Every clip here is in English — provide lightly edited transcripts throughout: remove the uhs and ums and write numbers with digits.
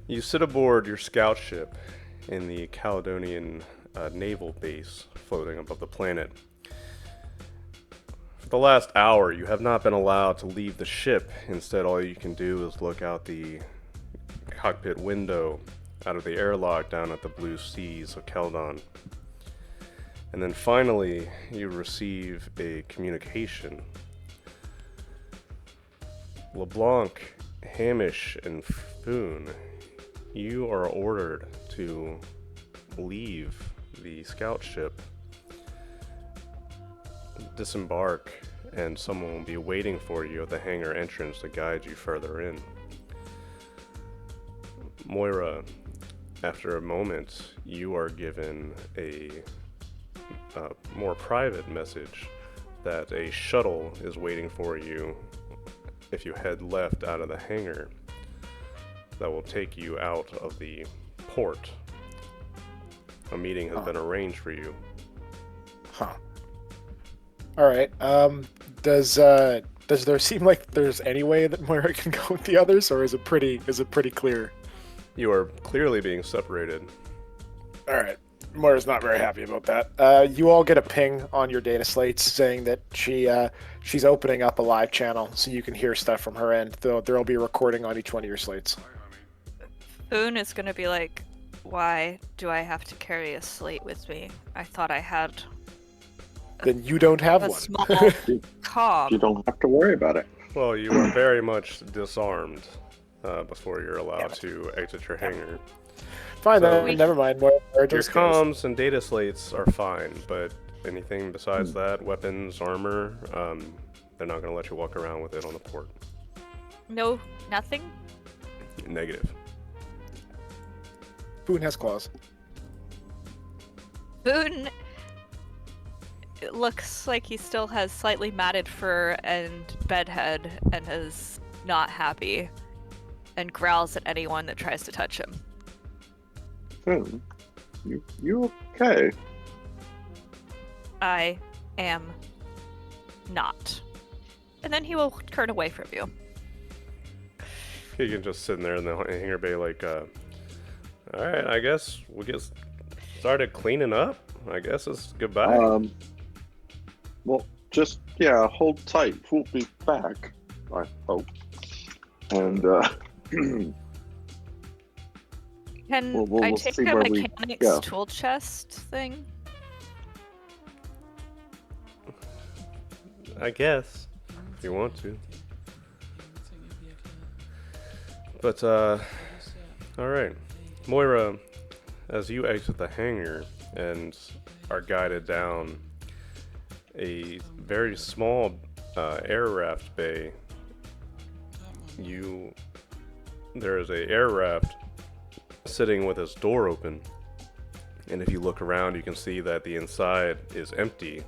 You sit aboard your scout ship in the Caledonian naval base floating above the planet. For the last hour, you have not been allowed to leave the ship. Instead, all you can do is look out the cockpit window out of the airlock down at the blue seas of Caledon. And then finally, you receive a communication. LeBlanc, Hamish, and Foon, you are ordered to leave the scout ship, disembark, and someone will be waiting for you at the hangar entrance to guide you further in. Moira, after a moment, you are given a more private message that a shuttle is waiting for you if you head left out of the hangar that will take you out of the port. A meeting has been arranged for you. Huh. All right. Does there seem like there's any way that Moira can go with the others, or is it pretty clear? You are clearly being separated. All right. Moira's not very happy about that. You all get a ping on your data slates saying that she's opening up a live channel so you can hear stuff from her end. There'll be a recording on each one of your slates. Foon is gonna be like, why do I have to carry a slate with me? I thought I had Then you don't have a one. small comm. You don't have to worry about it. Well, you are very much disarmed before you're allowed to exit your hangar. Fine, So- then. Never mind. Moira Your just goes. comms and data slates are fine, but anything besides that, weapons, armor, they're not going to let you walk around with it on the port. No, nothing? Negative. Boone has claws. Foon it looks like he still has slightly matted fur and bedhead and is not happy and growls at anyone that tries to touch him. You okay? I am not. And then he will turn away from you. You can just sit in there in the hangar bay like, alright, I guess we'll get started cleaning up. I guess it's goodbye. Well, just hold tight. We'll be back, I hope. And Can we'll I take see a where we mechanics go. tool chest thing? I guess, if you want to. But, alright. Moira, as you exit the hangar and are guided down a very small air raft bay, there is a air raft sitting with its door open, and if you look around you can see that the inside is empty.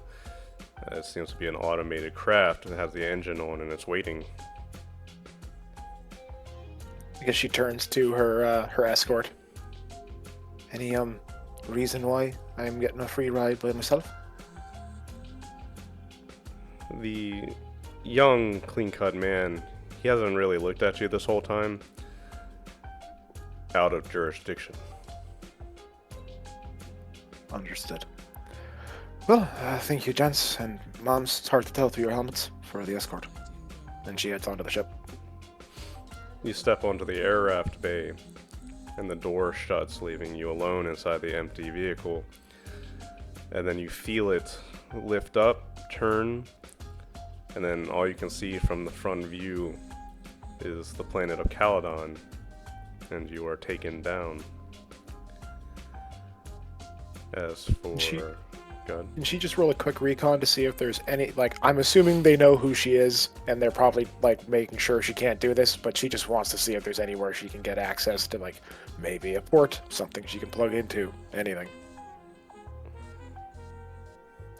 It seems to be an automated craft that has the engine on and it's waiting. I guess she turns to her escort. Any reason why I'm getting a free ride by myself? The young, clean-cut man, he hasn't really looked at you this whole time. Out of jurisdiction. Understood. Well, thank you, gents and moms. It's hard to tell through your helmets for the escort. Then she heads onto the ship. You step onto the air raft bay, and the door shuts, leaving you alone inside the empty vehicle. And then you feel it lift up, turn, and then all you can see from the front view is the planet of Caledon, and you are taken down. As for... Go ahead. Can she just roll a quick recon to see if there's any, I'm assuming they know who she is, and they're probably, making sure she can't do this, but she just wants to see if there's anywhere she can get access to, maybe a port, something she can plug into, anything.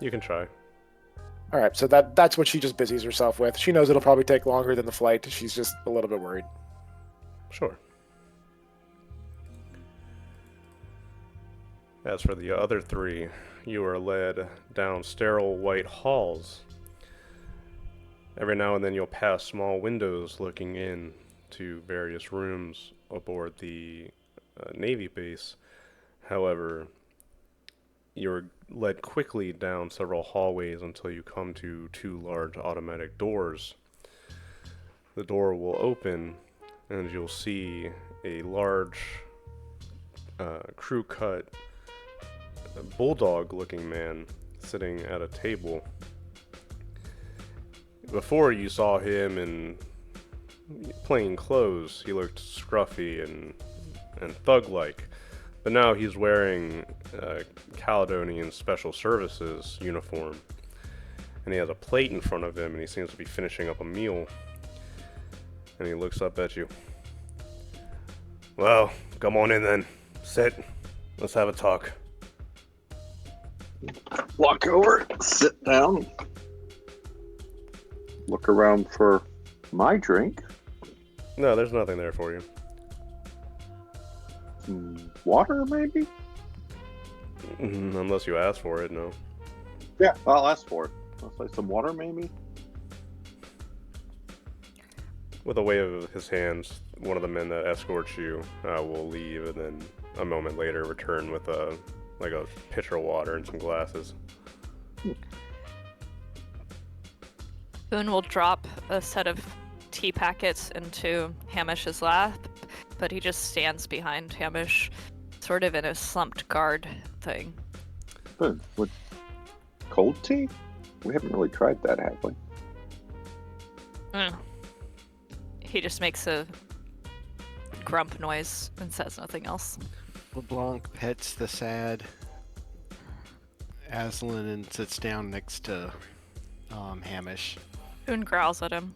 You can try. Alright, so that's what she just busies herself with. She knows it'll probably take longer than the flight. She's just a little bit worried. Sure. As for the other three, you are led down sterile white halls. Every now and then you'll pass small windows looking in to various rooms aboard the Navy base. However, you're led quickly down several hallways until you come to two large automatic doors. The door will open, and you'll see a large crew-cut bulldog-looking man sitting at a table. Before you saw him in plain clothes, he looked scruffy and thug-like. But now he's wearing a Caledonian Special Services uniform. And he has a plate in front of him, and he seems to be finishing up a meal. And he looks up at you. Well, come on in then. Sit. Let's have a talk. Walk over, sit down, look around for my drink. No, there's nothing there for you. Some water, maybe? Unless you ask for it, no. Yeah, I'll ask for it. I'll say some water, maybe? With a wave of his hands, one of the men that escorts you will leave, and then a moment later return with a pitcher of water and some glasses. Boone will drop a set of tea packets into Hamish's lap, but he just stands behind Hamish, sort of in a slumped guard thing. Good. With cold tea? We haven't really tried that, have we? He just makes a grump noise and says nothing else. LeBlanc pets the sad Aslan and sits down next to Hamish. Boone growls at him.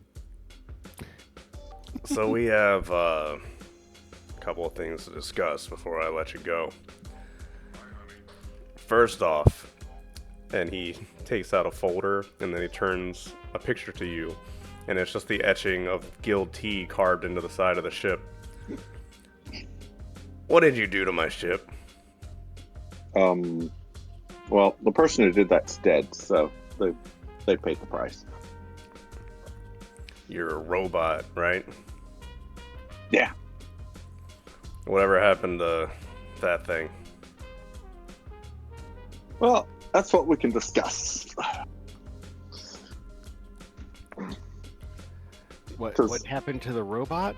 So we have a couple of things to discuss before I let you go. First off, and he takes out a folder, and then he turns a picture to you, and it's just the etching of Guild T carved into the side of the ship. What did you do to my ship? Well, the person who did that's dead, so they paid the price. You're a robot, right? Yeah. Whatever happened to that thing? Well, that's what we can discuss. What happened to the robot?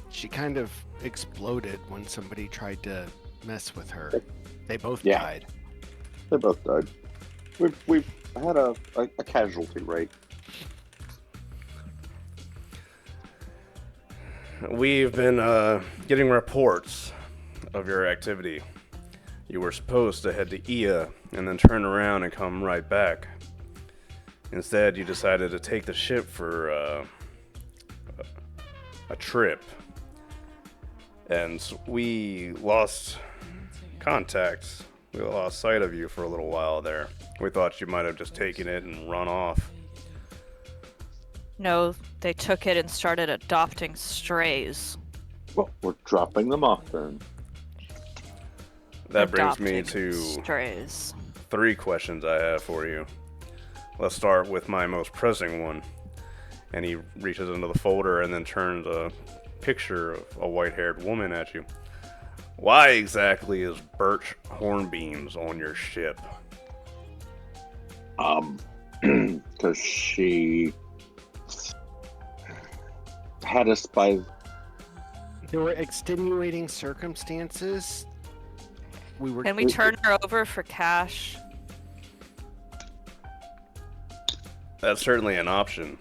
She kind of exploded when somebody tried to mess with her. They both died. They both died. We've had a casualty rate. We've been getting reports of your activity. You were supposed to head to Ia and then turn around and come right back. Instead, you decided to take the ship for a trip. And we lost contact. We lost sight of you for a little while there. We thought you might have just taken it and run off. No, they took it and started adopting strays. Well, we're dropping them off then. That brings me Adopting to strays. 3 questions I have for you. Let's start with my most pressing one. And he reaches into the folder and then turns a picture of a white-haired woman at you. Why exactly is birch hornbeams on your ship? Because she had us by... There were extenuating circumstances. Can we turn her over for cash? That's certainly an option.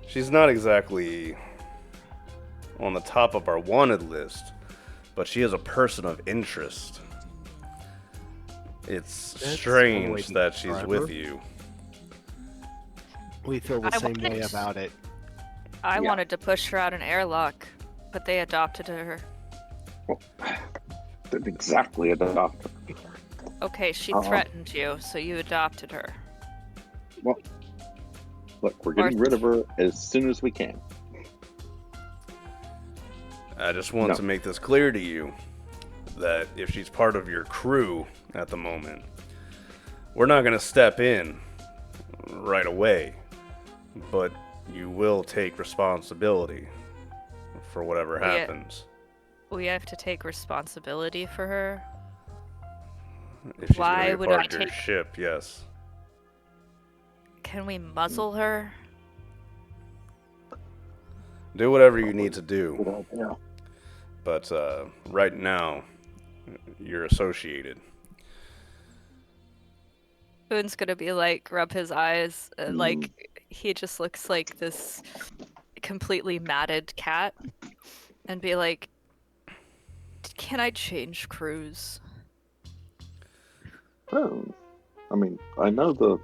She's not exactly on the top of our wanted list, but she is a person of interest. It's That's strange always that she's forever. with you. We feel the I same way wanted- about it. I Yeah. wanted to push her out an airlock, but they adopted her. Well, didn't exactly adopt her. Okay, she Uh-oh. threatened you, so you adopted her. Well, look, we're getting rid of her as soon as we can. I just want to make this clear to you that if she's part of your crew at the moment, we're not going to step in right away, but you will take responsibility for whatever Yeah. happens. We have to take responsibility for her. If she's Why going to would be I part of your take- ship, yes. Can we muzzle her? Do whatever you need to do. Good idea. But right now, you're associated. Boone's gonna be like, rub his eyes, and Mm. like, he just looks like this completely matted cat, and be like, can I change crews? Oh, I mean, I know the.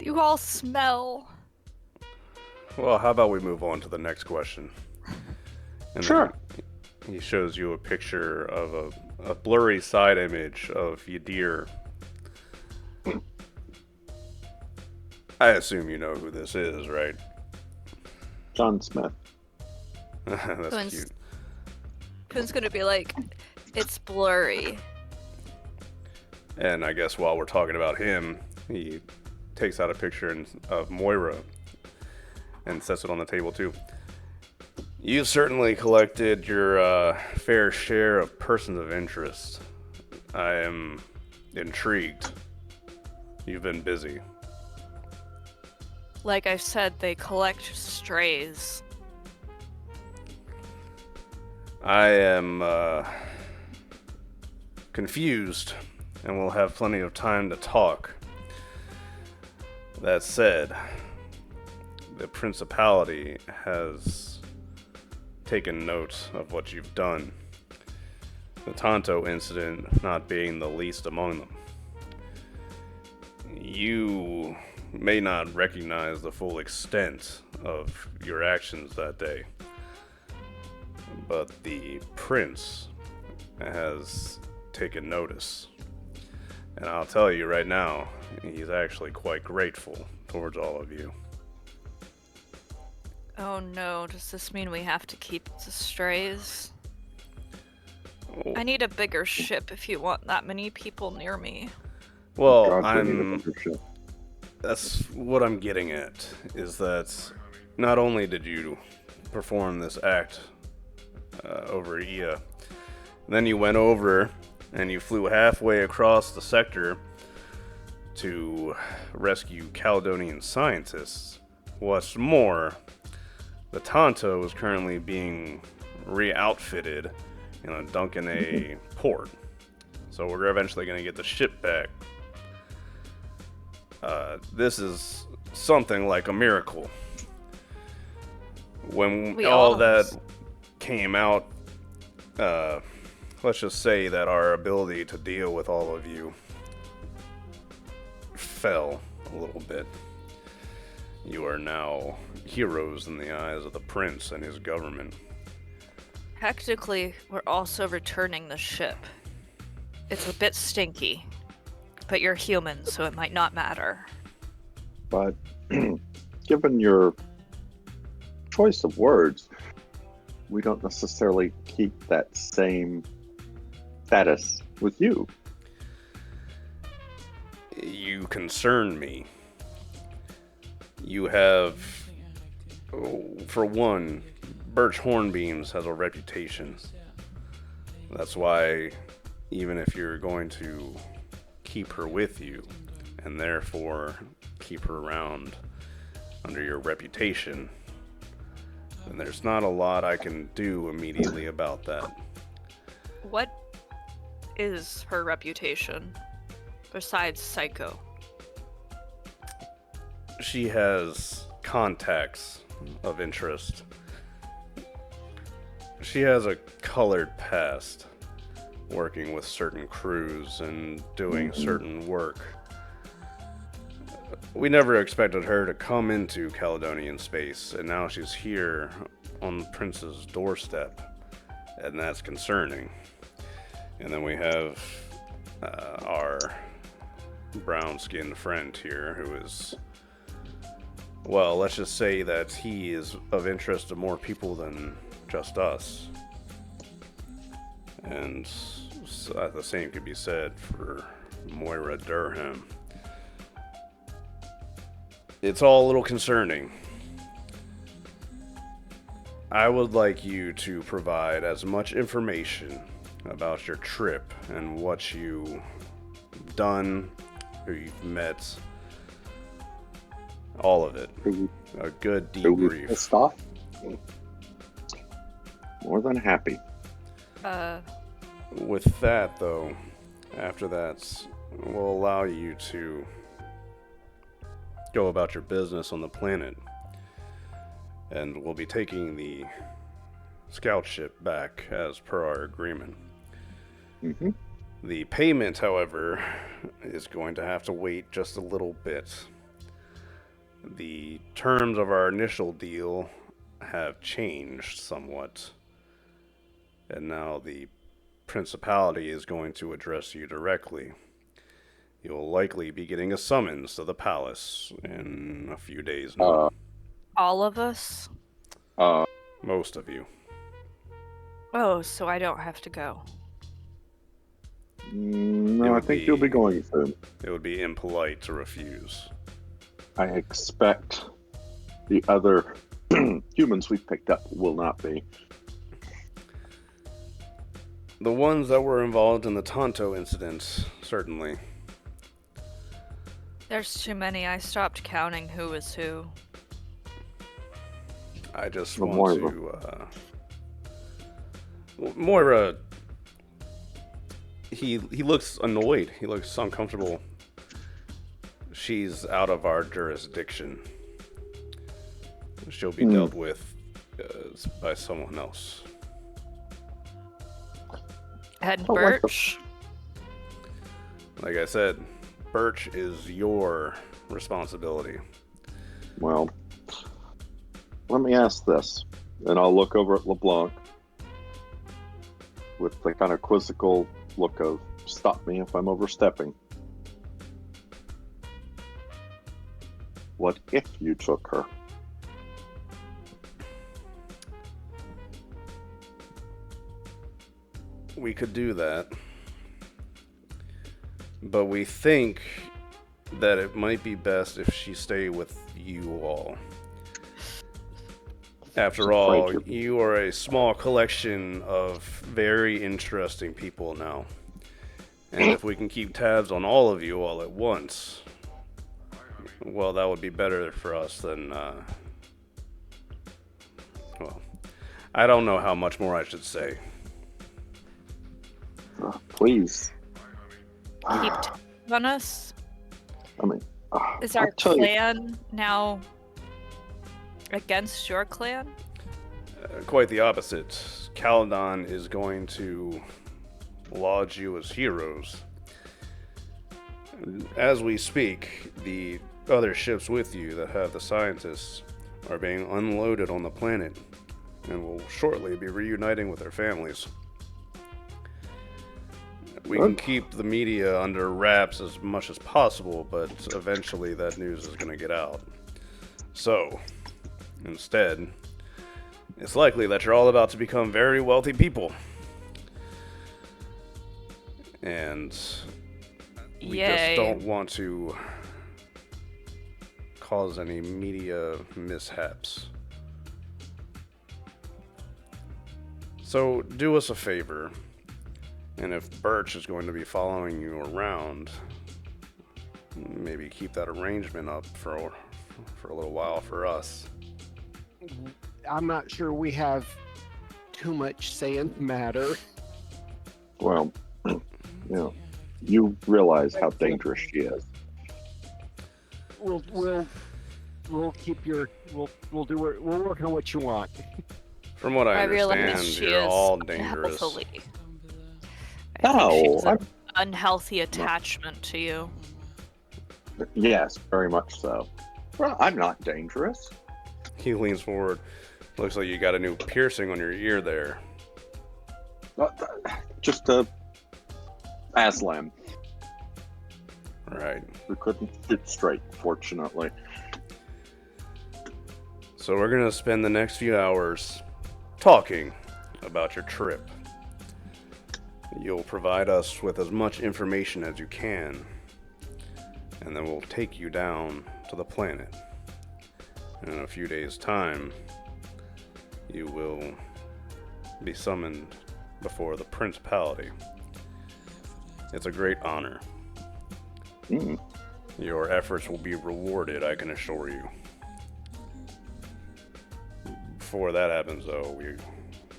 You all smell. Well, how about we move on to the next question? And Sure. then he shows you a picture of a blurry side image of Yadir. I assume you know who this is, right? John Smith. That's Boone's- cute. Boone's gonna be like, it's blurry. And I guess while we're talking about him, he takes out a picture of Moira and sets it on the table too. You've certainly collected your fair share of persons of interest. I am intrigued. You've been busy. Like I said, they collect strays. I am confused, and we'll have plenty of time to talk. That said, the Principality has taken note of what you've done. The Tonto incident not being the least among them. You may not recognize the full extent of your actions that day, but the Prince has taken notice. And I'll tell you right now, he's actually quite grateful towards all of you. Oh no, does this mean we have to keep the strays? Oh, I need a bigger ship if you want that many people near me. well, God, we need a membership. that's what I'm getting at, is that not only did you perform this act over Ia, then you went over and you flew halfway across the sector to rescue Caledonian scientists. What's more, the Tonto is currently being re-outfitted in a Duncan A port. So we're eventually going to get the ship back. This is something like a miracle. When We all all- that came out, let's just say that our ability to deal with all of you fell a little bit. You are now heroes in the eyes of the prince and his government. Technically, we're also returning the ship. It's a bit stinky, but you're human, so it might not matter. But given your choice of words, we don't necessarily keep that same status with you. You concern me. You have, for one, Birch Hornbeams has a reputation. That's why, even if you're going to keep her with you, and therefore keep her around under your reputation, then there's not a lot I can do immediately about that. What is her reputation besides psycho? She has contacts of interest. She has a colored past, working with certain crews and doing certain work. We never expected her to come into Caledonian space, and now she's here on the prince's doorstep, and that's concerning. And then we have our brown-skinned friend here, who is, well, let's just say that he is of interest to more people than just us. And the same could be said for Moira Durham. It's all a little concerning. I would like you to provide as much information about your trip and what you've done, who you've met, all of it. A good debrief. Pissed off? More than happy. With that, though, after that, we'll allow you to go about your business on the planet. And we'll be taking the scout ship back as per our agreement. Mm-hmm. The payment, however, is going to have to wait just a little bit. The terms of our initial deal have changed somewhat. And now the Principality is going to address you directly. You'll likely be getting a summons to the palace in a few days now. All of us? Most of you. Oh, so I don't have to go. No, I think you'll be going soon. It would be impolite to refuse. I expect the other humans we picked up will not be. The ones that were involved in the Tonto incident, certainly. There's too many. I stopped counting who was who. I just Well, want Moira. to... Moira... He looks annoyed. He looks uncomfortable. She's out of our jurisdiction. She'll be dealt with by someone else. And Oh, what the- Birch? Like I said, Birch is your responsibility. Well, let me ask this, and I'll look over at LeBlanc with the kind of quizzical look of "stop me if I'm overstepping." What if you took her? We could do that. But we think that it might be best if she stay with you all. After all, you are a small collection of very interesting people now. And if we can keep tabs on all of you all at once, well, that would be better for us than, well, I don't know how much more I should say. Please. Keep tabs on us? I mean, Is I'll our tell you- clan now against your clan? Quite the opposite. Caledon is going to laud you as heroes. As we speak, the other ships with you that have the scientists are being unloaded on the planet and will shortly be reuniting with their families. We can keep the media under wraps as much as possible, but eventually that news is going to get out. So, instead, it's likely that you're all about to become very wealthy people. And we Yay. just don't want to cause any media mishaps. So do us a favor, and if Birch is going to be following you around, maybe keep that arrangement up for a little while for us. I'm not sure we have too much say in the matter. Well, you realize how dangerous she is. We'll keep your we'll work on what you want. From what I realize understand, she you're is all dangerous. unhealthily. No, I think she's an I'm- unhealthy attachment to you. Yes, very much so. Well, I'm not dangerous. He leans forward. Looks like you got a new piercing on your ear there. Just a Aslan Right. who couldn't shoot straight, fortunately. So we're going to spend the next few hours talking about your trip. You'll provide us with as much information as you can, and then we'll take you down to the planet. And in a few days' time, you will be summoned before the Principality. It's a great honor. Mm. Your efforts will be rewarded, I can assure you. Before that happens, though, we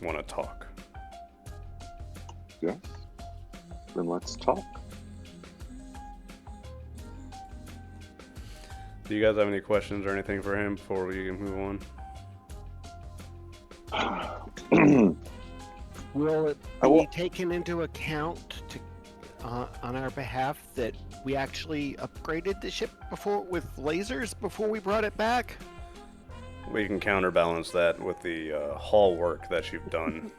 want to talk. Yes. Then let's talk. Do you guys have any questions or anything for him before we move on? Will it I be will- taken into account to, on our behalf that we actually upgraded the ship before with lasers before we brought it back? We can counterbalance that with the hull work that you've done.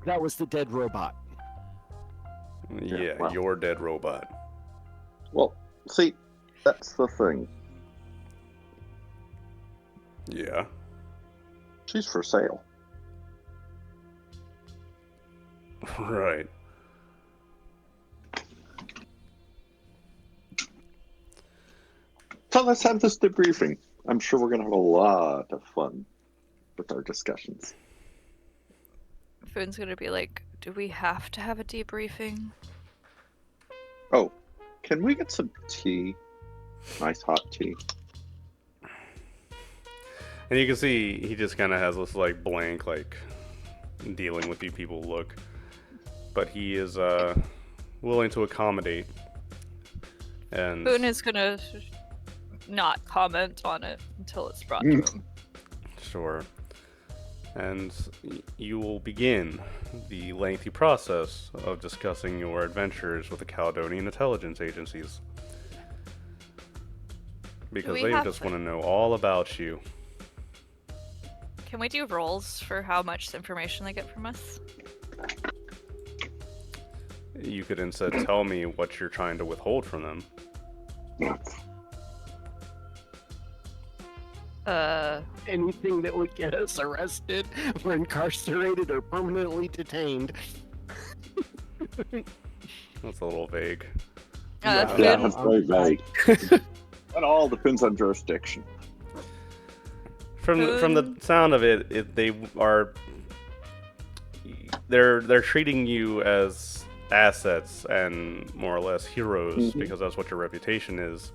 That was the dead robot. Yeah, well. your dead robot. Well, see, that's the thing. Yeah. She's for sale. Right. So let's have this debriefing. I'm sure we're going to have a lot of fun with our discussions. Foon's gonna be like, do we have to have a debriefing? Oh, can we get some tea? Nice hot tea. And you can see he just kind of has this like blank, like dealing with you people look. But he is willing to accommodate. And Foon is gonna not comment on it until it's brought to him. sure. And you will begin the lengthy process of discussing your adventures with the Caledonian intelligence agencies. Because we they have just to- want to know all about you. Can we do rolls for how much information they get from us? You could instead tell me what you're trying to withhold from them. Anything that would get us arrested or incarcerated or permanently detained. That's a little vague. Yeah, Foon, that's very vague. That all depends on jurisdiction. From the Foon. sound of it, they're treating you as assets and more or less heroes Mhm. because that's what your reputation is.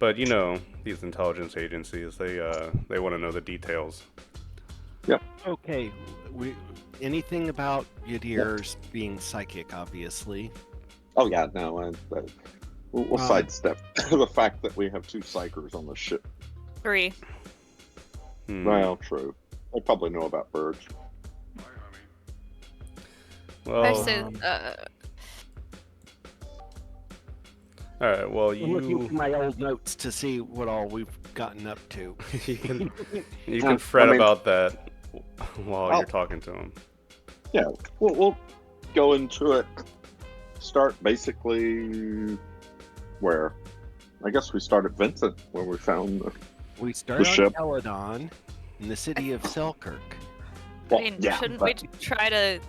But you know, these intelligence agencies, they want to know the details. Okay, anything about Yadir's being psychic, obviously. Oh yeah, no, we'll sidestep the fact that we have two psychers on the ship. 3. Well, true. They probably know about birds. I Well, say, all right. Well, I'm looking you through my old notes to see what all we've gotten up to. you can fret I mean- about that while Oh. you're talking to them. Yeah, we'll go into it. Start basically where? I guess we start at Vincent, where we found the. We start The on ship. Caledon in the city of Selkirk. Well, I mean, yeah, shouldn't but- we try to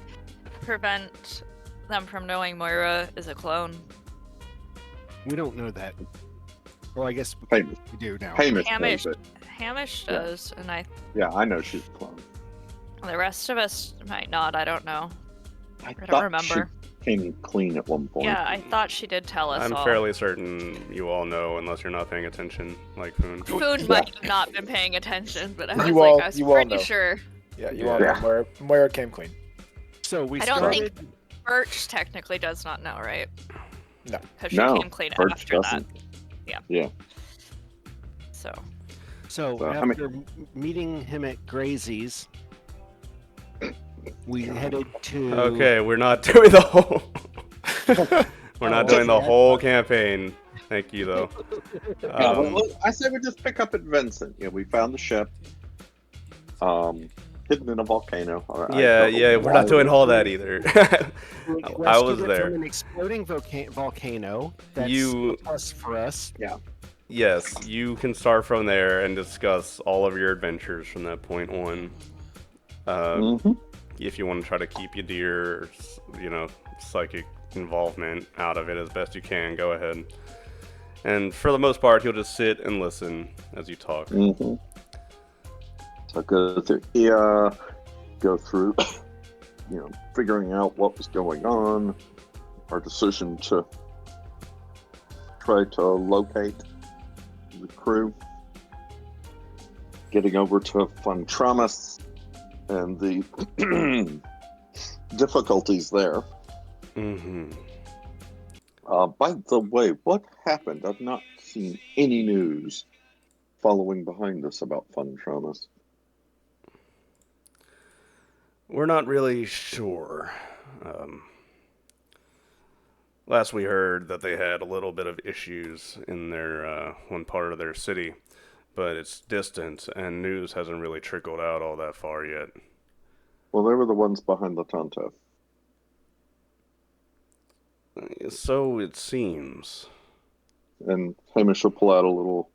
prevent them from knowing Moira is a clone? We don't know that. Well, I guess Hamish, we do now. Hamish Hamish, knows it. Hamish Yeah. does, and Yeah, I know she's a clone. the rest of us might not. I don't know. I don't thought remember. She came clean at one point. Yeah, I thought she did tell us I'm all. fairly certain you all know, unless you're not paying attention, like Foon. Foon might have not been paying attention, but I was You like, all- I was you all pretty know. sure. Yeah, you Yeah. all know Moira came clean. So we I don't started. think Birch technically does not know, right? No. Because she No, came clean Birch after doesn't. that. Yeah. Yeah. So So So, I mean- after meeting him at Grazie's, we headed to. Okay, we're not doing the whole. We're not doing the okay. whole campaign. Thank you, though. Yeah, Um, well, I say we just pick up at Vincent. Yeah, we found the ship. Hidden in a volcano. yeah, we're not doing all that either. We I was rescued it there. from an exploding volcano. That's You- a plus for us. Yes, you can start from there and discuss all of your adventures from that point on. Mm-hmm. If you want to try to keep your dear, psychic involvement out of it as best you can, go ahead. And for the most part, he'll just sit and listen as you talk. Mm-hmm. So go through here, go through, figuring out what was going on, our decision to try to locate the crew, getting over to Funtramus and the difficulties there. Mm-hmm. By the way, what happened? I've not seen any news following behind us about Funtramus. We're not really sure. Last we heard that they had a little bit of issues in their one part of their city, but it's distant and news hasn't really trickled out all that far yet. Well, they were the ones behind the Tonto. So it seems. And Hamish will pull out a little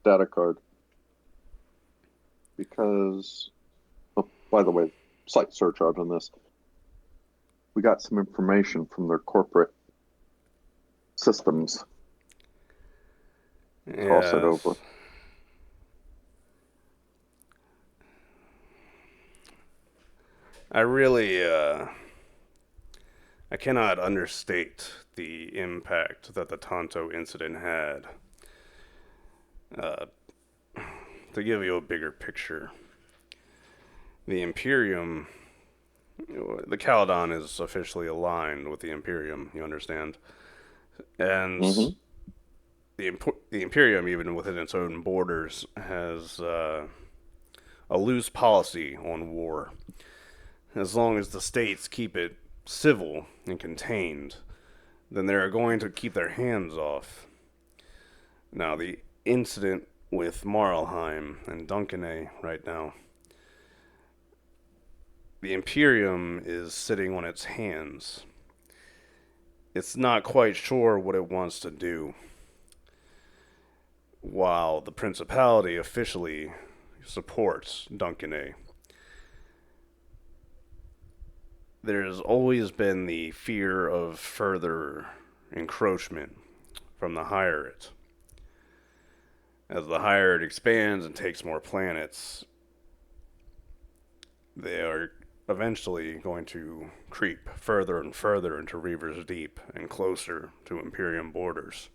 data card. Because, by the way, slight surcharge on this. We got some information from their corporate systems. Toss it over. I really, I cannot understate the impact that the Tonto incident had. To give you a bigger picture, the Imperium, the Caledon is officially aligned with the Imperium, you understand? And the Imperium, even within its own borders, has a loose policy on war. As long as the states keep it civil and contained, then they're going to keep their hands off. Now, the incident with Marlheim and Duncanay right now, the Imperium is sitting on its hands. It's not quite sure what it wants to do, while the Principality officially supports Duncanay. There's always been the fear of further encroachment from the Hierate. As the Hierate expands and takes more planets, they are eventually going to creep further and further into Reaver's Deep and closer to Imperium borders.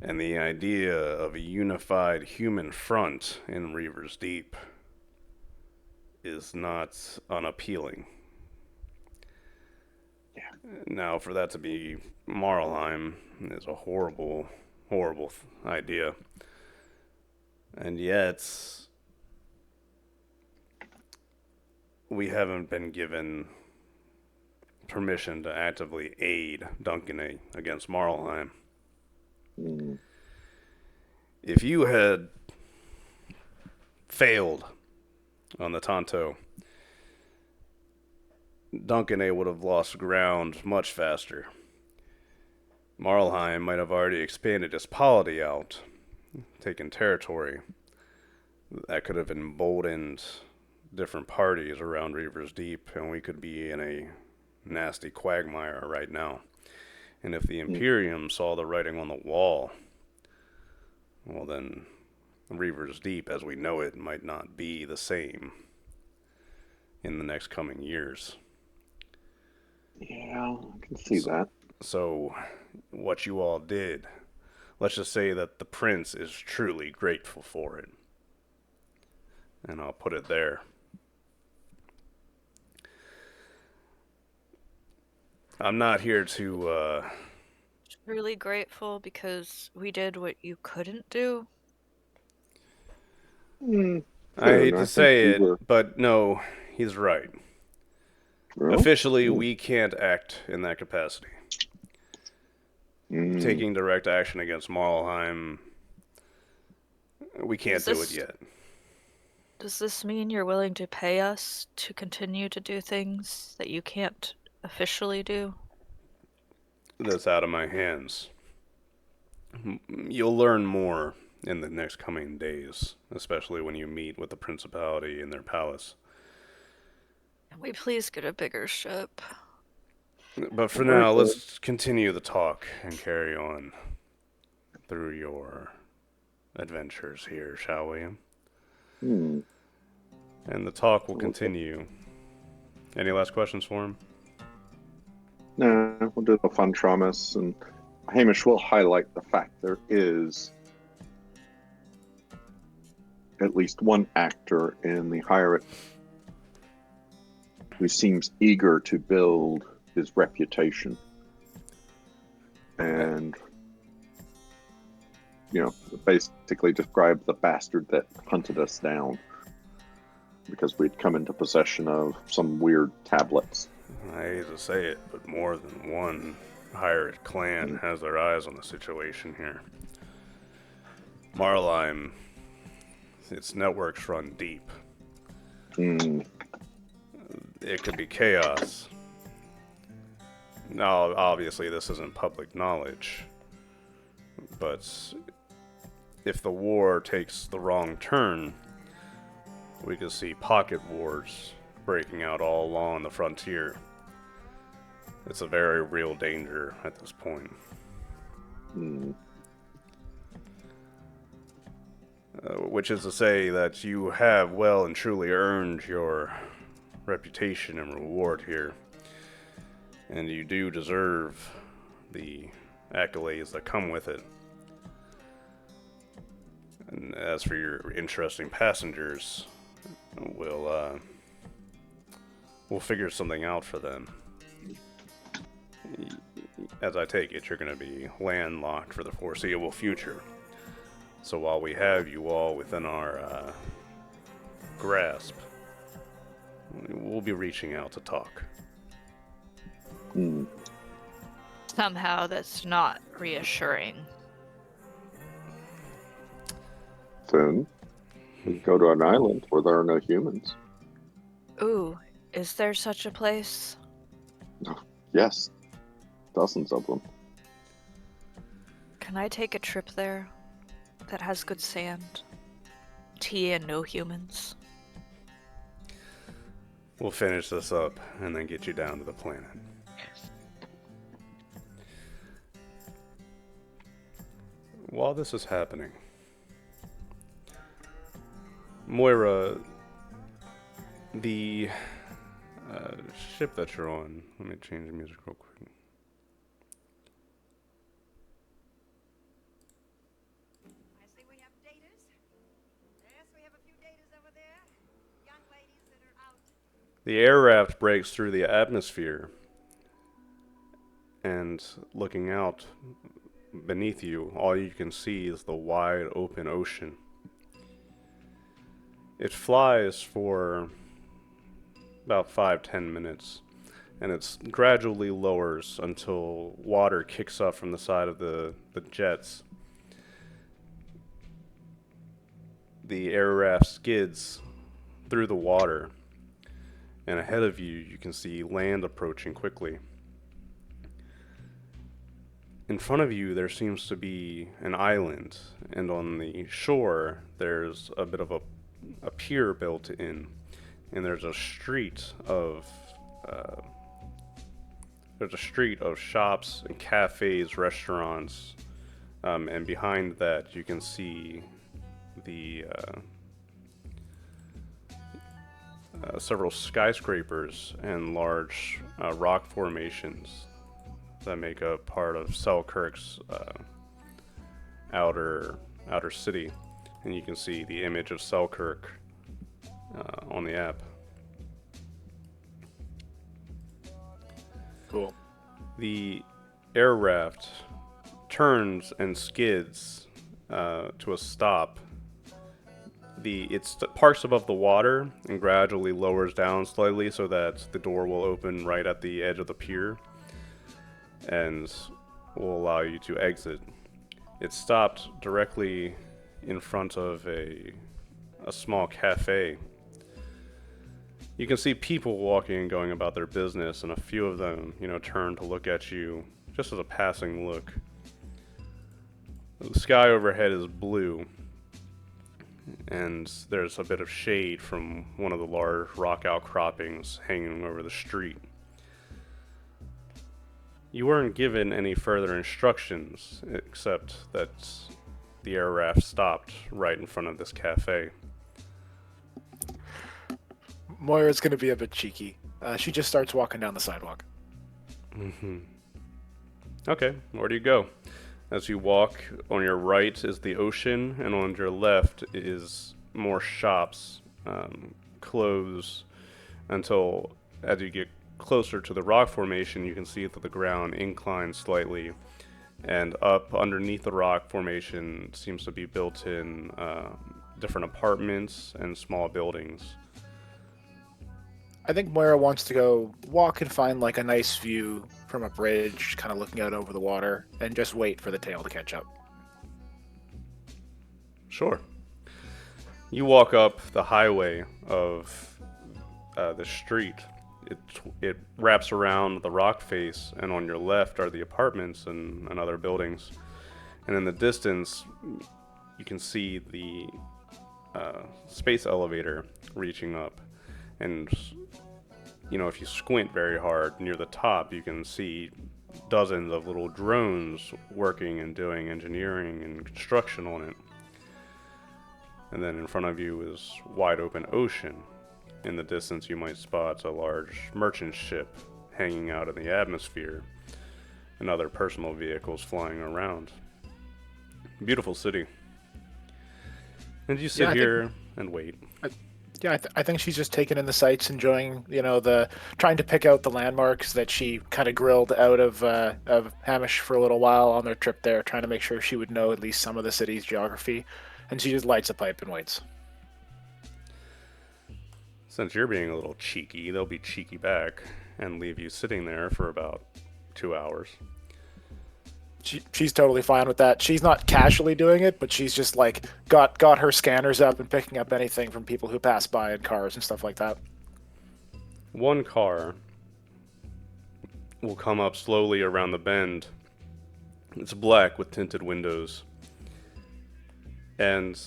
And the idea of a unified human front in Reaver's Deep is not unappealing. Now, for that to be Marlheim is a horrible, horrible idea. And yet, we haven't been given permission to actively aid Duncanay against Marlheim. If you had failed on the Tonto, Duncanay would have lost ground much faster. Marlheim might have already expanded its polity out, taken territory. That could have emboldened different parties around Reaver's Deep, and we could be in a nasty quagmire right now. And if the Imperium saw the writing on the wall, well then, Reaver's Deep as we know it might not be the same in the next coming years. Yeah, I can see that. So, what you all did, let's just say that the prince is truly grateful for it. And I'll put it there. I'm not here to, Truly grateful because we did what you couldn't do. I hate to say it, but no, he's right. Well, Officially, we can't act in that capacity. Taking direct action against Marlheim, we can't do it yet. Does this mean you're willing to pay us to continue to do things that you can't officially do? That's out of my hands. You'll learn more in the next coming days, especially when you meet with the Principality in their palace. Can we please get a bigger ship? But for now, let's continue the talk and carry on through your adventures here, shall we? Hmm. And the talk will continue. Any last questions for him? No, we'll do the fun traumas, and Hamish will highlight the fact there is at least one actor in the Hierate who seems eager to build his reputation. And, basically describe the bastard that hunted us down because we'd come into possession of some weird tablets. I hate to say it, but more than one Pirate clan has their eyes on the situation here. Marlheim, its networks run deep. It could be chaos. Now, obviously, this isn't public knowledge, but if the war takes the wrong turn, we could see pocket wars breaking out all along the frontier. It's a very real danger at this point. Which is to say that you have well and truly earned your reputation and reward here. And you do deserve the accolades that come with it. And as for your interesting passengers, we'll figure something out for them. As I take it, you're going to be landlocked for the foreseeable future. So while we have you all within our grasp, we'll be reaching out to talk. Somehow that's not reassuring. Then we go to an island where there are no humans. Ooh, is there such a place? Yes, dozens of them. Can I take a trip there that has good sand, tea, and no humans? We'll finish this up and then get you down to the planet. While this is happening, Moira, the ship that you're on, let me change the music real quick. I see we have daters. Yes, we have a few daters over there. Young ladies that are out. The air raft breaks through the atmosphere, and looking out beneath you, all you can see is the wide open ocean. It flies for about 5-10 minutes, and it gradually lowers until water kicks up from the side of the jets. The air raft skids through the water, and ahead of you, you can see land approaching quickly. In front of you, there seems to be an island, and on the shore, there's a bit of a pier built in, and there's a street of shops and cafes, restaurants, and behind that, you can see the several skyscrapers and large rock formations that make up part of Selkirk's outer city, and you can see the image of Selkirk on the app. Cool. The air raft turns and skids to a stop. It parks above the water and gradually lowers down slightly so that the door will open right at the edge of the pier and will allow you to exit. It stopped directly in front of a small cafe. You can see people walking and going about their business, and a few of them, turn to look at you just as a passing look. The sky overhead is blue, and there's a bit of shade from one of the large rock outcroppings hanging over the street. You weren't given any further instructions, except that the air raft stopped right in front of this cafe. Moira's gonna be a bit cheeky. She just starts walking down the sidewalk. Okay, where do you go? As you walk, on your right is the ocean, and on your left is more shops, clothes, until as you get closer to the rock formation, you can see that the ground inclines slightly, and up underneath the rock formation seems to be built in different apartments and small buildings. I think Moira wants to go walk and find like a nice view from a bridge, kind of looking out over the water, and just wait for the tail to catch up. Sure. You walk up the highway of the street. It wraps around the rock face, and on your left are the apartments and other buildings. And in the distance, you can see the space elevator reaching up. And, you know, if you squint very hard near the top, you can see dozens of little drones working and doing engineering and construction on it. And then in front of you is wide open ocean. In the distance, you might spot a large merchant ship hanging out in the atmosphere and other personal vehicles flying around. Beautiful city. And you sit here and wait. Yeah, I think she's just taking in the sights, enjoying, trying to pick out the landmarks that she kind of grilled out of Hamish for a little while on their trip there, trying to make sure she would know at least some of the city's geography. And she just lights a pipe and waits. Since you're being a little cheeky, they'll be cheeky back and leave you sitting there for about 2 hours. She's totally fine with that. She's not casually doing it, but she's just like got her scanners up and picking up anything from people who pass by in cars and stuff like that. One car will come up slowly around the bend. It's black with tinted windows. And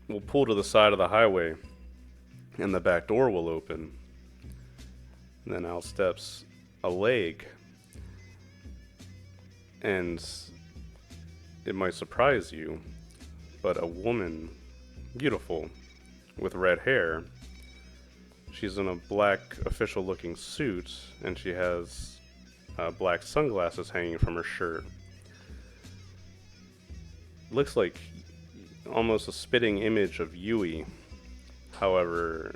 we'll pull to the side of the highway, and the back door will open. And then out steps a leg. And it might surprise you, but a woman, beautiful, with red hair. She's in a black official looking suit, and she has black sunglasses hanging from her shirt. Looks like almost a spitting image of Yui. However,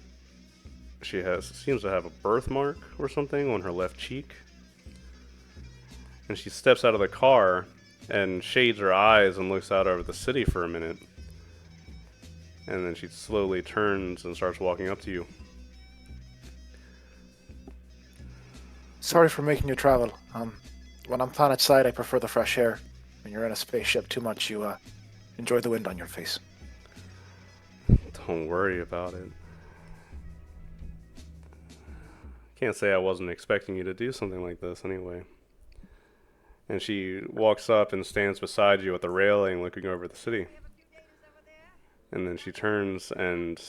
she seems to have a birthmark or something on her left cheek. And she steps out of the car and shades her eyes and looks out over the city for a minute. And then she slowly turns and starts walking up to you. Sorry for making you travel. When I'm planet side, I prefer the fresh air. When you're in a spaceship too much, you enjoy the wind on your face. Don't worry about it. Can't say I wasn't expecting you to do something like this anyway. And she walks up and stands beside you at the railing looking over the city. And then she turns and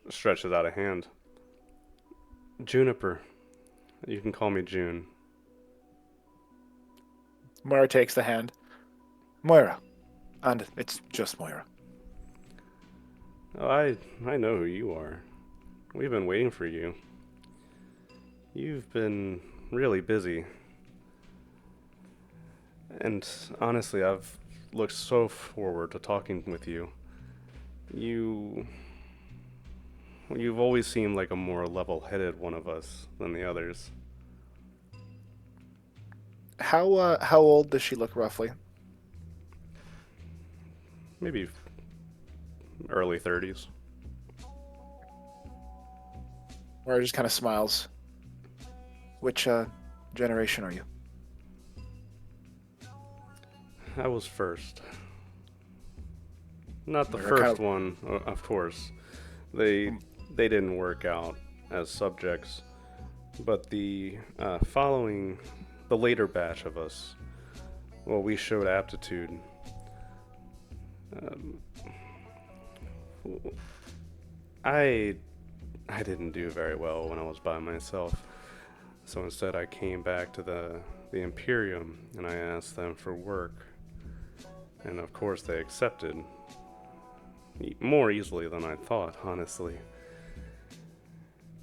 stretches out a hand. Juniper. You can call me June. Moira takes the hand. Moira. And it's just Moira. Oh, I know who you are. We've been waiting for you. You've been really busy. And honestly, I've looked so forward to talking with you. You've always seemed like a more level-headed one of us than the others. How old does she look roughly? Maybe early 30s. Moira just kind of smiles. Which generation are you? I was first. Not the You're first kind of- one, of course. They didn't work out as subjects, but the following, the later batch of us, well, we showed aptitude. I didn't do very well when I was by myself, so instead I came back to the Imperium and I asked them for work. And of course they accepted. More easily than I thought, honestly.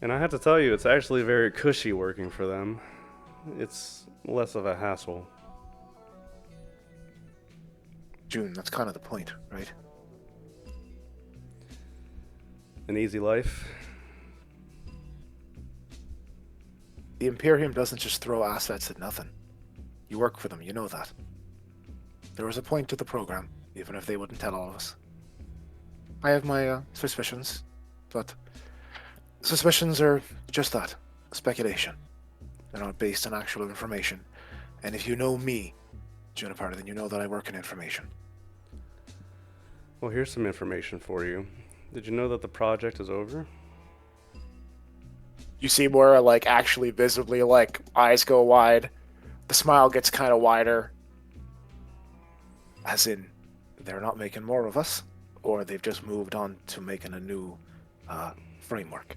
And I have to tell you, it's actually very cushy working for them. It's less of a hassle. June, that's kind of the point, right? An easy life. The Imperium doesn't just throw assets at nothing. You work for them, you know that. There was a point to the program, even if they wouldn't tell all of us. I have my suspicions, but suspicions are just that, speculation. They're not based on actual information. And if you know me, Juniper, then you know that I work in information. Well, here's some information for you. Did you know that the project is over? You see Moira, like, actually visibly, like, eyes go wide. The smile gets kind of wider. As in, they're not making more of us, or they've just moved on to making a new framework.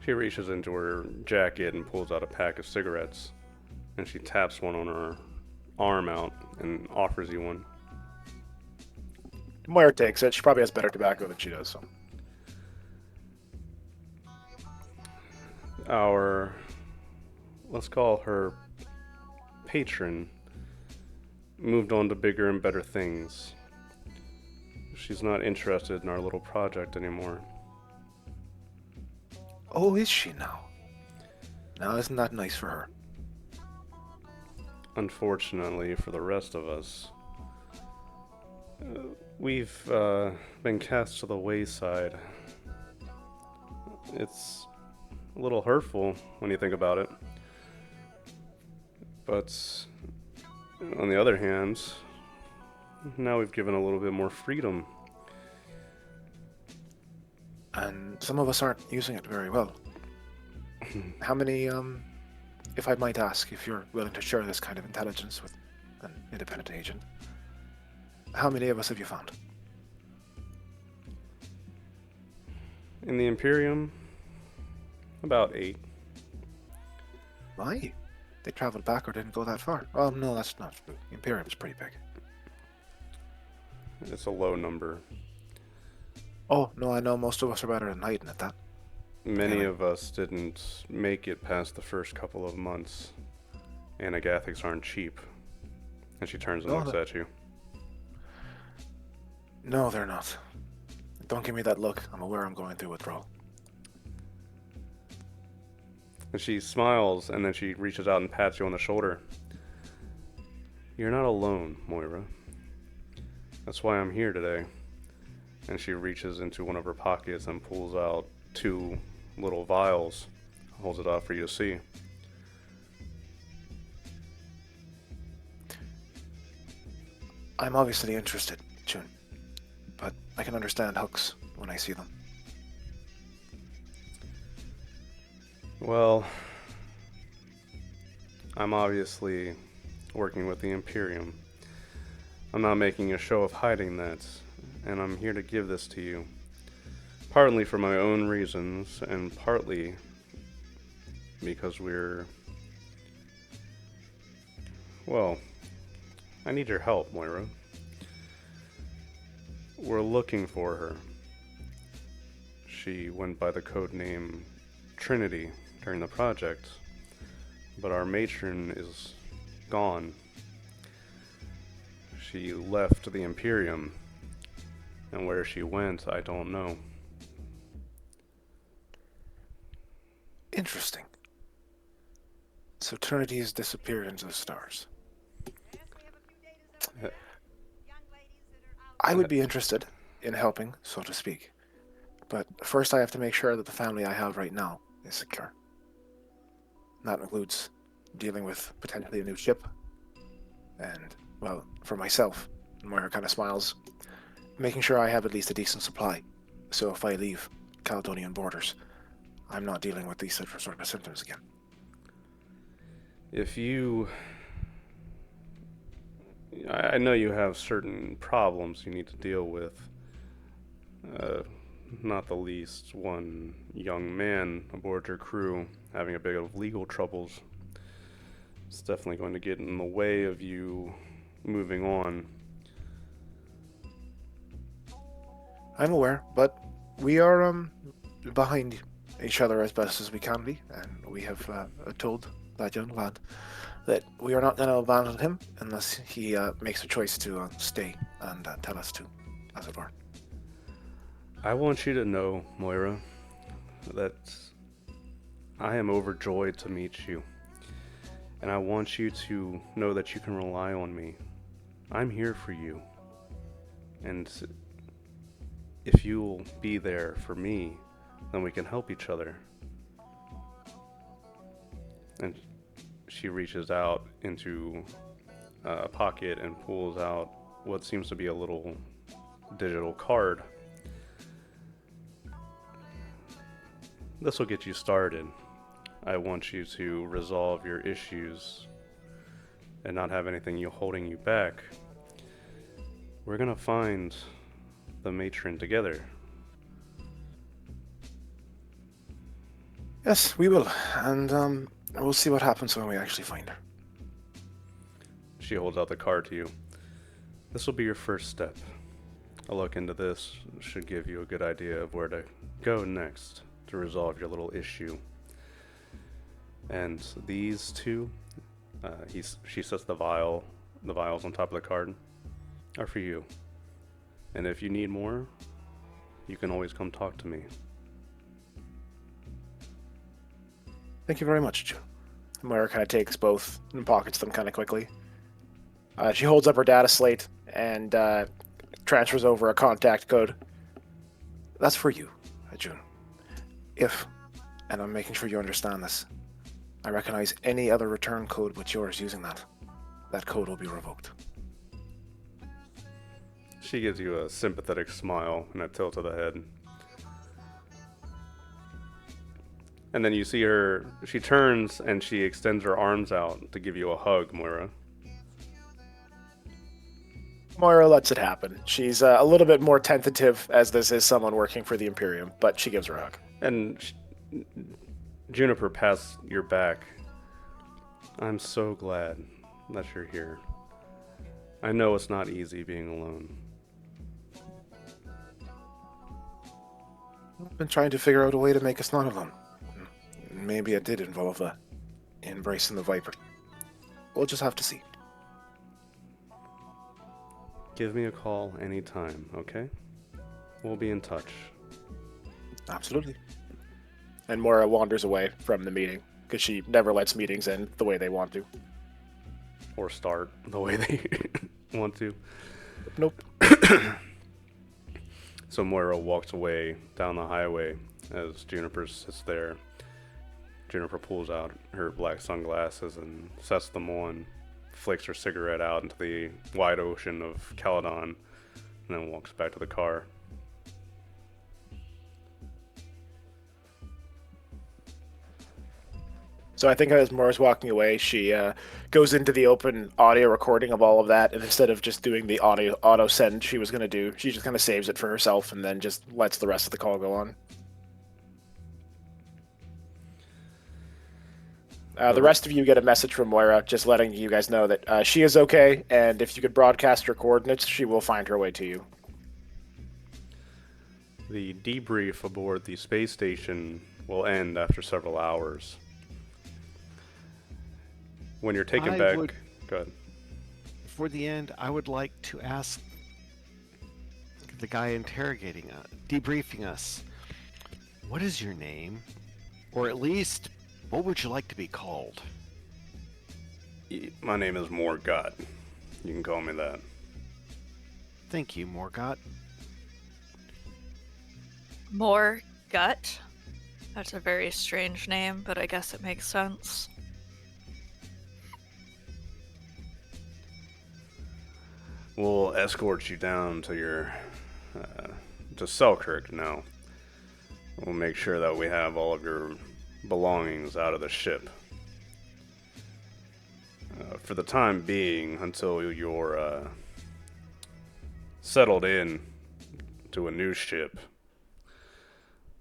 She reaches into her jacket and pulls out a pack of cigarettes, and she taps one on her arm out and offers you one. Moira takes it. She probably has better tobacco than she does, so. Let's call her patron, moved on to bigger and better things. She's not interested in our little project anymore. Oh, is she now? Now, isn't that nice for her? Unfortunately for the rest of us, we've been cast to the wayside. It's a little hurtful when you think about it. But on the other hand, now we've given a little bit more freedom. And some of us aren't using it very well. How many, if I might ask, if you're willing to share this kind of intelligence with an independent agent, how many of us have you found? In the Imperium, about 8. Why? They traveled back or didn't go that far. Oh, no, that's not true. Imperium's pretty big. It's a low number. Oh, no, I know most of us are better than hiding at that. Many Anyway. of us didn't make it past the first couple of months. Anagathics aren't cheap. And she turns and No, looks at you. No, they're not. Don't give me that look. I'm aware I'm going through withdrawal. And she smiles, and then she reaches out and pats you on the shoulder. You're not alone, Moira. That's why I'm here today. And she reaches into one of her pockets and pulls out 2 little vials. Holds it out for you to see. I'm obviously interested, June. But I can understand hooks when I see them. Well, I'm obviously working with the Imperium. I'm not making a show of hiding that, and I'm here to give this to you. Partly for my own reasons, and partly because well, I need your help, Moira. We're looking for her. She went by the code name Trinity during the project, but our matron is gone. She left the Imperium, and where she went, I don't know. Interesting. So Trinity has disappeared into the stars. I would be interested in helping, so to speak. But first I have to make sure that the family I have right now is secure. That includes dealing with potentially a new ship. And, well, for myself, Moira kind of smiles, making sure I have at least a decent supply. So if I leave Caledonian borders, I'm not dealing with these sort of symptoms again. If you... I know you have certain problems you need to deal with. Not the least, one young man aboard your crew having a bit of legal troubles. It's definitely going to get in the way of you moving on. I'm aware, but we are behind each other as best as we can be, and we have told that young lad that we are not going to abandon him unless he makes a choice to stay and tell us to, as it were. I want you to know, Moira, that I am overjoyed to meet you. And I want you to know that you can rely on me. I'm here for you. And if you'll be there for me, then we can help each other. And she reaches out into a pocket and pulls out what seems to be a little digital card. This will get you started. I want you to resolve your issues and not have anything holding you back. We're gonna find the matron together. Yes, we will, and we'll see what happens when we actually find her. She holds out the card to you. This will be your first step. A look into this should give you a good idea of where to go next to resolve your little issue. And these two, she sets the vials on top of the card, are for you. And if you need more, you can always come talk to me. Thank you very much, Joe. Moira kind of takes both and pockets them kind of quickly. She holds up her data slate and transfers over a contact code. That's for you, June. If, and I'm making sure you understand this, I recognize any other return code but yours using that code will be revoked. She gives you a sympathetic smile and a tilt of the head. And then you see her, she turns and she extends her arms out to give you a hug, Moira. Moira lets it happen. She's a little bit more tentative, as this is someone working for the Imperium, but she gives her a hug. And Juniper pats your back. I'm so glad that you're here. I know it's not easy being alone. I've been trying to figure out a way to make us not alone. Maybe it did involve embracing the Viper. We'll just have to see. Give me a call anytime, okay? We'll be in touch. Absolutely. And Moira wanders away from the meeting, because she never lets meetings end the way they want to. Or start the way they want to. Nope. So Moira walks away down the highway as Juniper sits there. Juniper pulls out her black sunglasses and sets them on, flicks her cigarette out into the wide ocean of Caledon, and then walks back to the car. So I think as Moira's walking away, she goes into the open audio recording of all of that, and instead of just doing the auto send she was going to do, she just kind of saves it for herself and then just lets the rest of the call go on. The rest of you get a message from Moira, just letting you guys know that she is okay, and if you could broadcast her coordinates, she will find her way to you. The debrief aboard the space station will end after several hours. When you're taken back... Go ahead. For the end, I would like to ask the guy interrogating us, debriefing us, what is your name? Or at least, what would you like to be called? My name is Morgott. You can call me that. Thank you, Morgott. More gut? That's a very strange name, but I guess it makes sense. We'll escort you down to your... to Selkirk now. We'll make sure that we have all of your belongings out of the ship. For the time being, until you're settled in to a new ship,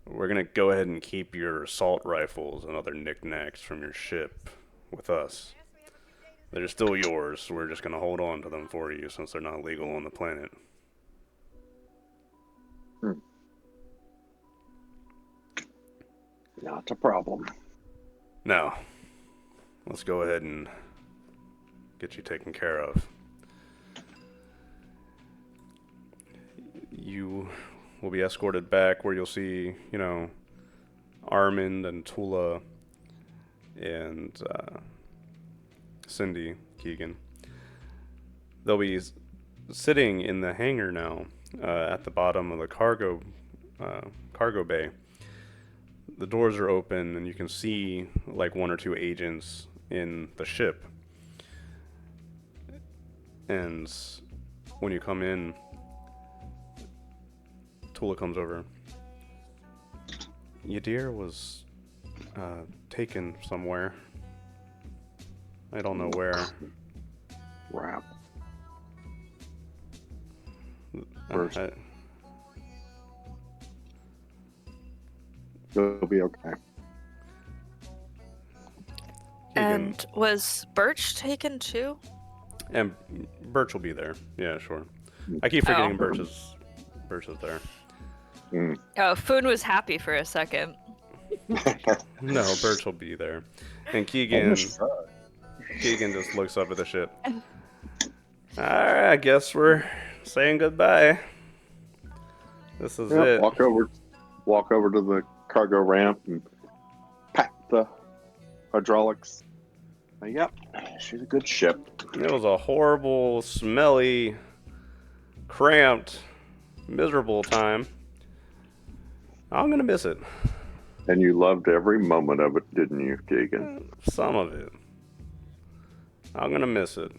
we're gonna go ahead and keep your assault rifles and other knickknacks from your ship with us. They're still yours. We're just gonna hold on to them for you since they're not legal on the planet. Not a problem. Now, let's go ahead and get you taken care of. You will be escorted back where you'll see, Armand and Tula and Cindy Keegan. They'll be sitting in the hangar now at the bottom of the cargo bay. The doors are open and you can see like one or two agents in the ship. And when you come in, Tula comes over. Yadir was taken somewhere. I don't know where. Crap. Where's It'll be okay. And was Birch taken too? And Birch will be there. Yeah, sure. I keep forgetting Oh. Birch is there. Oh, Foon was happy for a second. No, Birch will be there. And Keegan just looks up at the ship. Alright, I guess we're saying goodbye. This is it. Walk over to the cargo ramp and pat the hydraulics. Yep, she's a good ship. It was a horrible, smelly, cramped, miserable time. I'm gonna miss it. And you loved every moment of it, didn't you, Keegan? Some of it. I'm gonna miss it.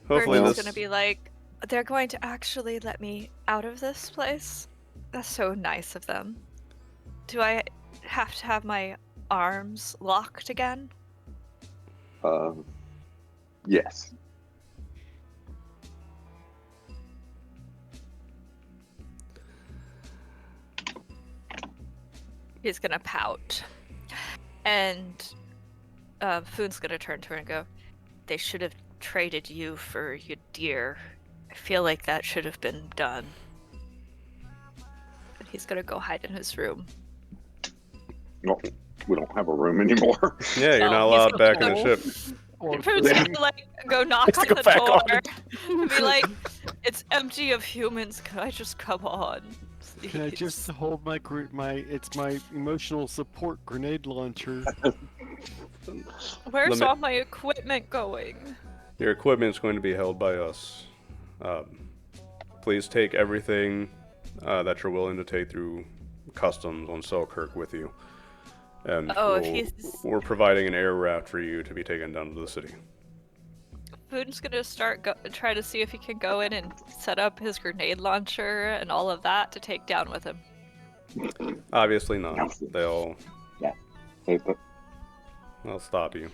Hopefully Birch is this... gonna be like, they're going to actually let me out of this place? That's so nice of them. Do I have to have my arms locked again? Yes. He's gonna pout. And Foon's gonna turn to her and go, they should have traded you for your deer. I feel like that should have been done. And he's gonna go hide in his room. Well, we don't have a room anymore. Yeah, you're not Oh, he's allowed back in gonna the ship. Foon's gonna like go knock on go the back door on. and be like, it's empty of humans, can I just come on? Can I please?" just hold my it's my emotional support grenade launcher? Where's Let me- all my equipment going? Your equipment's going to be held by us. Please take everything that you're willing to take through customs on Selkirk with you. And Oh, if he's- we're providing an air raft for you to be taken down to the city. Foon's gonna try to see if he can go in and set up his grenade launcher and all of that to take down with him. Obviously not. They'll Hey, but stop you.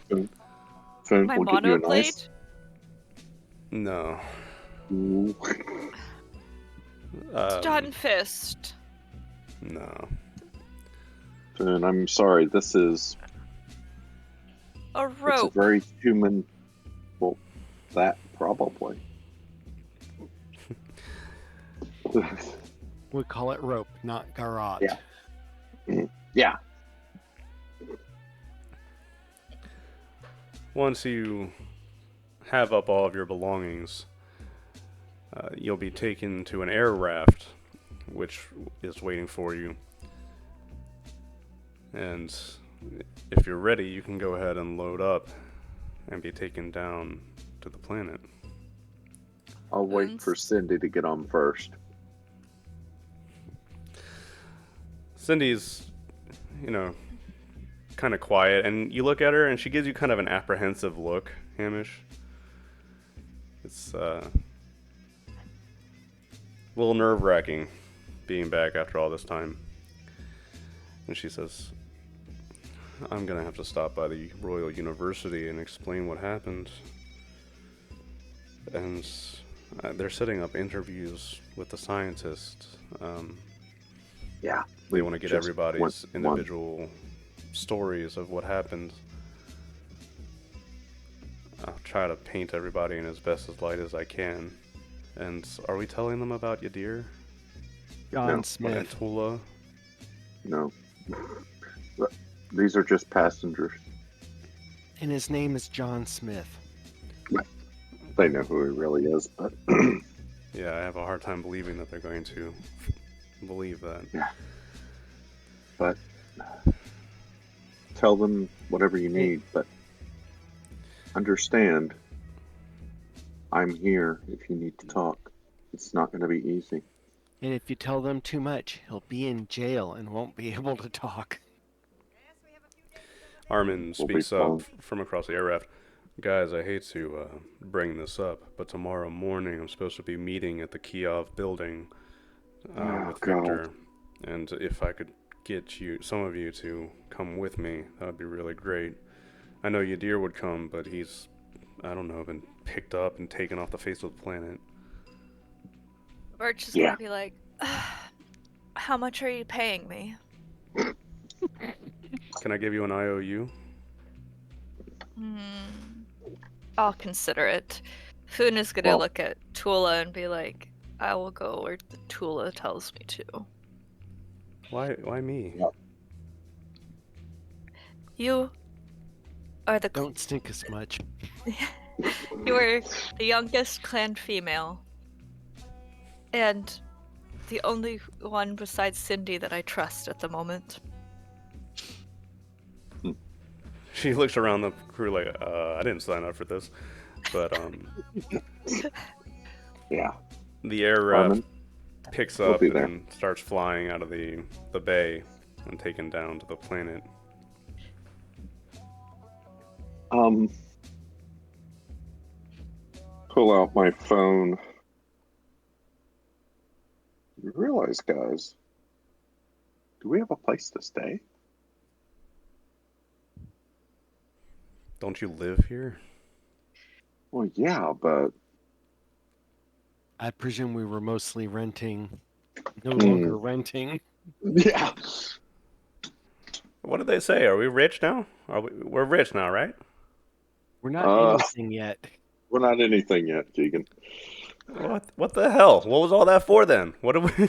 Finn, My we'll get you a monoblade? nice. No. Ooh. Stun fist. No. Finn, I'm sorry. This is A it's a rope. very human. Well, that probably. We call it rope, not garrote. Yeah. Yeah. Once you have up all of your belongings, you'll be taken to an air raft, which is waiting for you. And if you're ready, you can go ahead and load up and be taken down to the planet. I'll wait for Cindy to get on first. Cindy's, kind of quiet, and you look at her and she gives you kind of an apprehensive look, Hamish. It's a little nerve-wracking being back after all this time. And she says, I'm gonna have to stop by the Royal University and explain what happened. And they're setting up interviews with the scientists. Yeah. They want to get Just everybody's one. individual stories of what happened. I'll try to paint everybody in as best as light as I can. And are we telling them about Yadir? John No. Smith. Tula. No. These are just passengers. And his name is John Smith. They know who he really is, but Yeah, I have a hard time believing that they're going to believe that. but tell them whatever you need, but understand I'm here if you need to talk. It's not going to be easy. And if you tell them too much, he'll be in jail and won't be able to talk. Armin We'll be speaks up fine. from across the air raft. Guys, I hate to bring this up, but tomorrow morning I'm supposed to be meeting at the Kiev building with God. Victor. And if I could get some of you to come with me, that would be really great. I know Yadir would come, but he's, I don't know, been picked up and taken off the face of the planet. Birch is Yeah. gonna be like, how much are you paying me? Can I give you an IOU? I'll consider it. Foon is gonna Well- look at Tula and be like, I will go where the Tula tells me to. Why me? Yeah. You are the Don't stink as much. you are the youngest clan female. And the only one besides Cindy that I trust at the moment. She looks around the crew like, I didn't sign up for this. But Yeah. the air raft Armin, picks we'll up be there. and starts flying out of the bay and taken down to the planet. Pull out my phone. You realize, guys, do we have a place to stay? Don't you live here? Well, yeah, but I presume we were mostly renting, no longer renting. yeah. What did they say? Are we rich now? We're rich now, right? We're not anything yet. We're not anything yet, Keegan. What the hell? What was all that for then? What do we?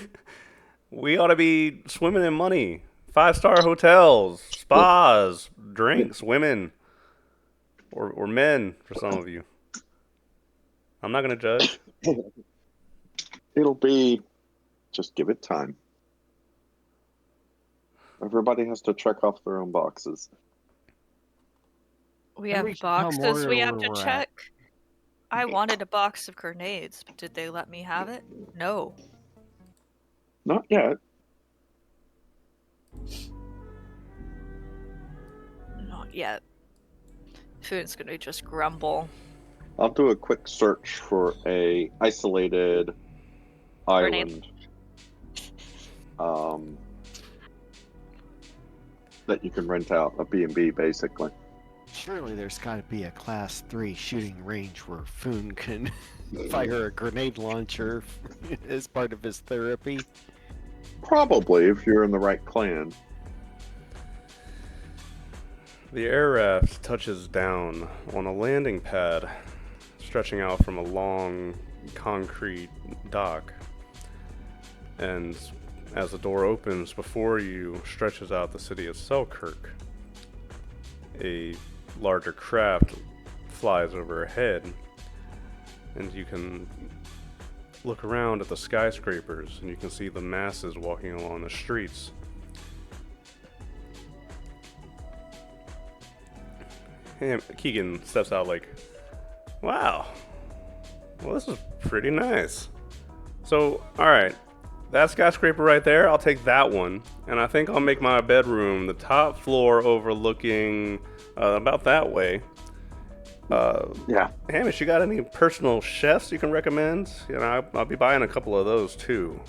We ought to be swimming in money. 5-star hotels, spas, drinks, women, or men for some of you. I'm not gonna judge. It'll be, just give it time. Everybody has to check off their own boxes. We And have we should tell boxes we Moira have where to we're check. I wanted a box of grenades, but did they let me have it? No. Not yet. Not yet. Foon's gonna just grumble. I'll do a quick search for a isolated Grenade. island that you can rent out, a B&B basically. Surely there's got to be a class 3 shooting range where Foon can fire a grenade launcher as part of his therapy. Probably, if you're in the right clan. The air raft touches down on a landing pad stretching out from a long concrete dock. And as the door opens before you stretches out the city of Selkirk. A larger craft flies overhead, and you can look around at the skyscrapers and you can see the masses walking along the streets. And Keegan steps out like, wow, well, this is pretty nice. So, alright, that skyscraper right there, I'll take that one. And I think I'll make my bedroom the top floor overlooking about that way. Yeah. Hamish, you got any personal chefs you can recommend? You know, I'll be buying a couple of those too.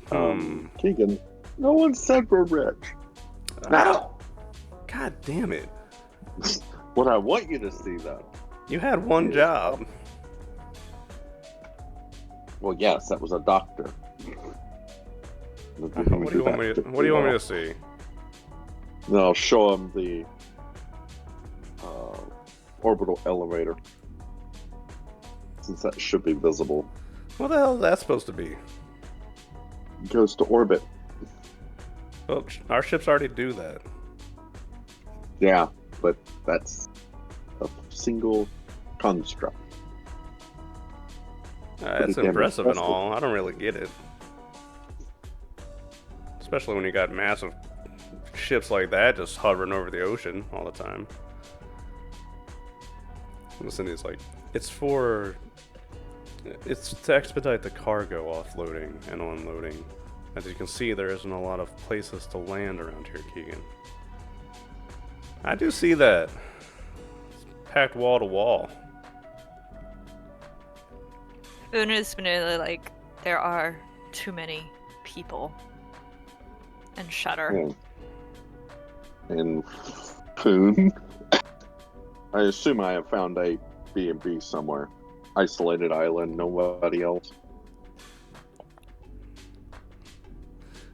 Keegan, no one said we're rich. Now, God damn it. what I want you to see, though. You had one job. Well, yes, that was a doctor. What do you want me to see? Then I'll show him the orbital elevator, since that should be visible. What the hell is that supposed to be? goes to orbit. Well, our ships already do that. Yeah, but that's a single construct. It's Pretty damn impressive and impressive. all. I don't really get it. Especially when you got massive ships like that just hovering over the ocean all the time. Listen, it's like, it's to expedite the cargo offloading and unloading. As you can see, there isn't a lot of places to land around here, Keegan. I do see that. It's packed wall to wall. Una's been really like, there are too many people. And shudder. And Foon. I assume I have found a B&B somewhere. Isolated island, nobody else.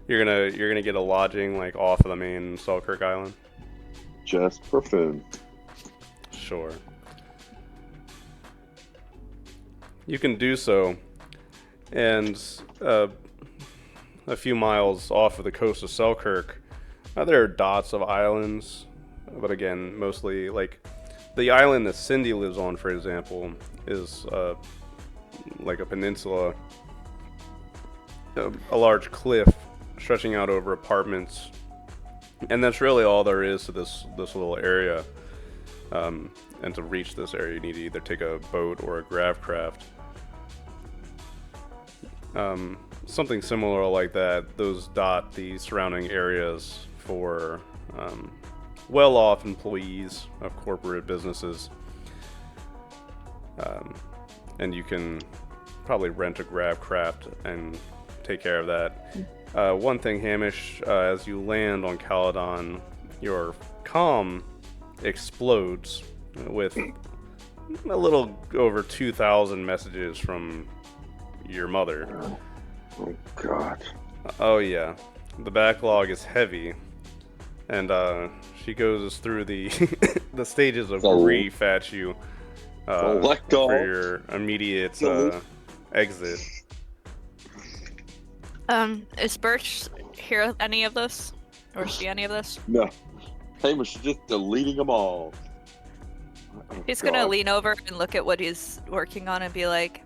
You're gonna get a lodging like off of the main Selkirk Island? Just for Foon. Sure. You can do so, and a few miles off of the coast of Selkirk, there are dots of islands, but again, mostly like the island that Cindy lives on, for example, is like a peninsula, a large cliff stretching out over apartments, and that's really all there is to this little area. And to reach this area, you need to either take a boat or a grav craft. Something similar like that. Those dot the surrounding areas for well-off employees of corporate businesses. And you can probably rent a grav craft and take care of that. One thing, Hamish, as you land on Caledon, your comm explodes with a little over 2,000 messages from your mother. Oh, God. Oh, yeah. The backlog is heavy. And she goes through the the stages of grief at you for your immediate exit. Is Birch hear any of this? Or see any of this? No. Hamish is just deleting them all. Oh, He's God. gonna lean over and look at what he's working on and be like,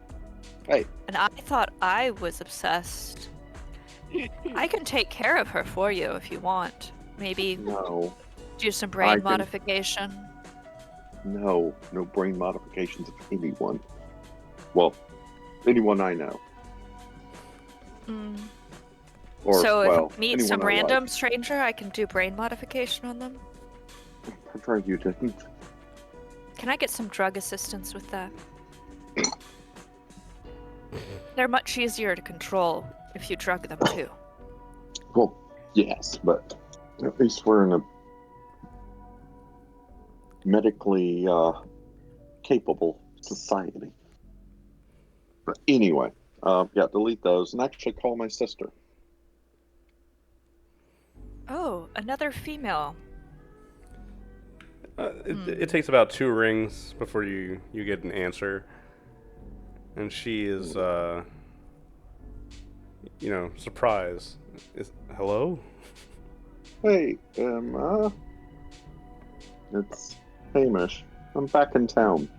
Hey. and I thought I was obsessed. I can take care of her for you if you want. Maybe No. do some I brain can- modification. No brain modifications of anyone. Well, anyone I know. Or, So well, if I meet anyone some I random like. stranger, I can do brain modification on them? I tried you didn't. Can I get some drug assistance with that? They're much easier to control if you drug them too. Well, yes, but at least we're in a medically capable society. But anyway, yeah, delete those and actually call my sister. Oh, another female. It takes about 2 rings before you get an answer. And she is, surprised. Hello? Hey, it's Hamish. I'm back in town.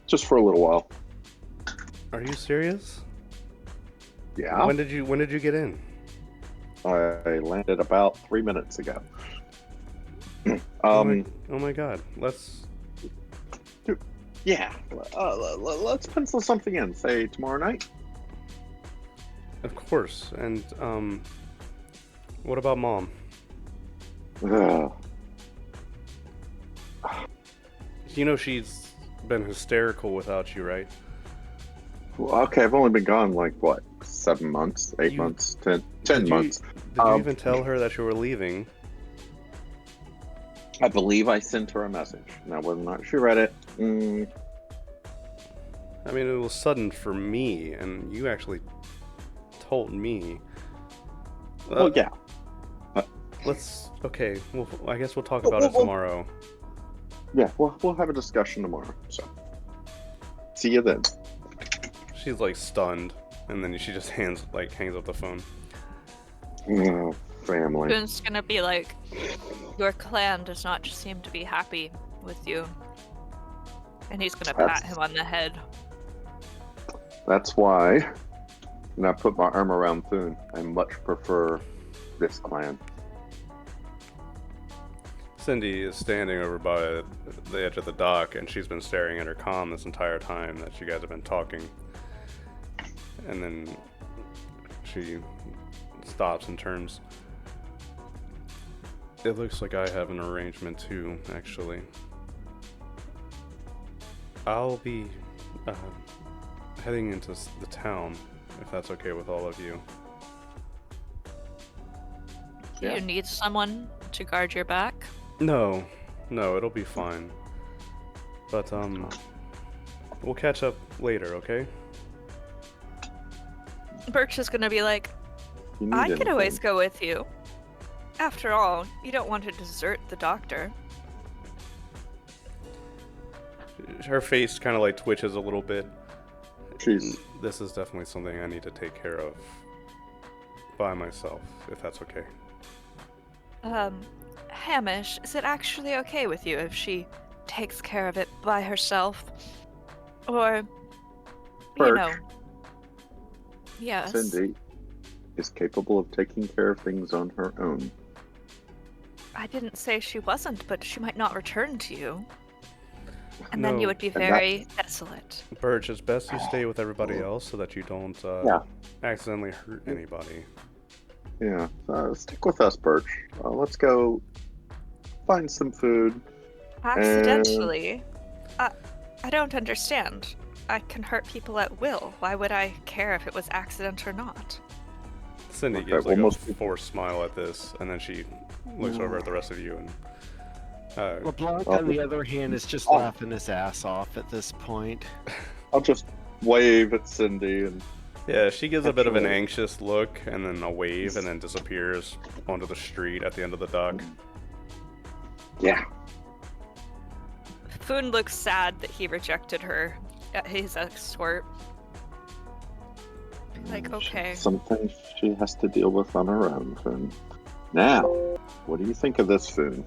Just for a little while. Are you serious? Yeah? When did you get in? I landed about 3 minutes ago. Oh my god. Let's... Yeah. Let's pencil something in. Say tomorrow night? Of course. And, what about Mom? Ugh. You know she's been hysterical without you, right? Well, okay, I've only been gone like, what, 7 months? 8 months? 10 months? Did you even tell her that you were leaving? I believe I sent her a message. Now, whether or not she read it, I mean, it was sudden for me, and you actually told me. well, yeah. Okay, well, I guess we'll talk about it tomorrow. Yeah, we'll have a discussion tomorrow, so. See you then. She's like stunned, and then she just hangs up the phone. Family. Boon's gonna be like, your clan does not just seem to be happy with you. And he's gonna pat him on the head. That's why, when I put my arm around Foon, I much prefer this clan. Cindy is standing over by the edge of the dock, and she's been staring at her comm this entire time that you guys have been talking. And then she stops and turns. It looks like I have an arrangement too, actually. I'll be heading into the town, if that's okay with all of you. Do Yeah. you need someone to guard your back? No, it'll be fine. But, we'll catch up later, okay? Birch is gonna be like, If you need I could always anything. go with you. After all, you don't want to desert the doctor. Her face kind of like twitches a little bit. She's This is definitely something I need to take care of by myself, if that's okay. Hamish, is it actually okay with you if she takes care of it by herself? Or, you Birch. know. Yes. Cindy is capable of taking care of things on her own. I didn't say she wasn't, but she might not return to you. And then No, you would be and very desolate. Birch, it's best you stay with everybody else so that you don't Yeah. accidentally hurt anybody. Yeah, stick with us, Birch. Let's go find some food. Accidentally? I don't understand. I can hurt people at will. Why would I care if it was accident or not? Cindy Okay, gives well, like a most people- forced smile at this, and then she looks over at the rest of you and LeBlanc, Well, on the other hand, is just oh. laughing his ass off at this point. I'll just wave at Cindy and yeah, she gives a bit of an Actually- anxious look and then a wave and then disappears onto the street at the end of the dock. yeah. Foon looks sad that he rejected her, his escort. Like, okay. Something she has to deal with on her own, Foon. Now, what do you think of this, Foon?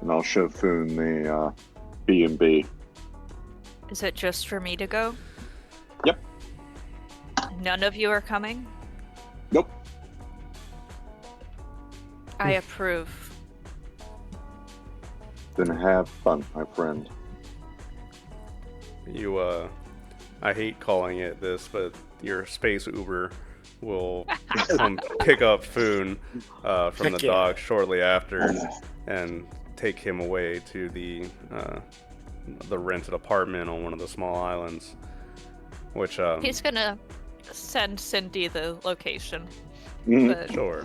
And I'll show Foon the B&B. Is it just for me to go? Yep. None of you are coming? Nope. I approve. Then have fun, my friend. You, I hate calling it this, but your space Uber will come pick up Foon from the Heck yeah. dock shortly after and take him away to the rented apartment on one of the small islands. Which, He's gonna send Cindy the location, Mhm. but sure.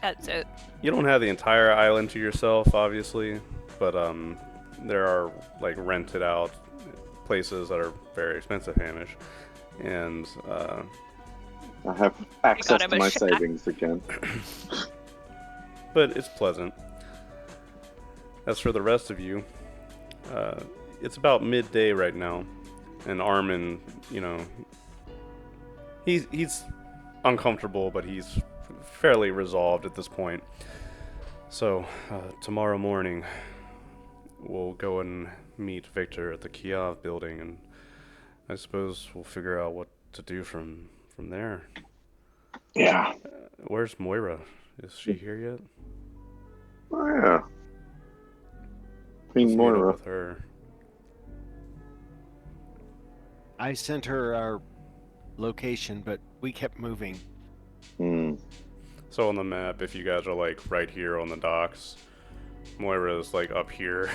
that's it. You don't have the entire island to yourself, obviously, but there are like rented out places that are very expensive, Hamish, and I have access him to a my shack. savings again. but it's pleasant. As for the rest of you, it's about midday right now, and Armin, you know, he's uncomfortable, but he's fairly resolved at this point. So tomorrow morning, we'll go and meet Victor at the Kiev building, and I suppose we'll figure out what to do from there. Yeah. Where's Moira? Is she here yet? Oh, yeah. Let's Queen meet up Moira. with her. I sent her our location, but we kept moving. Hmm. So on the map, if you guys are like right here on the docks, Moira's like up here,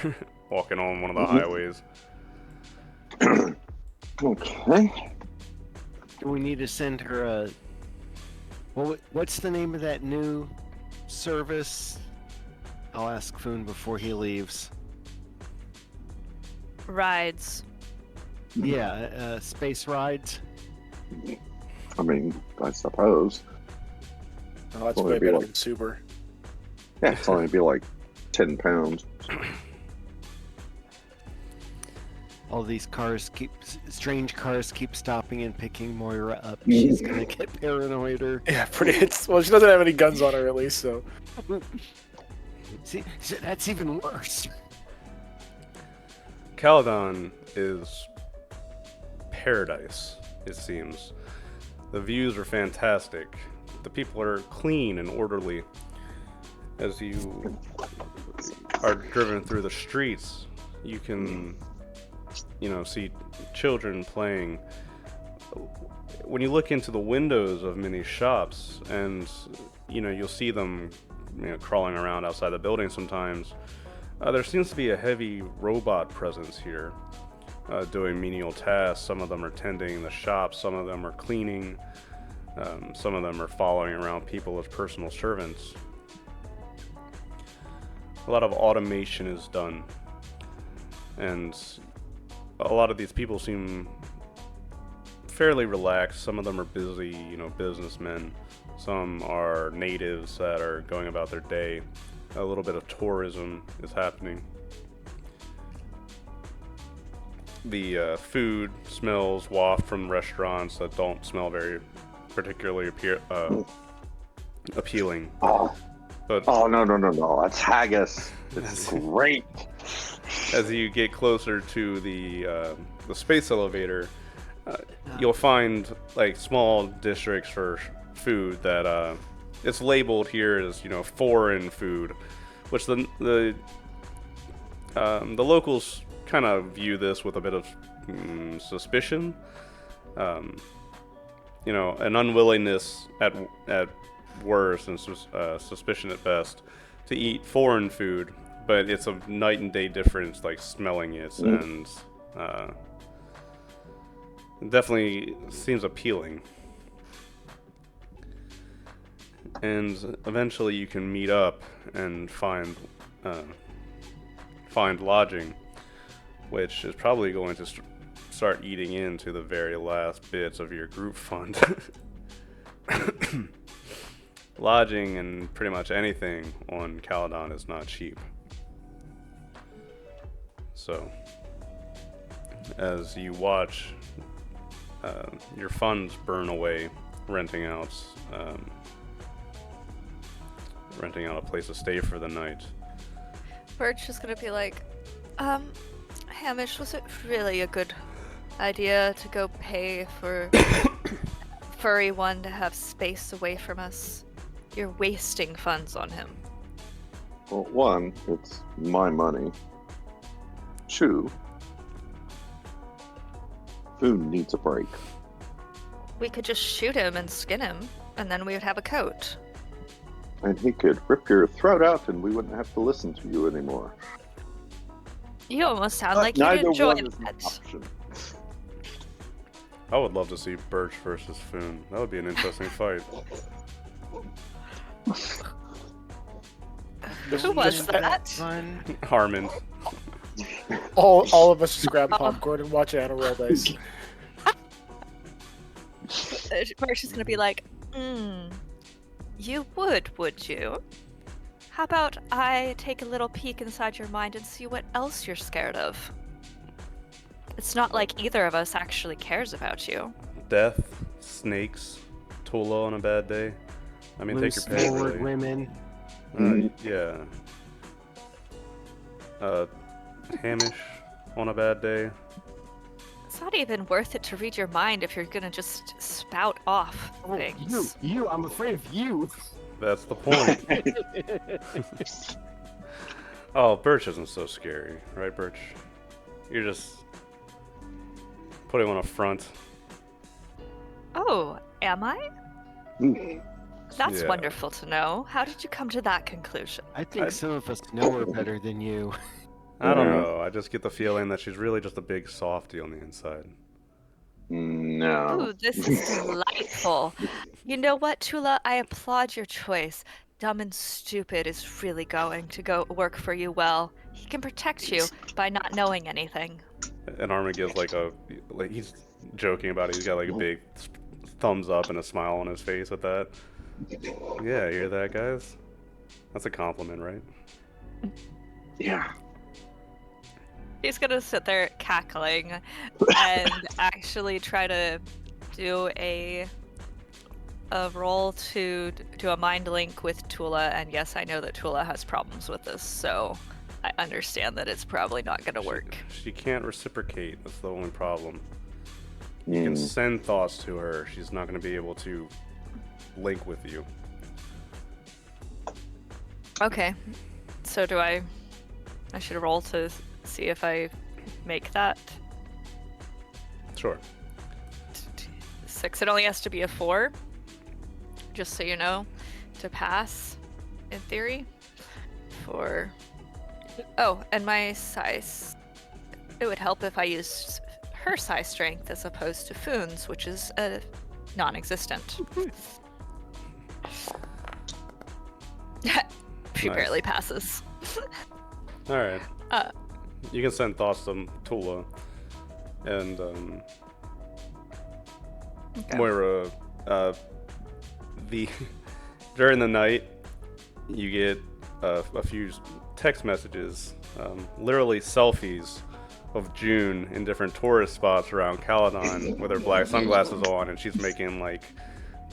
walking on one of the highways. Okay. Do we need to send her a... Well, what's the name of that new service? I'll ask Foon before he leaves. Rides. Yeah, space rides. I mean, I suppose. Oh, that's Well, way it'd be better like- than Super. Yeah, it's only be like 10 pounds. all these strange cars keep stopping and picking Moira up, she's gonna get paranoider. Yeah, well, she doesn't have any guns on her at least, so. See, that's even worse. Caledon is paradise, it seems. The views are fantastic. The people are clean and orderly. As you are driven through the streets, you can, see children playing. When you look into the windows of many shops, and you'll see them, crawling around outside the building sometimes. There seems to be a heavy robot presence here, doing menial tasks. Some of them are tending the shop, some of them are cleaning, some of them are following around people as personal servants. A lot of automation is done, and a lot of these people seem fairly relaxed. Some of them are busy, businessmen. Some are natives that are going about their day. A little bit of tourism is happening. The food smells waft from restaurants that don't smell very particularly appealing. But No. That's haggis. It's great. as you get closer to the space elevator, you'll find like small districts for food that it's labeled here as foreign food, which the locals kind of view this with a bit of suspicion, an unwillingness at worst and suspicion at best to eat foreign food, but it's a night and day difference, like smelling it, and it definitely seems appealing. And eventually you can meet up and find lodging, which is probably going to start eating into the very last bits of your group fund. Lodging and pretty much anything on Caledon is not cheap. So, as you watch your funds burn away, renting out a place to stay for the night. Birch is gonna be like, Hamish, was it really a good idea to go pay for furry one to have space away from us? You're wasting funds on him. Well, one, it's my money. Two, Food needs a break. We could just shoot him and skin him, and then we would have a coat. And he could rip your throat out and we wouldn't have to listen to you anymore. You almost sound like you'd Neither enjoy one is an that. option. I would love to see Birch versus Foon. That would be an interesting fight. Who was that? Fun. Harmon. All of us just grab popcorn and watch Anna roll dice. Birch is gonna be like, you would you? How about I take a little peek inside your mind and see what else you're scared of? It's not like either of us actually cares about you. Death, snakes, Tula on a bad day. I mean, take your pick, Forward really. women. Yeah. Hamish on a bad day. It's not even worth it to read your mind if you're gonna just spout off things. You, I'm afraid of you. That's the point. Oh, Birch isn't so scary, right, Birch? You're just putting on a front. Oh, am I? That's Yeah. wonderful to know. How did you come to that conclusion? I think some of us know her better than you. I don't Yeah. know. I just get the feeling that she's really just a big softie on the inside. No. Ooh, this is delightful. You know what, Tula? I applaud your choice. Dumb and Stupid is really going to go work for you well. He can protect you by not knowing anything. And Armin gives like he's joking about it. He's got like a big thumbs up and a smile on his face with that. Yeah, you hear that, guys? That's a compliment, right? Yeah. He's gonna sit there cackling and actually try to do a roll to do a mind link with Tula. And yes, I know that Tula has problems with this, so I understand that it's probably not gonna work. She can't reciprocate. That's the only problem. You can send thoughts to her. She's not going to be able to link with you. Okay, so do I should roll to see if I make that. Sure. 6. It only has to be a 4, just so you know, to pass, in theory. Oh, and my size. It would help if I used her size strength as opposed to Foon's, which is non-existent. She Nice. barely passes. All right. You can send thoughts to Tula, and Okay. Moira. During the night, you get a few text messages, literally selfies of June in different tourist spots around Caledon with her black sunglasses on, and she's making like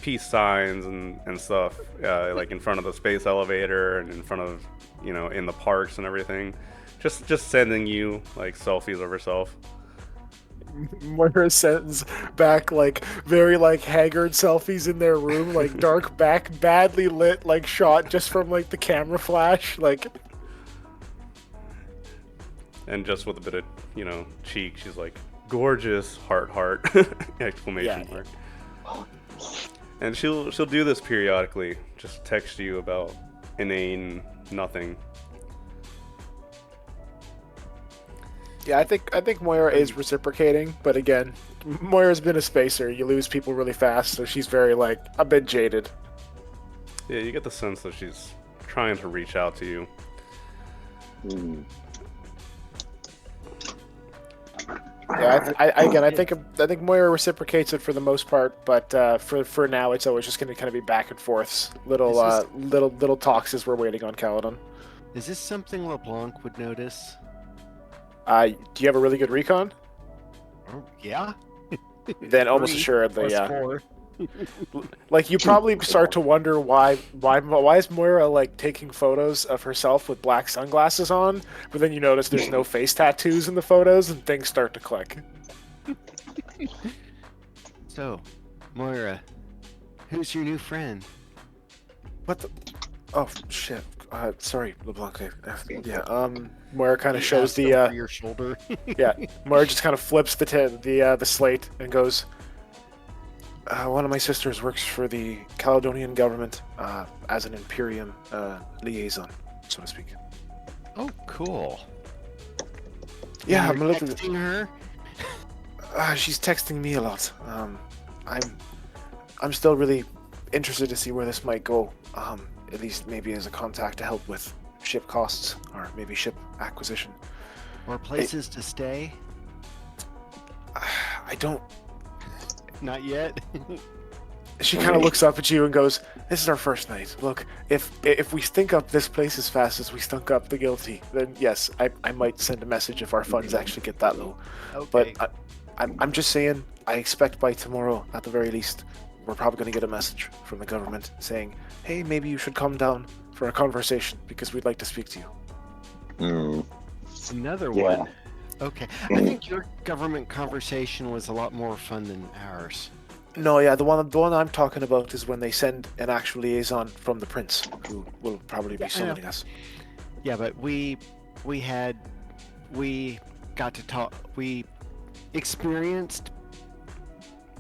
peace signs and stuff, like in front of the space elevator and in front of, in the parks and everything. Just sending you like selfies of herself. Moira sends back like very like haggard selfies in their room, like dark back, badly lit, like shot just from like the camera flash, like. And just with a bit of, cheek, she's like, gorgeous, heart, exclamation Yeah. mark. And she'll do this periodically, just text you about inane nothing. Yeah, I think Moira is reciprocating, but again, Moira's been a spacer. You lose people really fast, so she's very like a bit jaded. Yeah, you get the sense that she's trying to reach out to you. Yeah, I think Moira reciprocates it for the most part, but for now, it's always just going to kind of be back and forths, little talks as we're waiting on Caledon. Is this something LeBlanc would notice? Do you have a really good recon? Oh, yeah. Then almost 3 assuredly, plus yeah. 4. Like you probably start to wonder why is Moira like taking photos of herself with black sunglasses on, but then you notice there's no face tattoos in the photos and things start to click. So, Moira, who's your new friend? What the? Oh shit! Sorry, LeBlanc. Moira kind of shows Asked over your shoulder. yeah. Moira just kind of flips the slate and goes. One of my sisters works for the Caledonian government as an Imperium liaison, so to speak. Oh, cool. Yeah, You're I'm a little. texting her. She's texting me a lot. I'm still really interested to see where this might go. At least maybe as a contact to help with ship costs or maybe ship acquisition. Or places to stay. I don't. Not yet. She kind of looks up at you and goes, "This is our first night. Look, if we stink up this place as fast as we stunk up the guilty, then yes, I might send a message if our funds actually get that low. Okay. But I'm just saying, I expect by tomorrow, at the very least, we're probably going to get a message from the government saying, hey, maybe you should come down for a conversation because we'd like to speak to you." Another Yeah. one. Okay. I think your government conversation was a lot more fun than ours. No, yeah, the one I'm talking about is when they send an actual liaison from the prince, who will probably be summoning us. Yeah, but we got to talk. We experienced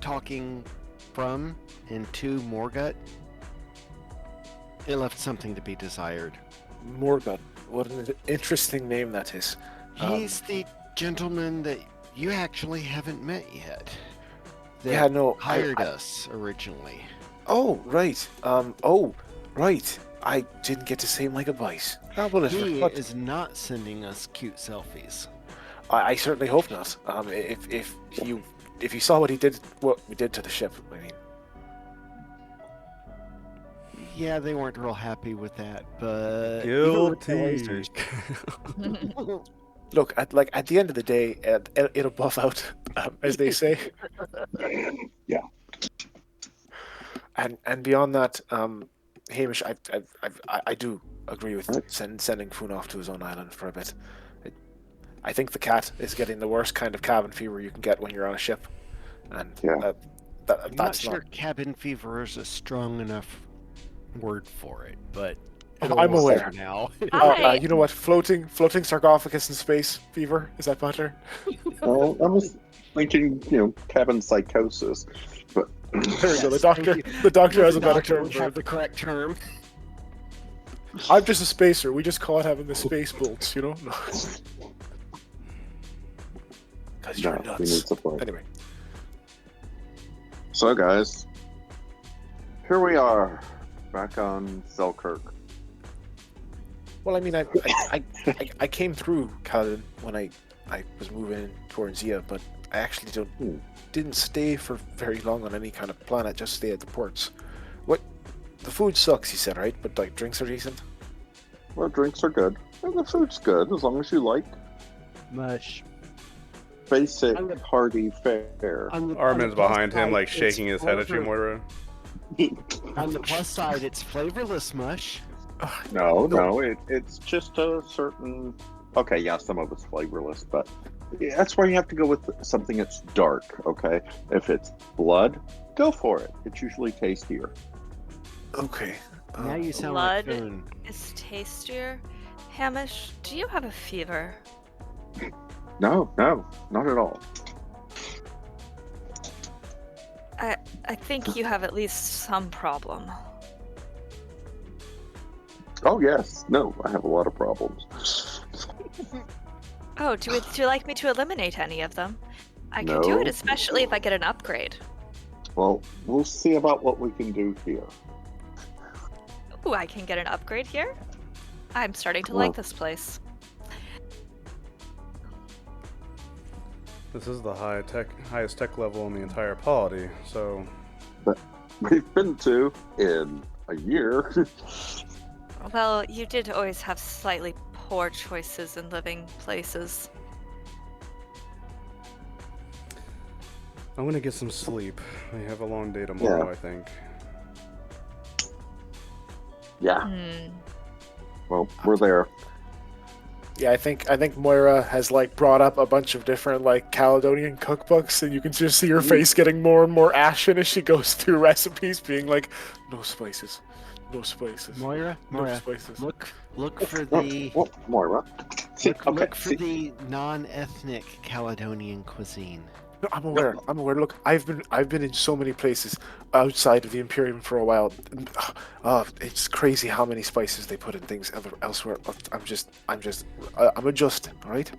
talking from and to Morgut. It left something to be desired. Morgan, what an interesting name that is. He's the gentleman that you actually haven't met yet. That Yeah, no, hired us originally. Oh, right. Right. I didn't get to say my goodbyes. He is not sending us cute selfies. I certainly hope not. If you saw what we did to the ship, I mean. Yeah, they weren't real happy with that, but Guilty. Look, at the end of the day, it'll buff out, as they say. Yeah. And beyond that, Hamish, I do agree with Right. sending Foon off to his own island for a bit. I think the cat is getting the worst kind of cabin fever you can get when you're on a ship, and Yeah. I'm not that's sure cabin fever is a strong enough word for it, but I'm it'll work aware. for now. Hi. You know what? Floating sarcophagus in space fever, is that better? Well, I was thinking, cabin psychosis, but There we go. Yes, The thank doctor you. has The a better doctor term would for have it. the correct term. I'm just a spacer. We just call it having the space bolts, you know? Because you're no, we need nuts. support. Anyway, So, guys, here we are, back on Selkirk. well, I mean, I came through Caledon when I was moving in towards Zia, but I actually didn't stay for very long on any kind of planet. Just stay at the ports. What? The food sucks, you said, right? But like drinks are decent. Well, drinks are good, and the food's good as long as you like Mush. basic, On the- hearty fare. Armin's behind him, like it's shaking his head at you, flavor- Moira. On the plus side, it's flavorless mush. No, it's just a certain. Okay, yeah, some of it's flavorless, but that's where you have to go with something that's dark. Okay, if it's blood, go for it. It's usually tastier. Okay. Now you sound Blood like Foon. is tastier. Hamish, do you have a fever? No, not at all. I think you have at least some problem. Oh yes, no, I have a lot of problems. Oh, do you like me to eliminate any of them? I could do No. it, especially if I get an upgrade. Well, we'll see about what we can do here. Ooh, I can get an upgrade here? I'm starting to Well. like this place. This is the highest tech level in the entire polity, so We've been to in a year. Well, you did always have slightly poor choices in living places. I'm gonna get some sleep. We have a long day tomorrow, Yeah. I think. Yeah, Hmm. well, we're there. Yeah, I think Moira has like brought up a bunch of different like Caledonian cookbooks, and you can just see her face getting more and more ashen as she goes through recipes, being like, "No spices, no spices, Moira, no Moira, spices." look for the Oh, Moira. See, look for see, the non-ethnic Caledonian cuisine. No, I'm aware. I'm aware. Look, I've been in so many places outside of the Imperium for a while. It's crazy how many spices they put in things elsewhere. I'm adjusting. All right.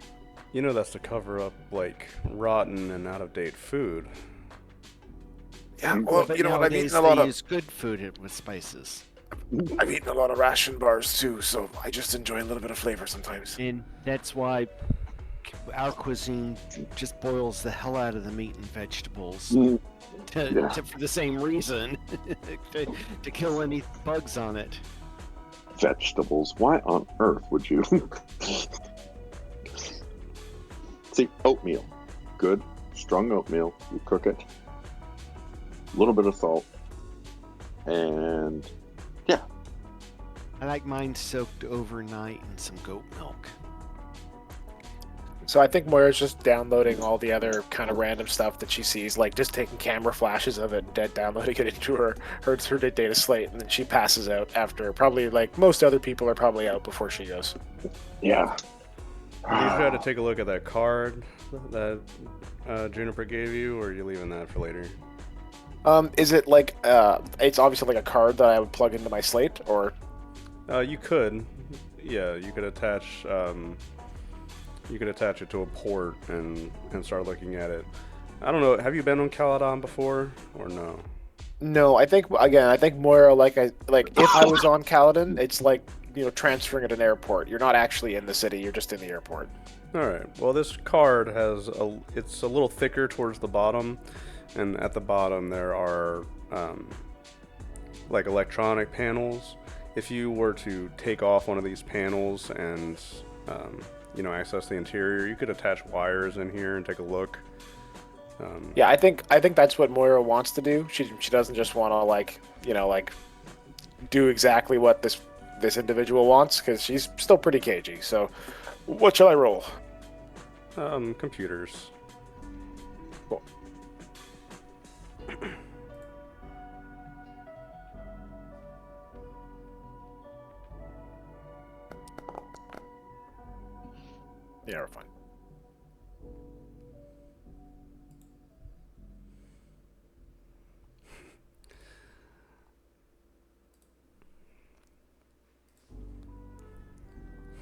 You know that's to cover up like rotten and out of date food. Yeah. Mm. Well, But you know what? nowadays they use good food with spices, I've eaten a lot of ration bars too, so I just enjoy a little bit of flavor sometimes. and that's why our cuisine just boils the hell out of the meat and vegetables Mm, to, Yeah. for the same reason, to kill any bugs on it. vegetables. Why on earth would you? See, oatmeal. Good, strong oatmeal. You cook it. A little bit of salt. And I like mine soaked overnight in some goat milk. So I think Moira's just downloading all the other kind of random stuff that she sees, like just taking camera flashes of it, and downloading it into her data slate, and then she passes out after probably like most other people are probably out before she goes. yeah. Do you try to take a look at that card that Juniper gave you, or are you leaving that for later? Is it like it's obviously like a card that I would plug into my slate, or You could. Yeah, you could attach. You could attach it to a port and start looking at it. I don't know. Have you been on Caledon before, or no? no? I think Moira if I was on Caledon, it's like transferring at an airport. You're not actually in the city. You're just in the airport. All right. Well, this card it's a little thicker towards the bottom, and at the bottom there are like electronic panels. If you were to take off one of these panels and access the interior. You could attach wires in here and take a look. Yeah, I think that's what Moira wants to do. She doesn't just want to do exactly what this individual wants, because she's still pretty cagey. So, what shall I roll? Computers. Cool. Yeah, we're fine.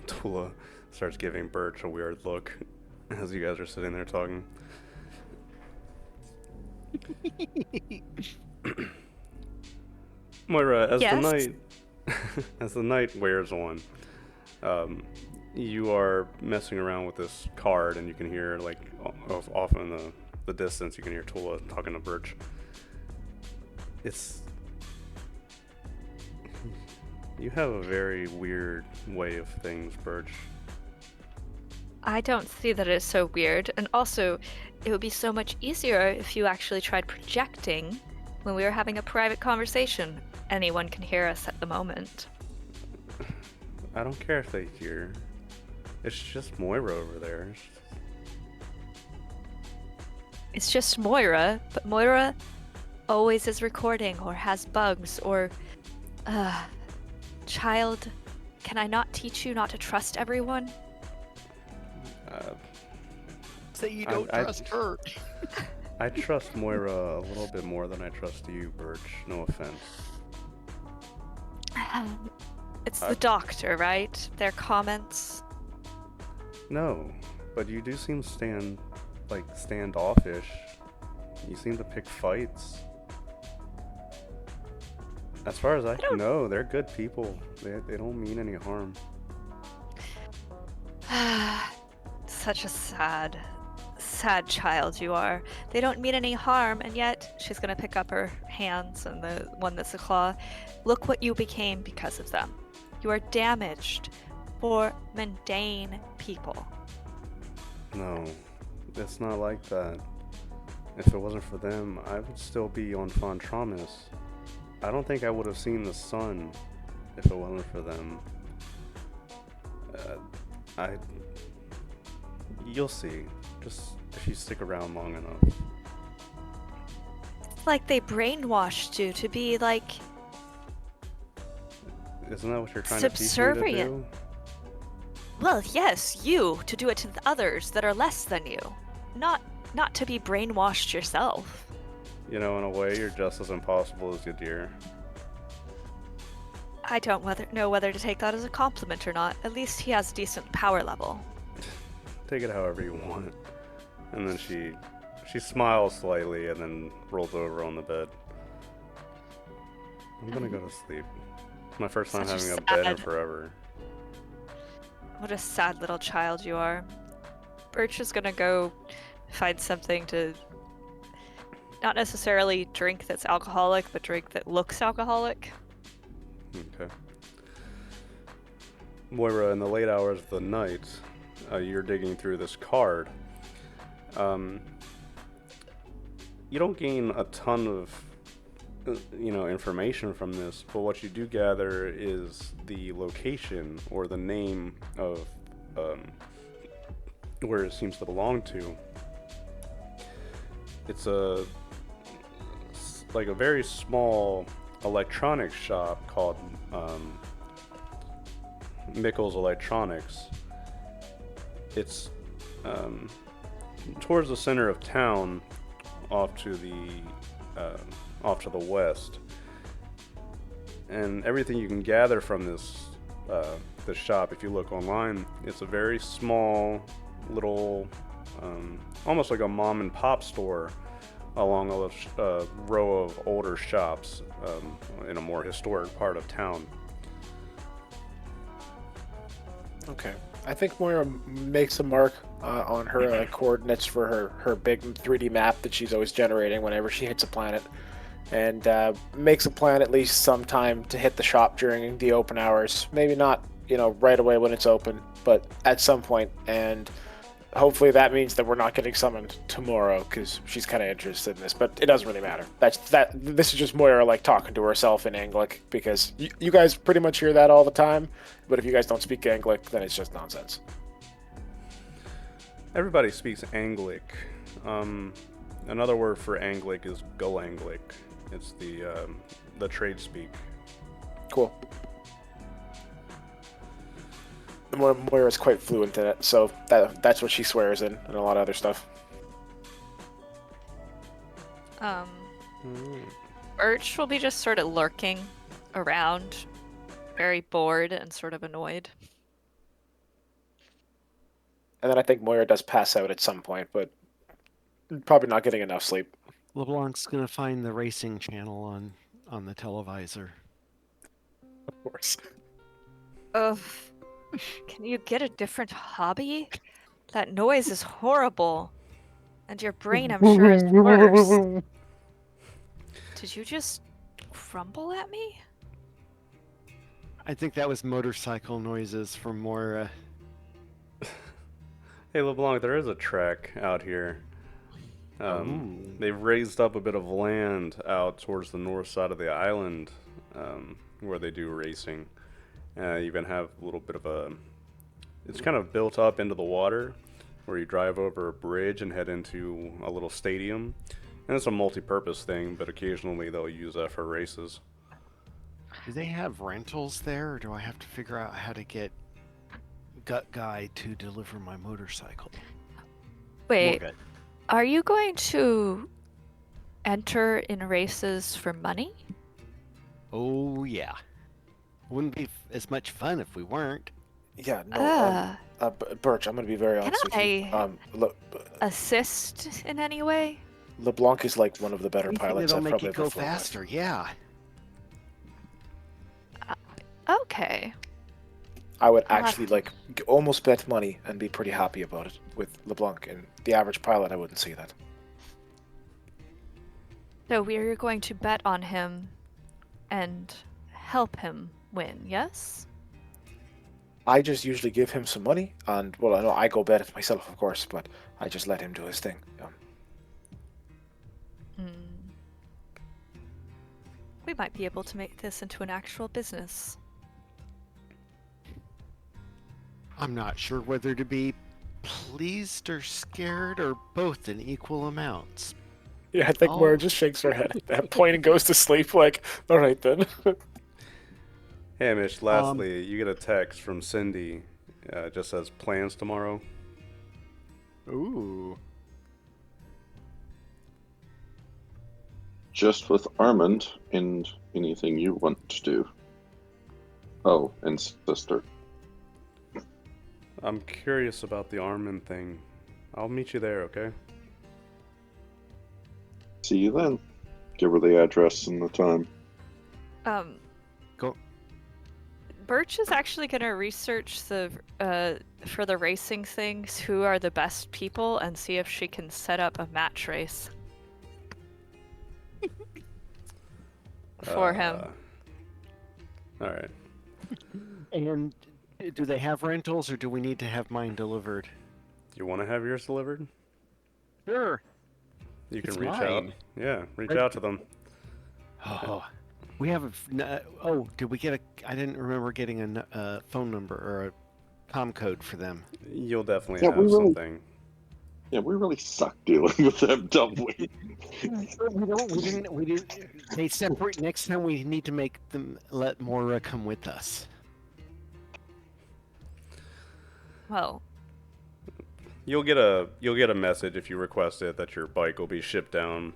Tula starts giving Birch a weird look as you guys are sitting there talking. Moira, as Yes? the night as the night wears on, you are messing around with this card, and you can hear, like, off in the distance, you can hear Tula talking to Birch. You have a very weird way of things, Birch. I don't see that it's so weird, and also, it would be so much easier if you actually tried projecting when we were having a private conversation. Anyone can hear us at the moment. I don't care if they hear. It's just Moira over there. It's just Moira, but Moira always is recording or has bugs or... Child, can I not teach you not to trust everyone? Say you don't trust her. I trust Moira a little bit more than I trust you, Birch. No offense. It's the doctor, right? Their comments. No, but you do seem standoffish. You seem to pick fights. As far as I know, they're good people. They don't mean any harm. Such a sad child you are. They don't mean any harm, and yet she's gonna pick up her hands and the one that's a claw. Look what you became because of them. You are damaged for mundane people. No, it's not like that. If it wasn't for them, I would still be on Fontramis. I don't think I would have seen the sun if it wasn't for them. You'll see. Just if you stick around long enough. It's like they brainwashed you to be like Isn't that what you're trying to teach me to do? subservient. Well, yes, you to do it to the others that are less than you. Not to be brainwashed yourself. In a way, you're just as impossible as Gadir. I don't know whether to take that as a compliment or not. At least he has decent power level. Take it however you want. And then she smiles slightly and then rolls over on the bed. I'm gonna go to sleep. It's my first time Such a having a bed in sad- forever. What a sad little child you are. Birch is gonna go find something to not necessarily drink that's alcoholic, but drink that looks alcoholic. Okay. Moira, in the late hours of the night, you're digging through this card. You don't gain a ton of, information from this, but what you do gather is the location or the name of where it seems to belong to. It's a very small electronics shop called Mickles Electronics. It's towards the center of town, off to the west. And everything you can gather from this shop, if you look online, it's a very small little, almost like a mom and pop store along a row of older shops in a more historic part of town. Okay. I think Moira makes a mark on her coordinates for her big 3D map that she's always generating whenever she hits a planet. and makes a plan at least sometime to hit the shop during the open hours. Maybe not, right away when it's open, but at some point. And hopefully that means that we're not getting summoned tomorrow, because she's kind of interested in this. But it doesn't really matter. This is just Moira like talking to herself in Anglic, because you guys pretty much hear that all the time. But if you guys don't speak Anglic, then it's just nonsense. Everybody speaks Anglic. Another word for Anglic is Go Anglic. It's the trade speak. Cool. Moira's quite fluent in it, so that's what she swears in, and a lot of other stuff. Birch will be just sort of lurking around, very bored and sort of annoyed. And then I think Moira does pass out at some point, but probably not getting enough sleep. LeBlanc's gonna find the racing channel on the televisor. Of course. Ugh. Can you get a different hobby? That noise is horrible. And your brain, I'm sure, is worse. Did you just grumble at me? I think that was motorcycle noises from Moira. Hey LeBlanc, there is a track out here. They've raised up a bit of land out towards the north side of the island, where they do racing. You even have a little bit of it's kind of built up into the water, where you drive over a bridge and head into a little stadium. And it's a multi-purpose thing, but occasionally they'll use that for races. Do they have rentals there, or do I have to figure out how to get Gut Guy to deliver my motorcycle? Wait, Morgut. are you going to enter in races for money? Oh yeah. Wouldn't be as much fun if we weren't. Yeah, no. Birch, I'm gonna be very Can honest with you. assist in any way? LeBlanc is like one of the better Anything pilots that'll I've make probably it go ever flown with. faster, yeah. Okay. I would I'll have actually almost bet money and be pretty happy about it with LeBlanc. And the average pilot, I wouldn't see that. So we are going to bet on him and help him win, yes? I just usually give him some money, and well, I know I go bet it myself, of course, but I just let him do his thing. We might be able to make this into an actual business. I'm not sure whether to be pleased or scared or both in equal amounts. Yeah, I think Moira just shakes her head at that point and goes to sleep. Like, all right then. Hey Mitch, lastly, you get a text from Cindy. It just says plans tomorrow. Ooh. Just with Armand and anything you want to do. Oh, and sister. I'm curious about the Armin thing. I'll meet you there, okay? See you then. Give her the address and the time. Go. Birch is actually going to research for the racing things, who are the best people, and see if she can set up a match race for him. Alright. And do they have rentals, or do we need to have mine delivered? You want to have yours delivered? Sure. You can It's reach mine. out. Yeah, reach Right. out to them. Oh, we have did we get I didn't remember getting a phone number or a comm code for them. You'll definitely Yeah, have we really- something. Yeah, we really suck dealing with them, don't we? We didn't. They separate. Next time we need to make them let Moira come with us. Well, You'll get a message if you request it that your bike will be shipped down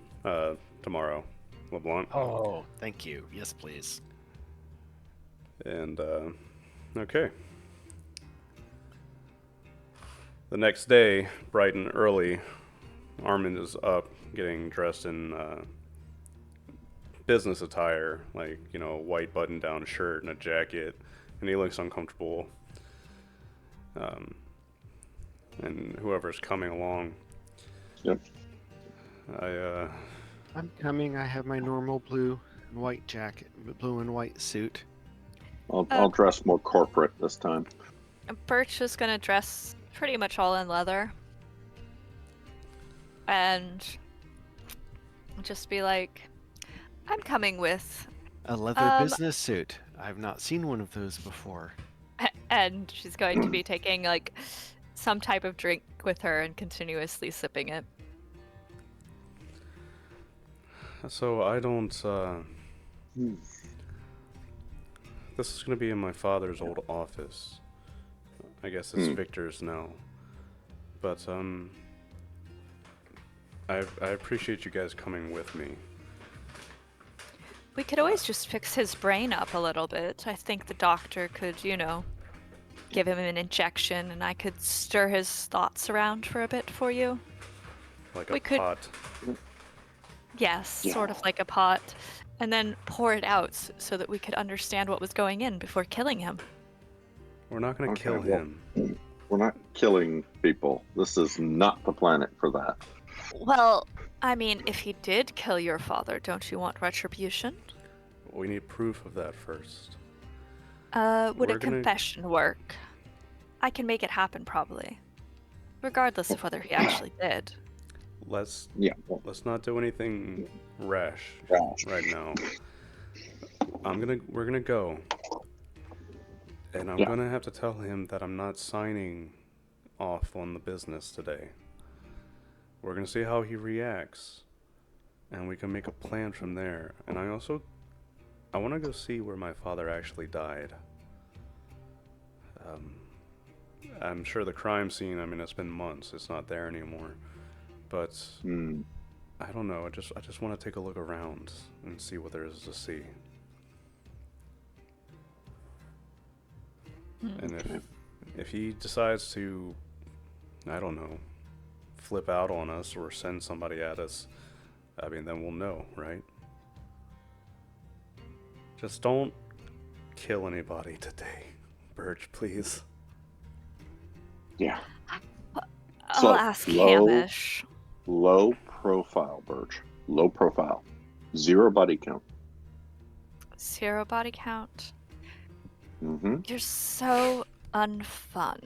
tomorrow, LeBlanc. Oh, thank you. Yes, please. And okay. The next day, bright and early, Armin is up, getting dressed in business attire, like, a white button-down shirt and a jacket, and he looks uncomfortable. And whoever's coming along, Yep. I'm coming. I have my normal blue and white jacket, blue and white suit. I'll dress more corporate this time. Birch is gonna dress pretty much all in leather. And just be like, I'm coming with. A leather business suit. I've not seen one of those before. And she's going to be taking, like, some type of drink with her and continuously sipping it. So I don't, this is gonna be in my father's old office. I guess it's Victor's now. But, I appreciate you guys coming with me. We could always just fix his brain up a little bit. I think the doctor could, give him an injection and I could stir his thoughts around for a bit for you. Like We a could- pot. Yes, sort of like a pot. And then pour it out so that we could understand what was going in before killing him. We're not gonna Okay, kill well- him. We're not killing people. This is not the planet for that. Well, I mean, if he did kill your father, don't you want retribution? We need proof of that first. Would We're a gonna- confession work? I can make it happen, probably. Regardless of whether he actually did. Let's Yeah. Well, let's not do anything rash right now. We're gonna go. And I'm Yeah. gonna have to tell him that I'm not signing off on the business today. We're gonna see how he reacts. And we can make a plan from there. And I wanna go see where my father actually died. I'm sure the crime scene, I mean, it's been months, it's not there anymore. But I don't know, I just want to take a look around and see what there is to see. And if he decides to, I don't know, flip out on us or send somebody at us, I mean, then we'll know, right? Just don't kill anybody today, Birch, please. yeah. I'll So, ask low- Hamish. Low profile, Birch. Low profile. 0 body count. 0 body count. Mm-hmm. You're so unfun.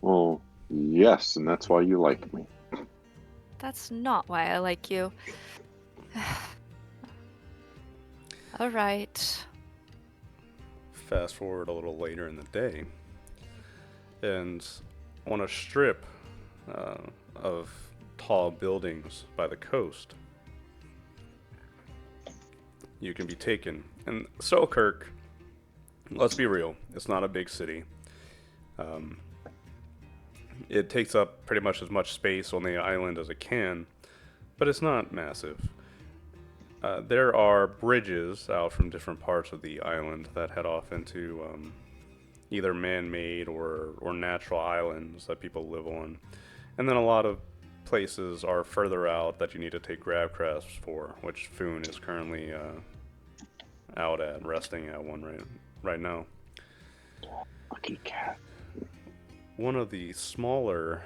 Well, yes, and that's why you like me. That's not why I like you. Alright. Fast forward a little later in the day, and on a strip of tall buildings by the coast, you can be taken. And Selkirk, let's be real, it's not a big city. It takes up pretty much as much space on the island as it can, but it's not massive. There are bridges out from different parts of the island that head off into either man-made or natural islands that people live on. And then a lot of places are further out that you need to take grab crafts for, which Foon is currently out at, resting at one right now. Lucky cat. One of the smaller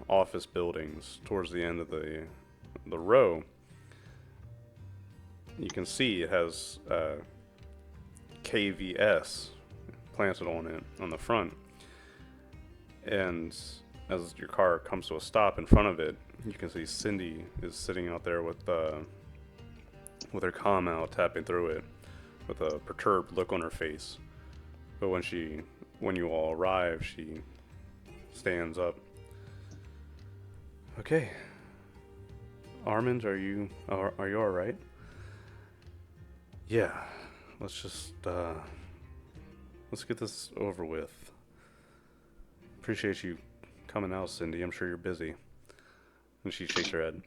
office buildings towards the end of the row, you can see it has KVS planted on it on the front. And as your car comes to a stop in front of it, you can see Cindy is sitting out there with her comm out, tapping through it with a perturbed look on her face. But when you all arrive, she stands up. Okay. Armand, are you all right? Yeah. Let's just let's get this over with. Appreciate you coming out, Cindy. I'm sure you're busy. And she shakes her head.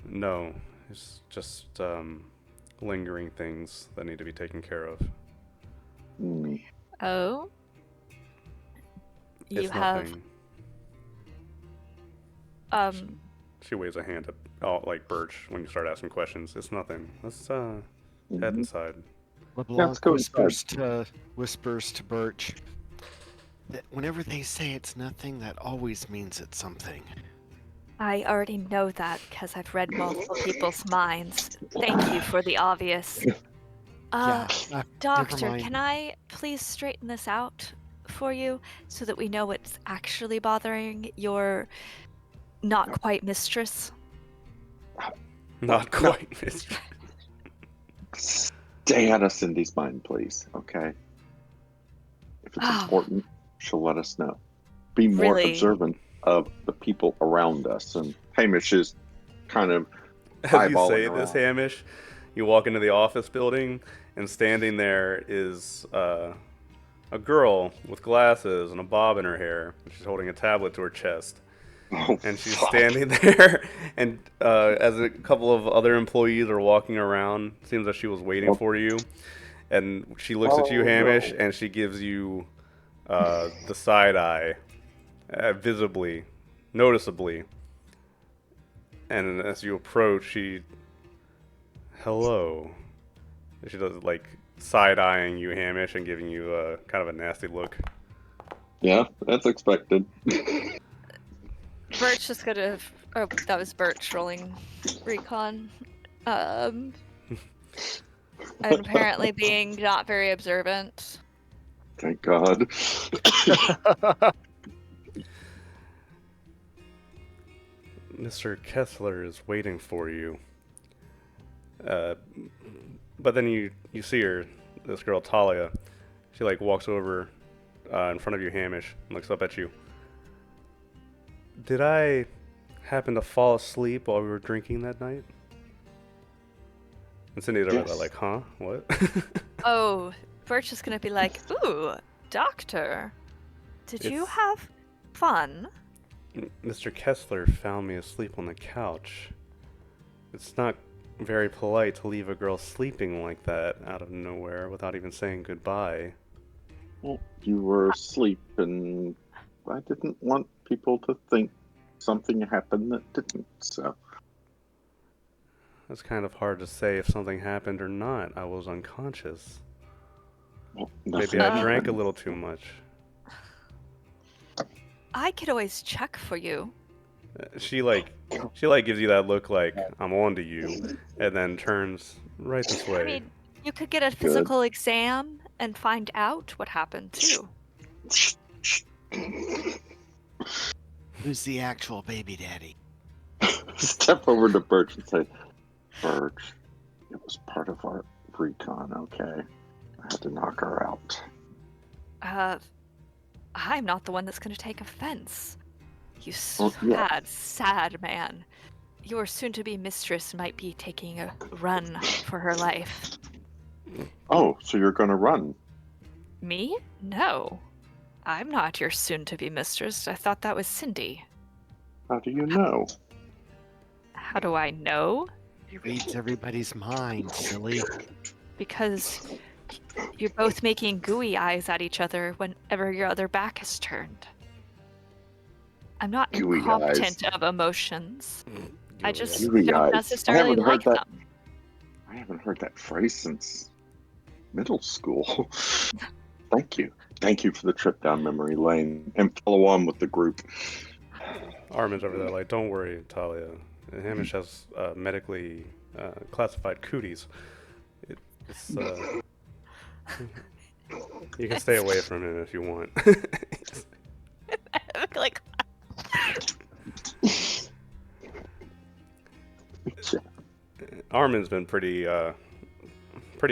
No, it's just lingering things that need to be taken care of. Oh? You It's have, nothing. She waves a hand at like Birch when you start asking questions. It's nothing. Let's head inside. LeBlanc go whispers to Birch that whenever they say it's nothing, that always means it's something. I already know that because I've read multiple people's minds. Thank you for the obvious. Yeah, never Doctor, mind. can I please straighten this out for you so that we know what's actually bothering your not quite mistress? Not quite, mister. Stay out of Cindy's mind, please. Okay. If it's Oh, important, she'll let us know. Be more Really? observant of the people around us. And Hamish is kind of As you eyeballing say this, around. Hamish, you walk into the office building, and standing there is a girl with glasses and a bob in her hair. She's holding a tablet to her chest. Oh, And she's fuck. standing there, and as a couple of other employees are walking around, it seems that she was waiting for you. And she looks at you, Oh, Hamish, no. and she gives you the side eye, visibly, noticeably. And as you approach, hello. She does like side eyeing you, Hamish, and giving you kind of a nasty look. Yeah, that's expected. Birch just gonna. Oh, that was Birch rolling recon. And apparently being not very observant. Thank God. Mr. Kessler is waiting for you. But then you see her, this girl Talia. She like walks over in front of you, Hamish, and looks up at you. Did I happen to fall asleep while we were drinking that night? And Cindy's over there Yes. like, huh? What? Oh, Birch is gonna be like, "Ooh, doctor, did you It's- have fun?" Mr. Kessler found me asleep on the couch. It's not very polite to leave a girl sleeping like that out of nowhere without even saying goodbye. Well, you were asleep, and I didn't want people to think something happened that didn't. So, That's kind of hard to say if something happened or not. I was unconscious. well, Maybe nothing I drank a happened. little too much. I could always check for you. She like gives you that look like I'm on to you, and then turns right this way. I mean, you could get a physical exam and find out what happened too. Who's the actual baby daddy? Step over to Birch and say, Birch, it was part of our recon, okay? I had to knock her out. I'm not the one that's gonna take offense. You Well, yeah. sad man. Your soon-to-be mistress might be taking a run for her life. Oh, so you're gonna run? Me? No. I'm not your soon-to-be mistress. I thought that was Cindy. How do you know? How do I know? He reads everybody's mind, silly. Because you're both making gooey eyes at each other whenever your other back is turned. I'm not Gooey incompetent of emotions. I just Gooey don't eyes. necessarily I haven't heard like that. them. I haven't heard that phrase since middle school. Thank you. Thank you for the trip down memory lane and follow on with the group. Armin's over there like, don't worry, Talia. Hamish has medically classified cooties. It's you can stay away from him if you want. Like, Armin's been pretty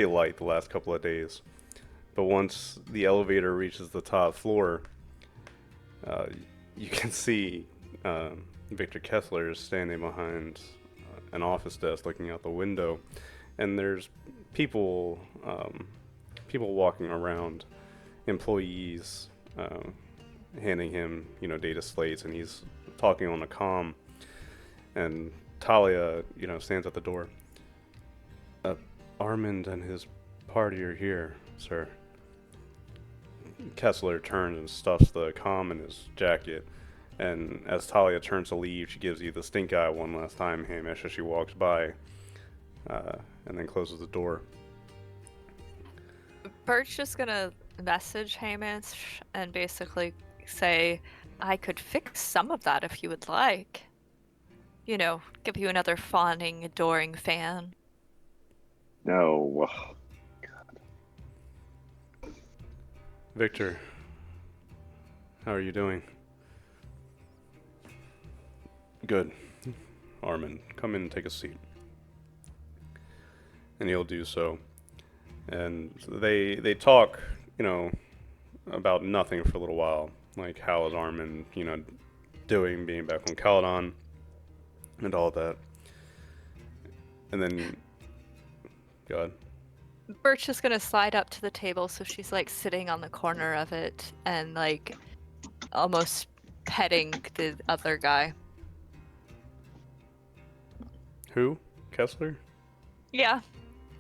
light the last couple of days, but once the elevator reaches the top floor, you can see Victor Kessler is standing behind an office desk, looking out the window, and there's people walking around, employees handing him data slates, and he's talking on the comm, and Talia stands at the door. Armand and his party are here, sir. Kessler turns and stuffs the comm in his jacket, and as Talia turns to leave, she gives you the stink eye one last time, Hamish, as she walks by, and then closes the door. Bert's just gonna message Hamish and basically say, I could fix some of that if you would like. give you another fawning, adoring fan. No. Victor, how are you doing? Good. Armin, come in and take a seat. And he'll do so. And they talk, about nothing for a little while. Like, how is Armin, doing being back on Caledon and all that. And then, go ahead. Birch is gonna slide up to the table, so she's like sitting on the corner of it and like almost petting the other guy. Who? Kessler? Yeah.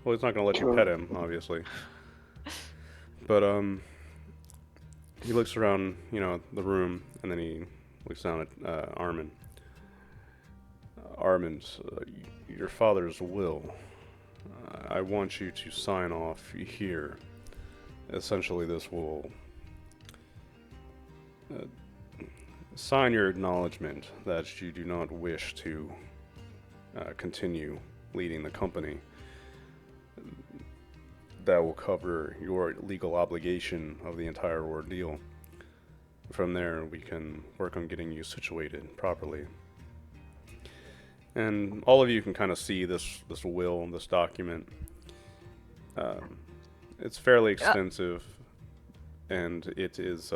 Well, he's not gonna let you pet him, obviously. But he looks around, the room, and then he looks down at Armin. Armin's, your father's will. I want you to sign off here. Essentially, this will sign your acknowledgement that you do not wish to continue leading the company. That will cover your legal obligation of the entire ordeal. From there, we can work on getting you situated properly. And all of you can kind of see this will, this document. It's fairly extensive, and it is.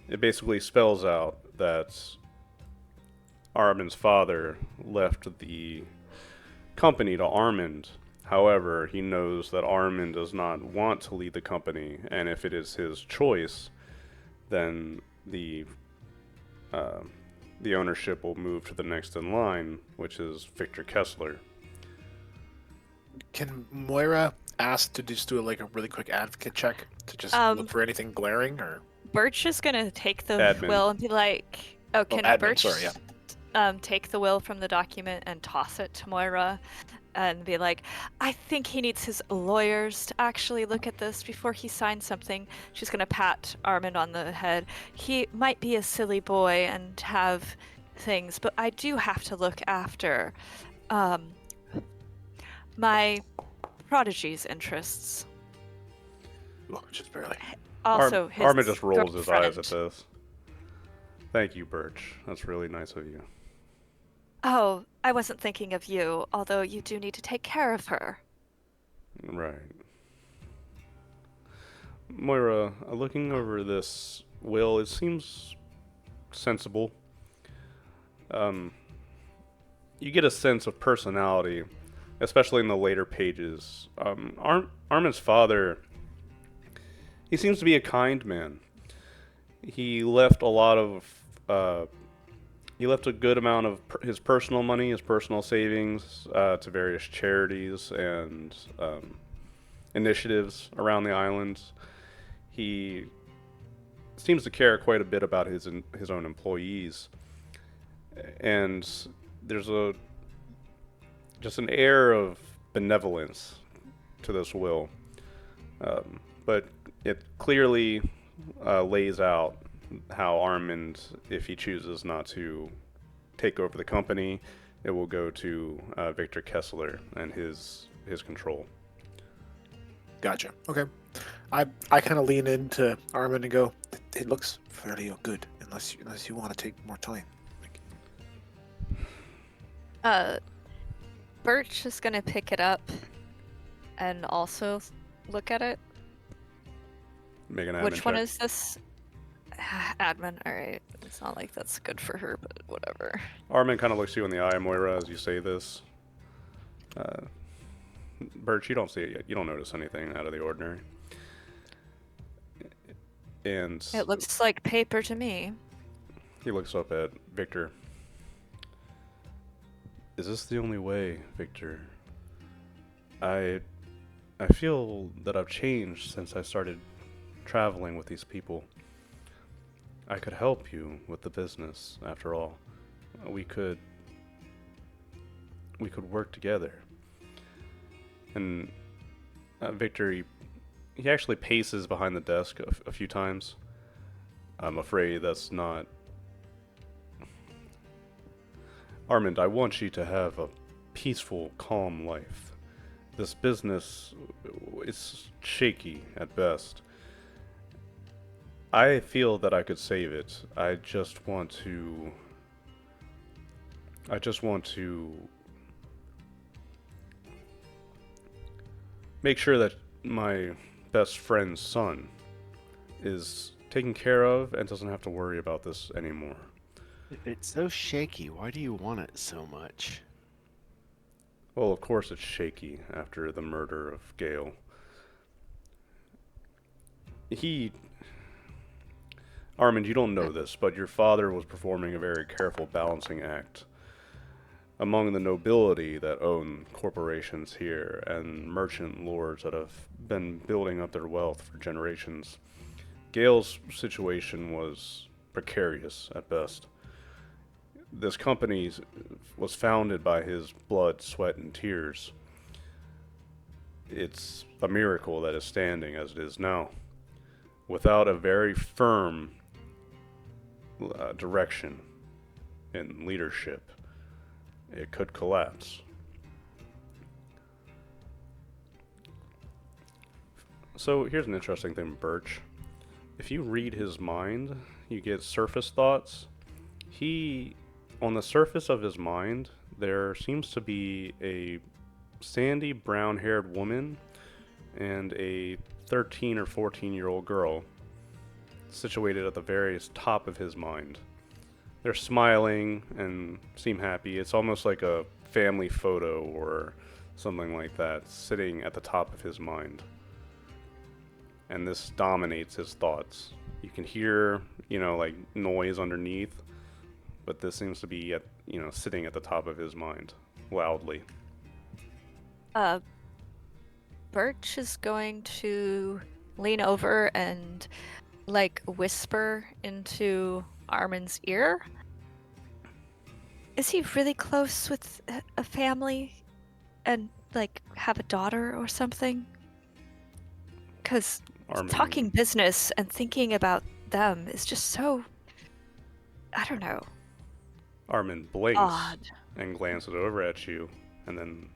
It basically spells out that Armin's father left the company to Armand. However, he knows that Armin does not want to lead the company, and if it is his choice, then the ownership will move to the next in line, which is Victor Kessler. Can Moira ask to just do a really quick advocate check to just look for anything glaring, or? Birch is gonna take the Admin. will and be like, can admin, Birch sorry, yeah. take the will from the document and toss it to Moira and be like, I think he needs his lawyers to actually look at this before he signs something. She's gonna pat Armin on the head. He might be a silly boy and have things, but I do have to look after my prodigy's interests. Well, just barely. Also, his Armin just rolls his girlfriend. eyes at this. Thank you, Birch. That's really nice of you. Oh, I wasn't thinking of you, although you do need to take care of her. Right. Moira, looking over this will, it seems sensible. You get a sense of personality, especially in the later pages. Armin's father, he seems to be a kind man. He left a lot of, he left a good amount of his personal money, his personal savings, to various charities and initiatives around the islands. He seems to care quite a bit about his own employees, and there's just an air of benevolence to this will, but it clearly lays out how Armand, if he chooses not to take over the company, it will go to Victor Kessler and his control. Gotcha. Okay. I kind of lean into Armin and go, it looks fairly good, unless you want to take more time. Birch is gonna pick it up and also look at it. Make an admin Which one check. is this? Admin, alright. It's not like that's good for her, but whatever. Armin kind of looks you in the eye, Moira, as you say this. Birch, you don't see it yet. You don't notice anything out of the ordinary. And It looks like paper to me. he looks up at Victor. Is this the only way, Victor? I feel that I've changed since I started traveling with these people. I could help you with the business, after all. We could work together. And Victor, he actually paces behind the desk a few times. I'm afraid that's not Armand, I want you to have a peaceful, calm life. This business is shaky at best. I feel that I could save it. I just want to make sure that my best friend's son is taken care of and doesn't have to worry about this anymore. If it's so shaky, why do you want it so much? Well, of course it's shaky after the murder of Gale. Armand, you don't know this, but your father was performing a very careful balancing act among the nobility that own corporations here and merchant lords that have been building up their wealth for generations. Gale's situation was precarious at best. This company was founded by his blood, sweat, and tears. It's a miracle that is standing as it is now. Without a very firm direction and leadership, it could collapse. So here's an interesting thing, Birch. If you read his mind, you get surface thoughts. On the surface of his mind, there seems to be a sandy brown-haired woman and a 13 or 14-year-old girl situated at the very top of his mind. They're smiling and seem happy. It's almost like a family photo or something like that, sitting at the top of his mind. And this dominates his thoughts. You can hear, like noise underneath, but this seems to be sitting at the top of his mind, loudly. Birch is going to lean over and whisper into Armin's ear. Is he really close with a family and have a daughter or something? Because talking business and thinking about them is just so, I don't know, Armin blinks odd. and glances over at you, and then,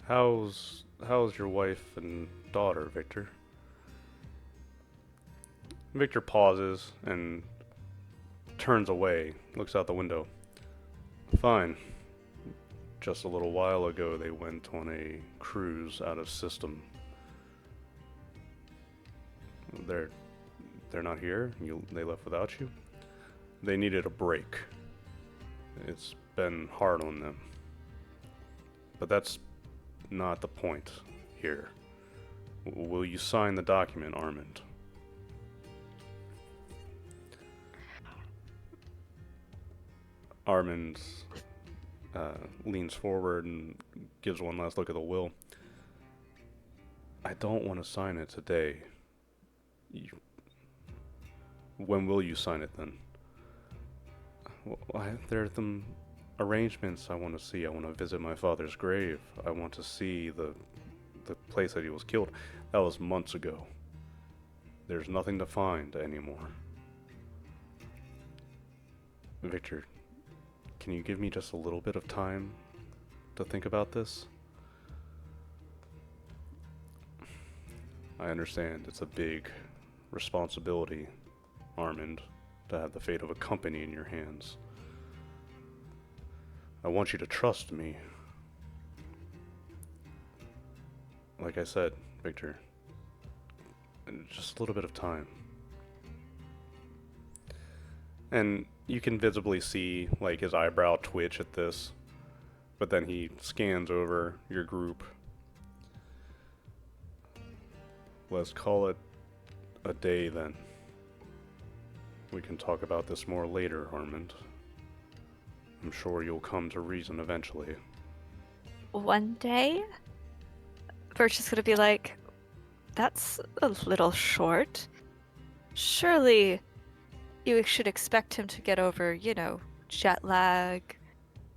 how's your wife and daughter, Victor? Victor pauses and turns away, looks out the window. Fine. Just a little while ago, they went on a cruise out of system. They're not here? They left without you? They needed a break. It's been hard on them. But that's not the point here. Will you sign the document, Armand? Armand leans forward and gives one last look at the will. I don't want to sign it today. When will you sign it then? Well, there are some arrangements I want to see. I want to visit my father's grave. I want to see the place that he was killed. That was months ago. There's nothing to find anymore. Victor, can you give me just a little bit of time to think about this? I understand it's a big responsibility, Armand, to have the fate of a company in your hands. I want you to trust me. Like I said, Victor, just a little bit of time. And you can visibly see, his eyebrow twitch at this, but then he scans over your group. Let's call it a day then. We can talk about this more later, Armand. I'm sure you'll come to reason eventually. One day? Birch is gonna be like, that's a little short. Surely you should expect him to get over, jet lag,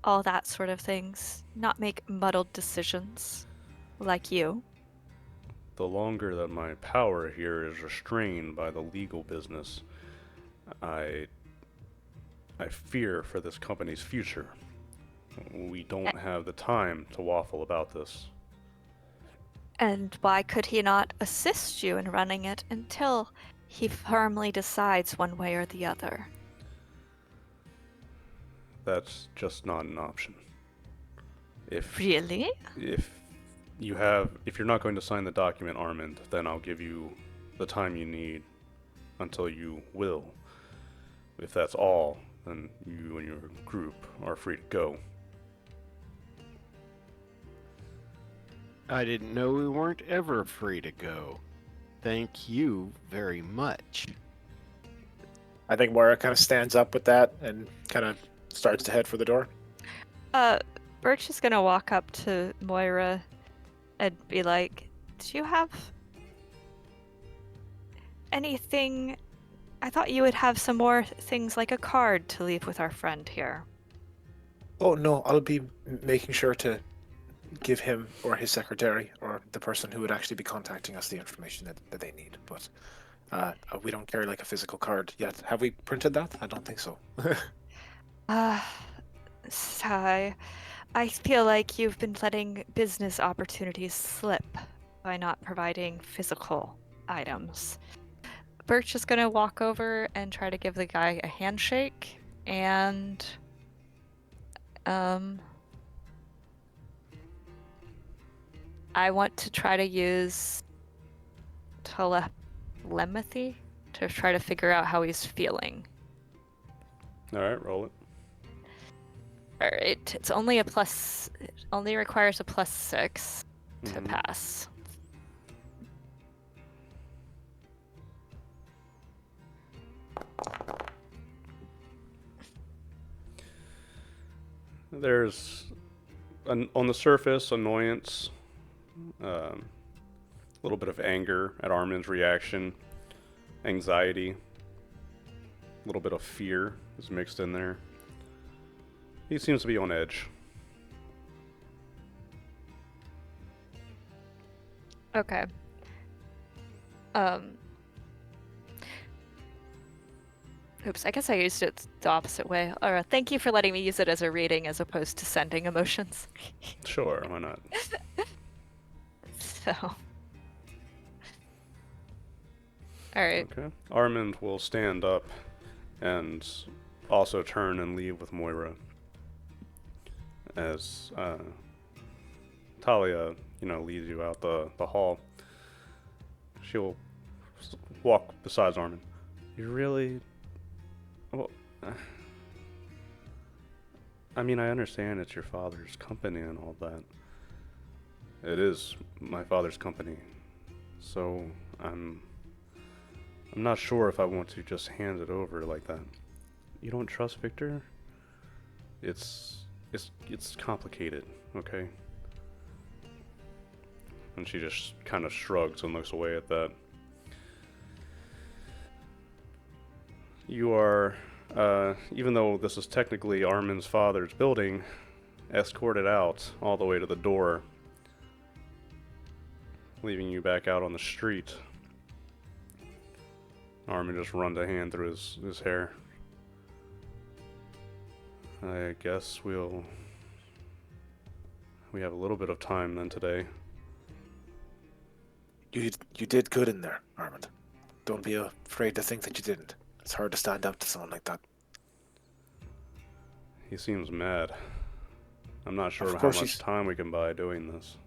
all that sort of things. Not make muddled decisions like you. The longer that my power here is restrained by the legal business, I I fear for this company's future. We don't have the time to waffle about this. And why could he not assist you in running it until he firmly decides one way or the other? That's just not an option. If Really? if you're not going to sign the document, Armand, then I'll give you the time you need until you will. If that's all, then you and your group are free to go. I didn't know we weren't ever free to go. Thank you very much. I think Moira kind of stands up with that and kind of starts to head for the door. Birch is gonna walk up to Moira and be like, "Do you have anything? I thought you would have some more things like a card to leave with our friend here." Oh no, I'll be making sure to give him or his secretary or the person who would actually be contacting us the information that they need. But we don't carry like a physical card yet. Have we printed that? I don't think so. Sigh. I feel like you've been letting business opportunities slip by not providing physical items. Birch is gonna walk over and try to give the guy a handshake, and I want to try to use telepathy to try to figure out how he's feeling. Alright, roll it. Alright, it only requires a +6 to Mhm. pass. There's, on the surface, annoyance, a little bit of anger at Armin's reaction, anxiety, a little bit of fear is mixed in there. He seems to be on edge. Okay. Oops, I guess I used it the opposite way. Thank you for letting me use it as a reading as opposed to sending emotions. Sure, why not? So. Alright. Okay. Armand will stand up and also turn and leave with Moira. As Talia, leads you out the hall. She'll walk beside Armand. You really... Well, I mean, I understand it's your father's company and all that. It is my father's company. So, I'm not sure if I want to just hand it over like that. You don't trust Victor? It's complicated, okay? And she just kind of shrugs and looks away at that. You are, even though this is technically Armin's father's building, escorted out all the way to the door, leaving you back out on the street. Armin just runs a hand through his hair. I guess we have a little bit of time then today. You did good in there, Armand. Don't be afraid to think that you didn't. It's hard to stand up to someone like that. He seems mad. I'm not sure Of how course much he's- time we can buy doing this.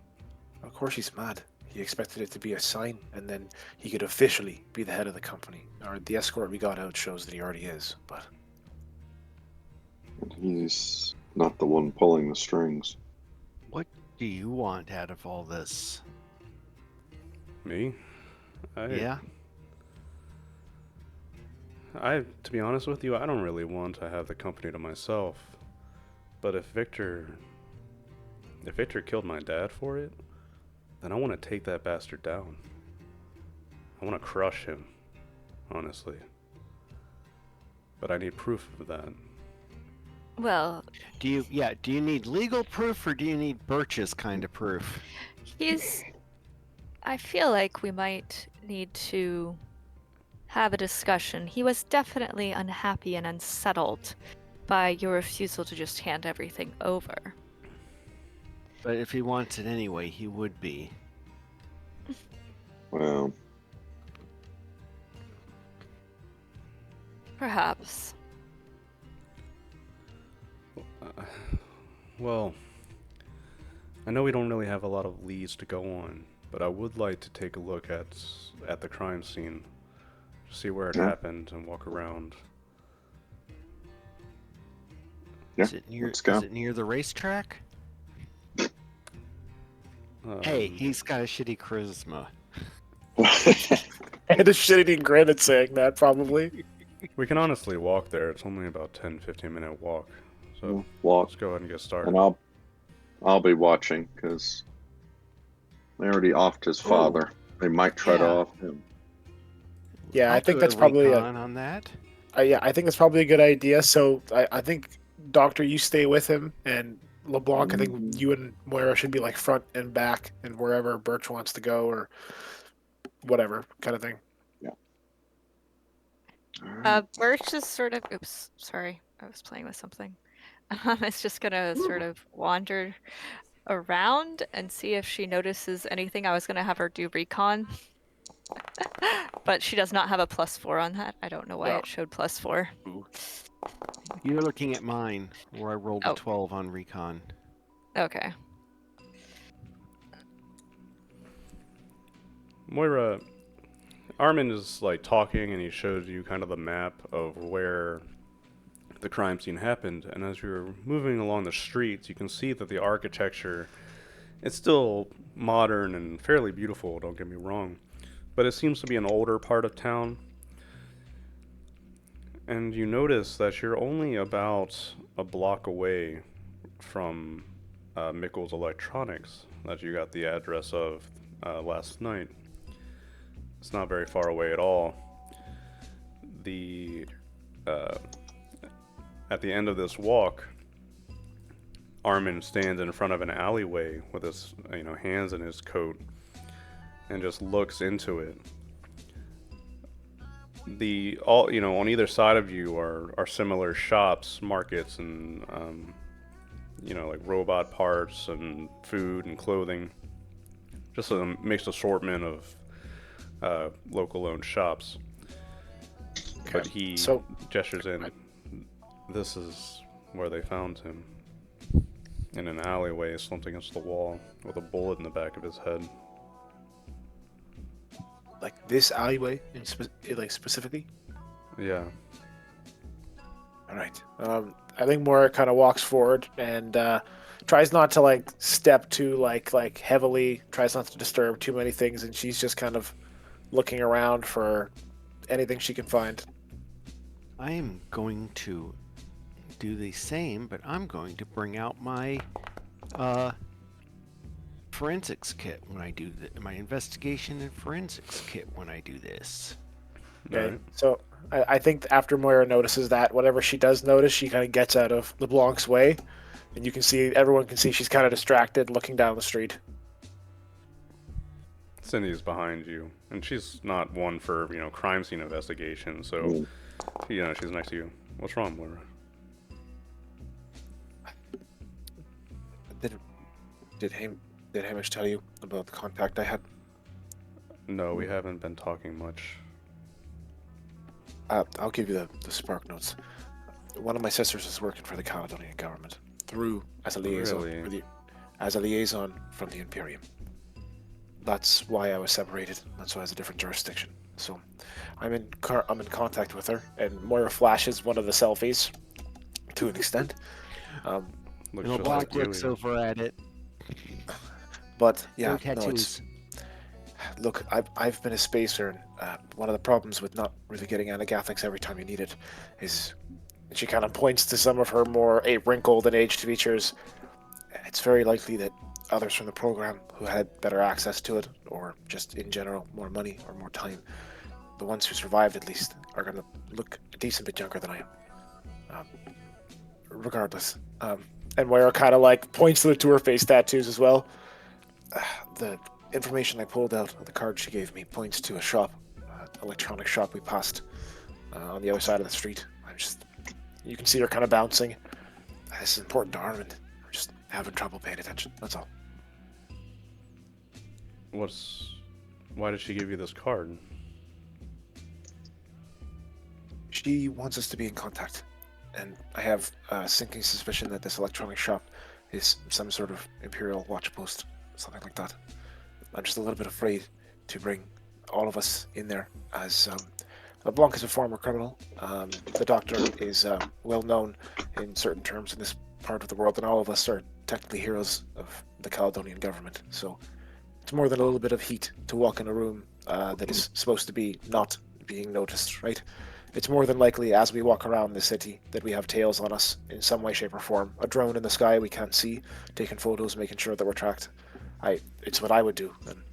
Of course he's mad. He expected it to be a sign, and then he could officially be the head of the company. Or the escort we got out shows that he already is, but... And he's not the one pulling the strings. What do you want out of all this? Me? Yeah? To be honest with you, I don't really want to have the company to myself. But if Victor killed my dad for it, then I want to take that bastard down. I want to crush him, honestly. But I need proof of that. Well, Do you need legal proof or do you need Birch's kind of proof? I feel like we might need to have a discussion. He was definitely unhappy and unsettled by your refusal to just hand everything over. But if he wants it anyway, he would be. Well, Perhaps. Well, I know we don't really have a lot of leads to go on, but I would like to take a look at the crime scene, see where it Yeah. happened, and walk around. yeah, Is it near? let's go. Is it near the racetrack? Hey, Um, he's got a shitty charisma. And a shitty granted saying that, probably. we can honestly walk there. It's only about 10-15 minute walk. So Walk, let's go ahead and get started. and I'll be watching because they already offed his father. They might try to Yeah. off him. Yeah, I I'll think do that's probably a recon on that. yeah, I think that's probably a good idea. So I think Doctor, you stay with him, and LeBlanc, I think you and Moira should be like front and back, and wherever Birch wants to go or whatever kind of thing. All right. Birch is sort of. Oops, sorry, I was playing with something. It's just gonna sort of wander around and see if she notices anything. I was gonna have her do recon, but she does not have a +4 on that. I don't know why Oh. it showed +4. You're looking at mine, where I rolled a Oh. 12 on recon. Okay. Moira, Armin is like talking, and he shows you kind of the map of where the crime scene happened. And as you're moving along the streets, you can see that the architecture, it's still modern and fairly beautiful, don't get me wrong, but it seems to be an older part of town. And you notice that you're only about a block away from Mickle's Electronics that you got the address of last night. It's not very far away at all. The at the end of this walk, Armin stands in front of an alleyway with his hands in his coat and just looks into it. On either side of you are similar shops, markets, and like robot parts and food and clothing. Just a mixed assortment of local owned shops. But he So- gestures in. This is where they found him. In an alleyway slumped against the wall with a bullet in the back of his head. Like this alleyway, specifically. Yeah. All right. I think Moira kind of walks forward and tries not to like step too like heavily. Tries not to disturb too many things, and she's just kind of looking around for anything she can find. I am going to do the same, but I'm going to bring out my forensics kit when I do my investigation and forensics kit when I do this. Okay. Alright. So I think after Moira notices that, whatever she does notice, she kind of gets out of LeBlanc's way, and you can see everyone can see she's kind of distracted, looking down the street. Cindy's behind you, and she's not one for crime scene investigation. So she's next to you. What's wrong, Moira? Did Hamish tell you about the contact I had? No, we haven't been talking much. I'll give you the spark notes. One of my sisters is working for the Caledonian government as a liaison Really? as a liaison from the Imperium. That's why I was separated. That's why it's a different jurisdiction. So I'm in contact with her, and Moira flashes one of the selfies to an extent. Looks And just LeBlanc like looks you. over at it. But yeah, No no, tattoos. look, I've been a spacer, and one of the problems with not really getting anti-Gathics every time you need it is she kind of points to some of her more wrinkled and aged features. It's very likely that others from the program who had better access to it, or just in general more money or more time, the ones who survived at least, are going to look a decent bit younger than I am. Regardless. And Moira kind of like points to her face tattoos as well. The information I pulled out of the card she gave me points to a shop, electronic shop we passed on the other side of the street. You can see her kind of bouncing. This is important to Armand. We're just having trouble paying attention. That's all. Why did she give you this card? She wants us to be in contact, and I have a sinking suspicion that this electronic shop is some sort of Imperial watch post, something like that. I'm just a little bit afraid to bring all of us in there, as LeBlanc is a former criminal. The Doctor is well known in certain terms in this part of the world, and all of us are technically heroes of the Caledonian government. So it's more than a little bit of heat to walk in a room that is supposed to be not being noticed, right? It's more than likely, as we walk around the city, that we have tails on us in some way, shape, or form. A drone in the sky we can't see, taking photos, making sure that we're tracked. It's what I would do, and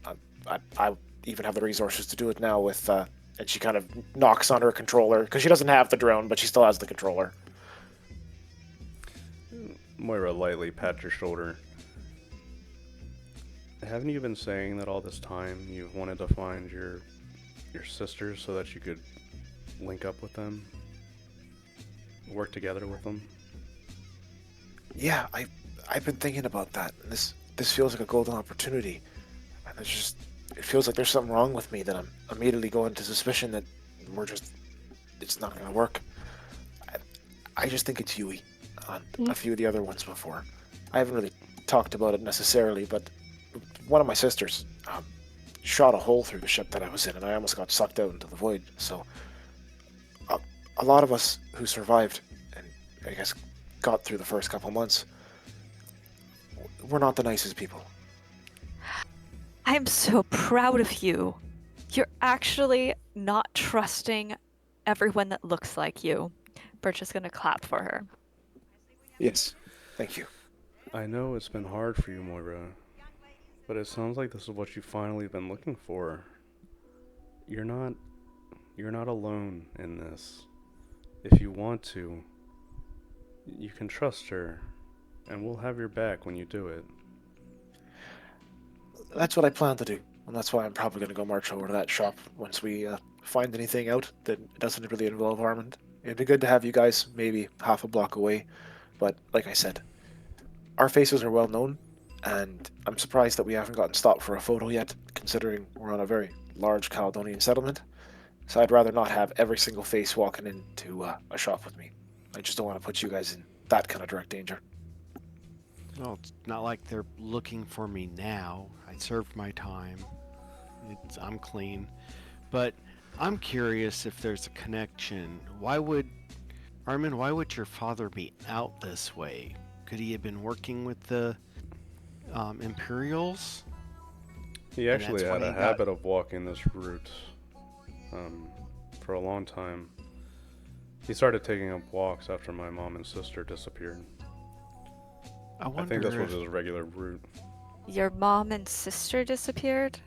I even have the resources to do it now with. And she kind of knocks on her controller because she doesn't have the drone, but she still has the controller. Moira lightly pats your shoulder. Haven't you been saying that all this time you've wanted to find your sisters so that you could link up with them, work together with them? Yeah, I've been thinking about that. And this feels like a golden opportunity, and it feels like there's something wrong with me that I'm immediately going to suspicion that it's not going to work. I just think it's Yui and a few of the other ones before. I haven't really talked about it necessarily, but one of my sisters shot a hole through the ship that I was in, and I almost got sucked out into the void. So a lot of us who survived and I guess got through the first couple months, we're not the nicest people. I'm so proud of you. You're actually not trusting everyone that looks like you. Birch is gonna clap for her. Yes, thank you. I know it's been hard for you, Moira, but it sounds like this is what you've finally been looking for. You're not alone in this. If you want to, you can trust her, and we'll have your back when you do it. That's what I plan to do, and that's why I'm probably going to go march over to that shop once we find anything out that doesn't really involve Armand. It'd be good to have you guys maybe half a block away, but like I said, our faces are well known, and I'm surprised that we haven't gotten stopped for a photo yet, considering we're on a very large Caledonian settlement. So I'd rather not have every single face walking into a shop with me. I just don't want to put you guys in that kind of direct danger. Well, it's not like they're looking for me now. I served my time. I'm clean. But I'm curious if there's a connection. Armin, why would your father be out this way? Could he have been working with the Imperials? He actually had a habit of walking this route for a long time. He started taking up walks after my mom and sister disappeared. I think this was his regular route. Your mom and sister disappeared?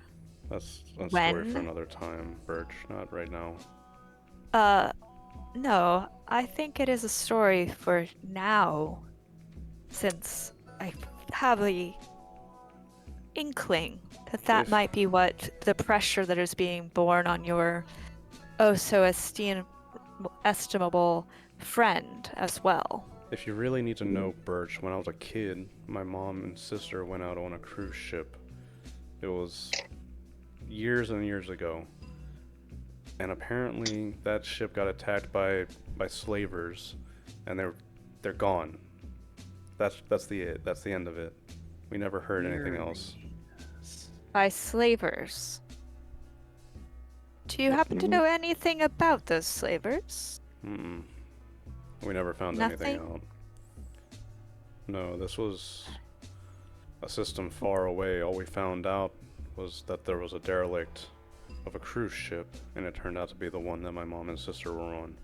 That's a story for another time, Birch. Not right now. No. I think it is a story for now. Since I have a inkling that might be what the pressure that is being borne on your estimable friend as well. If you really need to know, Birch, when I was a kid, my mom and sister went out on a cruise ship. It was years and years ago. And apparently that ship got attacked by slavers, and they're gone. That's the end of it. We never heard anything else. By slavers. Do you happen to know anything about those slavers? We never found anything out. No, this was a system far away. All we found out was that there was a derelict of a cruise ship, and it turned out to be the one that my mom and sister were on.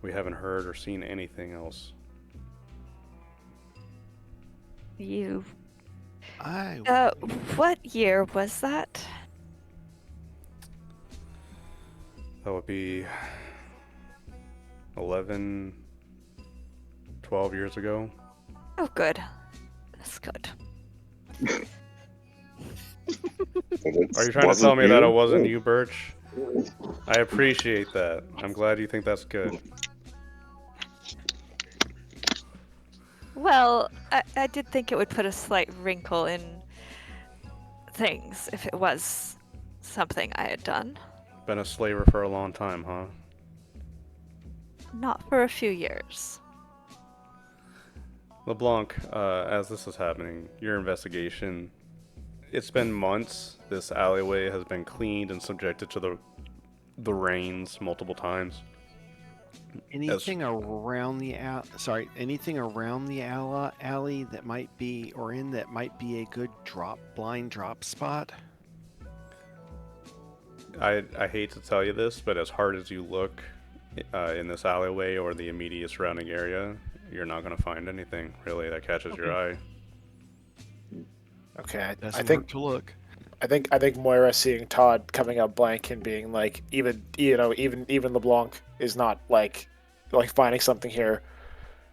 We haven't heard or seen anything else. What year was that? That would be 11, 12 years ago. Oh, good. That's good. Are you trying to tell me that it wasn't you, Birch? I appreciate that. I'm glad you think that's good. Well, I did think it would put a slight wrinkle in things if it was something I had done. Been a slaver for a long time, huh? Not for a few years. LeBlanc, as this is happening, your investigation, it's been months. This alleyway has been cleaned and subjected to the rains multiple times. Anything around the anything around the alley that might be, or in that might be a good blind drop spot? I hate to tell you this, but as hard as you look in this alleyway or the immediate surrounding area, you're not going to find anything really that catches your eye. Okay, I Doesn't think hurt to look. I think Moira seeing Todd coming up blank and being like, even LeBlanc is not like finding something here,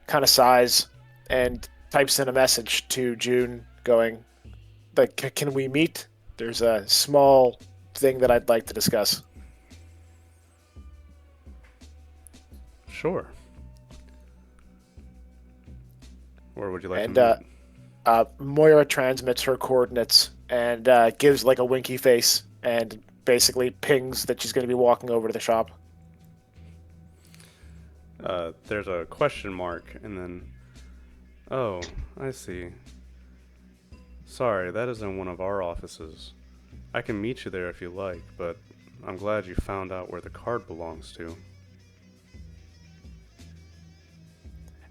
kind of sighs and types in a message to June going, like, can we meet? There's a small thing that I'd like to discuss. Sure. Where would you like to meet? Moira transmits her coordinates and gives like a winky face and basically pings that she's going to be walking over to the shop. There's a question mark, and then... Oh, I see. Sorry, that is in one of our offices. I can meet you there if you like, but I'm glad you found out where the card belongs to.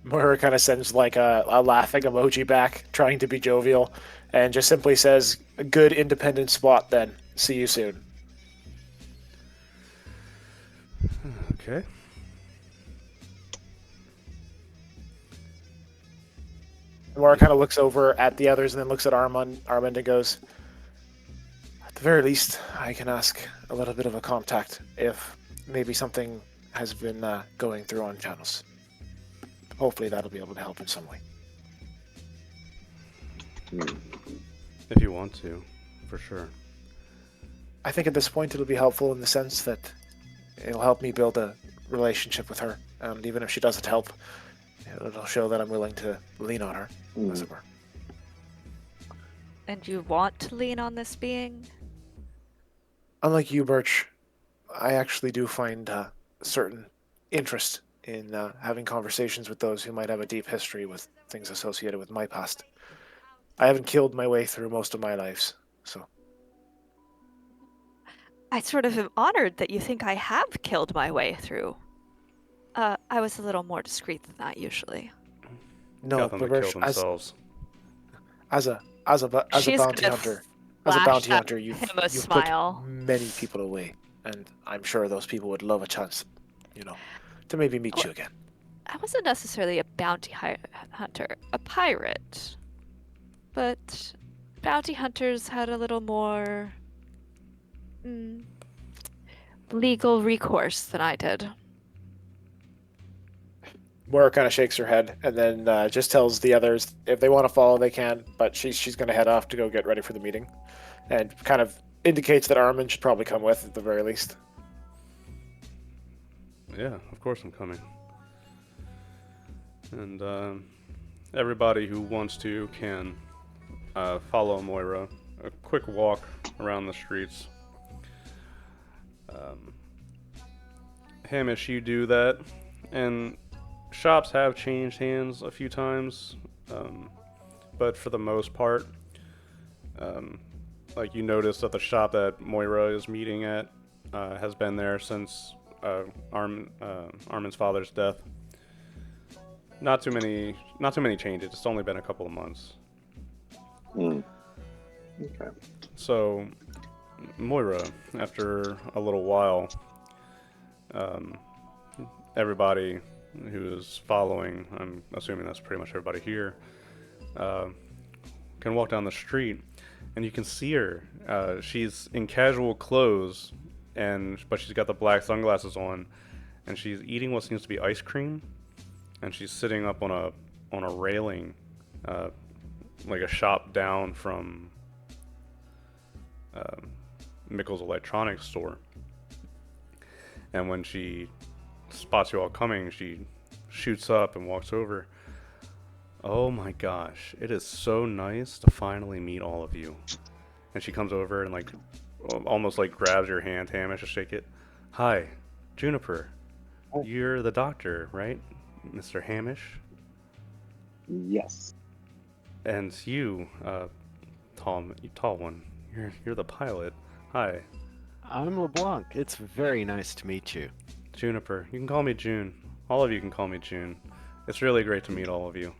Moira kind of sends like a laughing emoji back, trying to be jovial, and just simply says, "A good independent spot then. See you soon." Okay. Moira kind of looks over at the others and then looks at Armand and goes, "At the very least, I can ask a little bit of a contact if maybe something has been going through on channels. Hopefully that'll be able to help in some way." If you want to, for sure. I think at this point it'll be helpful in the sense that it'll help me build a relationship with her. And even if she doesn't help, it'll show that I'm willing to lean on her, as it were. And you want to lean on this being? Unlike you, Birch, I actually do find certain interest in having conversations with those who might have a deep history with things associated with my past. I haven't killed my way through most of my lives, so... I sort of am honored that you think I have killed my way through. I was a little more discreet than that usually. No, Got them but to kill Birch, themselves. as a She's bounty gonna hunter, flash at you've him a put smile. many people away, and I'm sure those people would love a chance, to maybe meet you again. I wasn't necessarily a bounty hunter, a pirate. But bounty hunters had a little more legal recourse than I did. Moira kind of shakes her head and then just tells the others if they want to follow, they can, but she's going to head off to go get ready for the meeting, and kind of indicates that Armin should probably come with at the very least. Yeah, of course I'm coming. And everybody who wants to can follow Moira. A quick walk around the streets. Hamish, you do that, and shops have changed hands a few times, but for the most part, like you notice that the shop that Moira is meeting at has been there since Armin's father's death. Not too many changes. It's only been a couple of months. Okay. So, Moira, after a little while, everybody who is following, I'm assuming that's pretty much everybody here, can walk down the street, and you can see her. She's in casual clothes, but she's got the black sunglasses on, and she's eating what seems to be ice cream, and she's sitting up on a railing, like a shop down from Mickle's electronics store. And when she spots you all coming, she shoots up and walks over. Oh my gosh, it is so nice to finally meet all of you. And she comes over and like almost like grabs your hand, Hamish, to shake it. Hi, Juniper. You're the doctor, right, Mr. Hamish? Yes. And you, tall one. You're the pilot. Hi, I'm LeBlanc. It's very nice to meet you. Juniper. You can call me June. All of you can call me June. It's really great to meet all of you.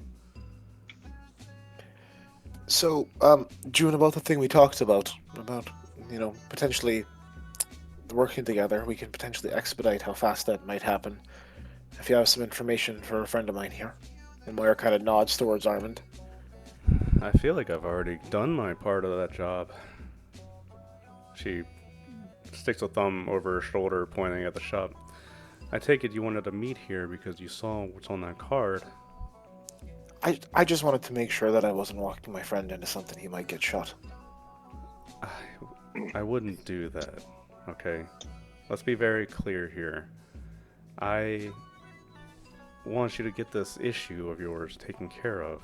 So, June, about the thing we talked about, potentially working together, we can potentially expedite how fast that might happen. If you have some information for a friend of mine here. And Moira kind of nods towards Armand. I feel like I've already done my part of that job. She sticks a thumb over her shoulder, pointing at the shop. I take it you wanted to meet here because you saw what's on that card. I just wanted to make sure that I wasn't walking my friend into something he might get shot. I wouldn't do that, okay? Let's be very clear here. I want you to get this issue of yours taken care of.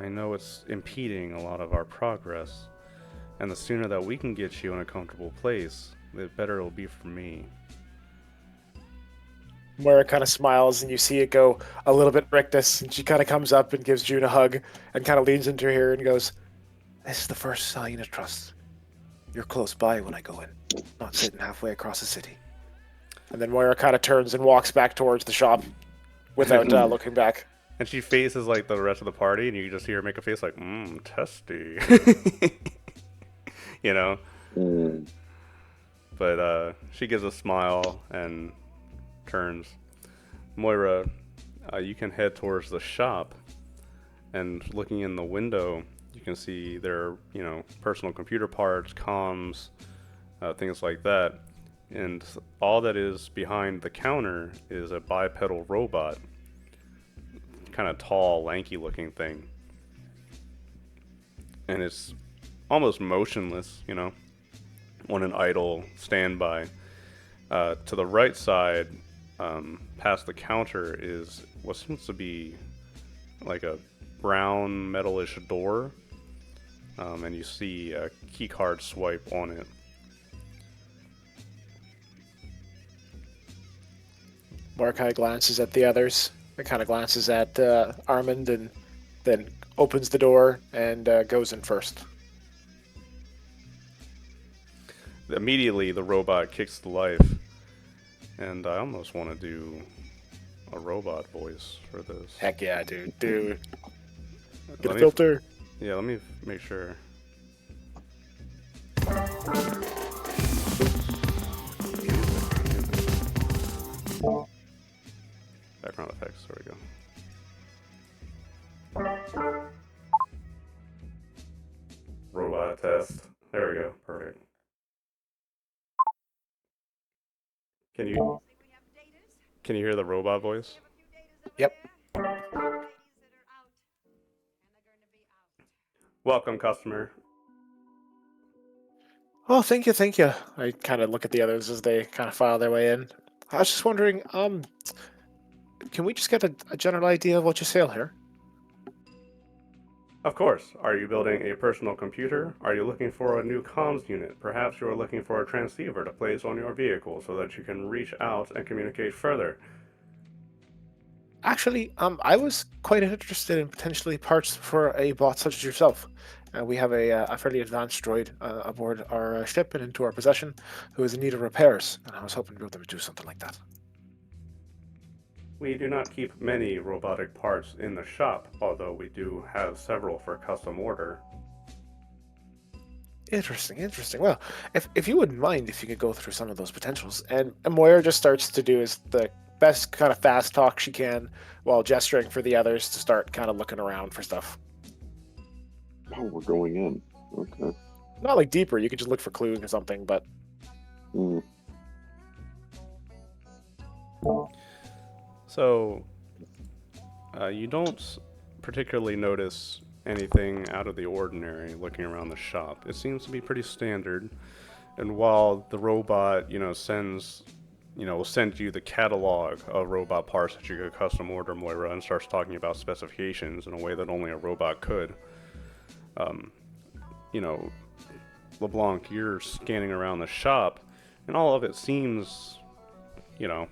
I know it's impeding a lot of our progress, and the sooner that we can get you in a comfortable place, the better it'll be for me. Moira kind of smiles, and you see it go a little bit rictus, and she kind of comes up and gives June a hug, and kind of leans into her ear and goes, "This is the first sign of trust. You're close by when I go in, not sitting halfway across the city." And then Moira kind of turns and walks back towards the shop without looking back. And she faces like the rest of the party, and you just hear her make a face like, testy. You know? Mm. But she gives a smile and turns. Moira, you can head towards the shop, and looking in the window, you can see there are, personal computer parts, comms, things like that. And all that is behind the counter is a bipedal robot. Kind of tall, lanky looking thing. And it's almost motionless, on an idle standby. To the right side, past the counter, is what seems to be like a brown metalish door. And you see a keycard swipe on it. Moira kind of glances at the others. It kind of glances at Armand, and then opens the door and goes in first. Immediately, the robot kicks to life. And I almost want to do a robot voice for this. Heck yeah, dude. Get Let a me- filter. Yeah, let me make sure. Background effects, there we go. Robot test. There we go, perfect. Can you hear the robot voice? Yep. Welcome, customer. Oh, thank you, thank you. I kind of look at the others as they kind of file their way in. I was just wondering, can we just get a general idea of what you sell here? Of course. Are you building a personal computer? Are you looking for a new comms unit? Perhaps you are looking for a transceiver to place on your vehicle so that you can reach out and communicate further. Actually, I was quite interested in potentially parts for a bot such as yourself. We have a fairly advanced droid aboard our ship and into our possession who is in need of repairs, and I was hoping to be able to do something like that. We do not keep many robotic parts in the shop, although we do have several for custom order. Interesting, interesting. Well, if you wouldn't mind, if you could go through some of those potentials. And Moira just starts to do the best kind of fast talk she can while gesturing for the others to start kind of looking around for stuff. Oh, we're going in. Okay. Not like deeper, you could just look for clues or something, but Mm. So, you don't particularly notice anything out of the ordinary looking around the shop. It seems to be pretty standard. And while the robot, sends will send you the catalog of robot parts that you could custom order, Moira, and starts talking about specifications in a way that only a robot could. Um, you know, LeBlanc, you're scanning around the shop, and all of it seems, you know,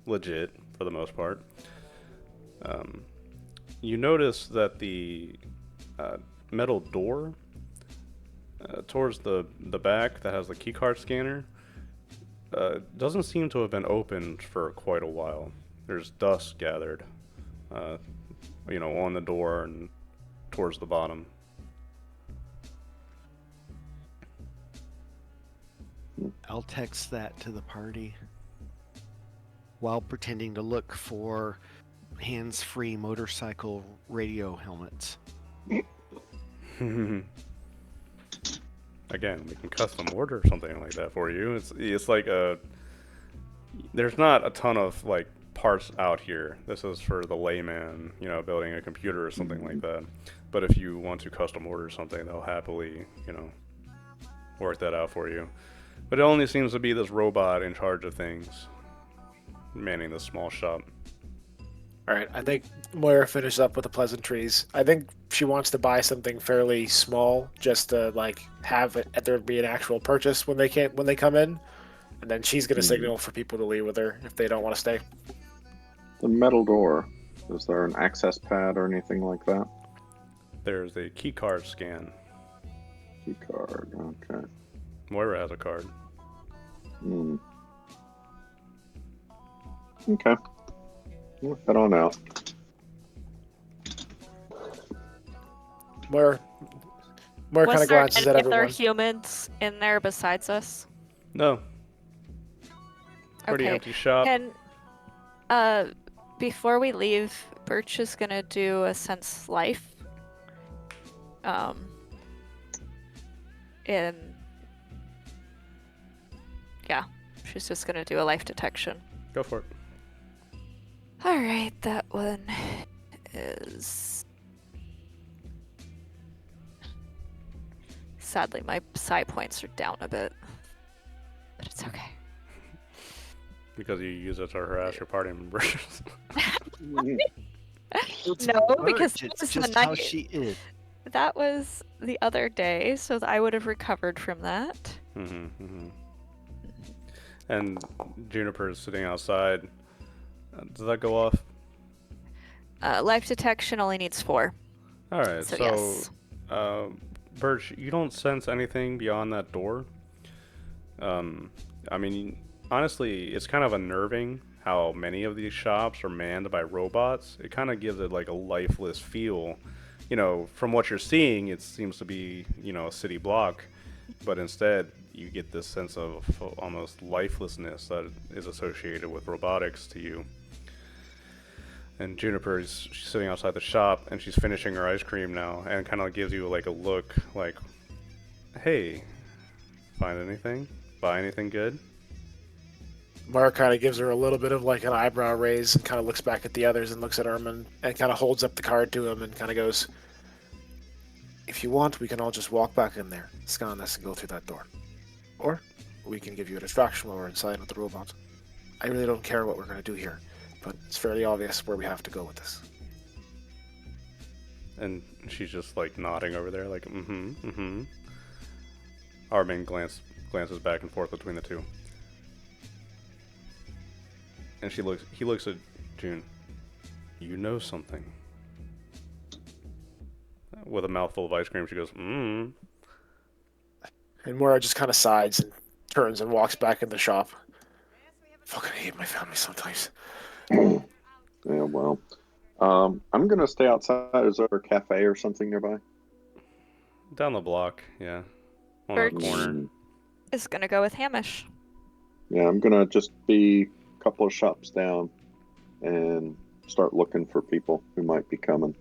legit for the most part. You notice that the metal door towards the back that has the keycard scanner doesn't seem to have been opened for quite a while. There's dust gathered, on the door and towards the bottom. I'll text that to the party while pretending to look for hands-free motorcycle radio helmets. Again, we can custom order something like that for you. It's like there's not a ton of like parts out here. This is for the layman, building a computer or something like that. But if you want to custom order something, they'll happily, work that out for you. But it only seems to be this robot in charge of things, manning this small shop. All right, I think Moira finishes up with the pleasantries. I think she wants to buy something fairly small, just to like have it there be an actual purchase when they come in, and then she's gonna signal for people to leave with her if they don't want to stay. The metal door. Is there an access pad or anything like that? There's a key card scan. Key card. Okay. Moira has a card. Okay. We'll head on out. Moira kind Was of there glances any at other everyone. humans in there besides us? No. Pretty Okay. empty shop. Can, before we leave, Birch is gonna do a sense life. Yeah, she's just gonna do a life detection. Go for it. Alright, that one is... Sadly, my psi points are down a bit. But it's okay. Because you use it to harass your party members. No, Birch, because that it's was just the how night. she is. That was the other day, so I would have recovered from that. And Juniper is sitting outside. Does that go off? Life detection only needs 4. Alright, So so, yes. Birch, you don't sense anything beyond that door. I mean, honestly, it's kind of unnerving how many of these shops are manned by robots. It kind of gives it like a lifeless feel. From what you're seeing, it seems to be, a city block, but instead you get this sense of almost lifelessness that is associated with robotics to you. And Juniper she's sitting outside the shop, and she's finishing her ice cream now, and kind of gives you like a look like, hey, find anything? Buy anything good? Moira kind of gives her a little bit of like an eyebrow raise and kind of looks back at the others and looks at Ermin and kind of holds up the card to him and kind of goes, if you want, we can all just walk back in there, scan this, and go through that door. Or we can give you a distraction while we're inside with the robot. I really don't care what we're going to do here, but it's fairly obvious where we have to go with this. And she's just like nodding over there, like, Armin glances back and forth between the two. And he looks at June. You know something. With a mouthful of ice cream, she goes, And Moira just kind of sighs and turns and walks back in the shop. Fucking hate my family sometimes. Yeah, well. I'm going to stay outside. Is there a cafe or something nearby? down the block, yeah. On Birch. the corner. Is gonna go with Hamish. Yeah, I'm going to just be a couple of shops down and start looking for people who might be coming.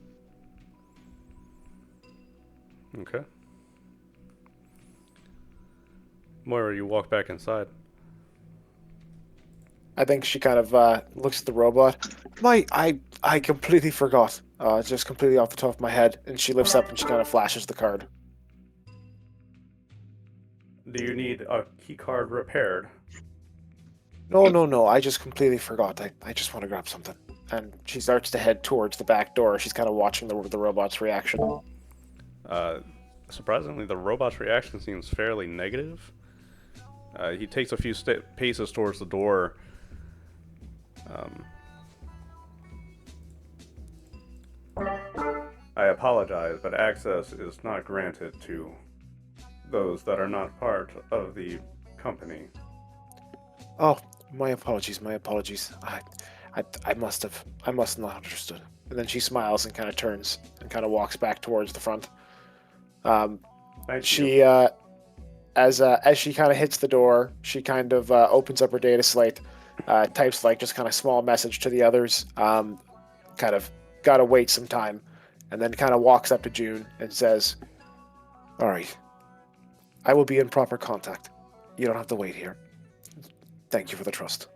Okay. Moira, you walk back inside. I think she kind of looks at the robot. I completely forgot. Just completely off the top of my head. And she lifts up and she kind of flashes the card. Do you need a key card repaired? No. I just completely forgot. I just want to grab something. And she starts to head towards the back door. She's kind of watching the robot's reaction. Surprisingly, the robot's reaction seems fairly negative. He takes a few paces towards the door. Um, I apologize, but access is not granted to those that are not part of the company. Oh, my apologies. I must not have understood. And then she smiles and kind of turns and kind of walks back towards the front. Thank She, you. as she kind of hits the door, she kind of opens up her data slate, types like just kind of small message to the others. Kind of gotta wait some time, and then kind of walks up to June and says, "All right, I will be in proper contact. You don't have to wait here. Thank you for the trust."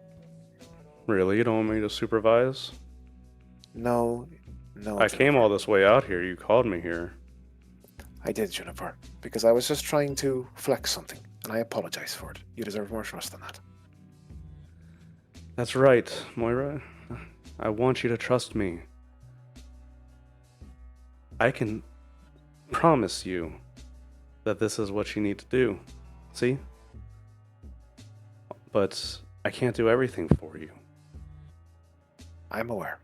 Really? You don't want me to supervise? No, no. I came Juniper. all this way out here. You called me here. I did, Juniper, because I was just trying to flex something, and I apologize for it. You deserve more trust than that. That's right, Moira. I want you to trust me. I can promise you that this is what you need to do. See? But I can't do everything for you. I'm aware.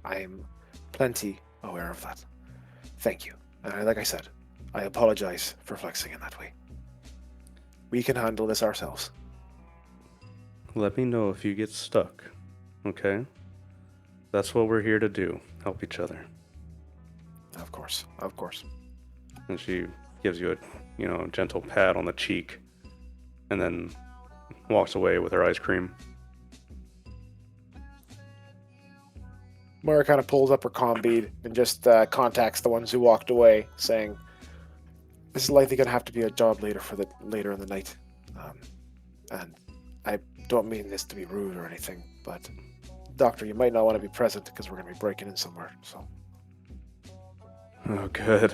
I'm plenty aware of that. Thank you. And like I said, I apologize for flexing in that way. We can handle this ourselves. Let me know if you get stuck, okay? That's what we're here to do. Help each other. Of course. And she gives you a, gentle pat on the cheek, and then walks away with her ice cream. Moira kind of pulls up her comm bead and just contacts the ones who walked away, saying, "This is likely going to have to be a job later in the night. And I don't mean this to be rude or anything, but Doctor, you might not want to be present because we're going to be breaking in somewhere. So Oh, good.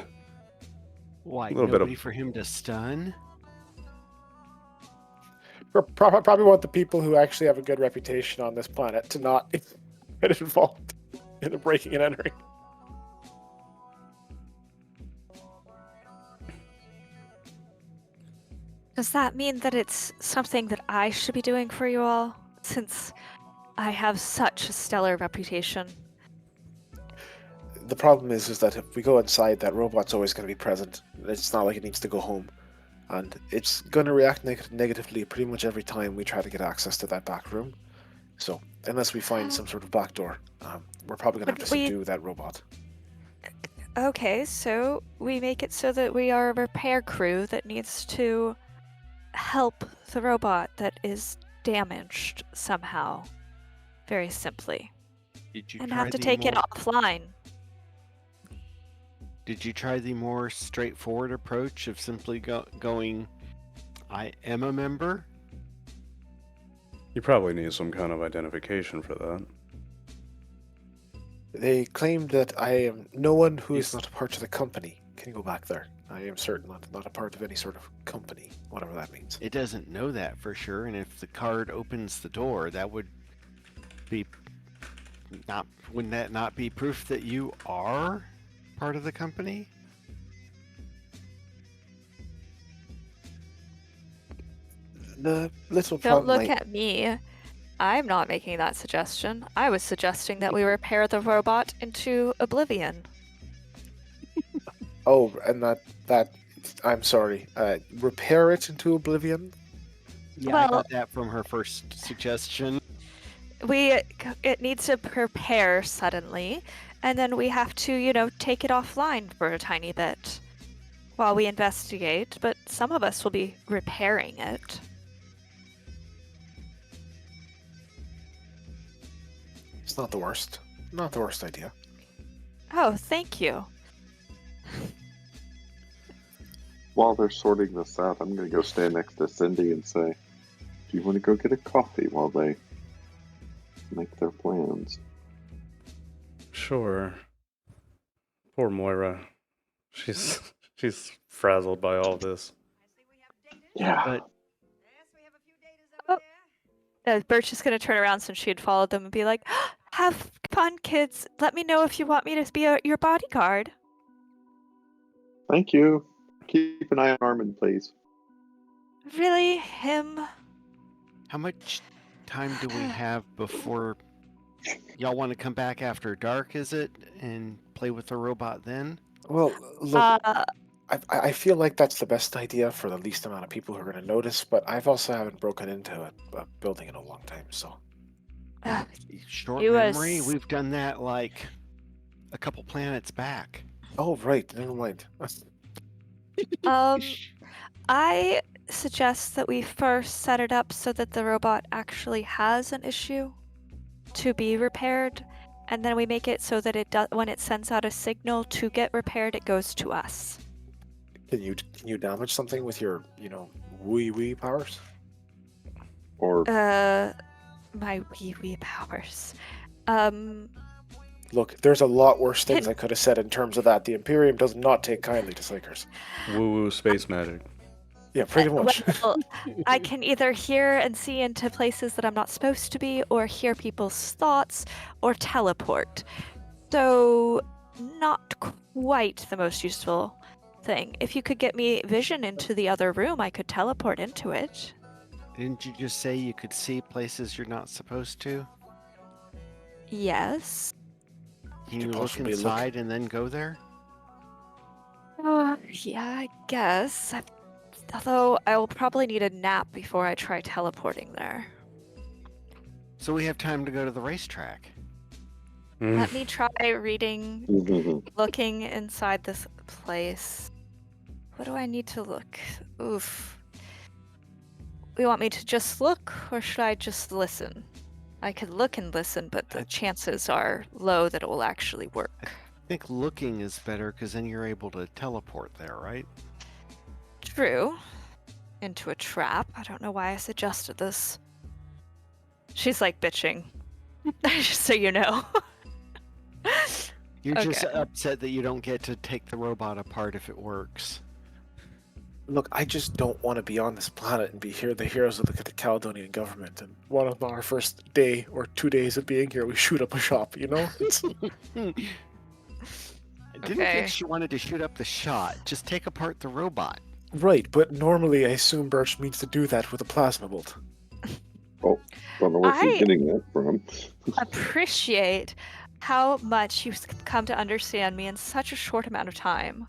Why, Little bit of- nobody for him to stun? probably want the people who actually have a good reputation on this planet to not get involved in the breaking and entering." Does that mean that it's something that I should be doing for you all? Since I have such a stellar reputation. The problem is that if we go inside, that robot's always going to be present. It's not like it needs to go home. And it's going to react negatively pretty much every time we try to get access to that back room. So, unless we find some sort of back door, we're probably going to have to subdue that robot. Okay, so we make it so that we are a repair crew that needs to help the robot that is damaged somehow. Very simply. Did you And try have to the take it more- offline. Did you try the more straightforward approach of simply going, I am a member? You probably need some kind of identification for that. They claim that I am no one who is Yes. not a part of the company can go back there. I am certain not a part of any sort of company, whatever that means. It doesn't know that for sure, and if the card opens the door, that would be wouldn't that not be proof that you are part of the company? The little Don't problem look at me. I'm not making that suggestion. I was suggesting that we repair the robot into oblivion. Oh, and that I'm sorry. Repair it into oblivion. Yeah, I Well- got that from her first suggestion. It needs to prepare suddenly, and then we have to, take it offline for a tiny bit while we investigate, but some of us will be repairing it. It's not the worst. Not the worst idea. Oh, thank you. While they're sorting this out, I'm going to go stand next to Cindy and say, "Do you want to go get a coffee while they make their plans?" Sure. Poor Moira. She's frazzled by all this. Yeah. But Yes, we have a few datas Oh. over there. Birch is gonna turn around since she had followed them and be like, "Have fun, kids. Let me know if you want me to be your bodyguard." Thank you. Keep an eye on Armin, please. Really, him? How much time do we have before y'all want to come back after dark, is it? And play with the robot then? Well, look, Uh, I feel like that's the best idea for the least amount of people who are going to notice, but I've also haven't broken into a building in a long time, so. Short He memory? was- We've done that like a couple planets back. Oh, right, never mind. I suggest that we first set it up so that the robot actually has an issue to be repaired, and then we make it so that when it sends out a signal to get repaired, it goes to us. Can you damage something with your, wee powers? Or My wee powers. Look, there's a lot worse things I could have said in terms of that. The Imperium does not take kindly to Psychers. Woo-woo space magic. Yeah, pretty much. Well, I can either hear and see into places that I'm not supposed to be, or hear people's thoughts, or teleport. So, not quite the most useful thing. If you could get me vision into the other room, I could teleport into it. Didn't you just say you could see places you're not supposed to? Yes. Can Could you look possibly look- inside and then go there? Yeah, I guess. Although I will probably need a nap before I try teleporting there. So we have time to go to the racetrack. Let me try reading, looking inside this place. What do I need to look? Oof. You want me to just look, or should I just listen? I could look and listen, but the chances are low that it will actually work. I think looking is better because then you're able to teleport there, right? True. Into a trap. I don't know why I suggested this. She's like bitching. Just so you know. You're just Okay. upset that you don't get to take the robot apart if it works. Look, I just don't want to be on this planet and be the heroes of the Caledonian government. And one of our first day or 2 days of being here, we shoot up a shop, It's, I didn't Okay. think she wanted to shoot up the shot. Just take apart the robot. right, but normally I assume Birch means to do that with a plasma bolt. don't know where she's getting that from. Appreciate how much you've come to understand me in such a short amount of time.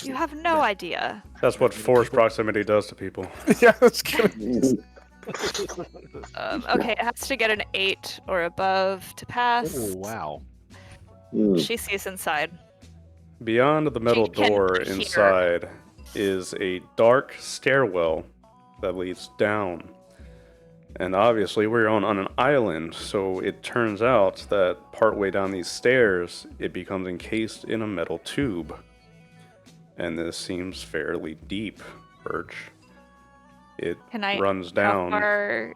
You have no idea. That's what force proximity does to people. Yeah, that's good. Okay, it has to get an 8 or above to pass. Oh, wow. She sees inside. Beyond the metal can door hear. inside is a dark stairwell that leads down. And obviously we're on an island, so it turns out that partway down these stairs, it becomes encased in a metal tube. And this seems fairly deep, Birch. It Can I runs How down. far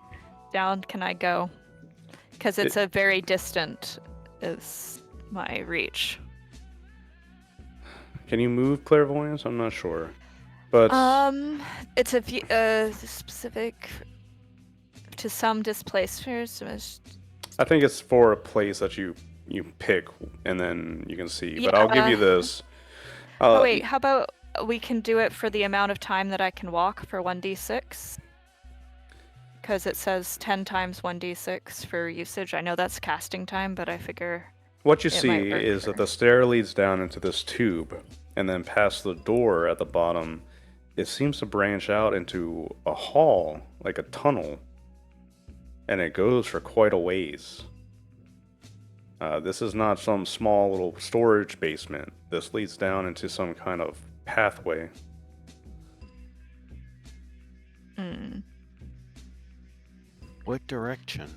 down can I go? Because it's a very distant is my reach. Can you move clairvoyance? I'm not sure. But It's specific to some displacements. I think it's for a place that you pick and then you can see. But I'll give you this. Oh wait, how about we can do it for the amount of time that I can walk for 1d6? Because it says 10 times 1d6 for usage. I know that's casting time, but I figure What you it might see work is for- that the stair leads down into this tube, and then past the door at the bottom, it seems to branch out into a hall, like a tunnel, and it goes for quite a ways. This is not some small little storage basement. This leads down into some kind of pathway. What direction?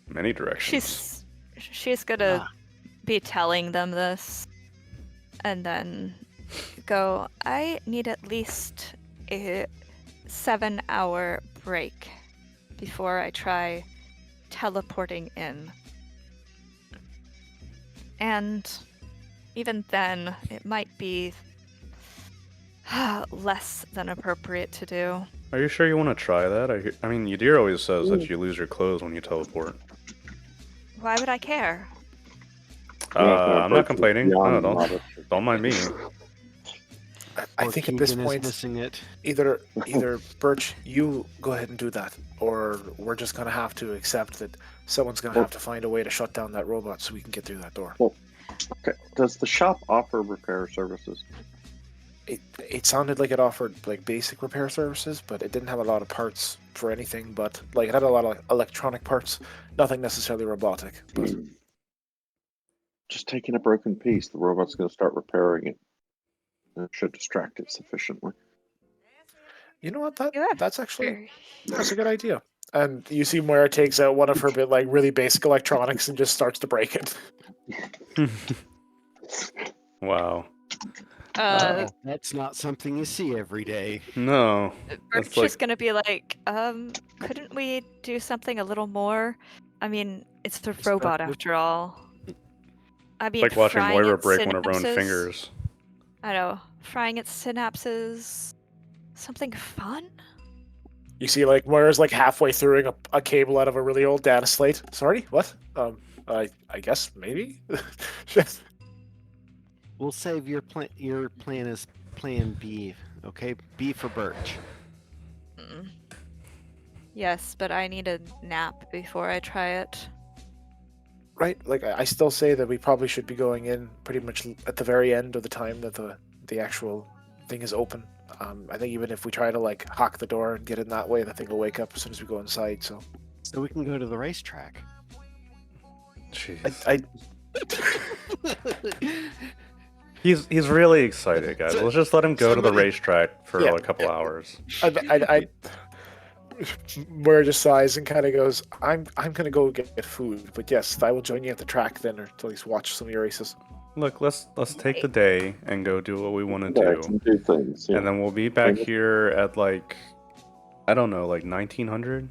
Many directions. She's gonna be telling them this, and then go, I need at least a 7-hour break before I try teleporting in. And even then, it might be less than appropriate to do. Are you sure you want to try that? I mean, Yadir always says that you lose your clothes when you teleport. Why would I care? I'm not complaining. No, Beyond modest. don't mind me. I Or think at this Keegan point, is missing it. either Birch, you go ahead and do that, or we're just gonna have to accept that someone's gonna have to find a way to shut down that robot so we can get through that door. Okay. Does the shop offer repair services? It sounded like it offered like basic repair services, but it didn't have a lot of parts for anything. But like it had a lot of electronic parts, nothing necessarily robotic. But Just taking a broken piece, the robot's going to start repairing it. And it should distract it sufficiently. you know what? Yeah. That's actually that's a good idea. And you see Moira takes out one of her bit like really basic electronics and just starts to break it. Wow. That's not something you see every day. No. Birch That's like- is gonna be like, couldn't we do something a little more? I mean, it's the robot after all. I mean, Like watching frying Moira its break one of her own synapses- fingers. I know, frying its synapses. Something fun? You see, like Moira's like halfway through a cable out of a really old data slate. Sorry, what? I guess maybe. We'll save your plan. Your plan is Plan B. Okay, B for Birch. Mm. Yes, but I need a nap before I try it. Right, like I still say that we probably should be going in pretty much at the very end of the time that the actual thing is open. I think even if we try to like hock the door and get in that way, the thing will wake up as soon as we go inside. So So we can go to the racetrack. Jeez. I He's really excited, guys. Let's just let him go to the racetrack for Yeah. a couple hours. Moira just sighs and kind of goes, I'm gonna go get food, but yes, I will join you at the track then, or at least watch some of your races. Look, let's take the day and go do what we want to Yeah, do, can do things. Yeah. and then we'll be back here at like, I don't know, like 1900.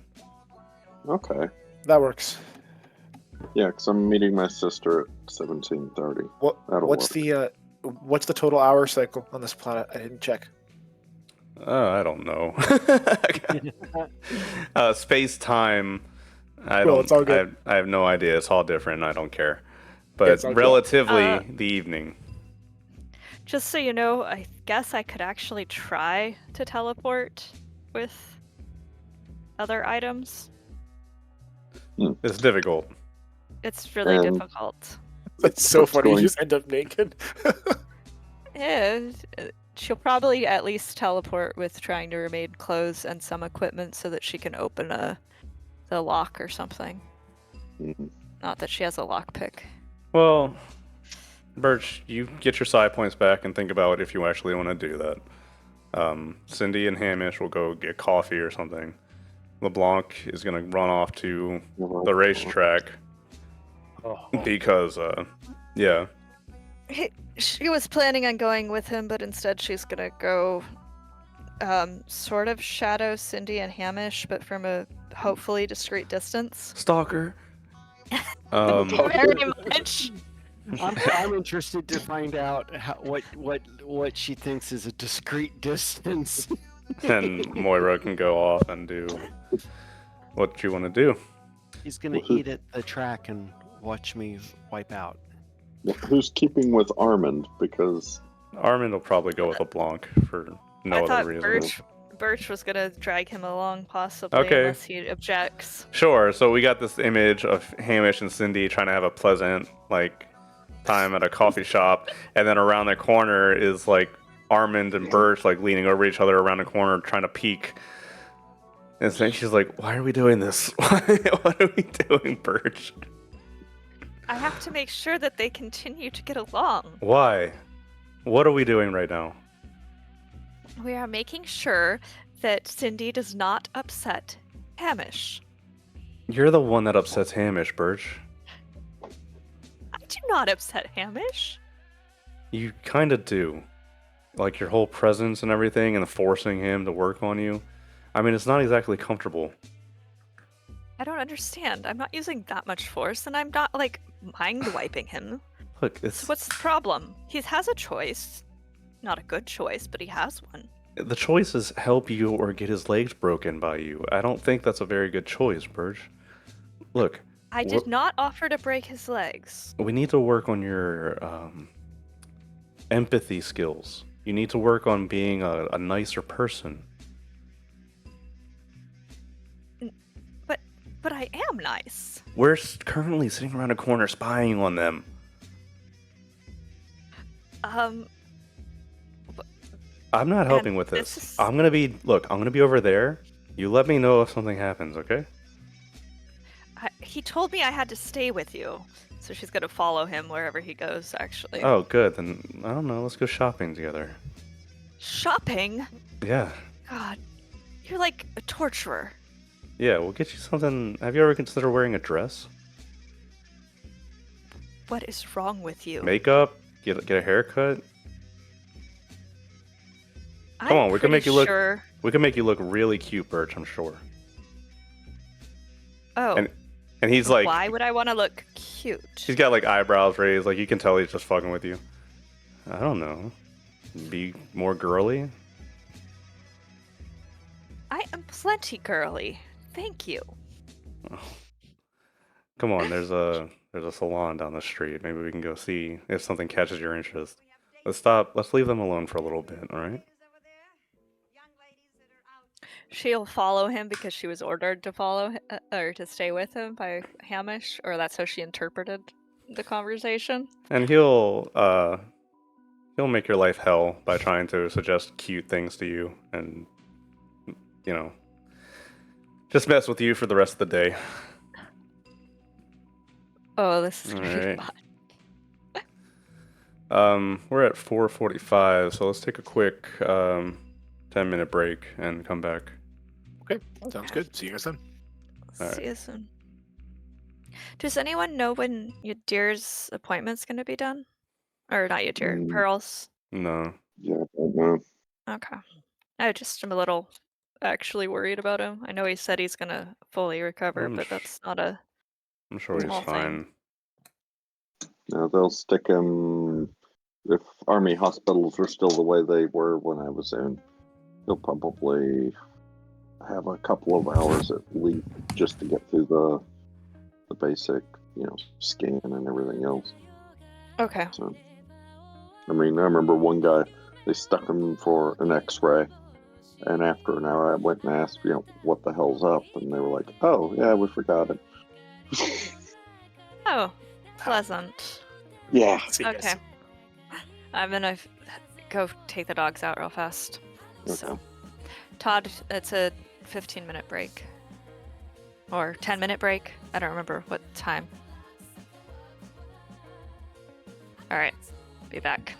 Okay. That works. Yeah, because I'm meeting my sister at 17:30. That'll What's the total hour cycle on this planet? I didn't check. I don't know. Space time. It's all good. I have no idea. It's all different. I don't care. Yeah, But it's all good. relatively, the evening. Just so you know, I guess I could actually try to teleport with other items. It's difficult. It's really And- difficult. It's so What's funny. You going- just end up naked. Yeah, she'll probably at least teleport with trying to remain clothes and some equipment so that she can open the lock or something. Mhm. Not that she has a lockpick. Well, Birch, you get your side points back and think about if you actually want to do that. Cindy and Hamish will go get coffee or something. LeBlanc is going to run off to the racetrack because, yeah. She was planning on going with him, but instead she's gonna go sort of shadow Cindy and Hamish, but from a hopefully discreet distance. Stalker. Very much. I'm interested to find out what she thinks is a discreet distance. And Moira can go off and do what you want to do. He's gonna eat at the track and watch me wipe out. Who's keeping with Armand? Because Armin will probably go with LeBlanc for no I other thought reason. Birch was gonna drag him along, possibly, Okay. unless he objects. Sure. So we got this image of Hamish and Cindy trying to have a pleasant time at a coffee shop, and then around the corner is Armand and Birch leaning over each other around the corner trying to peek. And then she's like, "Why are we doing this? What are we doing, Birch? I have to make sure that they continue to get along. Why? What are we doing right now?" We are making sure that Cindy does not upset Hamish. You're the one that upsets Hamish, Birch. I do not upset Hamish. You kind of do. Your whole presence and everything and forcing him to work on you. I mean, it's not exactly comfortable. I don't understand. I'm not using that much force, and I'm not, mind wiping him. Look, So what's the problem? He has a choice. Not a good choice, but he has one. The choice is help you or get his legs broken by you. I don't think that's a very good choice, Burge. Look, I did not offer to break his legs. we need to work on your empathy skills. You need to work on being a nicer person. But I am nice. We're currently sitting around a corner spying on them. Um, I'm not helping And with this this. is- I'm gonna be over there. You let me know if something happens, okay? he told me I had to stay with you. So she's gonna follow him wherever he goes, actually. Oh, good. Then I don't know. Let's go shopping together. Shopping? Yeah, God, you're like a torturer. yeah. We'll get you something. Have you ever considered wearing a dress? What is wrong with you? Makeup? Get a haircut? I'm Come on, we can pretty make you look. sure... We can make you look really cute, Birch. I'm sure. Oh, And he's like, why would I want to look cute? he's got like eyebrows raised. Like you can tell he's just fucking with you. I don't know. Be more girly. I am plenty girly. Thank you. Come on, there's a salon down the street. Maybe we can go see if something catches your interest. Let's leave them alone for a little bit, all right? She'll follow him because she was ordered to follow or to stay with him by Hamish, or that's how she interpreted the conversation. And he'll make your life hell by trying to suggest cute things to you and just mess with you for the rest of the day. Oh, this is gonna be Alright. fun. We're at 4:45, so let's take a quick 10-minute break and come back. Okay, sounds good. See you guys then. Alright. See you soon. Does anyone know when Yadir's appointment's gonna be done? Or not Yadir, Pearl's? No. Yeah, I don't know. Okay. I just am a little actually worried about him. I know he said he's gonna fully recover, I'm but sh- that's not a... I'm sure he's Small thing. fine. Now they'll stick him. If army hospitals are still the way they were when I was in, he'll probably have a couple of hours at least just to get through the basic, scan and everything else. Okay. So, I mean, I remember one guy, they stuck him for an X-ray, and after an hour, I went and asked, what the hell's up, and they were like, "Oh, yeah, we forgot it." Oh, pleasant. Yeah. See you guys. Okay. I'm gonna go take the dogs out real fast. So, Okay. Todd, it's a 15-minute break. Or 10-minute break. I don't remember what time. Alright, be back.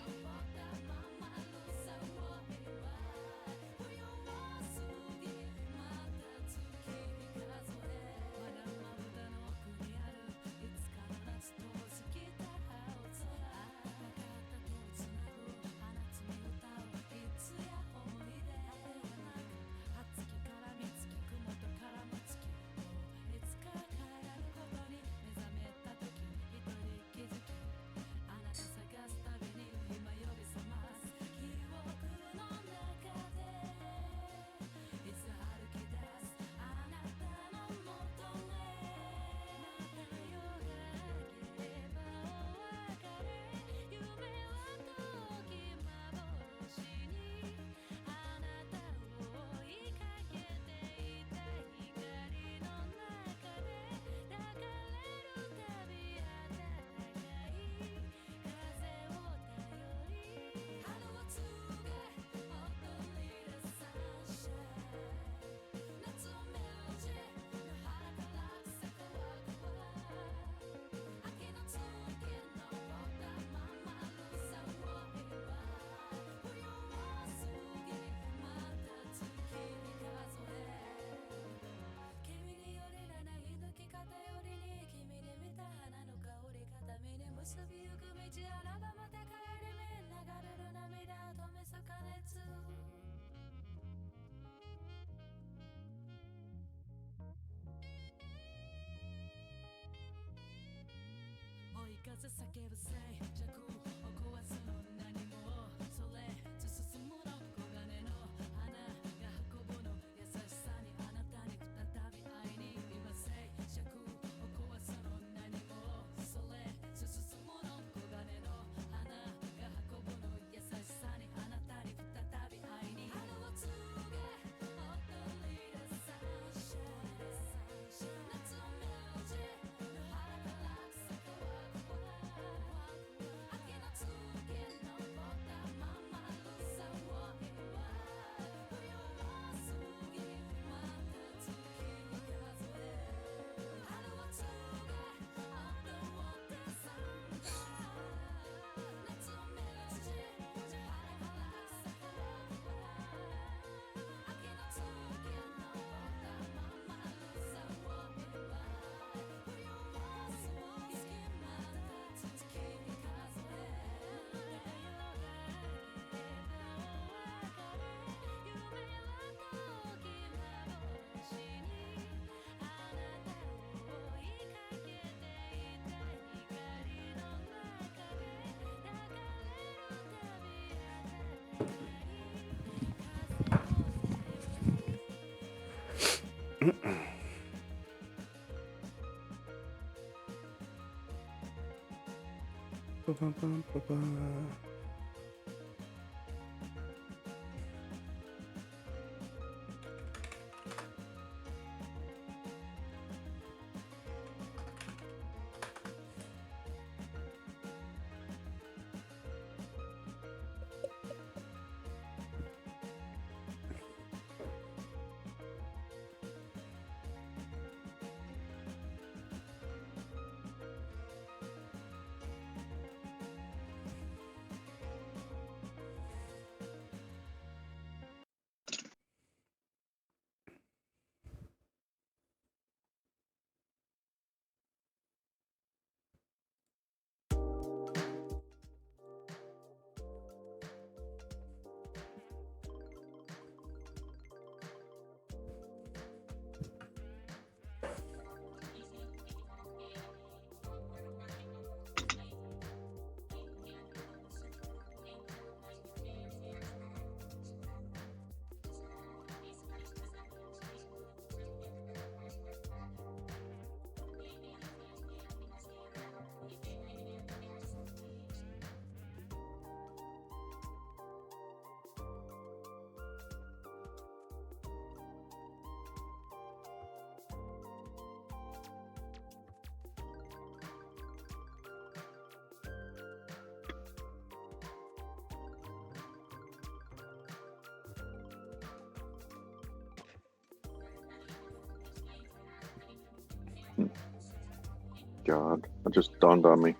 God, it just dawned on me.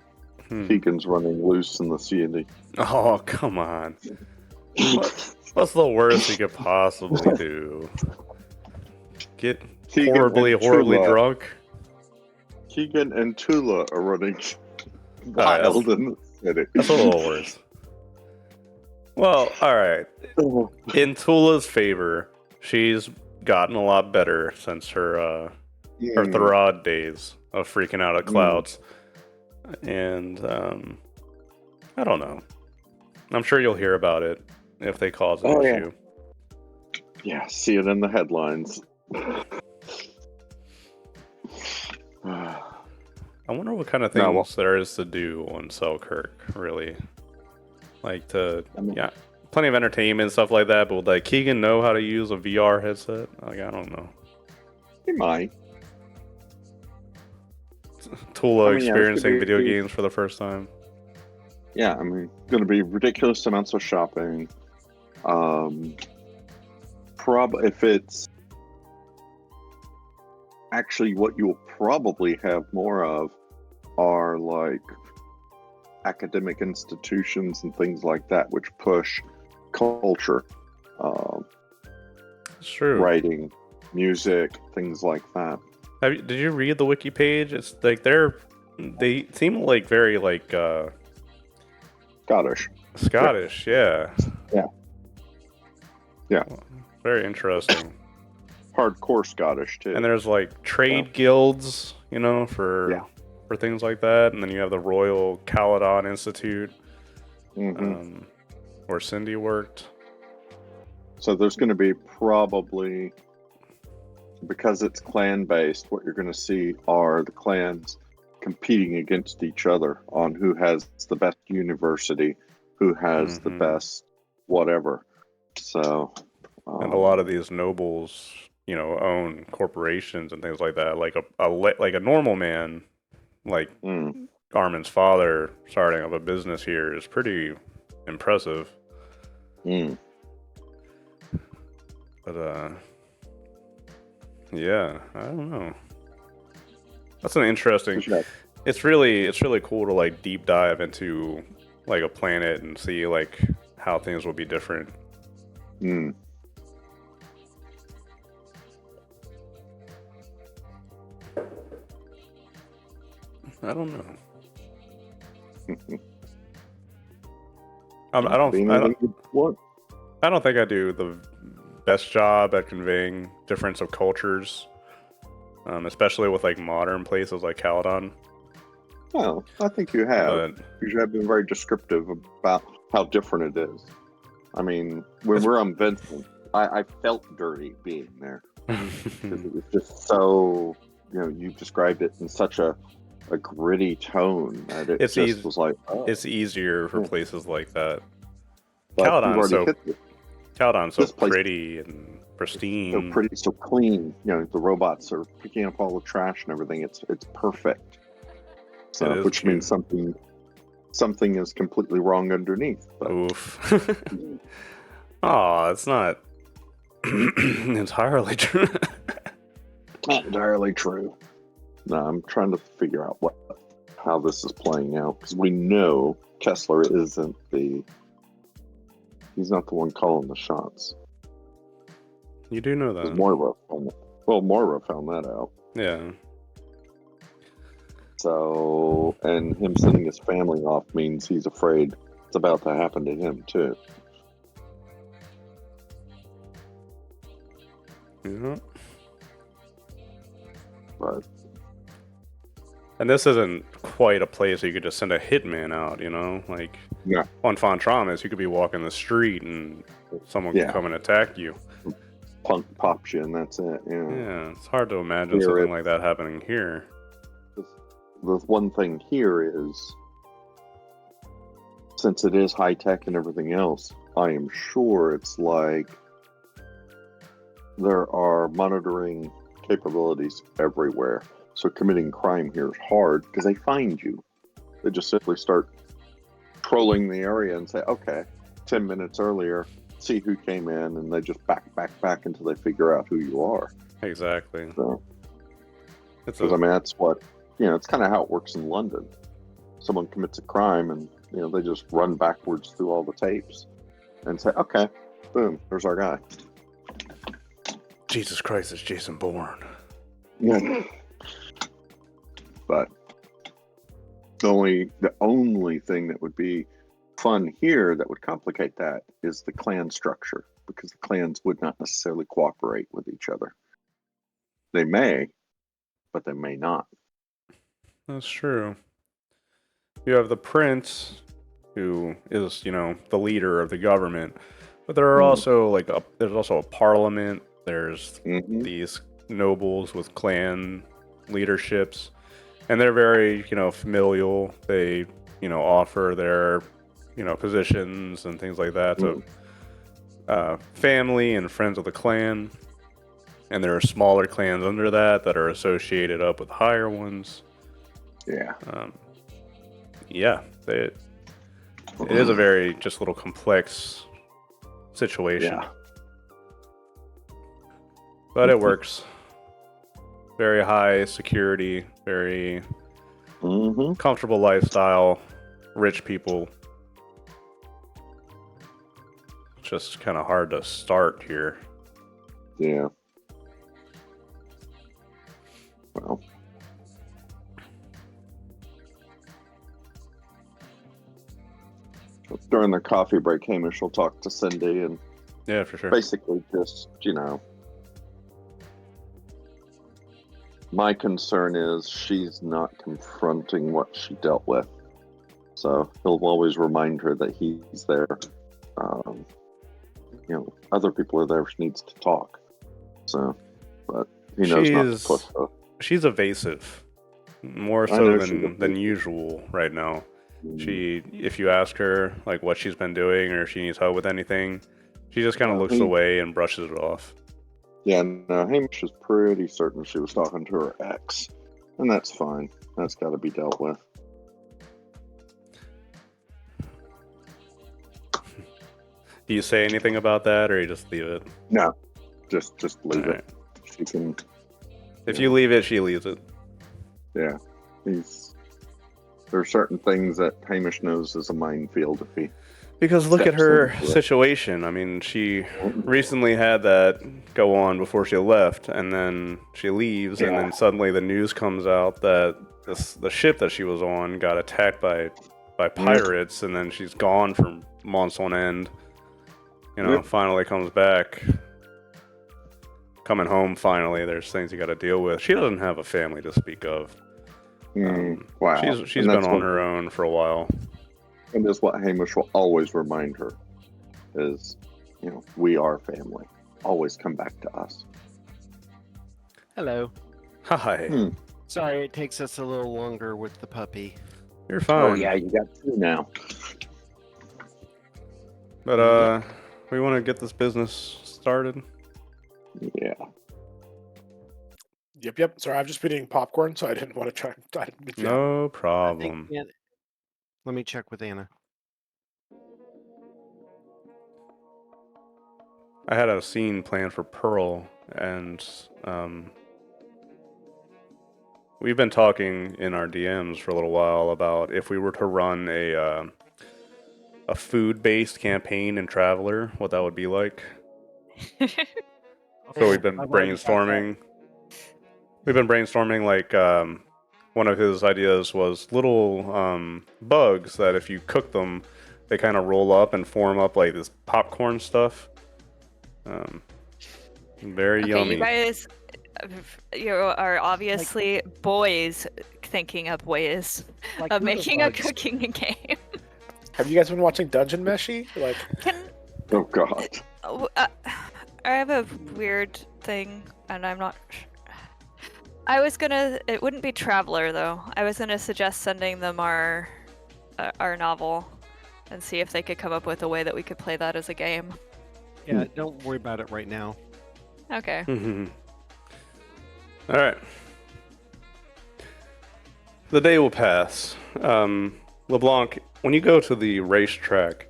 Hmm. Keegan's running loose in the C&D. Oh, come on. What's the worst he could possibly do? Get Keegan horribly, and horribly Tula. drunk? Keegan and Tula are running Alright, wild in the city. that's a little worse. Well, alright. In Tula's favor, she's gotten a lot better since her Tharad days of freaking out at clouds. And I don't know. I'm sure you'll hear about it if they cause an issue. Yeah, see it in the headlines. I wonder what kind of things there is to do on Selkirk, really. Like yeah, plenty of entertainment and stuff like that, but would like Keegan know how to use a VR headset? Like, I don't know. He might. Tula I mean, yeah, experiencing video games for the first time. Yeah, I mean, going to be ridiculous amounts of shopping. If it's actually what you'll probably have more of are like academic institutions and things like that, which push culture, It's true. writing, music, things like that. Did you read the wiki page? It's like they seem like very like Scottish, yeah. Yeah. Very interesting. hardcore Scottish too. And there's like trade guilds, you know, for things like that. And then you have the Royal Caledon Institute, where Cindy worked. So there's going to be probably, because it's clan based, what you're going to see are the clans competing against each other on who has the best university, who has the best whatever. So, and a lot of these nobles, you know, own corporations and things like that. Like a normal man, like Armin's father, starting up a business here is pretty impressive. But yeah, I don't know. That's an interesting. It's really cool to like deep dive into like a planet and see like how things will be different. I don't know. I don't think I do the best job at conveying difference of cultures, especially with like modern places like Caledon. Well, I think you have. Because you have been very descriptive about how different it is. I mean, when we're on Vincent, I felt dirty being there. Because it was just so, you know, you described it in such a a gritty tone that it It's just easy. was like, oh, It's easier for Yeah. places like that. but you've Caledon's already so hit it. Caledon's so This place- pretty and pristine. So pretty, so clean. You know, the robots are picking up all the trash and everything. It's perfect. So, It is which means something is completely wrong underneath. But Oof. Oh, it's not entirely true. not entirely true. No, I'm trying to figure out how this is playing out because we know Kessler isn't he's not the one calling the shots. You do know Because that. Moira found that out. Yeah. So, and him sending his family off means he's afraid it's about to happen to him too. Yeah. But And this isn't quite a place where you could just send a hitman out, you know? Like, Yeah. on Fontramas, you could be walking the street and someone Yeah. could come and attack you. Punk pops you and that's it. Yeah. Yeah, it's hard to imagine Here something it- like that happening here. The one thing here is, since it is high tech and everything else, I am sure it's like there are monitoring capabilities everywhere. So committing crime here is hard because they find you. They just simply start trolling the area and say, okay, 10 minutes earlier, see who came in, and they just back until they figure out who you are. Exactly. So, It's because I mean, that's what, it's kind of how it works in London. Someone commits a crime and, they just run backwards through all the tapes and say, okay, boom, there's our guy. Jesus Christ, it's Jason Bourne. Yeah. But the only thing that would be fun here that would complicate that is the clan structure, because the clans would not necessarily cooperate with each other. They may, but they may not. That's true. You have the prince, who is, the leader of the government, but there are also there's also a parliament. There's Mhm. these nobles with clan leaderships, and they're very, familial. They, offer their, positions and things like that to family and friends of the clan. And there are smaller clans under that are associated up with higher ones. Yeah. It is a very just little complex situation. Yeah. But it works. Very high security, very Mm-hmm. comfortable lifestyle, rich people. Just kind of hard to start here. Yeah. Well. During their coffee break, Hamish will talk to Cindy and Yeah, for sure. basically just, my concern is she's not confronting what she dealt with. So he'll always remind her that he's there. Other people are there. She needs to talk. So, but he knows not to push her. She's evasive, more I so know she's than evasive. usual right now. If you ask her like what she's been doing or if she needs help with anything, she just kind of looks away and brushes it off. Yeah, no, Hamish is pretty certain she was talking to her ex, and that's fine. That's got to be dealt with. Do you say anything about that, or you just leave it? No, just leave Alright. it. She can. If you leave it, she leaves it. Yeah, there are certain things that Hamish knows is a minefield if he. Because look at Steps her into it. situation. I mean, she recently had that go on before she left, and then she leaves, and Yeah. then suddenly the news comes out that the ship that she was on got attacked by pirates, and then she's gone for months on end. Yep. Finally comes back. Coming home, finally, there's things you got to deal with. She doesn't have a family to speak of. Wow. She's And been that's on what- her own for a while. And that's what Hamish will always remind her is, we are family. Always come back to us. Hello. Hi. Sorry, it takes us a little longer with the puppy. You're fine. Oh yeah, you got 2 now. But we want to get this business started. Yeah. Yep. Sorry, I've just been eating popcorn, so I didn't want to try. I didn't, yeah. No I think, problem. let me check with Anna. I had a scene planned for Pearl, and we've been talking in our DMs for a little while about if we were to run a food-based campaign in Traveler, what that would be like. So we've been I've already got that. brainstorming. We've been brainstorming like one of his ideas was little bugs that if you cook them, they kind of roll up and form up like this popcorn stuff. Very Okay, yummy. you guys, you are obviously boys thinking up ways Like of little making a bugs. cooking game. Have you guys been watching Dungeon Meshi? Like, Can Oh god. I have a weird thing, and I'm not. I was gonna. It wouldn't be Traveler though. I was gonna suggest sending them our novel, and see if they could come up with a way that we could play that as a game. Yeah, don't worry about it right now. Okay. All right. The day will pass. LeBlanc, when you go to the racetrack,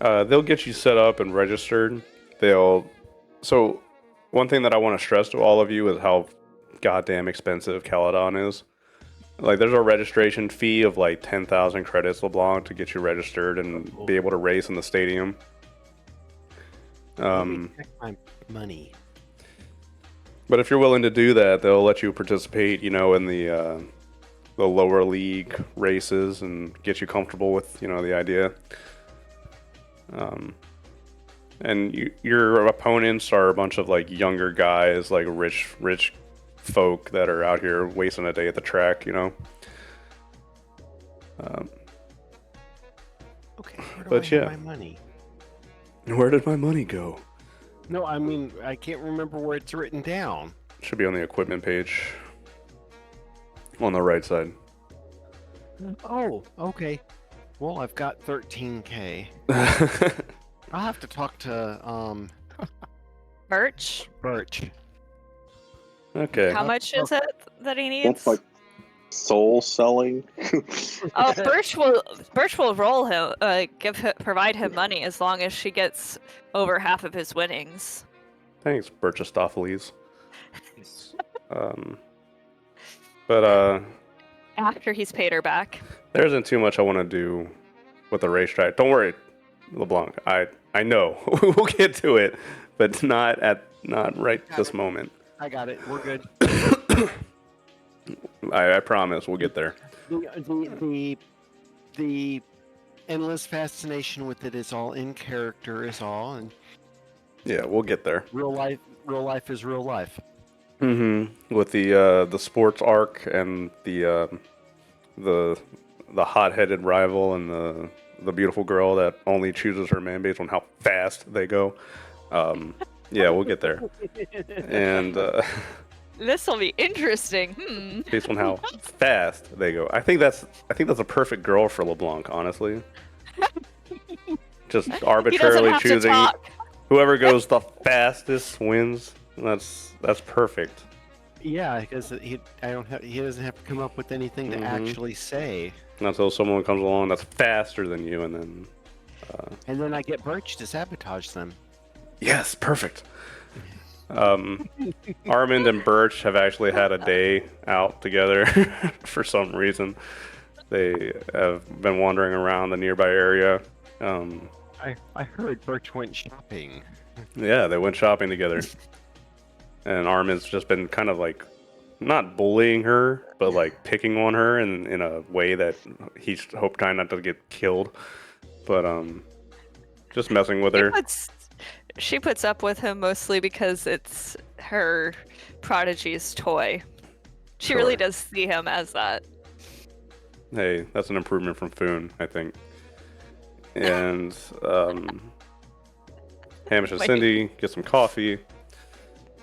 they'll get you set up and registered. So one thing that I want to stress to all of you is how goddamn expensive Caledon is. Like, there's a registration fee of like 10,000 credits, LeBlanc, to get you registered and be able to race in the stadium. Let me check my money. But if you're willing to do that, they'll let you participate, in the lower league races and get you comfortable with, the idea. And your opponents are a bunch of like younger guys, like rich folk that are out here wasting a day at the track, Okay, where do But I have yeah. my money? Where did my money go? No, I mean, I can't remember where it's written down. Should be on the equipment page. On the right side. Oh, okay. Well, I've got 13K. I'll have to talk to Birch, Birch. Okay. how much is it that he needs? That's like soul selling. Oh, Birch will roll him, provide him money as long as she gets over half of his winnings. Thanks, Birchistopheles. But After he's paid her back. there isn't too much I want to do with the racetrack. Don't worry, LeBlanc. I know we'll get to it, but not right this moment. I got it. We're good. I promise we'll get there. The endless fascination with it is all in character, is all, and Yeah, we'll get there. real life is real life. With the sports arc and the hot-headed rival and the beautiful girl that only chooses her man based on how fast they go. Yeah, we'll get there. And This will be interesting. based on how fast they go, I think that's a perfect girl for LeBlanc. Honestly, just He doesn't arbitrarily have to choosing talk. whoever goes the fastest wins. That's perfect. Yeah, because he doesn't have to come up with anything to actually say. Until someone comes along that's faster than you, and then I get Birch to sabotage them. yes, perfect. Armand and Birch have actually had a day out together for some reason. They have been wandering around the nearby area. I heard Birch went shopping. Yeah, they went shopping together. And Armand's just been kind of like, not bullying her, but like picking on her in a way that he's trying not to get killed. But just messing with her. She puts up with him mostly because it's her prodigy's toy. She really Sure. does see him as that. Hey, that's an improvement from Foon, I think. And Hamish and Wait. Cindy get some coffee,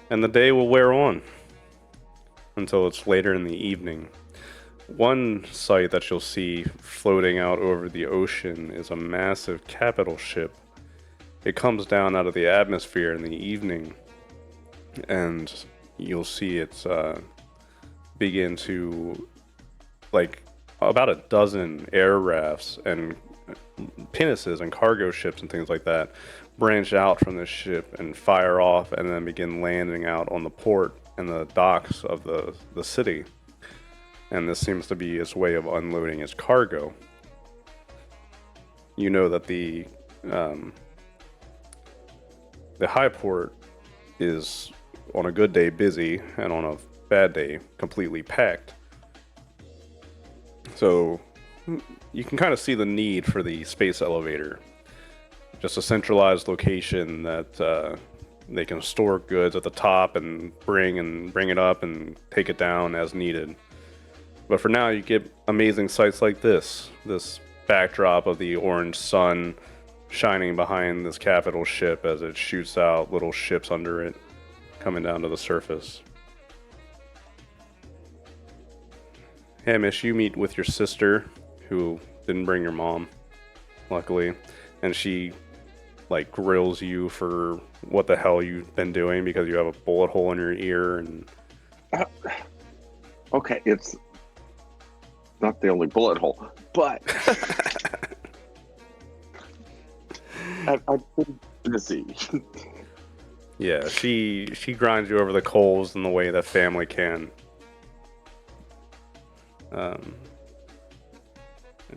and the day will wear on until it's later in the evening. One sight that you'll see floating out over the ocean is a massive capital ship. It comes down out of the atmosphere in the evening, and you'll see it begin to, like, about a dozen air rafts and pinnaces and cargo ships and things like that branch out from this ship and fire off and then begin landing out on the port and the docks of the city. And this seems to be its way of unloading its cargo. You know that the high port is, on a good day, busy, and on a bad day, completely packed. So you can kind of see the need for the space elevator. Just a centralized location that they can store goods at the top and bring it up and take it down as needed. But for now, you get amazing sights like this backdrop of the orange sun shining behind this capital ship as it shoots out little ships under it, coming down to the surface. Hamish, you meet with your sister, who didn't bring your mom, luckily, and she, like, grills you for what the hell you've been doing because you have a bullet hole in your ear and... Okay, it's not the only bullet hole, but I've been busy. Yeah, she grinds you over the coals in the way that family can. And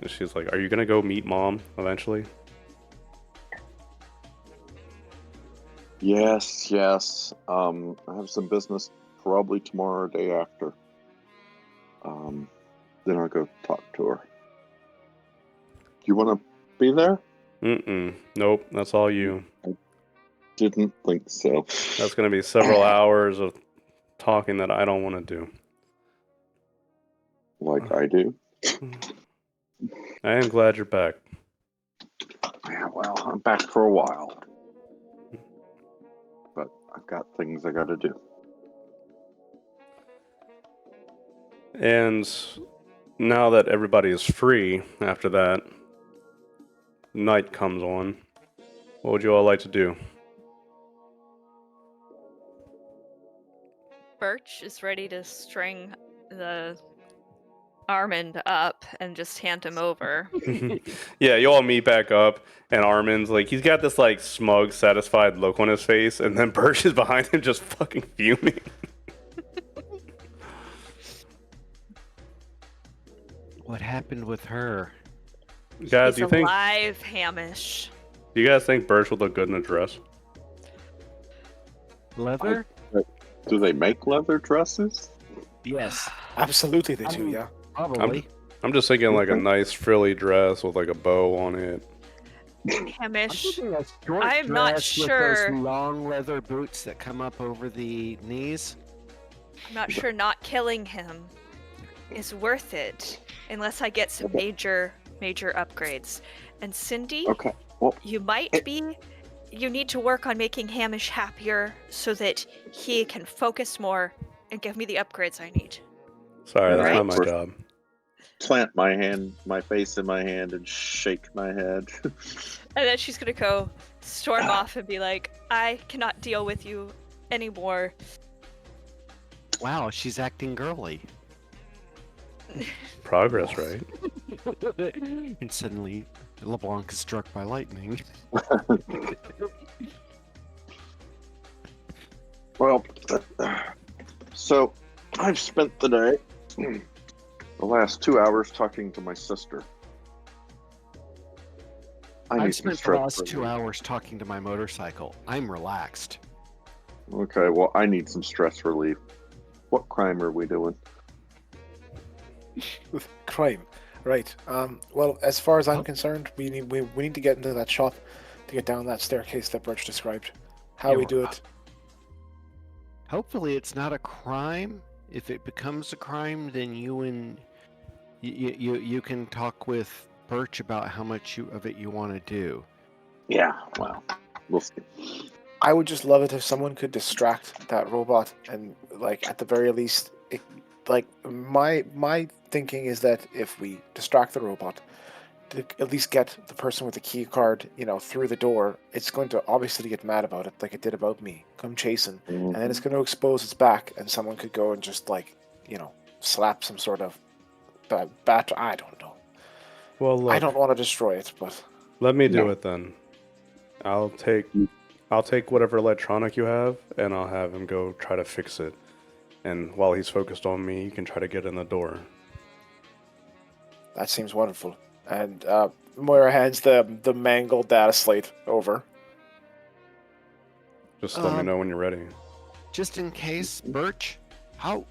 she's like, "Are you gonna go meet mom eventually?" Yes. I have some business probably tomorrow or day after. Then I'll go talk to her. Do you want to be there? Nope, that's all you. Didn't think so. That's gonna be several hours of talking that I don't want to do. Like I do. I am glad you're back. Yeah, well, I'm back for a while. But I've got things I gotta do. And now that everybody is free after that, night comes on. What would you all like to do? Birch is ready to string the Armand up and just hand him over. Yeah, you all meet back up, and Armin's like, he's got this like smug, satisfied look on his face, and then Birch is behind him just fucking fuming. What happened with her? Guys, He's do you think alive, Hamish. do you guys think Birch would look good in a dress? Leather? Do they make leather dresses? Yes, Absolutely, they do. Yeah. probably. I'm just thinking like a nice frilly dress with like a bow on it. Hamish, Short I'm not dress sure. With those long leather boots that come up over the knees. I'm not sure not killing him is worth it unless I get some major upgrades. And Cindy, Okay. Well, you need to work on making Hamish happier so that he can focus more and give me the upgrades I need. Sorry, that's Right. not my job. plant my face in my hand and shake my head. And then she's gonna go storm off and be like, I cannot deal with you anymore. Wow, she's acting girly. Progress, right? And suddenly, LeBlanc is struck by lightning. Well, so I've spent the day, the last 2 hours, talking to my sister. I need some spent the last stress 2 relief. hours talking to my motorcycle. I'm relaxed. Okay, well, I need some stress relief. What crime are we doing? Crime, right? Well, as far as I'm concerned, we need to get into that shop to get down that staircase that Birch described. How Yeah, we do it? Hopefully, it's not a crime. If it becomes a crime, then you can talk with Birch about how much of it you want to do. Yeah, well, we'll see. I would just love it if someone could distract that robot and, like, at the very least, like my thinking is that if we distract the robot, to at least get the person with the key card, through the door, it's going to obviously get mad about it, like it did about me, come chasing, and then it's going to expose its back, and someone could go and just slap some sort of bat. I don't know. Well, I look, don't want to destroy it, but let me do No. it then. I'll take whatever electronic you have, and I'll have him go try to fix it. And while he's focused on me, you can try to get in the door. that seems wonderful. And Moira hands the mangled data slate over. Just let me know when you're ready. Just in case, Birch, how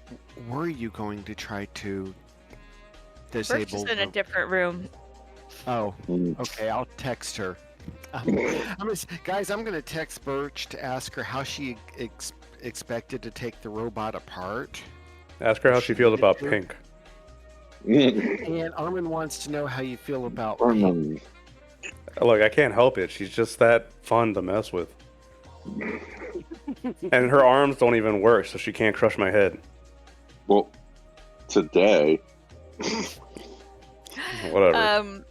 were you going to try to Birch disable? is in a different room. Oh, Mm. okay. I'll text her. Guys, I'm gonna text Birch to ask her how she expected to take the robot apart. Ask her how she feels about pink. And Armin wants to know how you feel about pink. Armin. Look, I can't help it. She's just that fun to mess with. And her arms don't even work, so she can't crush my head. Well, today. Whatever.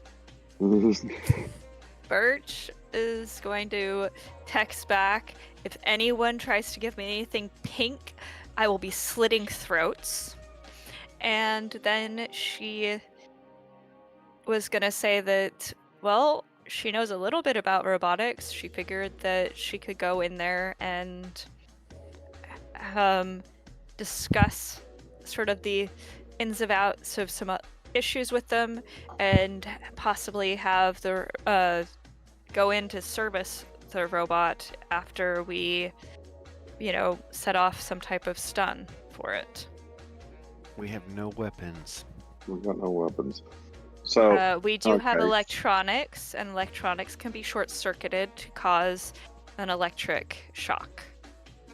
Birch is going to text back, if anyone tries to give me anything pink, I will be slitting throats. And then she was going to say that, well, she knows a little bit about robotics. She figured that she could go in there and discuss sort of the ins and outs of some issues with them, and possibly have the go in to service the robot after we, set off some type of stun for it. We have no weapons. We've got no weapons. So, We do have okay. electronics, and electronics can be short-circuited to cause an electric shock.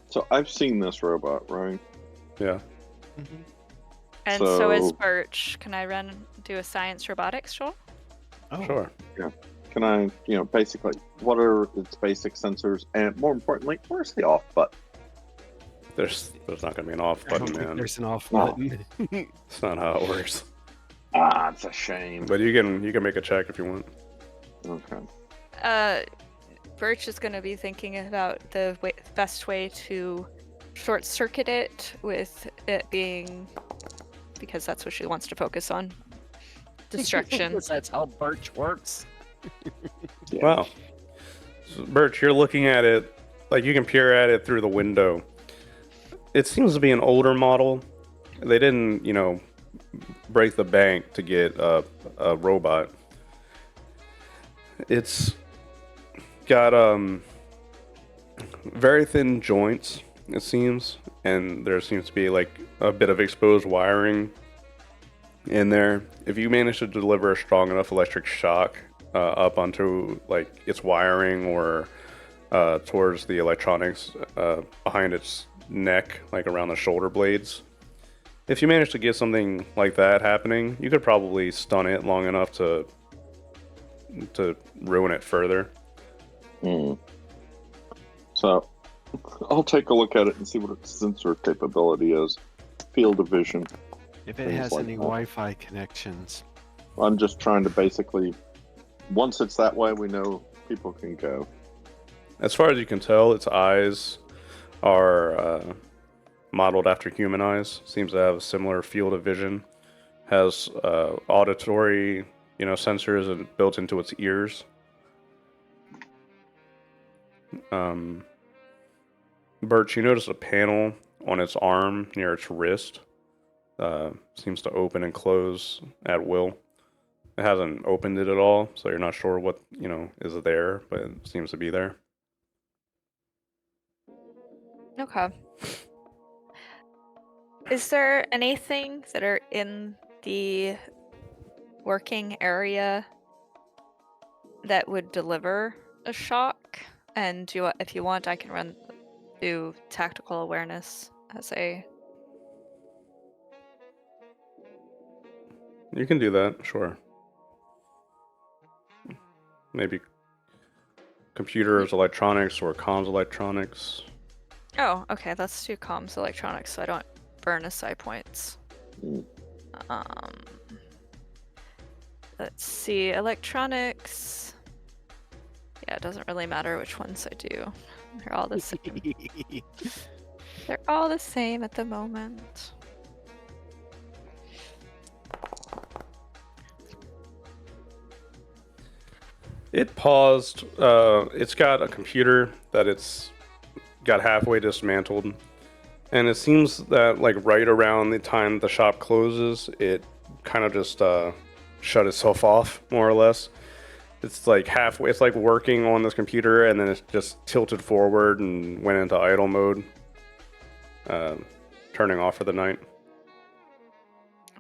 so I've seen this robot, right? Yeah. And so is So- Birch. Can I do a science robotics roll? Oh, Sure. Can I, basically, what are its basic sensors? And more importantly, where's the off button? There's not gonna be an off I don't button, think man. there's an off No. button. It's not how it works. Ah, it's a shame. But you can make a check if you want. Okay. Birch is going to be thinking about the best way to short circuit it, with it being, because that's what she wants to focus on, destruction. That's how Birch works. Yeah. Wow. So, Birch, you're looking at it like you can peer at it through the window. It seems to be an older model. They didn't, break the bank to get a robot. It's got very thin joints, it seems, and there seems to be like a bit of exposed wiring in there. If you manage to deliver a strong enough electric shock up onto like its wiring or towards the electronics behind its neck, like around the shoulder blades, if you manage to get something like that happening, you could probably stun it long enough to ruin it further. So, I'll take a look at it and see what its sensor capability is. Field of vision. If it Things has like any that. Wi-Fi connections. I'm just trying to basically, once it's that way, we know people can go. As far as you can tell, its eyes are modeled after human eyes. Seems to have a similar field of vision. Has auditory, sensors built into its ears. Birch, you notice a panel on its arm near its wrist. Seems to open and close at will. It hasn't opened it at all, so you're not sure what, is there, but it seems to be there. Okay. Is there anything that are in the working area that would deliver a shock? And if you want, I can do tactical awareness as a. You can do that, sure. Maybe computers, electronics, or comms electronics. Oh, okay. Let's do comms electronics, so I don't burn aside points. Hmm. Um, let's see, electronics. Yeah, it doesn't really matter which ones I do. They're all the same. They're all the same at the moment. It paused. It's got a computer that it's got halfway dismantled, and it seems that like right around the time the shop closes, it kind of just shut itself off more or less. It's like halfway. It's like working on this computer, and then it's just tilted forward and went into idle mode, turning off for the night.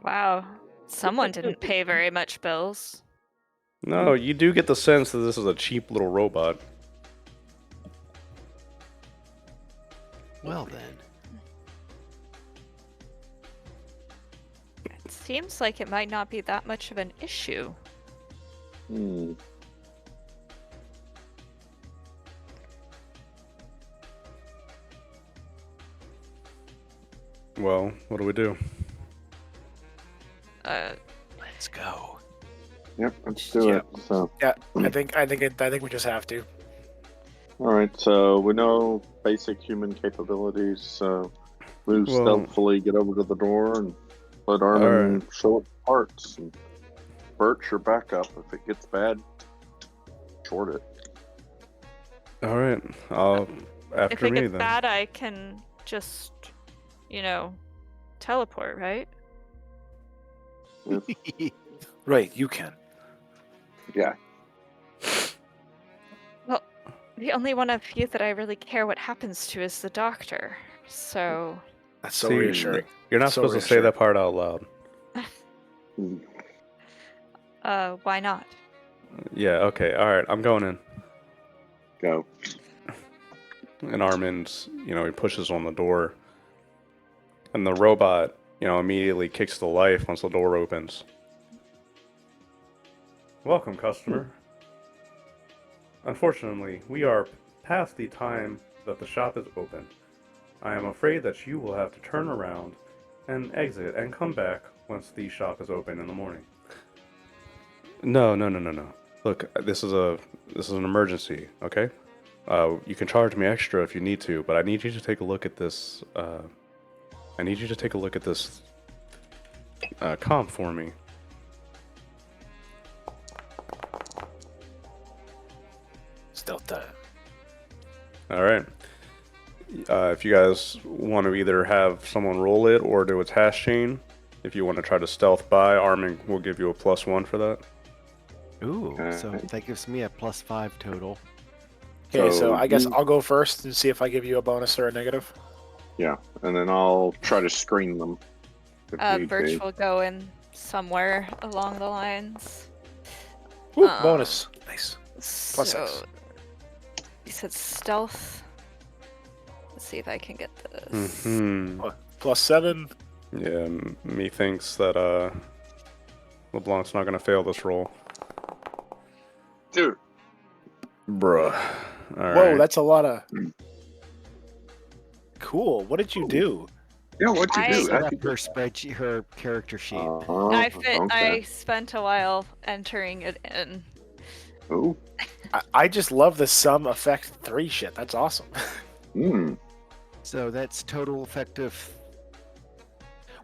Wow, someone didn't pay very much bills. No, you do get the sense that this is a cheap little robot. Well then. It seems like it might not be that much of an issue. Hmm. Well, what do we do? Let's go. Yep, let's do Yeah. it. So, Yeah, I think we just have to. all right. So we know basic human capabilities. So move Well- stealthily, get over to the door, and let Armin show its parts. And Bert, your backup. If it gets bad, short it. All right, I'll If after it me gets then. bad, I can just, teleport, right? Right, you can. Yeah. Well, the only one of you that I really care what happens to is the doctor. So, That's so See, reassuring. You're not So supposed to say reassuring. that part out loud. Hmm. why not? Yeah. Okay. All right. I'm going in. Go. And Armin's, he pushes on the door, and the robot, immediately kicks to life once the door opens. Welcome, customer. Unfortunately, we are past the time that the shop is open. I am afraid that you will have to turn around and exit and come back once the shop is open in the morning. No. Look, this is an emergency, okay? You can charge me extra if you need to, but I need you to take a look at this. I need you to take a look at this comp for me. Stealth time. All right. If you guys want to either have someone roll it or do a task chain, if you want to try to stealth by, Armin will give you a +1 for that. Ooh, so Okay. that gives me a +5 total. Okay, so So I guess you- I'll go first and see if I give you a bonus or a negative. Yeah, and then I'll try to screen them. If need Birch be. will go in somewhere along the lines. Ooh, Um, bonus. Nice. So, X. you said stealth. Let's see if I can get this. +7. Yeah, me thinks that LeBlanc's not gonna fail this roll. Dude. Bruh. All Whoa, right. that's a lot of. Cool. What did you do? Yeah, what'd you I- do? Set How'd up you do? her spreadsheet, her character sheet. I Okay. spent a while entering it in. Oh. I just love the sum effect 3 shit. That's awesome. Hmm. So that's total effective.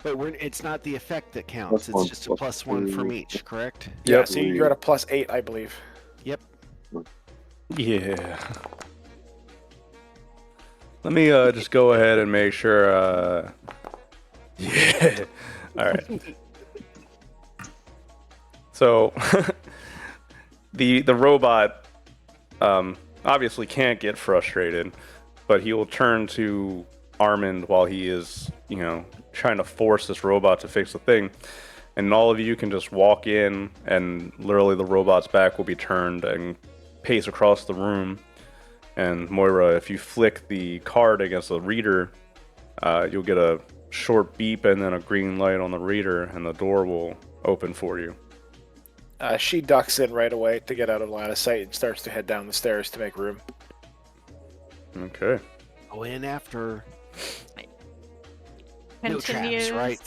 Wait, it's not the effect that counts. Plus It's one, just a plus +1 from two. each, correct? Yeah, Yep. so you're at a +8, I believe. Yep. Yeah. Let me just go ahead and make sure. Yeah. All right. So the robot obviously can't get frustrated, but he will turn to Armand while he is, trying to force this robot to fix the thing. And all of you can just walk in, and literally the robot's back will be turned and pace across the room. And Moira, if you flick the card against the reader, you'll get a short beep and then a green light on the reader, and the door will open for you. She ducks in right away to get out of line of sight and starts to head down the stairs to make room. Okay. Go in after. No traps, right?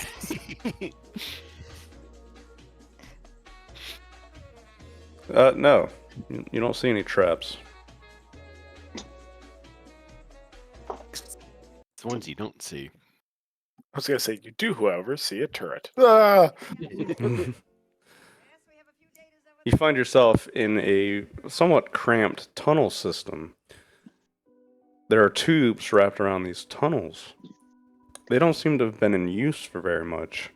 No, you don't see any traps. It's the ones you don't see. I was gonna say you do, however, see a turret. Ah! Yes, we have a few datas over You find yourself in a somewhat cramped tunnel system. There are tubes wrapped around these tunnels. They don't seem to have been in use for very much.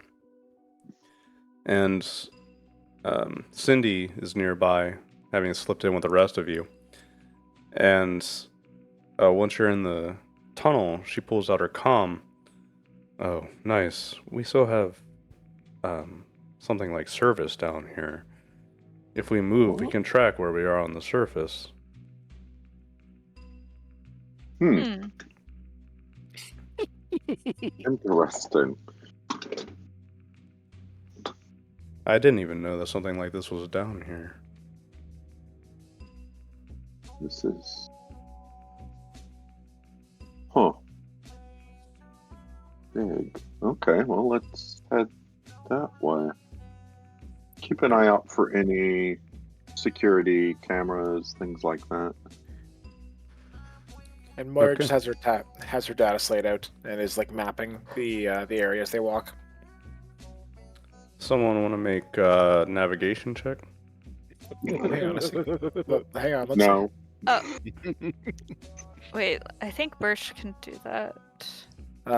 And Cindy is nearby, having slipped in with the rest of you. And once you're in the tunnel, she pulls out her comm. Oh, nice. We still have something like service down here. If we move, we can track where we are on the surface. Hmm. Interesting. I didn't even know that something like this was down here. This is. Huh. Big. Okay, well, let's head that way. Keep an eye out for any security cameras, things like that. And Moira Okay. just has her data slayed out and is like mapping the area as they walk. Someone want to make a navigation check? Hang on a second. Well, hang on, let's No. Oh. Wait, I think Birch can do that. see.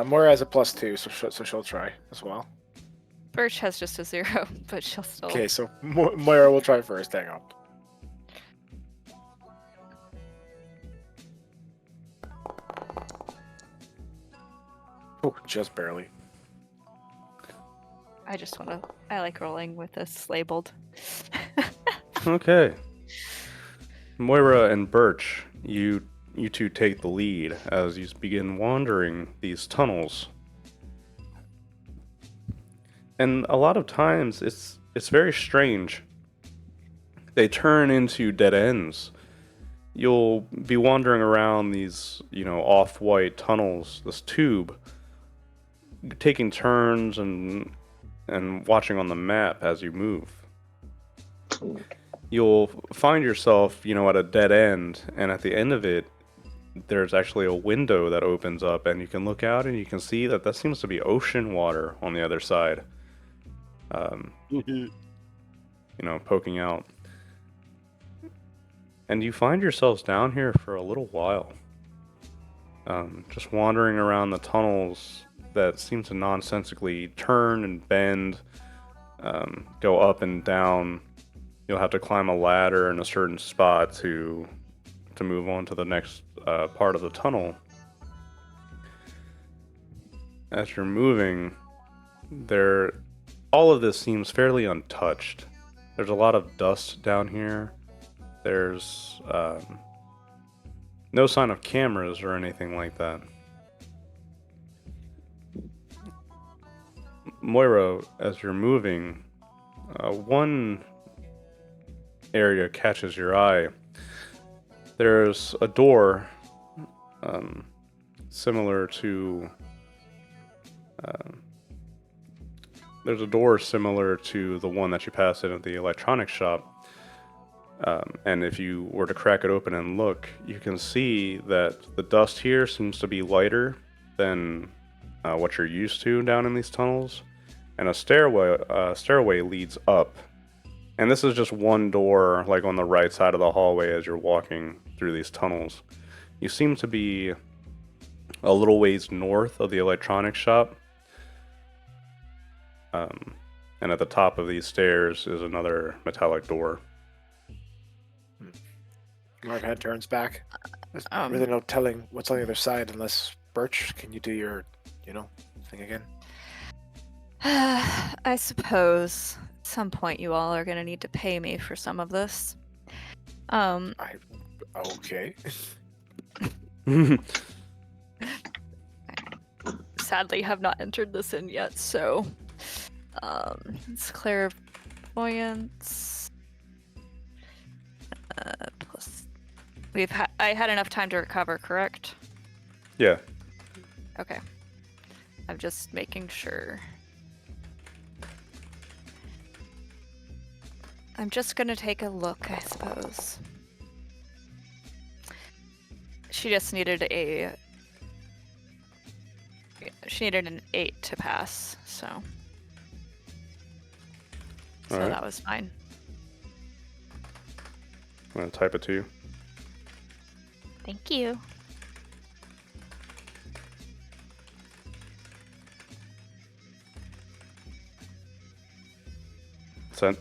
Moira has a +2, so she'll try as well. Birch has just a 0, but she'll still. Okay, so Moira will try first. Hang on. Oh, just barely. I like rolling with this labeled. Okay. Moira and Birch, you two take the lead as you begin wandering these tunnels. And a lot of times it's very strange. They turn into dead ends. You'll be wandering around these, off-white tunnels, this tube, taking turns and watching on the map as you move. You'll find yourself, at a dead end, and at the end of it, there's actually a window that opens up, and you can look out and you can see that seems to be ocean water on the other side. Poking out. And you find yourselves down here for a little while. Just wandering around the tunnels that seem to nonsensically turn and bend, go up and down. You'll have to climb a ladder in a certain spot to move on to the next part of the tunnel. As you're moving, all of this seems fairly untouched. There's a lot of dust down here. There's no sign of cameras or anything like that. Moira, as you're moving, one area catches your eye. There's a door similar to the one that you passed in at the electronics shop. And if you were to crack it open and look, you can see that the dust here seems to be lighter than what you're used to down in these tunnels. And a stairway leads up. And this is just one door, like on the right side of the hallway as you're walking through these tunnels. You seem to be a little ways north of the electronics shop. And at the top of these stairs is another metallic door. Markhead turns back. There's really no telling what's on the other side unless Birch, can you do your, thing again? I suppose at some point you all are gonna need to pay me for some of this. Okay. Sadly have not entered this in yet, so it's clairvoyance. Plus I had enough time to recover, correct? Yeah. Okay. I'm just making sure. I'm just gonna take a look, I suppose. She just needed a... She needed an 8 to pass, so... So Alright. that was fine. I'm gonna type it to you. Thank you. Sent.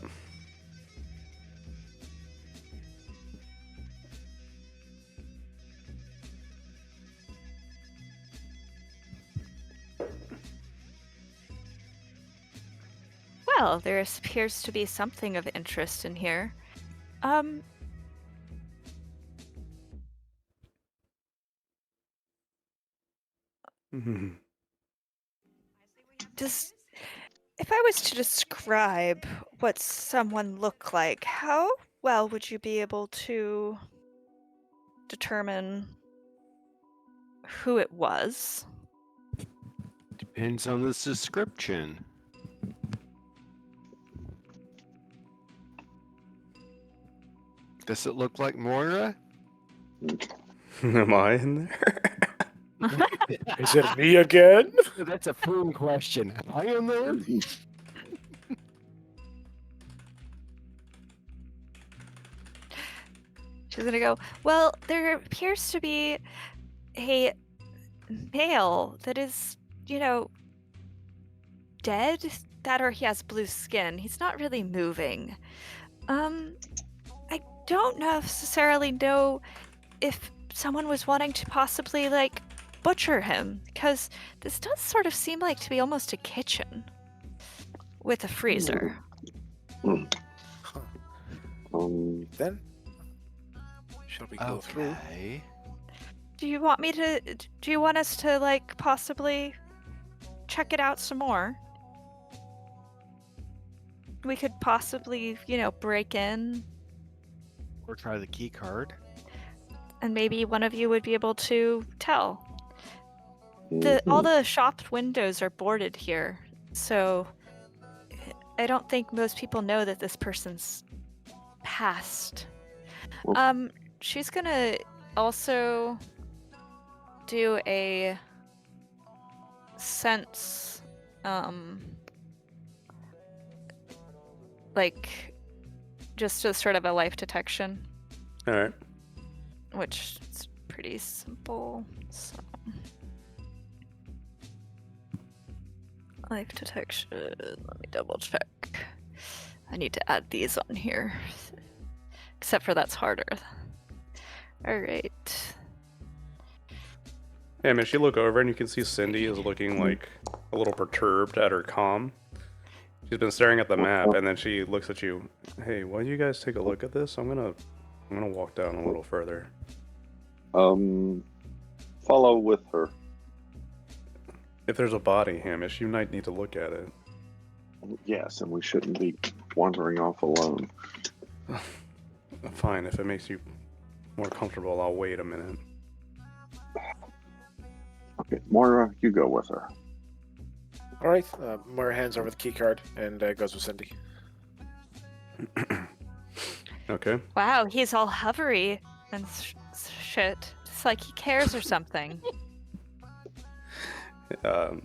Well, there appears to be something of interest in here. Mhm. Does... If I was to describe what someone looked like, how well would you be able to determine who it was? Depends on this description. Does it look like Moira? Am I in there? Is it me again? That's a phone question. Am I in there? She's gonna go, well, there appears to be a male that is, dead. That or he has blue skin. He's not really moving. I don't necessarily know if someone was wanting to possibly, butcher him, because this does sort of seem like to be almost a kitchen with a freezer. Then, shall we go through? Okay. Do you want us to, possibly check it out some more? We could possibly, break in, Or try the key card. and maybe one of you would be able to tell. All the shop windows are boarded here, so I don't think most people know that this person's passed. She's gonna also do a sense, just as sort of a life detection, Alright. which is pretty simple. So, life detection. Let me double check. I need to add these on here, except for that's harder. All right. Yeah, man, she look over and you can see Cindy is looking like a little perturbed at her comm. She's been staring at the map and then she looks at you. Hey, why don't you guys take a look at this? I'm gonna walk down a little further. Follow with her. If there's a body, Hamish, you might need to look at it. Yes, and we shouldn't be wandering off alone. Fine, if it makes you more comfortable, I'll wait a minute. Okay, Moira, you go with her. All right. Moira hands over the key card and goes with Cindy. Okay. Wow, he's all hovery and shit. It's like he cares or something. The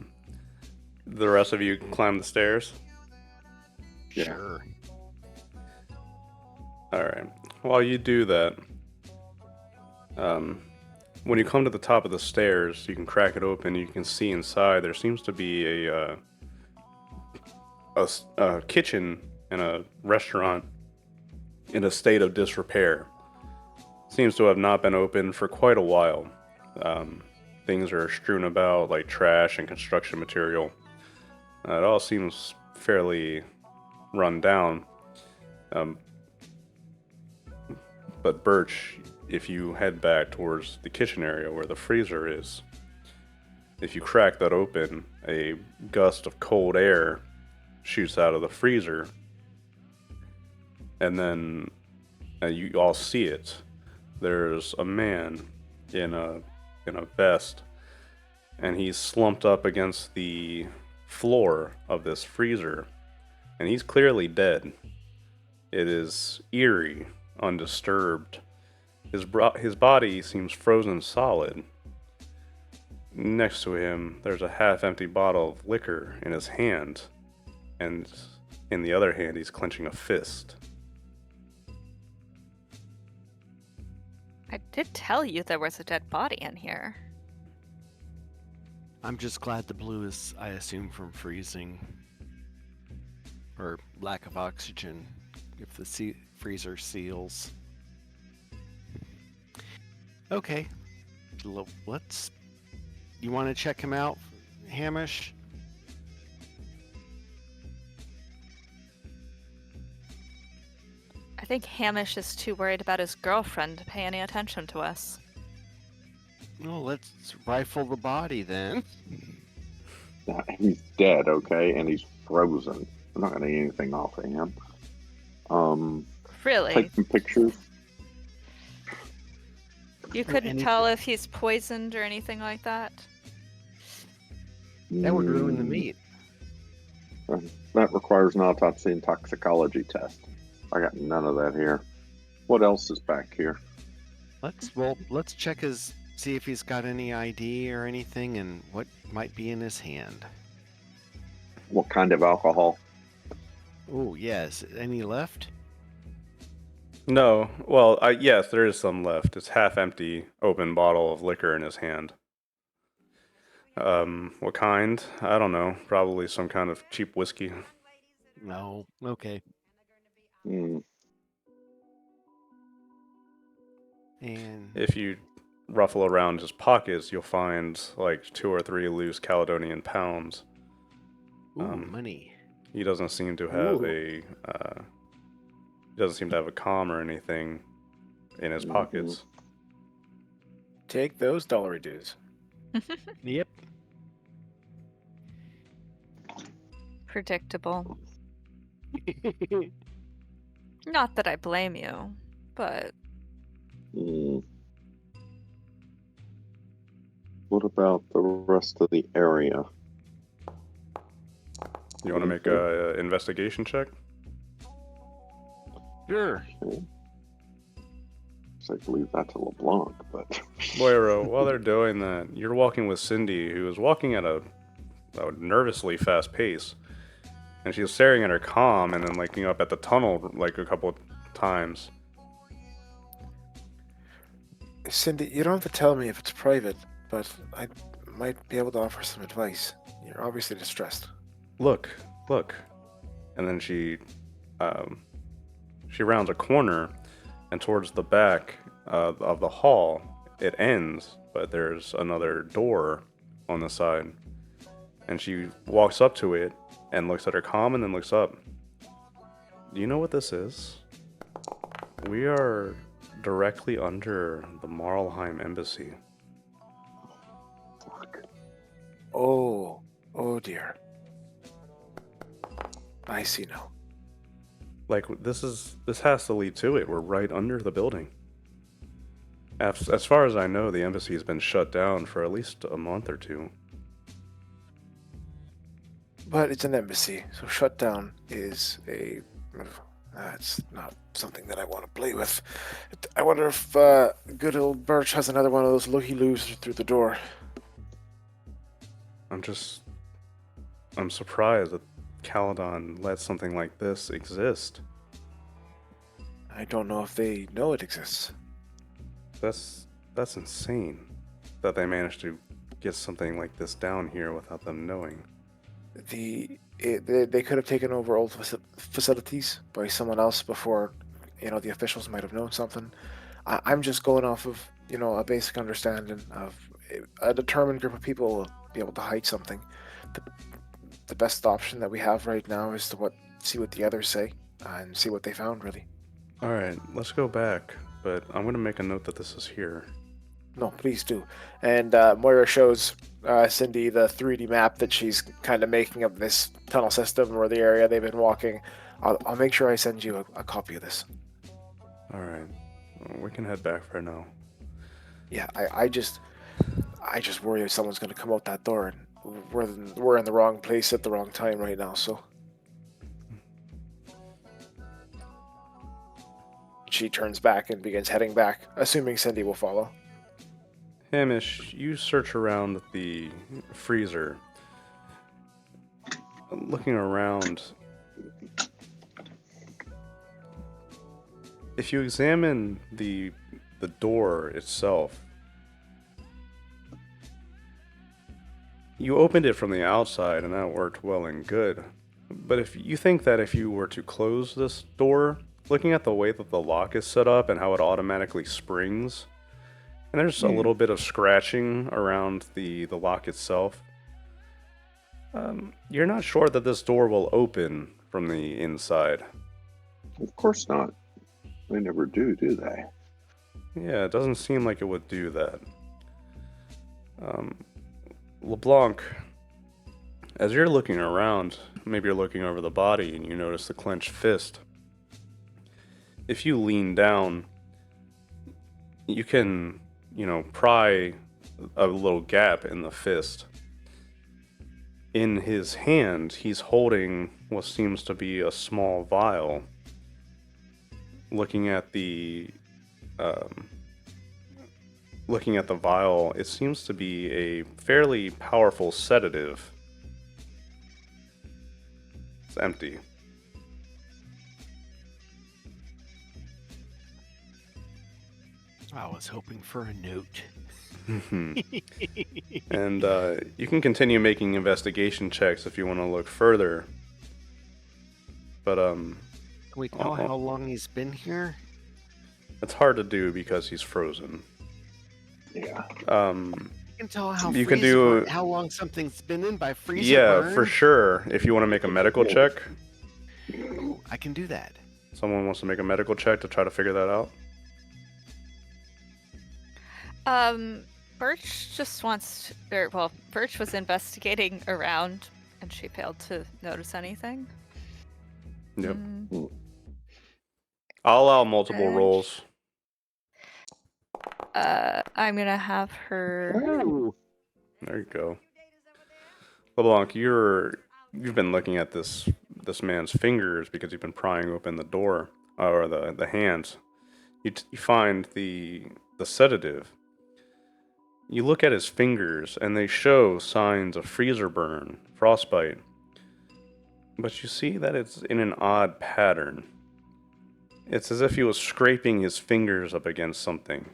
rest of you climb the stairs. Yeah. Sure. Alright. While you do that, when you come to the top of the stairs, you can crack it open. You can see inside. There seems to be a kitchen and a restaurant in a state of disrepair. Seems to have not been opened for quite a while. Things are strewn about like trash and construction material. It all seems fairly run down. But Birch, if you head back towards the kitchen area where the freezer is, if you crack that open, a gust of cold air shoots out of the freezer, and then you all see it. There's a man in a vest and he's slumped up against the floor of this freezer, and he's clearly dead. It is eerie, undisturbed. His body seems frozen solid. Next to him, there's a half-empty bottle of liquor in his hand, and in the other hand, he's clenching a fist. I did tell you there was a dead body in here. I'm just glad the blue is, I assume, from freezing. Or lack of oxygen, if the freezer seals. Okay. Let's... You want to check him out, Hamish? I think Hamish is too worried about his girlfriend to pay any attention to us. Well, let's rifle the body then. He's dead, okay, and he's frozen. I'm not gonna get anything off of him. Really? Take some pictures. You couldn't tell if he's poisoned or anything like that? That would ruin the meat. That requires an autopsy and toxicology test. I got none of that here. What else is back here? Let's check see if he's got any ID or anything, and what might be in his hand. What kind of alcohol? Oh yes, any left? No, well, yes, there is some left. It's half-empty, open bottle of liquor in his hand. What kind? I don't know. Probably some kind of cheap whiskey. No. Okay. Hmm. And If you ruffle around his pockets, you'll find like 2 or 3 loose Caledonian pounds. money. He doesn't seem to have Ooh. he doesn't seem to have a comm or anything in his pockets. Take those dollary dues. Yep. Predictable. Not that I blame you, but Hmm. What about the rest of the area? You want to make a investigation check? Sure. Okay. So I believe that's a LeBlanc, but Moira, while they're doing that, you're walking with Cindy, who is walking at a nervously fast pace. And she's staring at her comm and then looking up at the tunnel like a couple of times. Cindy, you don't have to tell me if it's private, but I might be able to offer some advice. You're obviously distressed. Look. And then she rounds a corner, and towards the back of the hall, it ends, but there's another door on the side. And she walks up to it and looks at her comm and then looks up. Do you know what this is? We are directly under the Marlheim embassy. fuck. Oh dear. I see now. Like, this has to lead to it. We're right under the building. As far as I know, the embassy has been shut down for at least a month or 2. But it's an embassy, so shutdown is it's not something that I want to play with. I wonder if good old Birch has another one of those looky-loos through the door. I'm surprised that Caledon let something like this exist. I don't know if they know it exists. That's insane that they managed to get something like this down here without them knowing. They could have taken over old facilities by someone else before, the officials might have known something. I'm just going off of, a basic understanding of a determined group of people will be able to hide something. The best option that we have right now is to see what the others say and see what they found, really. All right, let's go back, but I'm going to make a note that this is here. No, please do. And Moira shows Cindy the 3D map that she's kind of making of this tunnel system or the area they've been walking. I'll make sure I send you a copy of this. All right, we can head back for now. Yeah, I just worry if someone's going to come out that door, and we're in the wrong place at the wrong time right now. So she turns back and begins heading back, assuming Cindy will follow. Hamish, you search around the freezer. Looking around, if you examine the door itself, you opened it from the outside and that worked well and good. But if you think that if you were to close this door, looking at the way that the lock is set up and how it automatically springs, and there's a little bit of scratching around the lock itself, you're not sure that this door will open from the inside. Of course not. They never do they? Yeah, it doesn't seem like it would do that. LeBlanc, as you're looking around, maybe you're looking over the body and you notice the clenched fist. If you lean down, you can, pry a little gap in the fist. In his hand, he's holding what seems to be a small vial. Looking at the vial, it seems to be a fairly powerful sedative. It's empty. I was hoping for a note. And you can continue making investigation checks if you want to look further. But Can we tell how long he's been here? it's hard to do because he's frozen. Yeah. You can tell how You can do- how long something's been in by freezer Yeah, burn. for sure. If you want to make a medical check, Ooh, I can do that. someone wants to make a medical check to try to figure that out. Birch just wants, Birch was investigating around, and she failed to notice anything. Yep. Mm, I'll allow multiple Okay. rolls. I'm gonna have her. Ooh. There you go. LeBlanc, you've been looking at this man's fingers because you've been prying open the door or the hands. You find the sedative. You look at his fingers and they show signs of freezer burn, frostbite. But you see that it's in an odd pattern. It's as if he was scraping his fingers up against something.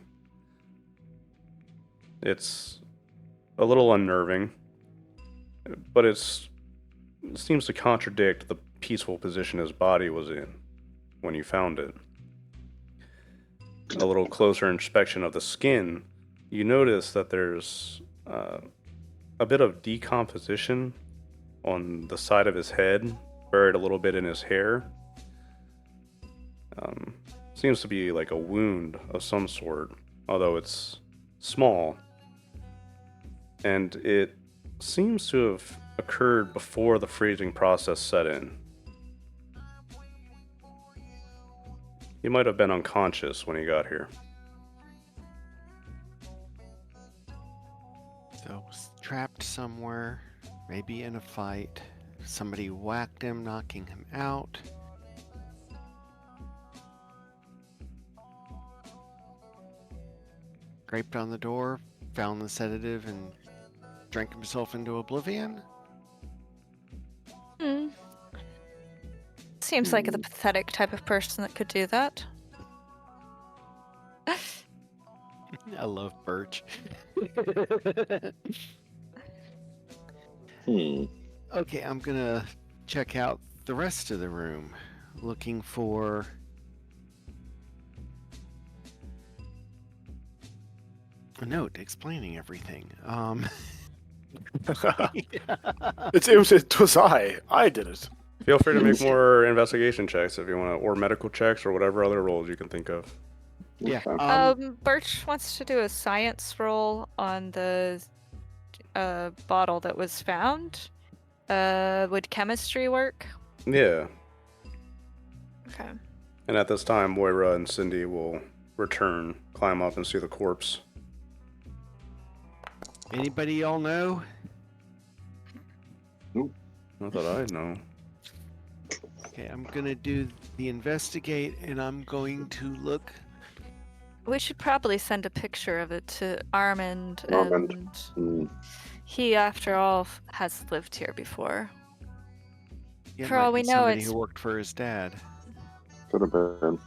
It's a little unnerving, but it seems to contradict the peaceful position his body was in when you found it. A little closer inspection of the skin, you notice that there's a bit of decomposition on the side of his head, buried a little bit in his hair. Seems to be like a wound of some sort, although it's small. And it seems to have occurred before the freezing process set in. He might have been unconscious when he got here. So was trapped somewhere, maybe in a fight. Somebody whacked him, knocking him out. Scraped on the door, found the sedative, and drank himself into oblivion. Seems like the pathetic type of person that could do that. I love Birch. Okay, I'm gonna check out the rest of the room, looking for a note explaining everything. It was I. I did it. Feel free to make more investigation checks if you want to, or medical checks, or whatever other roles you can think of. Yeah. Birch wants to do a science roll on the bottle that was found. Would chemistry work? Yeah. Okay. And at this time, Moira and Cindy will return, climb up, and see the corpse. Anybody y'all know? Not that I know. Okay, I'm gonna do the investigate, and I'm going to look. We should probably send a picture of it to Armand, Armand. and Hmm. he, after all, has lived here before. Yeah, it For might all be we know, somebody it's who worked for his dad. Could have been.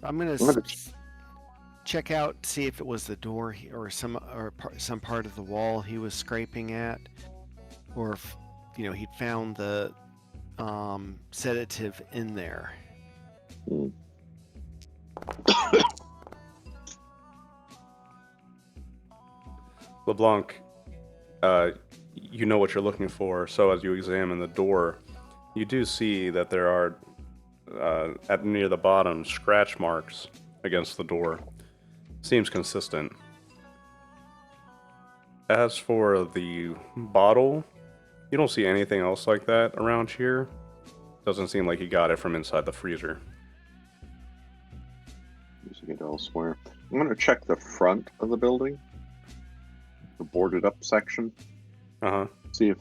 I'm gonna I'm gonna check out, see if it was the door or some part of the wall he was scraping at, or if he'd found the sedative in there. LeBlanc, you know what you're looking for, so as you examine the door, you do see that there are, at near the bottom, scratch marks against the door. Seems consistent. As for the bottle, you don't see anything else like that around here. Doesn't seem like he got it from inside the freezer. using it elsewhere. I'm gonna check the front of the building, the boarded up section. Uh-huh. See if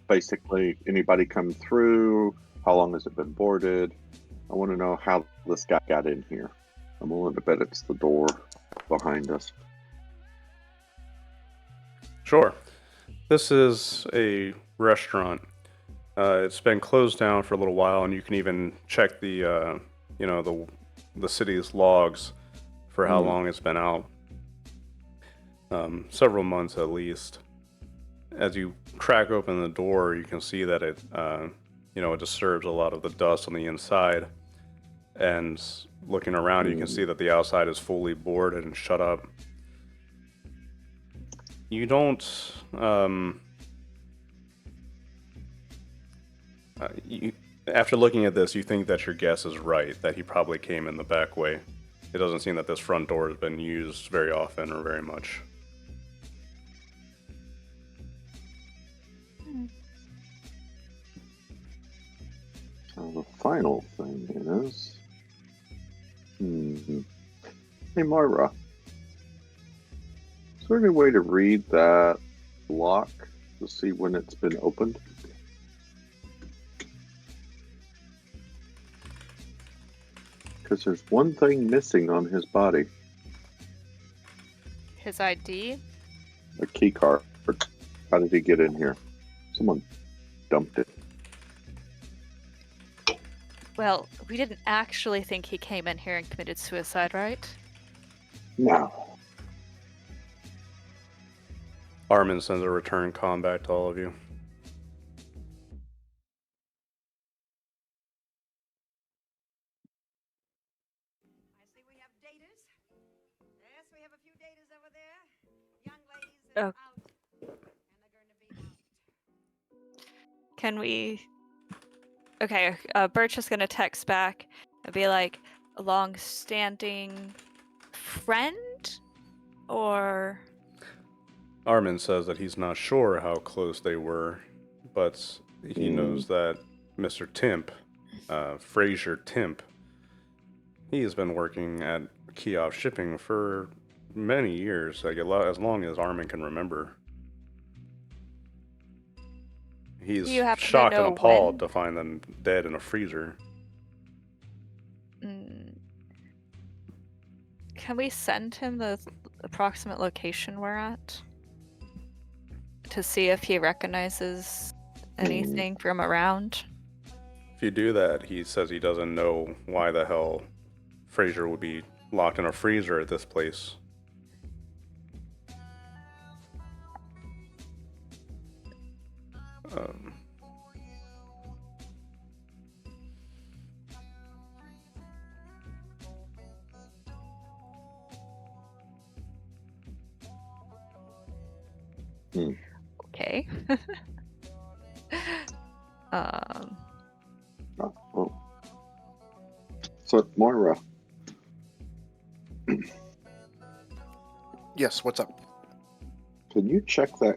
basically anybody come through. How long has it been boarded? I want to know how this guy got in here. I'm willing to bet it's the door behind us. Sure. This is a restaurant. It's been closed down for a little while, and you can even check the city's logs for how long it's been out. Several months at least. As you crack open the door, you can see that it disturbs a lot of the dust on the inside. And looking around, you can see that the outside is fully boarded and shut up. You don't, after looking at this, you think that your guess is right, that he probably came in the back way. It doesn't seem that this front door has been used very often or very much. The final thing is, hey Moira, is there any way to read that lock to see when it's been opened? Because there's one thing missing on his body. his ID. A key card. How did he get in here? Someone dumped it. Well, we didn't actually think he came in here and committed suicide, right? No. Armin sends a return comm back to all of you. I see we have datas. Yes, we have a few datas over there. Young ladies that are out. And they're going to be out. Can we... Okay, Birch is gonna text back and be like, a long-standing friend? Or... Armin says that he's not sure how close they were, but he knows that Mr. Timp, Fraser Timp, he has been working at Kiosk Shipping for many years, like as long as Armin can remember. He's Do you happen to shocked and know appalled when? to find them dead in a freezer. Can we send him the approximate location we're at? To see if he recognizes anything from around? If you do that, he says he doesn't know why the hell Fraser would be locked in a freezer at this place. Okay. Oh. So, Moira, Yes, what's up? can you check that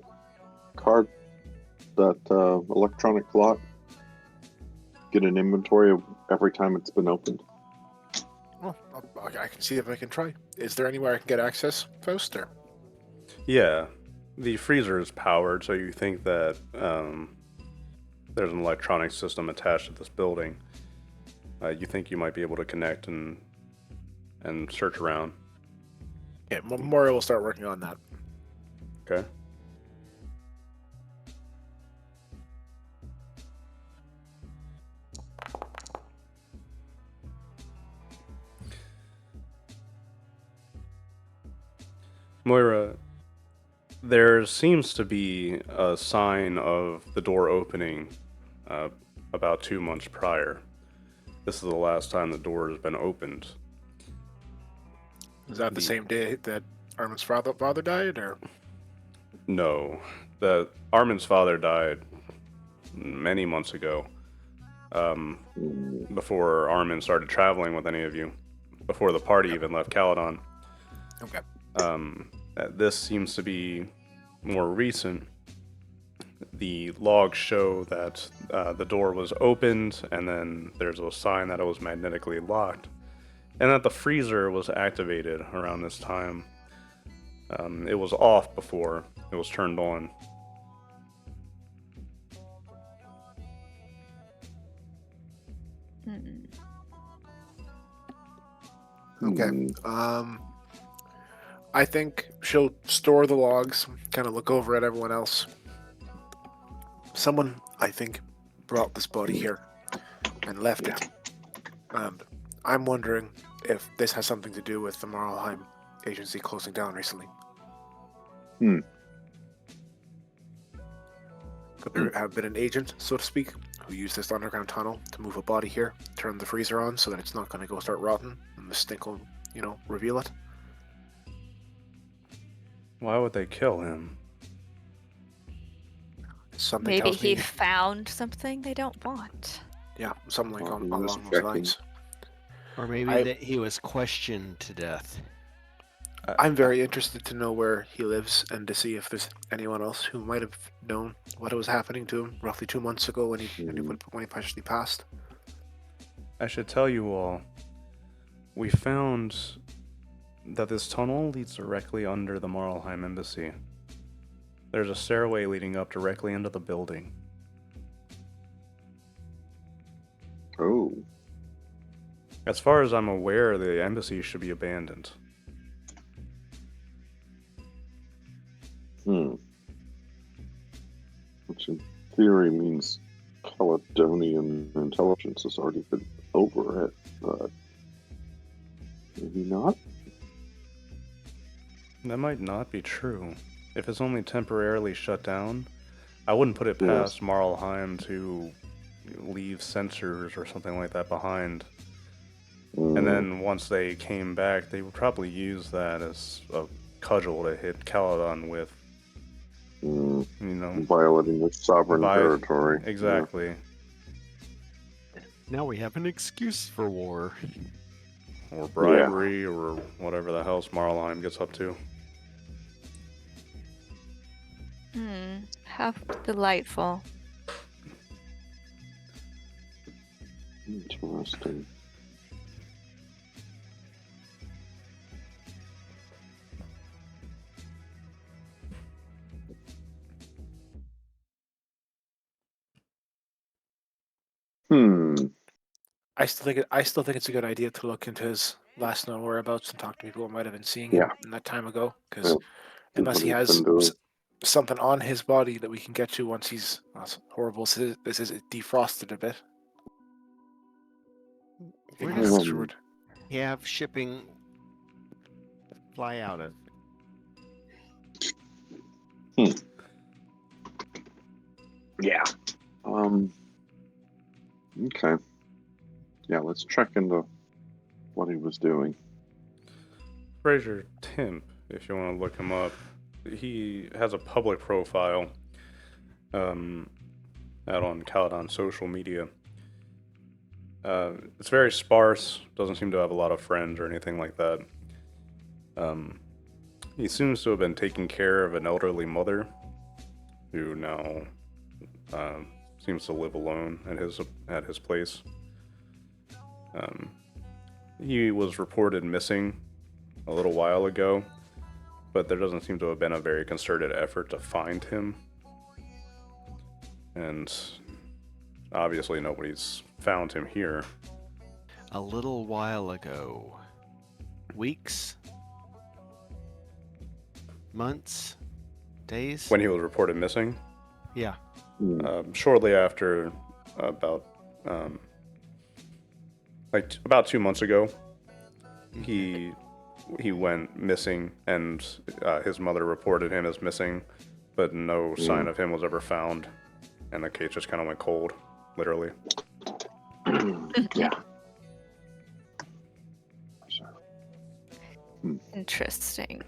card, that electronic lock? Get an inventory of every time it's been opened. Well, I can see if I can try. Is there anywhere I can get access first, or? Yeah, the freezer is powered, so you think that there's an electronic system attached to this building. You think you might be able to connect and search around. Yeah, Moira will start working on that. Okay. Moira, there seems to be a sign of the door opening about 2 months prior. This is the last time the door has been opened. Is that the same day that Armin's father died, or? No, Armin's father died many months ago. Before Armin started traveling with any of you, before the party even left Caledon. Okay. This seems to be more recent. The logs show that the door was opened, and then there's a sign that it was magnetically locked, and that the freezer was activated around this time. It was off before it was turned on. Okay. I think she'll store the logs, kind of look over at everyone else. Someone, I think, brought this body here and left it. And I'm wondering if this has something to do with the Marlheim agency closing down recently. Could there have been an agent, so to speak, who used this underground tunnel to move a body here, turn the freezer on so that it's not going to go start rotting, and the stink will, reveal it? Why would they kill him? Something Maybe tells he me, found something they don't want. yeah, something like Well, he along was those checking. lines. Or maybe I- that he was questioned to death. I'm very interested to know where he lives and to see if there's anyone else who might have known what was happening to him roughly 2 months ago when he actually passed. I should tell you all, we found that this tunnel leads directly under the Marlheim embassy. There's a stairway leading up directly into the building. Oh. As far as I'm aware, the embassy should be abandoned. Which in theory means Caledonian intelligence has already been over it, but maybe not? That might not be true. If it's only temporarily shut down, I wouldn't put it past Marlheim to leave sensors or something like that behind. And then once they came back, they would probably use that as a cudgel to hit Caledon with. Violating its sovereign territory. Exactly. Now we have an excuse for war. Or bribery, or whatever the hell Marlheim gets up to. How delightful. Interesting. I still think it's a good idea to look into his last known whereabouts and talk to people who might have been seeing him in that time ago. Because unless he has something on his body that we can get to once he's, as horrible as this is, defrosted a bit. Where He does sure would. he have shipping fly out of? Yeah. Okay. Yeah, let's check into what he was doing. Fraser Timp, if you want to look him up, he has a public profile out on Caledon social media. It's very sparse, doesn't seem to have a lot of friends or anything like that. He seems to have been taking care of an elderly mother who now seems to live alone at his place. He was reported missing a little while ago, but there doesn't seem to have been a very concerted effort to find him. And obviously nobody's found him here. A little while ago. Weeks? Months? Days? When he was reported missing, Yeah. shortly after, about 2 months ago, he went missing, and his mother reported him as missing, but no sign of him was ever found, and the case just kind of went cold, literally. Yeah. Interesting.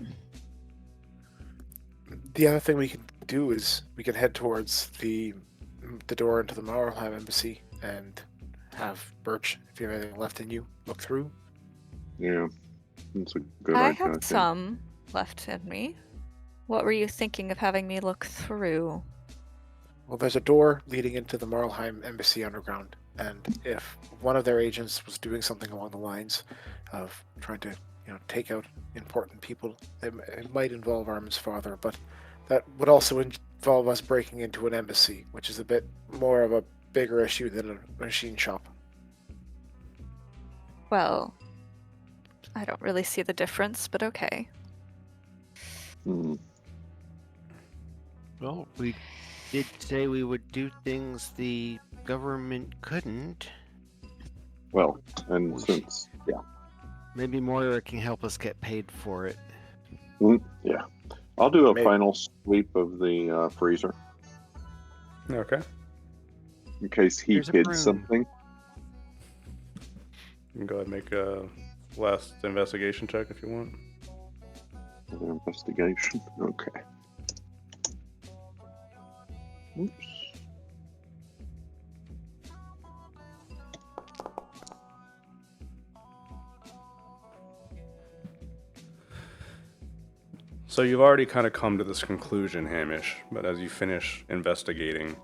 The other thing we can do is we can head towards the door into the Marlheim embassy and have Birch, if you have anything left in you, look through. Yeah. That's a good I idea. have some left in me. What were you thinking of having me look through? Well, there's a door leading into the Marlheim embassy underground, and if one of their agents was doing something along the lines of trying to, take out important people, it might involve Armin's father, but that would also involve us breaking into an embassy, which is a bit more of a bigger issue than a machine shop. Well, I don't really see the difference, but okay. Mm. Well, we did say we would do things the government couldn't. Well, and Which- since, yeah. Maybe Moira can help us get paid for it. Yeah. I'll do a Maybe. final sweep of the freezer Okay. in case he Here's a hid broom. something. You can go ahead and make a last investigation check if you want. Investigation. Okay. Oops. So you've already kind of come to this conclusion, Hamish, but as you finish investigating,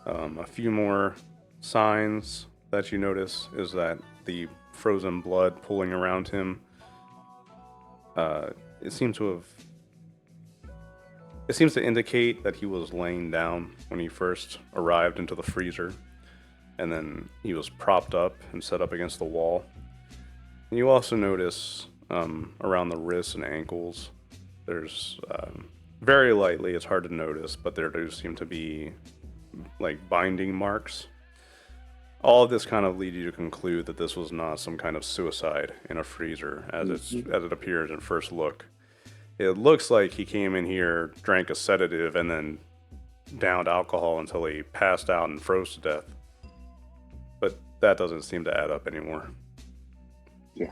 a few more signs that you notice is that the frozen blood pooling around him, it seems to indicate that he was laying down when he first arrived into the freezer, and then he was propped up and set up against the wall. And you also notice around the wrists and ankles, there's very lightly, it's hard to notice, but there do seem to be like binding marks. All of this kind of leads you to conclude that this was not some kind of suicide in a freezer as it appears in first look. It looks like he came in here, drank a sedative, and then downed alcohol until he passed out and froze to death. But that doesn't seem to add up anymore. Yeah.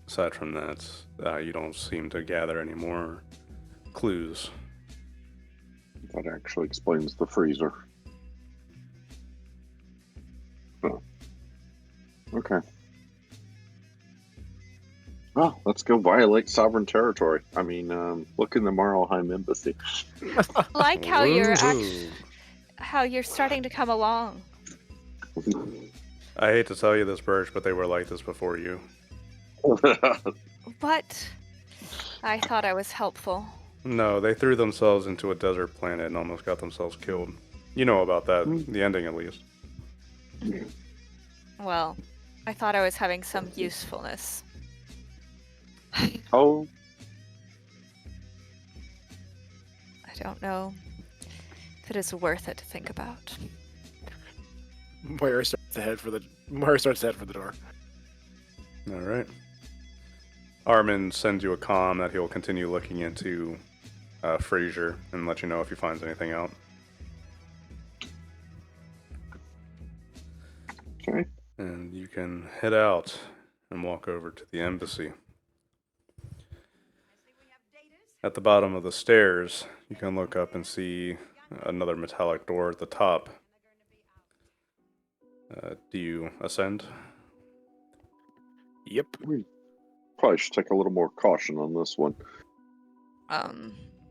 Aside from that, you don't seem to gather any more clues. That actually explains the freezer. Oh. Okay. Well, let's go violate sovereign territory. I mean, look in the Marlheim embassy. Like how you're Woohoo. how you're starting to come along. I hate to tell you this, Birch, but they were like this before you. But I thought I was helpful. No, they threw themselves into a desert planet and almost got themselves killed. You know about that, the ending at least. Well, I thought I was having some usefulness. Oh, I don't know if it is worth it to think about. Moira starts to head for the door. All right. Armin sends you a comm that he'll continue looking into Fraser and let you know if he finds anything out. okay. And you can head out and walk over to the embassy. At the bottom of the stairs, you can look up and see another metallic door at the top. Do you ascend? Yep. We probably should take a little more caution on this one.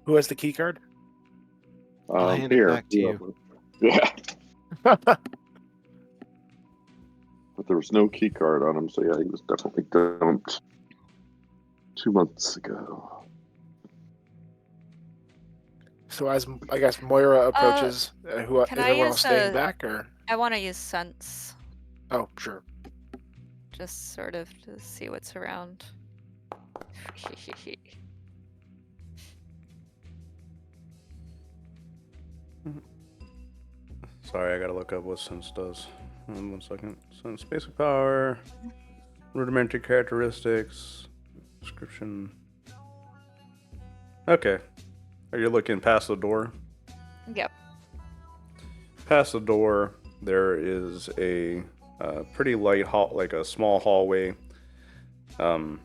Who has the key card? I'll hand it Here. back to you. Yeah. But there was no key card on him, so yeah, he was definitely dumped 2 months ago. So as I guess Moira approaches, who is can I everyone use else staying a- back or? I want to use sense, Oh, sure. just sort of to see what's around. Sorry, I gotta look up what sense does. 1 second. Sense basic power, rudimentary characteristics, description. Okay. Are you looking past the door? Yep. Past the door, there is a pretty light hall, like a small hallway. To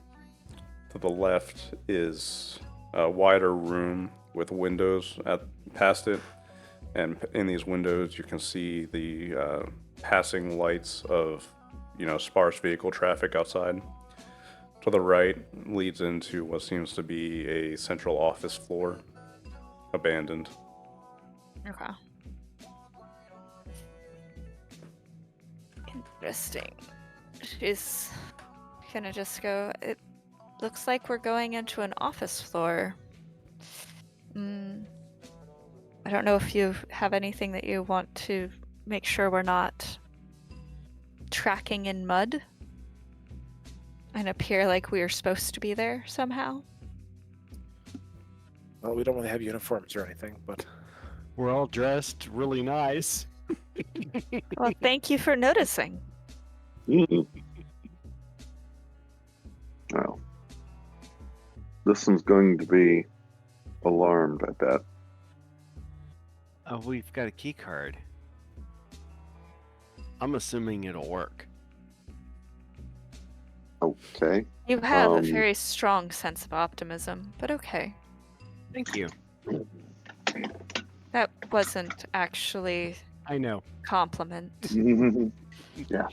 the left is a wider room with windows past it, and in these windows you can see the passing lights of sparse vehicle traffic outside. To the right leads into what seems to be a central office floor, abandoned. Okay. Interesting. She's gonna just go. It looks like we're going into an office floor. I don't know if you have anything that you want to make sure we're not tracking in mud and appear like we are supposed to be there somehow. Well, we don't really have uniforms or anything, but We're all dressed really nice. Well, thank you for noticing. Well, this one's going to be alarmed, I bet. Oh, we've got a key card. I'm assuming it'll work. Okay. You have a very strong sense of optimism, but okay. Thank you. That wasn't actually I know. a compliment. Yeah.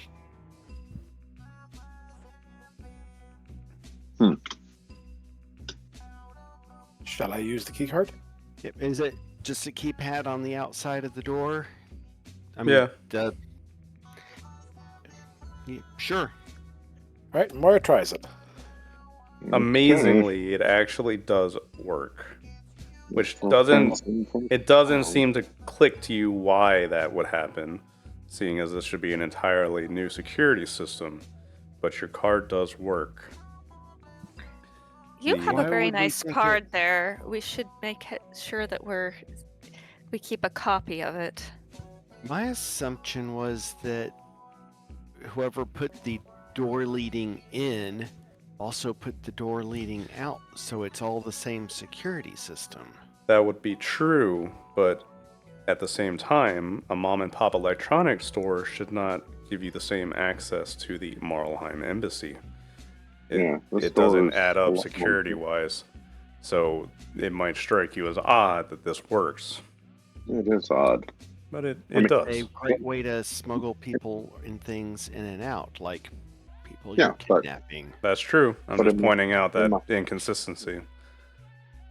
shall I use the key card? Yep. Is it just a keypad on the outside of the door? Yeah. Sure. All right, Moira tries it. Amazingly, it actually does work, which Okay. doesn't seem to click to you why that would happen, seeing as this should be an entirely new security system, but your card does work. You have Why a very would we nice think card there. We should make sure that we keep a copy of it. My assumption was that whoever put the door leading in also put the door leading out, so it's all the same security system. That would be true, but at the same time, a mom and pop electronics store should not give you the same access to the Marlheim embassy. Yeah, this It door doesn't is add a up lot security-wise, so it might strike you as odd that this works, It is odd. but it mean, does. A great way to smuggle people and things in and out, like people Yeah, you're but- kidnapping. That's true. I'm But just in- pointing out in that my- inconsistency.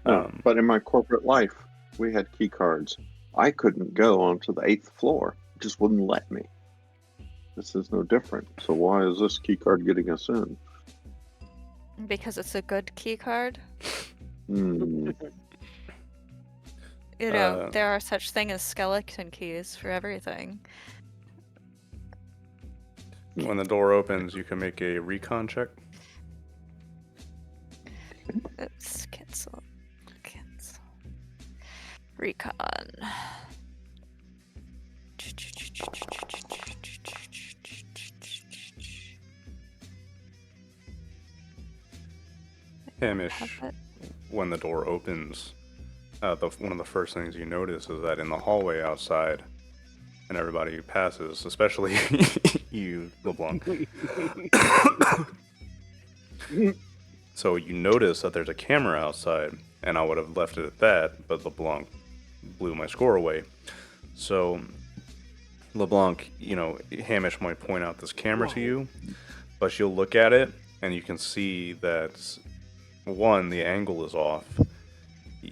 No, but in my corporate life, we had key cards. I couldn't go onto the 8th floor. It just wouldn't let me. This is no different. So why is this key card getting us in? Because it's a good key card. Hmm. You know, there are such thing as skeleton keys for everything. When the door opens, you can make a recon check. Oops, cancel. Recon. Hamish, Have it. when the door opens, one of the first things you notice is that in the hallway outside, and everybody who passes, especially you, LeBlanc. So you notice that there's a camera outside, and I would have left it at that, but LeBlanc blew my score away. So LeBlanc, Hamish might point out this camera to you, but you'll look at it, and you can see that, one, the angle is off.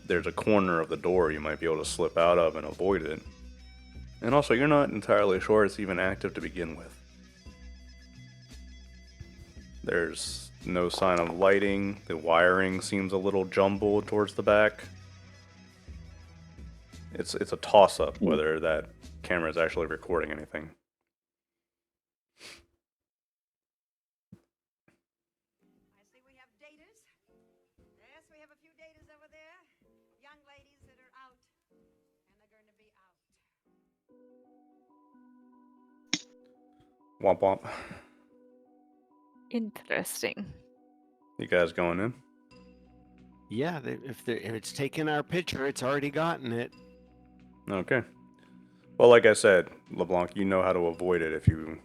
There's a corner of the door you might be able to slip out of and avoid it. And also, you're not entirely sure it's even active to begin with. There's no sign of lighting. The wiring seems a little jumbled towards the back. It's a toss-up whether that camera is actually recording anything. I see we have daters. Yes, we have a few daters over there. Young ladies that are out. And they're going to be out. Womp womp. Interesting. You guys going in? Yeah, if it's taken our picture, it's already gotten it. Okay. Well, like I said, LeBlanc, you know how to avoid it if you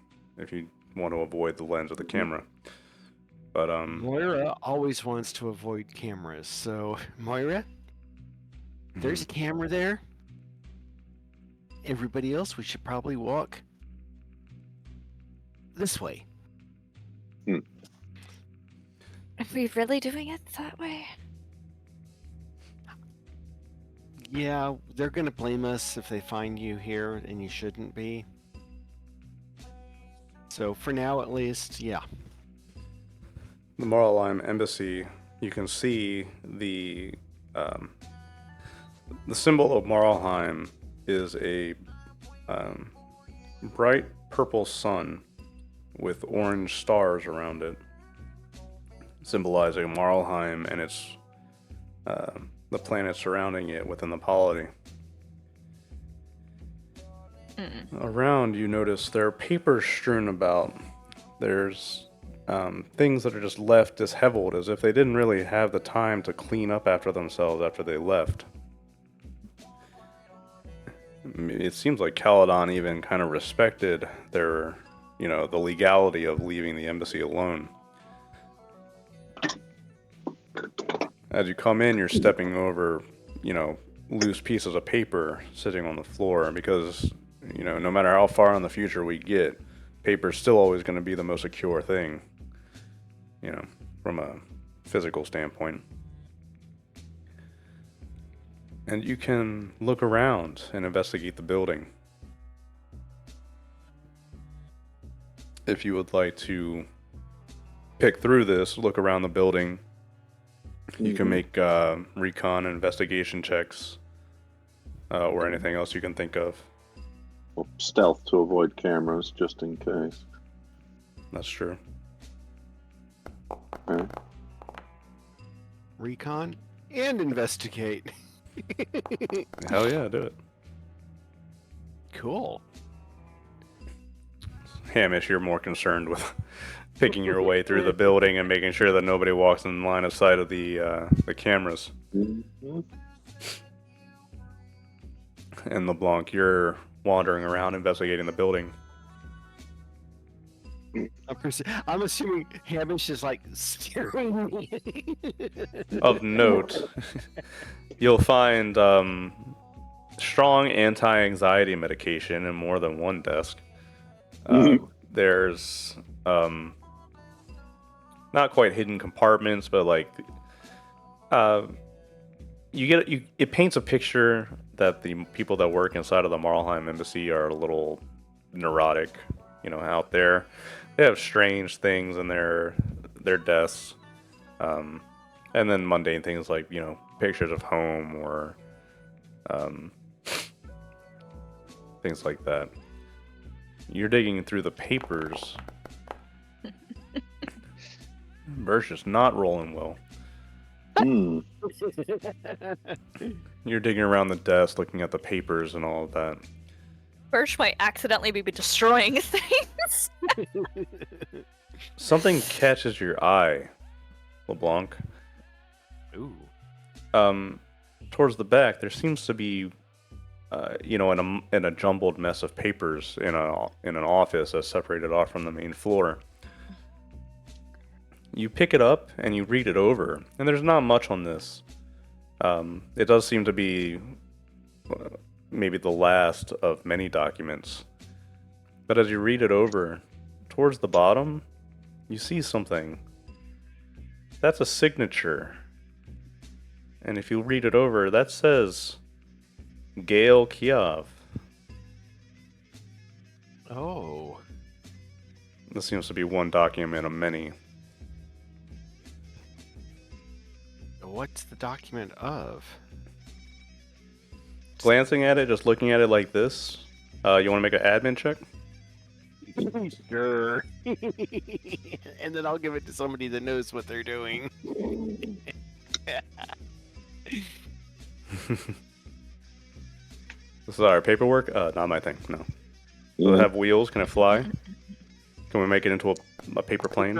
want to avoid the lens of the camera. But Moira always wants to avoid cameras. So, Moira, there's a camera there. Everybody else, we should probably walk this way. Are we really doing it that way? Yeah, they're gonna blame us if they find you here and you shouldn't be. So for now, at least, yeah. the Marlheim Embassy, you can see the symbol of Marlheim is a bright purple sun with orange stars around it, symbolizing Marlheim and its the planet surrounding it within the polity. Around, you notice there are papers strewn about. There's things that are just left disheveled, as if they didn't really have the time to clean up after themselves after they left. It seems like Caledon even kind of respected their, the legality of leaving the embassy alone. As you come in, you're stepping over, loose pieces of paper sitting on the floor because, no matter how far in the future we get, paper's still always going to be the most secure thing, from a physical standpoint. And you can look around and investigate the building. If you would like to pick through this, look around the building, you can make recon and investigation checks, or anything else you can think of. Well, stealth to avoid cameras, just in case. That's true. Okay. Recon and investigate. Hell yeah, do it. Cool. Hamish, you're more concerned with picking your way through the building and making sure that nobody walks in line of sight of the cameras. Mm-hmm. And LeBlanc, you're wandering around investigating the building. I'm assuming Hamish is like steering me. Of note, you'll find strong anti-anxiety medication in more than one desk. There's not quite hidden compartments, but like it paints a picture that the people that work inside of the Marlheim Embassy are a little neurotic, out there. They have strange things in their desks, and then mundane things like pictures of home or things like that. You're digging through the papers. Bert's just not rolling well. You're digging around the desk, looking at the papers and all of that. Birch might accidentally be destroying things. Something catches your eye, LeBlanc. Ooh. Towards the back, there seems to be, in a jumbled mess of papers in an office that's separated off from the main floor. You pick it up and you read it over, and there's not much on this. It does seem to be maybe the last of many documents. But as you read it over, towards the bottom, you see something. That's a signature. And if you read it over, that says Gail Kiev. Oh. This seems to be one document of many. what's the document of? Glancing at it, just looking at it like this, you want to make an admin check? Sure. And then I'll give it to somebody that knows what they're doing. This is our paperwork? Not my thing, no. Does Yeah. it have wheels? Can it fly? Can we make it into a paper plane?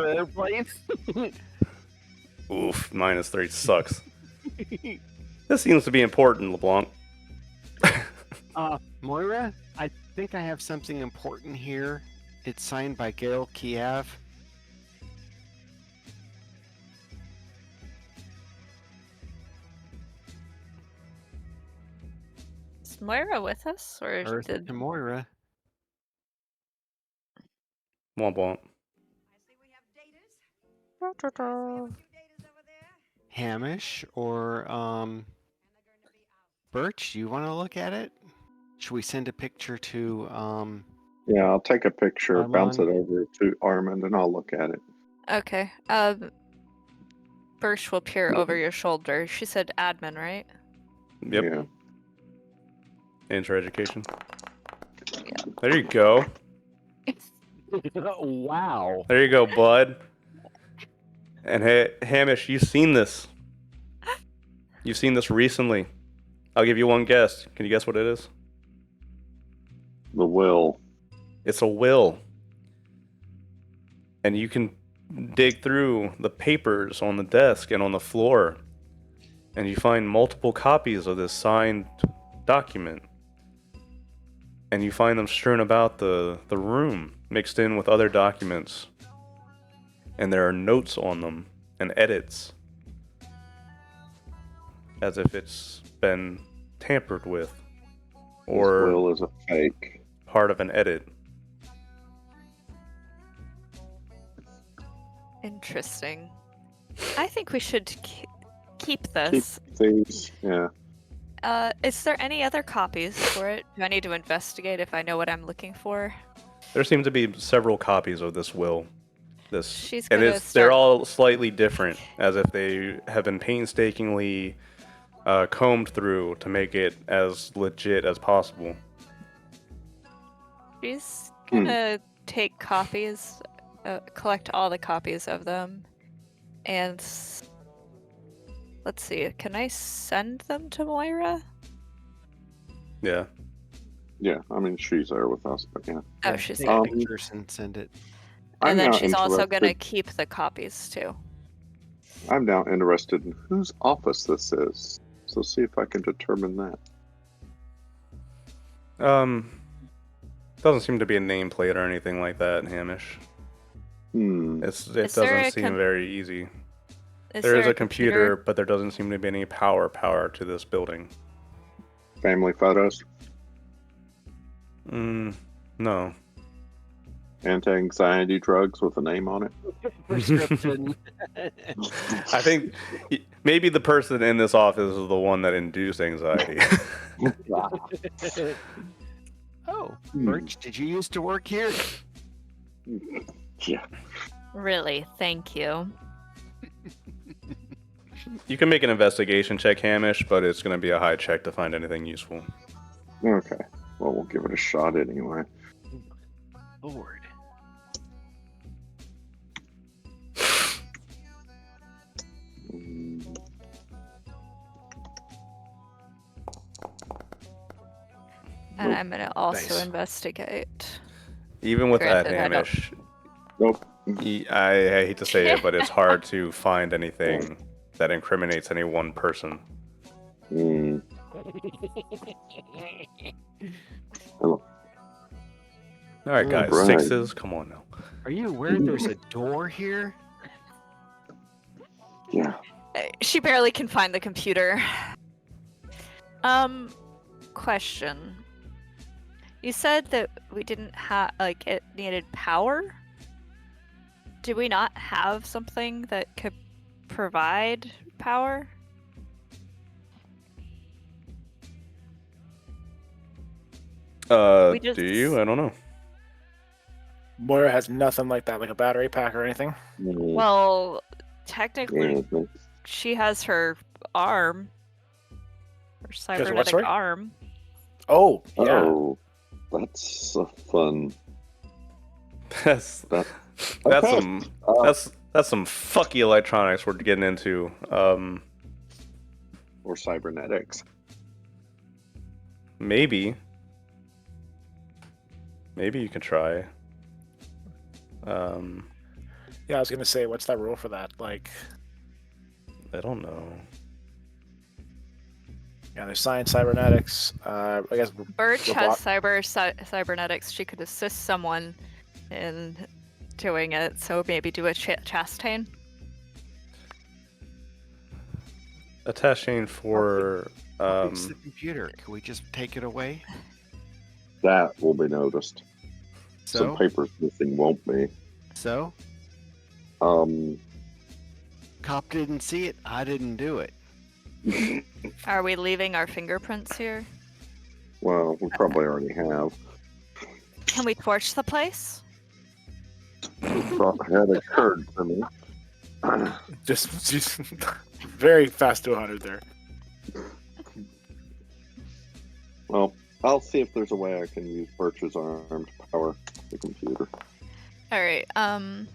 Oof, -3 sucks. This seems to be important, LeBlanc. Moira, I think I have something important here. It's signed by Gail Kiev. Is Moira with us, or Earth did to Moira. Womp womp. I see we have datas. Yes, we have a few datas over there. Hamish or And they're going to be out. Birch, you want to look at it? Should we send a picture to Yeah, I'll take a picture, bounce it Armand? over to Armand, and I'll look at it. Okay. Birch will peer over your shoulder. She said admin, right? Yep. Yeah. Enter education. There you go. Wow. There you go, bud. And hey, Hamish, you've seen this. You've seen this recently. I'll give you one guess. Can you guess what it is? The will. It's a will. And you can dig through the papers on the desk and on the floor, and you find multiple copies of this signed document. And you find them strewn about the room, mixed in with other documents. And there are notes on them and edits, as if it's been tampered with, His or will is a fake. part of an edit. Interesting. I think we should keep Keep this. these. Yeah. Is there any other copies for it? Do I need to investigate if I know what I'm looking for? There seem to be several copies of this will. She's And gonna they're start- all slightly different, as if they have been painstakingly combed through to make it as legit as possible. She's gonna take copies, collect all the copies of them, and let's see. Can I send them to Moira? Yeah. Yeah, I mean, she's there with us, but yeah. Oh, she's Take there. pictures and send it. And I'm then now she's also gonna interested- keep the copies too. I'm now interested in whose office this is. So see if I can determine that. Doesn't seem to be a nameplate or anything like that, Hamish. It Is there doesn't a seem very easy. Is There is there a computer, but there doesn't seem to be any power to this building. Family photos, No. anti-anxiety drugs with a name on it. Prescription. I think maybe the person in this office is the one that induced anxiety. Oh, Birch, did you used to work here? Yeah. Really? Thank you. You can make an investigation check, Hamish, but it's going to be a high check to find anything useful. Okay. Well, we'll give it a shot anyway. Lord. Mm, And Nope. I'm gonna also Nice. investigate. Even with that, Granted, I don't- Hamish, Nope. I hate to say it, but it's hard to find anything that incriminates any one person. Mm. Hello. All right, guys, Right. sixes. Come on now. Are you aware there's a door here? Yeah. She barely can find the computer. Question. You said that we didn't have, like, it needed power? Do we not have something that could provide power? We just- Do you? I don't know. Moira has nothing like that, like a battery pack or anything. Mm, Well, technically, yeah, she has her arm. Her what, cybernetic sorry? arm. Oh, yeah. Oh, that's a fun. That's That, that's okay. some that's some fucky electronics we're getting into. Or cybernetics. Maybe you can try. Yeah, I was gonna say, what's that rule for that? Like, I don't know. yeah, there's science, cybernetics. I guess Birch robot- has cybernetics. She could assist someone in doing it, so maybe do a chastain. Attaching for It's the computer. Can we just take it away? That will be noticed. Some So, papers missing won't be. so cop didn't see it. I didn't do it. Are we leaving our fingerprints here? Well, we probably already have. Can we torch the place? Thought had occurred to me. just very fast to 100 there. Well, I'll see if there's a way I can use Birch's arm to power the computer. All right. I'm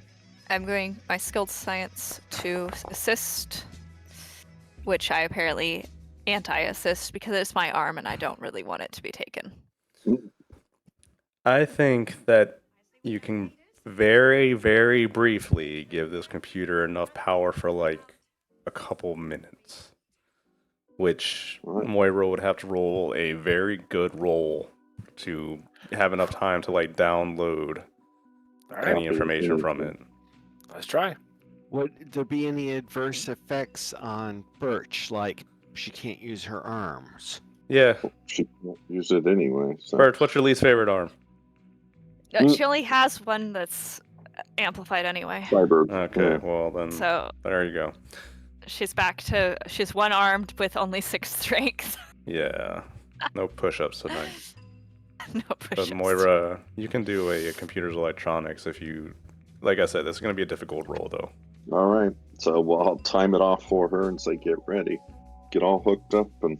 going my skilled science to assist, which I apparently anti-assist because it's my arm and I don't really want it to be taken. I think that you can very, very briefly give this computer enough power for like a couple minutes, which Right. Moira would have to roll a very good roll to have enough time to like download All right, any information from it. let's try. Would there be any adverse effects on Birch? Like she can't use her arms. Yeah, She can't use it anyway. So. Birch, what's your least favorite arm? She only has one that's amplified anyway. Cyber. Okay, yeah. well then So there you go. she's she's one-armed with only 6 strength. Yeah, no push-ups tonight. No But push-ups. Moira, you can do a computer's electronics if you, like I said, this is going to be a difficult roll though. All right. So I'll time it off for her and say, get ready. Get all hooked up and.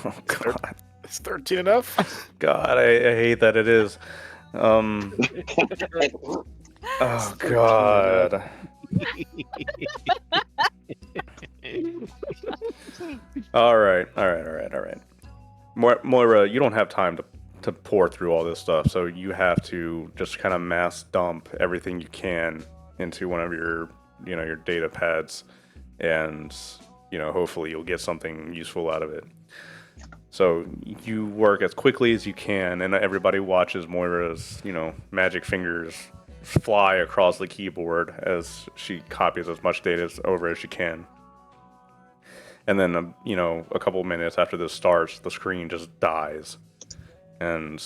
Oh God, Is 13 enough? God, I hate that it is. Oh God. All right. Moira, you don't have time to pour through all this stuff, so you have to just kind of mass dump everything you can into one of your data pads, and hopefully you'll get something useful out of it. So you work as quickly as you can, and everybody watches Moira's magic fingers fly across the keyboard as she copies as much data over as she can. And then, a couple minutes after this starts, the screen just dies. And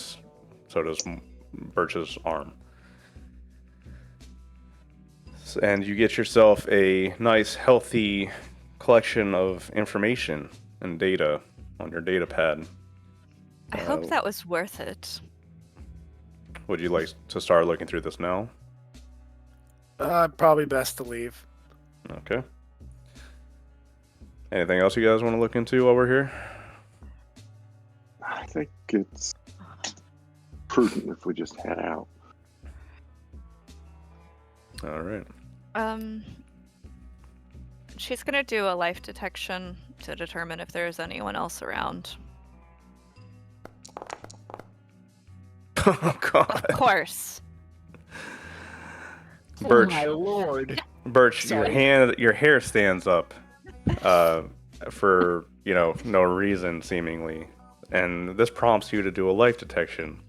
so does Birch's arm. And you get yourself a nice, healthy collection of information and data on your data pad. I hope that was worth it. Would you like to start looking through this now? Probably best to leave. Okay. Anything else you guys want to look into while we're here? I think it's prudent if we just head out. All right. She's gonna do a life detection to determine if there's anyone else around. Oh God. Of course. Birch, Oh my lord! Birch, your hair stands up, for no reason seemingly, and this prompts you to do a life detection.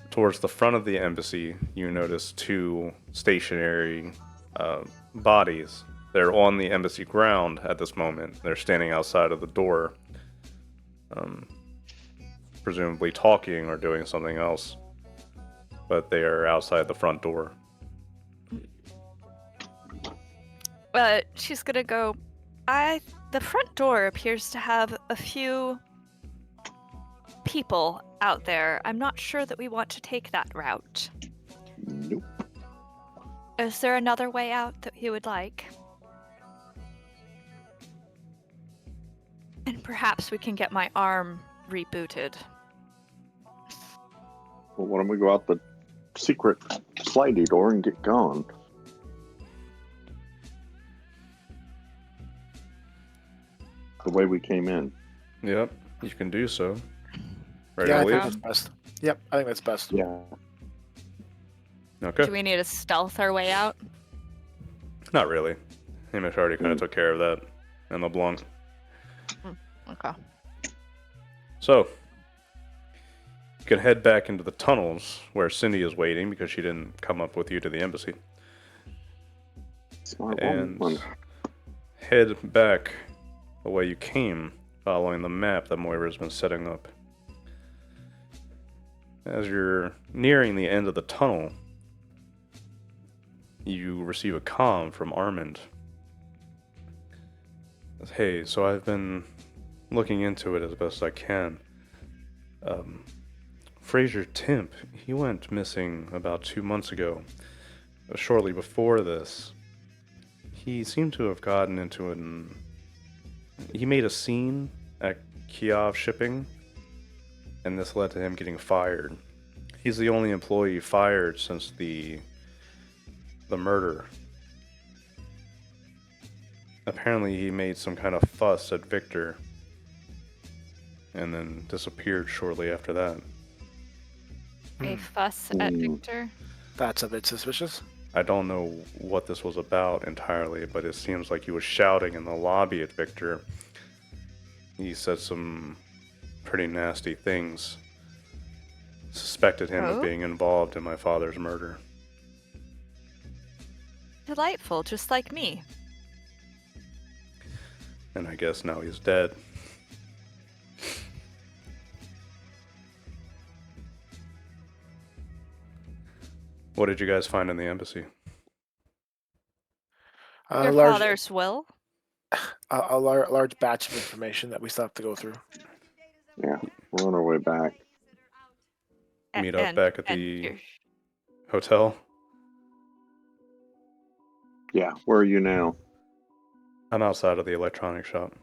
Towards the front of the embassy, you notice 2 stationary bodies. They're on the embassy ground at this moment. They're standing outside of the door, presumably talking or doing something else, but they are outside the front door. She's gonna go. The front door appears to have a few people out there. I'm not sure that we want to take that route. Is there another way out that you would like? And perhaps we can get my arm rebooted. Well, why don't we go out the secret slidey door and get gone? The way we came in. Yep, you can do so. Ready Yeah, I to think leave? that's best. Yep, I think that's best. Yeah. Okay. Do we need to stealth our way out? Not really. Hamish already kind of took care of that in LeBlanc. Okay. So, you can head back into the tunnels where Cindy is waiting because she didn't come up with you to the embassy. Smart And woman. head back the way you came, following the map that Moira's been setting up. As you're nearing the end of the tunnel, you receive a comm from Armand. Says, hey, so I've been looking into it as best I can. Fraser Timp, he went missing about 2 months ago. Shortly before this, he seemed to have gotten into he made a scene at Kiev shipping, and this led to him getting fired. He's the only employee fired since the murder. Apparently he made some kind of fuss at Victor, and then disappeared shortly after that. A fuss at Victor? That's a bit suspicious. I don't know what this was about entirely, but it seems like he was shouting in the lobby at Victor. He said some pretty nasty things. Suspected him of Oh? being involved in my father's murder. Delightful, just like me. And I guess now he's dead. What did you guys find in the embassy? Your large, father's will? large batch of information that we still have to go through. Yeah. We're on our way back. Meet up back at the your- hotel? Yeah. Where are you now? I'm outside of the electronic shop.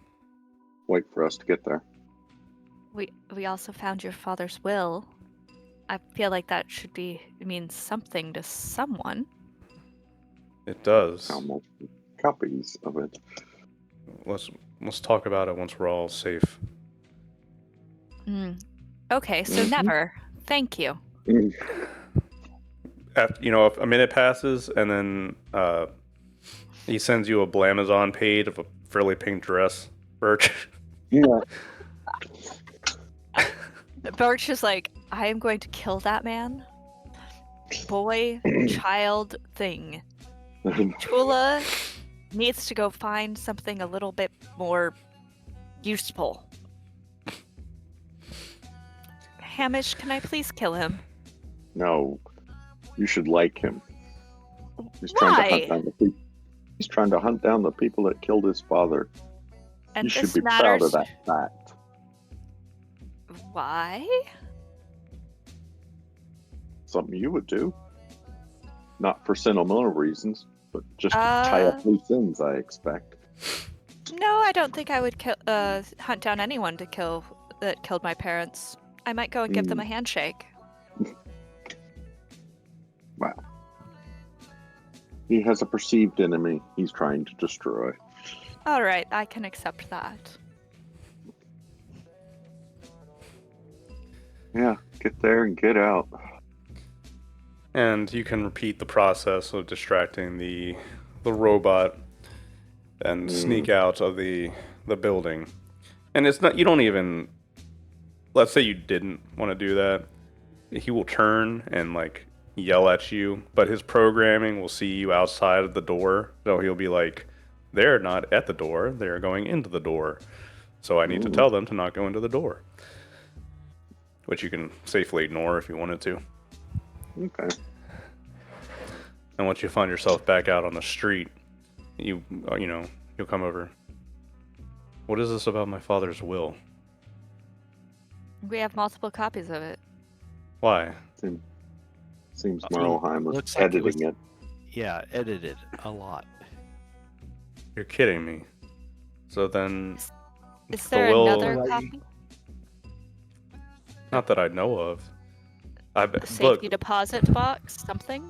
Wait for us to get there. We also found your father's will. I feel like that should mean something to someone. It does. How much copies of it? Let's talk about it once we're all safe. Okay, so Mhm. never. Thank you. After, if a minute passes and then he sends you a Blamazon page of a frilly pink dress, Birch. Yeah. Birch is like, I am going to kill that man. Boy, child, thing. Chula needs to go find something a little bit more useful. Hamish, can I please kill him? No. You should like him. He's trying to hunt Why? down the people. He's trying to hunt down the people that killed his father. And You should this be proud matters. of that fact. Why? Something you would do. Not for sentimental reasons, but just to tie up loose ends, I expect. No, I don't think I would hunt down anyone that killed my parents. I might go and give them a handshake. Wow. He has a perceived enemy he's trying to destroy. All right, I can accept that. Yeah, get there and get out. And you can repeat the process of distracting the robot and sneak out of the building. And it's not, you don't even, let's say you didn't want to do that. He will turn and yell at you, but his programming will see you outside of the door. So he'll be like, they're not at the door, they're going into the door. So I need to tell them to not go into the door. Which you can safely ignore if you wanted to. Okay. And once you find yourself back out on the street, you'll come over. What is this about my father's will? We have multiple copies of it. Why? Seems I mean, Merleheim was looks like it was- editing it. Yeah, edited a lot. You're kidding me. So then, Is the there will, another Right. copy? not that I know of. A safety deposit box? Something?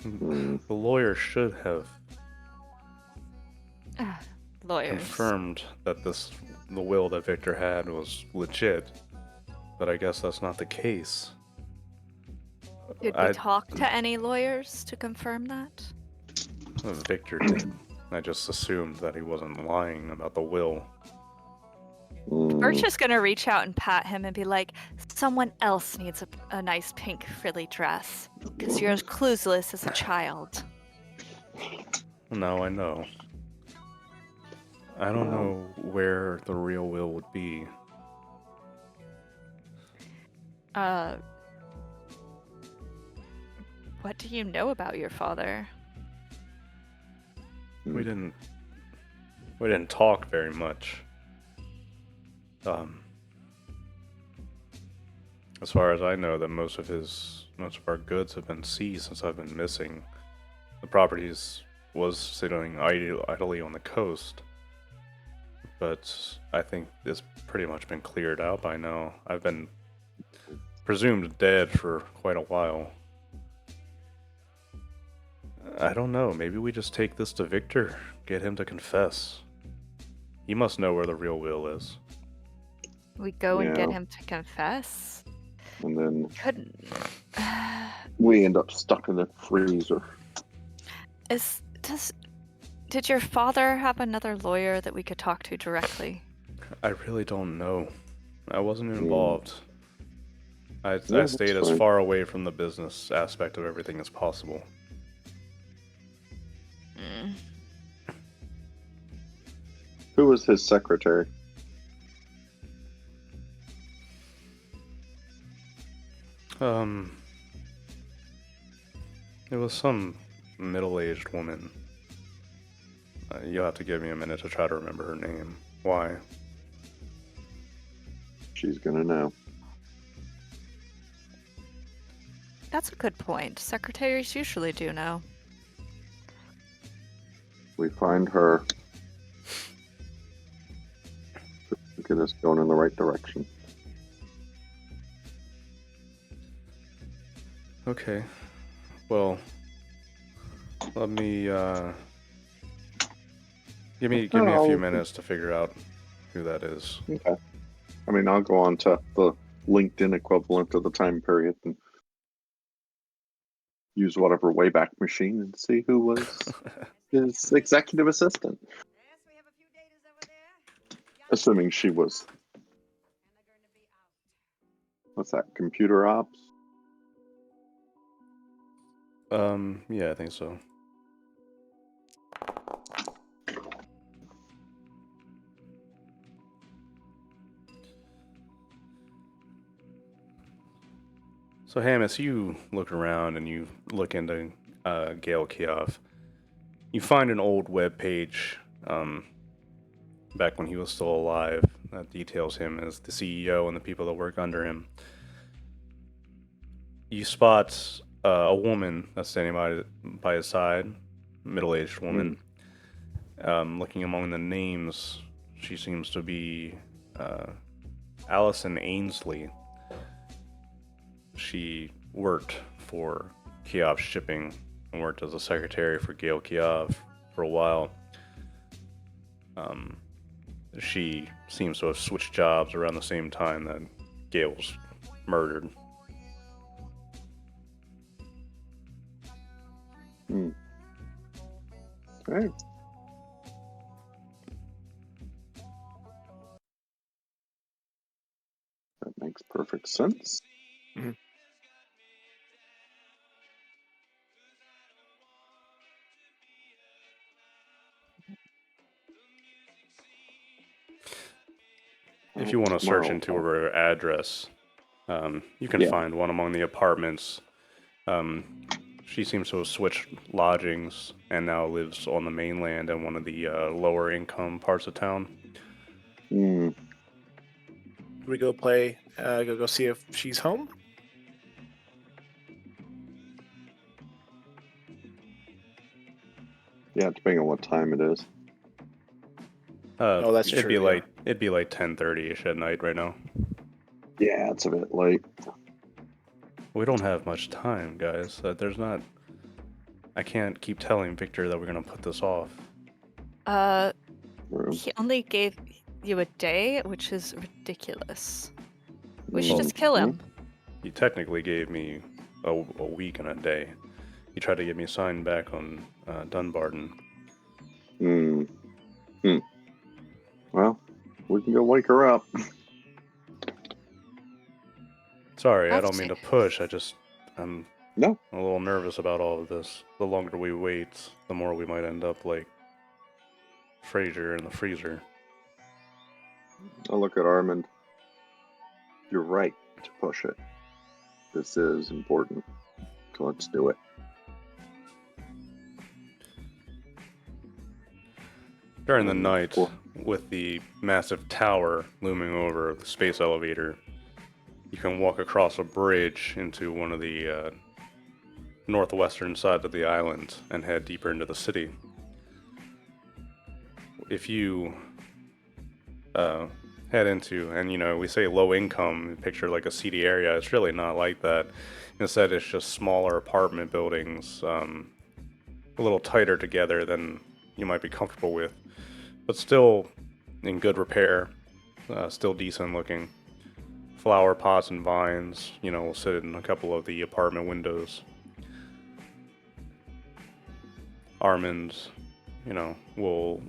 Hmm. the lawyer should have Lawyers. confirmed that the will that Victor had was legit, but I guess that's not the case. Did we talk to any lawyers to confirm that? Victor did. I just assumed that he wasn't lying about the will. We're Hmm. just gonna reach out and pat him and be like, someone else needs a nice pink frilly dress, because you're as clueless as a child. Now I know. I don't Wow. know where the real will would be. What do you know about your father? We didn't talk very much. As far as I know, that most of our goods have been seized since I've been missing. The properties was sitting idly on the coast, but I think it's pretty much been cleared out by now. I've been presumed dead for quite a while. I don't know, maybe we just take this to Victor, get him to confess. He must know where the real will is. We go and get Yeah. him to confess? And then Couldn't. we end up stuck in the freezer. Did your father have another lawyer that we could talk to directly? I really don't know. I wasn't involved. I Yeah, stayed that's as fine. far away from the business aspect of everything as possible. Mm. Who was his secretary? It was some middle-aged woman. You'll have to give me a minute to try to remember her name. Why? She's gonna know. That's a good point. Secretaries usually do know. We find her. Get us going in the right direction. Okay. Well, let me give me a few minutes to figure out who that is. Okay. I mean, I'll go on to the LinkedIn equivalent of the time period and use whatever Wayback Machine and see who was his executive assistant. Yes, we have a few datas over there. Assuming she was, And they're going to be out. what's that, computer ops? Yeah, I think so. So, Hamas, you look around and you look into Gail Kioff. You find an old web page back when he was still alive that details him as the CEO and the people that work under him. You spot a woman that's standing by his side, middle-aged woman. Looking among the names, she seems to be Allison Ainsley. She worked for Kioff Shipping and worked as a secretary for Gail Kioff for a while. She seems to have switched jobs around the same time that Gail was murdered. Okay. That makes perfect sense. If you want to search Well, into her address, you can Yeah. find one among the apartments. She seems to have switched lodgings and now lives on the mainland in one of the lower income parts of town. We go play. Go see if she's home. Yeah, depending on what time it is. Oh, that's it'd true, be yeah. like 10:30ish at night right now. Yeah, it's a bit late. We don't have much time, guys. There's not. I can't keep telling Victor that we're gonna put this off. True. He only gave you a day, which is ridiculous. We should Mm, just kill him. He technically gave me a week and a day. He tried to get me signed back on Dunbarton. Hmm. Well, we can go wake her up. Sorry, I Have don't mean to. to push. I'm No. a little nervous about all of this. The longer we wait, the more we might end up like Fraser in the freezer. I'll look at Armand. You're right to push it. This is important. So let's do it. During the night, Cool. with the massive tower looming over the space elevator, you can walk across a bridge into one of the northwestern sides of the island and head deeper into the city. If you head into, and we say low income, picture like a seedy area, it's really not like that. Instead, it's just smaller apartment buildings, a little tighter together than you might be comfortable with, but still in good repair, still decent looking. Flower pots and vines, will sit in a couple of the apartment windows. Armand, will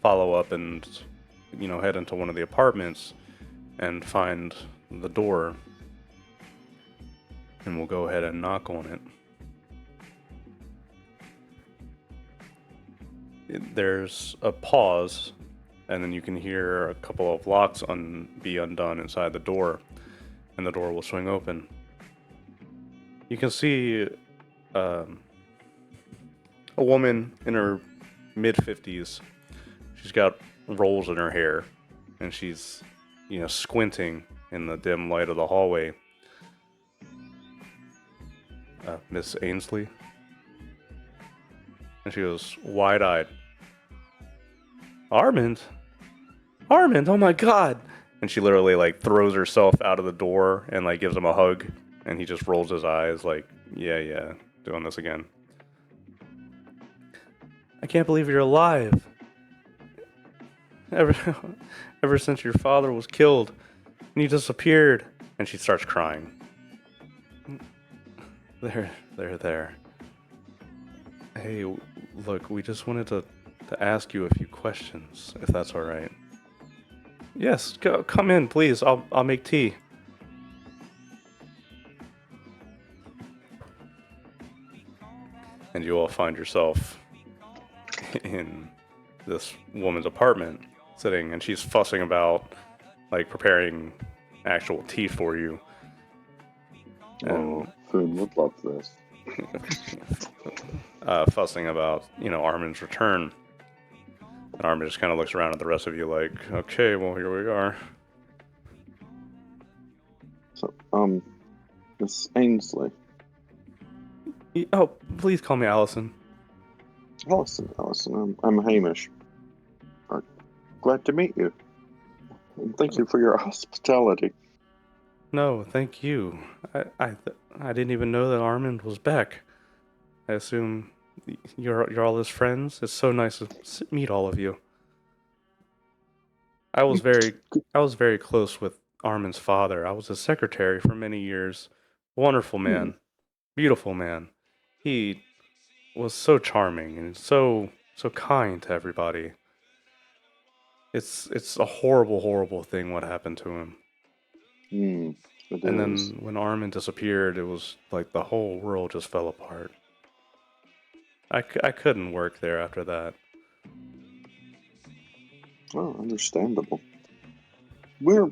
follow up and, head into one of the apartments and find the door. And we'll go ahead and knock on it. There's a pause, and then you can hear a couple of locks be undone inside the door, and the door will swing open. You can see a woman in her mid-50s. She's got rolls in her hair, and she's, squinting in the dim light of the hallway. Miss Ainsley? And she goes wide-eyed. Armand, oh my god! And she literally throws herself out of the door and gives him a hug, and he just rolls his eyes yeah, doing this again. I can't believe you're alive. Ever since your father was killed and you disappeared. And she starts crying. There. Hey, look, we just wanted to ask you a few questions, if that's all right. Yes, come in, please. I'll make tea. And you all find yourself in this woman's apartment, sitting, and she's fussing about, preparing actual tea for you. Oh, Foon would love this. Fussing about, Armin's return. And Armin just kind of looks around at the rest of you like, okay, well, here we are. So, Miss Ainsley. Oh, please call me Allison. Allison, I'm Hamish. Glad to meet you. And thank you for your hospitality. No, thank you. I didn't even know that Armin was back. I assume you're all his friends. It's so nice to meet all of you. I was very close with Armin's father. I was his secretary for many years. Wonderful man, beautiful man. He was so charming and so kind to everybody. It's a horrible thing what happened to him. It And is. then when Armin disappeared, it was like the whole world just fell apart. I couldn't work there after that. Oh, understandable. We're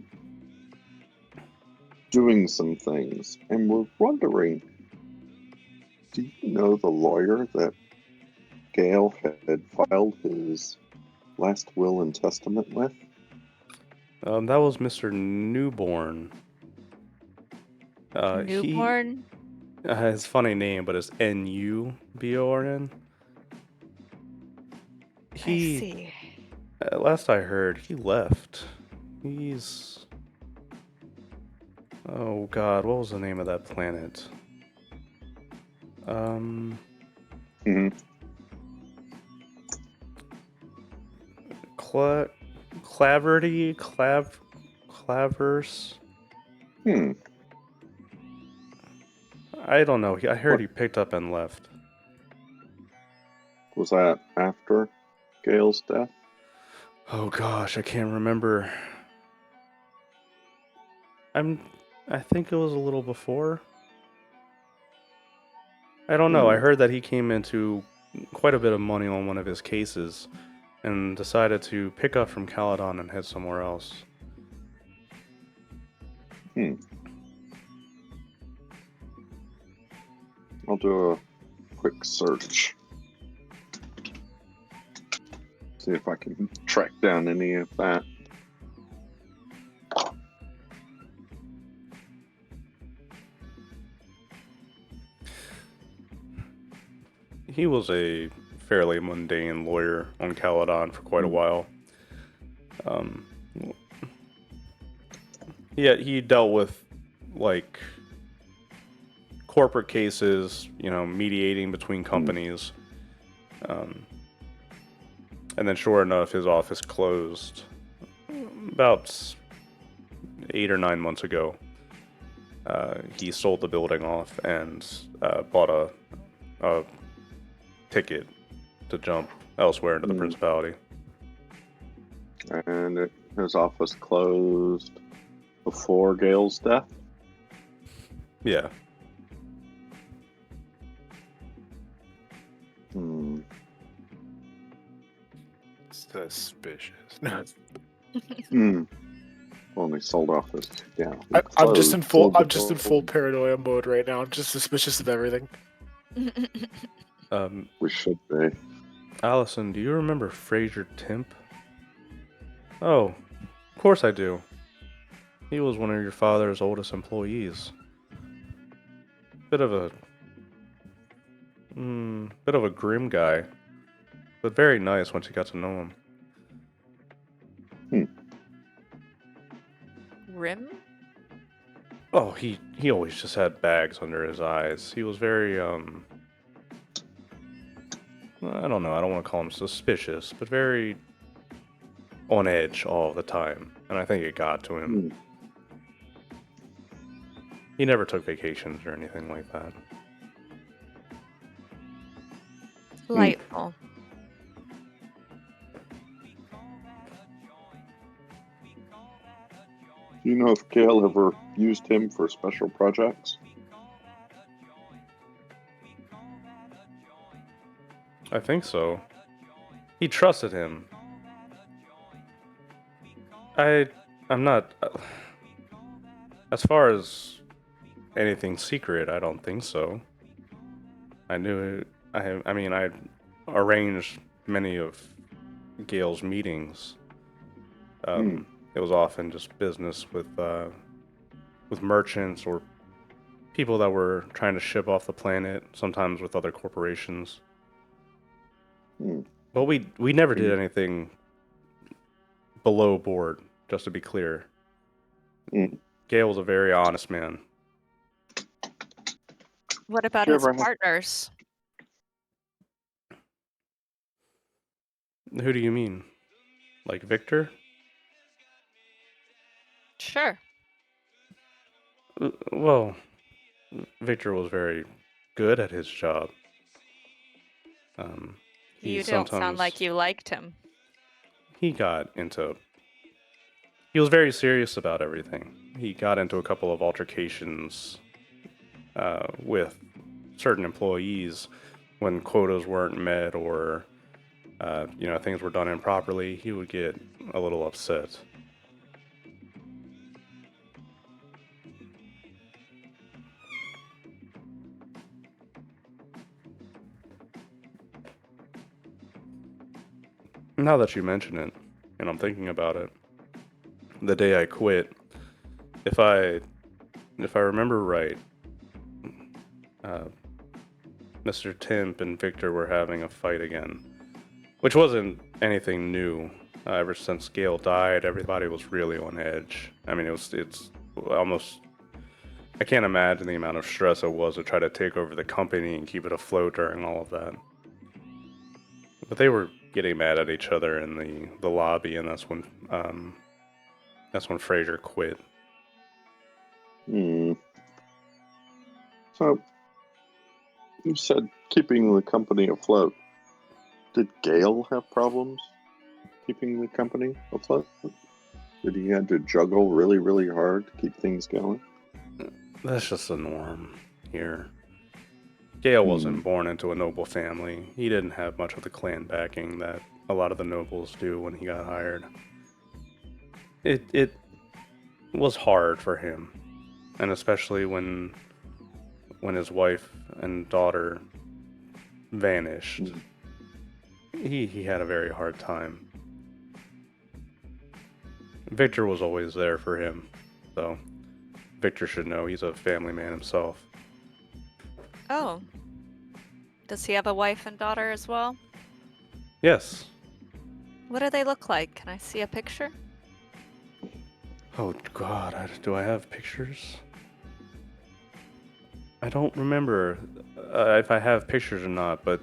doing some things, and we're wondering, do you know the lawyer that Gale had filed his last will and testament with? That was Mr. Newborn. Newborn? His funny name, but it's Nuborn. He, see. last I heard, he left. He's, oh God, what was the name of that planet? Mhm. Claverty, Clavers. Hmm. I don't know. I heard What he picked up and left. was that after Gale's death? Oh gosh, I can't remember. I think it was a little before. I don't know. I Hmm. heard that he came into quite a bit of money on one of his cases and decided to pick up from Caledon and head somewhere else. Hmm. I'll do a quick search. See if I can track down any of that. He was a fairly mundane lawyer on Caledon for quite a while. Um, yeah, he dealt with like corporate cases, mediating between companies. And then, sure enough, his office closed about 8 or 9 months ago. He sold the building off and bought a ticket to jump elsewhere into the principality. And his office closed before Gale's death? Yeah. Hmm. Suspicious. Hmm. Only sold off his. Yeah. I'm just in full. closed the I'm just in full building. paranoia mode right now. I'm just suspicious of everything. We should be. Allison, do you remember Fraser Timp? Oh, of course I do. He was one of your father's oldest employees. Bit of a grim guy, but very nice once you got to know him. Rim? Oh, he always just had bags under his eyes. He was very I don't know, I don't want to call him suspicious, but very on edge all the time, and I think it got to him. He never took vacations or anything like that. Delightful. Do you know if Gale ever used him for special projects? I think so. He trusted him. I'm not. As far as anything secret, I don't think so. I knew. I mean, I arranged many of Gale's meetings. It was often just business with merchants or people that were trying to ship off the planet. Sometimes with other corporations. But we never did anything below board. Just to be clear. Gale was a very honest man. What about Did you his ever have- partners? Who do you mean? Like Victor? Sure. Well, Victor was very good at his job. You don't sound like you liked him. He got into... He was very serious about everything. He got into a couple of altercations with certain employees when quotas weren't met or, things were done improperly. He would get a little upset. Now that you mention it, and I'm thinking about it, the day I quit, if I remember right, Mr. Timp and Victor were having a fight again, which wasn't anything new. Ever since Gale died, everybody was really on edge. I mean, it's almost, I can't imagine the amount of stress it was to try to take over the company and keep it afloat during all of that. But they were getting mad at each other in the lobby, and that's when Fraser quit. Hmm. So, you said keeping the company afloat. Did Gale have problems keeping the company afloat? Did he have to juggle really, really hard to keep things going? That's just the norm here. Gale wasn't born into a noble family. He didn't have much of the clan backing that a lot of the nobles do when he got hired. It was hard for him, and especially when his wife and daughter vanished, he had a very hard time. Victor was always there for him, so Victor should know he's a family man himself. Oh. Does he have a wife and daughter as well? Yes. What do they look like? Can I see a picture? Oh God, do I have pictures? I don't remember if I have pictures or not, but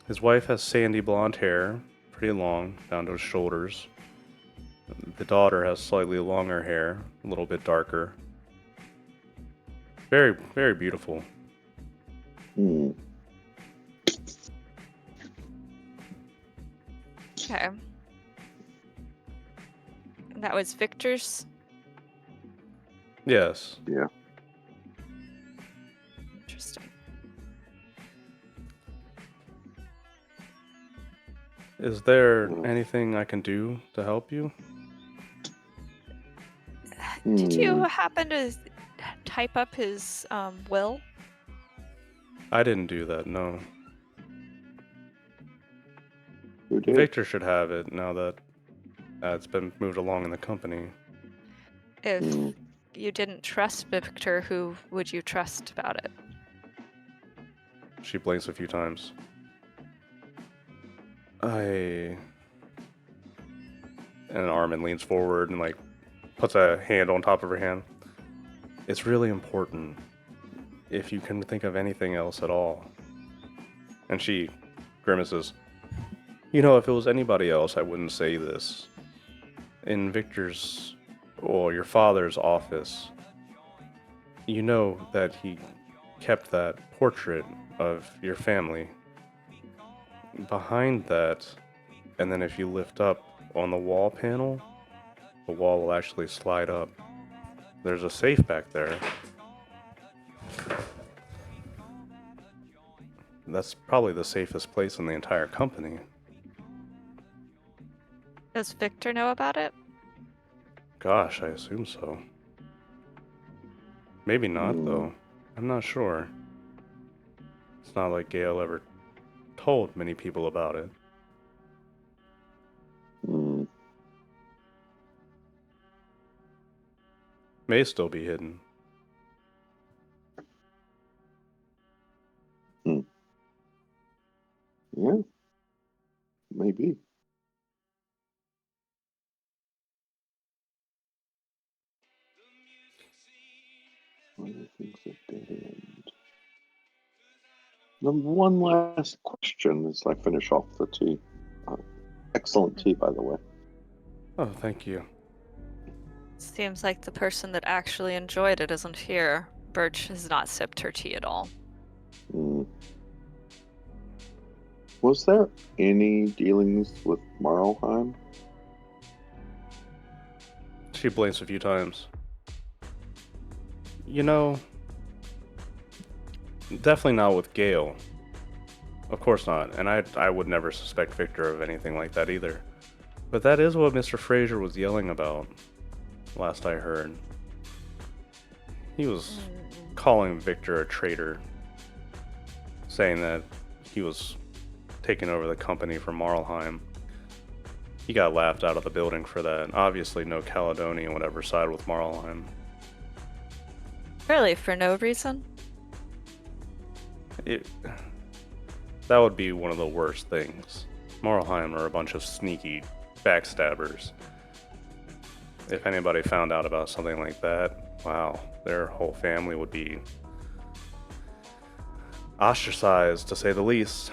his wife has sandy blonde hair, pretty long, down to his shoulders. The daughter has slightly longer hair, a little bit darker. Very, very beautiful. Okay. That was Victor's? Yes. Yeah. Interesting. Is there anything I can do to help you? Did you happen to type up his will? I didn't do that, no. Who did? Victor should have it now that it's been moved along in the company. If you didn't trust Victor, who would you trust about it? She blinks a few times. And Armin leans forward and puts a hand on top of her hand. It's really important. If you can think of anything else at all. And she grimaces. You know, if it was anybody else, I wouldn't say this. In Victor's, or your father's office, you know that he kept that portrait of your family. Behind that, and then if you lift up on the wall panel, the wall will actually slide up. There's a safe back there. That's probably the safest place in the entire company. Does Victor know about it? Gosh, I assume so. Maybe not, though. I'm not sure. It's not like Gale ever told many people about it. May still be hidden. Yeah. Maybe. Other things that did end. Then one last question as I finish off the tea. Excellent tea, by the way. Oh, thank you. Seems like the person that actually enjoyed it isn't here. Birch has not sipped her tea at all. Was there any dealings with Marlheim? She blinks a few times. You know, definitely not with Gale. Of course not, and I would never suspect Victor of anything like that either. But that is what Mr. Fraser was yelling about, last I heard. He was calling Victor a traitor, saying that he was taking over the company for Marlheim. He got laughed out of the building for that. Obviously no Caledonian would ever side with Marlheim. Really, for no reason? That would be one of the worst things. Moralheim are a bunch of sneaky backstabbers. If anybody found out about something like that, wow, their whole family would be ostracized, to say the least.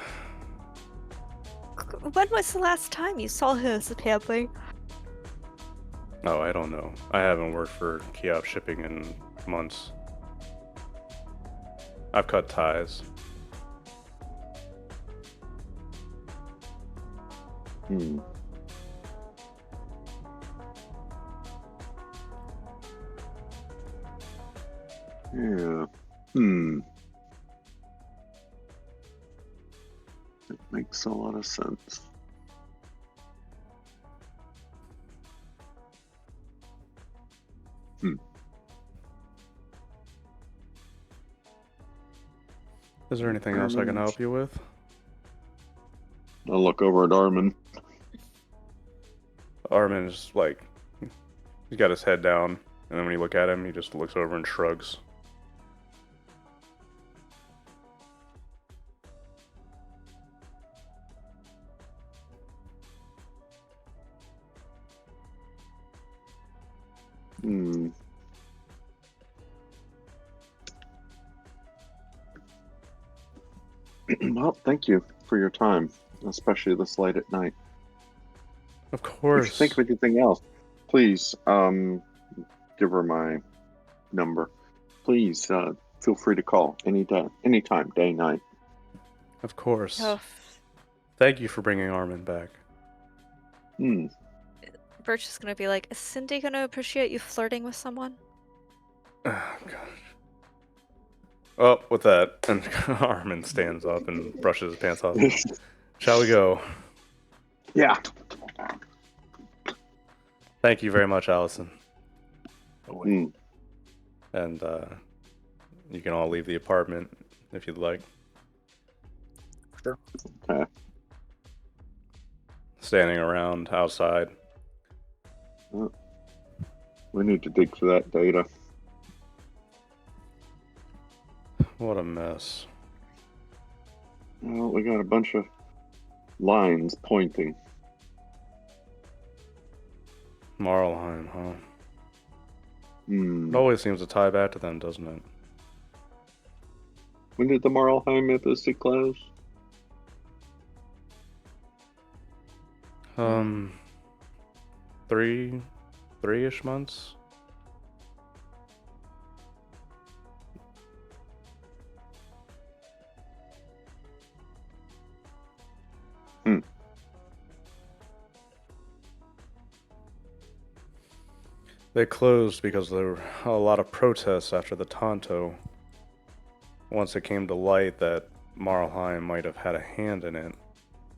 When was the last time you saw his family? Oh, I don't know. I haven't worked for Keop Shipping in months. I've cut ties. Hmm. Yeah. Hmm. It makes a lot of sense. Is there anything else I can help you with? I'll look over at Armin. Armin is like, he's got his head down, and then when you look at him, he just looks over and shrugs. Hmm. Well, thank you for your time, especially this late at night. Of If you course. think of anything else, please give her my number. Please feel free to call anytime, day, night. Of course. Oh, Thank you for bringing Armin back. Hmm. Birch is gonna be like, is Cindy gonna appreciate you flirting with someone? Oh, gosh. Oh, with that, and Armin stands up and brushes his pants off. Shall we go? Yeah. Thank you very much, Allison. Hmm. And you can all leave the apartment if you'd like. Sure. Okay. Standing around outside. We need to dig for that data. What a mess. Well, we got a bunch of lines pointing. Marlheim, huh? Hmm. It always seems to tie back to them, doesn't it? When did the Marlheim embassy close? Three-ish months? They closed because there were a lot of protests after the Tonto. Once it came to light that Marlheim might have had a hand in it,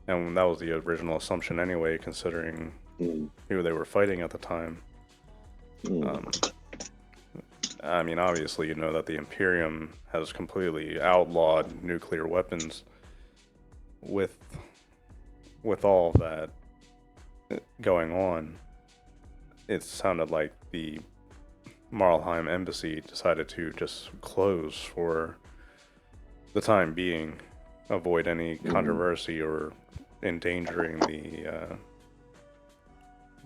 and that was the original assumption anyway, considering Hmm. who they were fighting at the time. Hmm. I mean, obviously, you know that the Imperium has completely outlawed nuclear weapons. With all of that going on, it sounded like the Marlheim embassy decided to just close for the time being, avoid any controversy or endangering the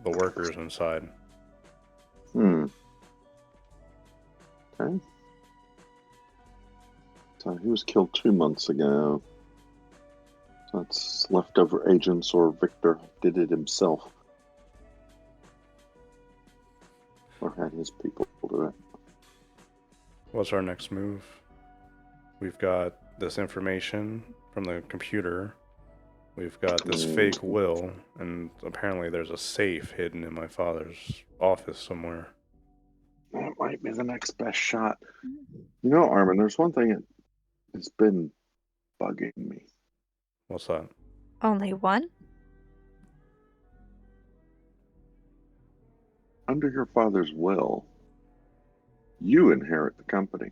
workers inside. Hmm. Okay. So he was killed 2 months ago. So that's leftover agents or Victor did it himself. Or had his people do it. What's our next move? We've got this information from the computer. We've got this fake will, and apparently there's a safe hidden in my father's office somewhere. That might be the next best shot. You know, Armin, there's one thing that's been bugging me. What's that? Only one? Under your father's will, you inherit the company.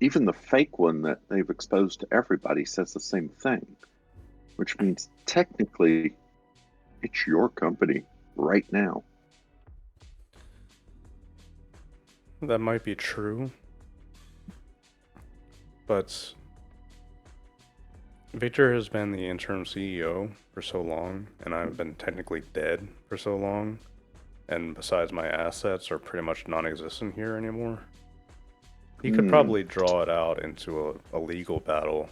Even the fake one that they've exposed to everybody says the same thing, which means technically it's your company right now. That might be true, but Victor has been the interim CEO for so long, and I've been technically dead for so long, and besides, my assets are pretty much non-existent here anymore. He could probably draw it out into a legal battle.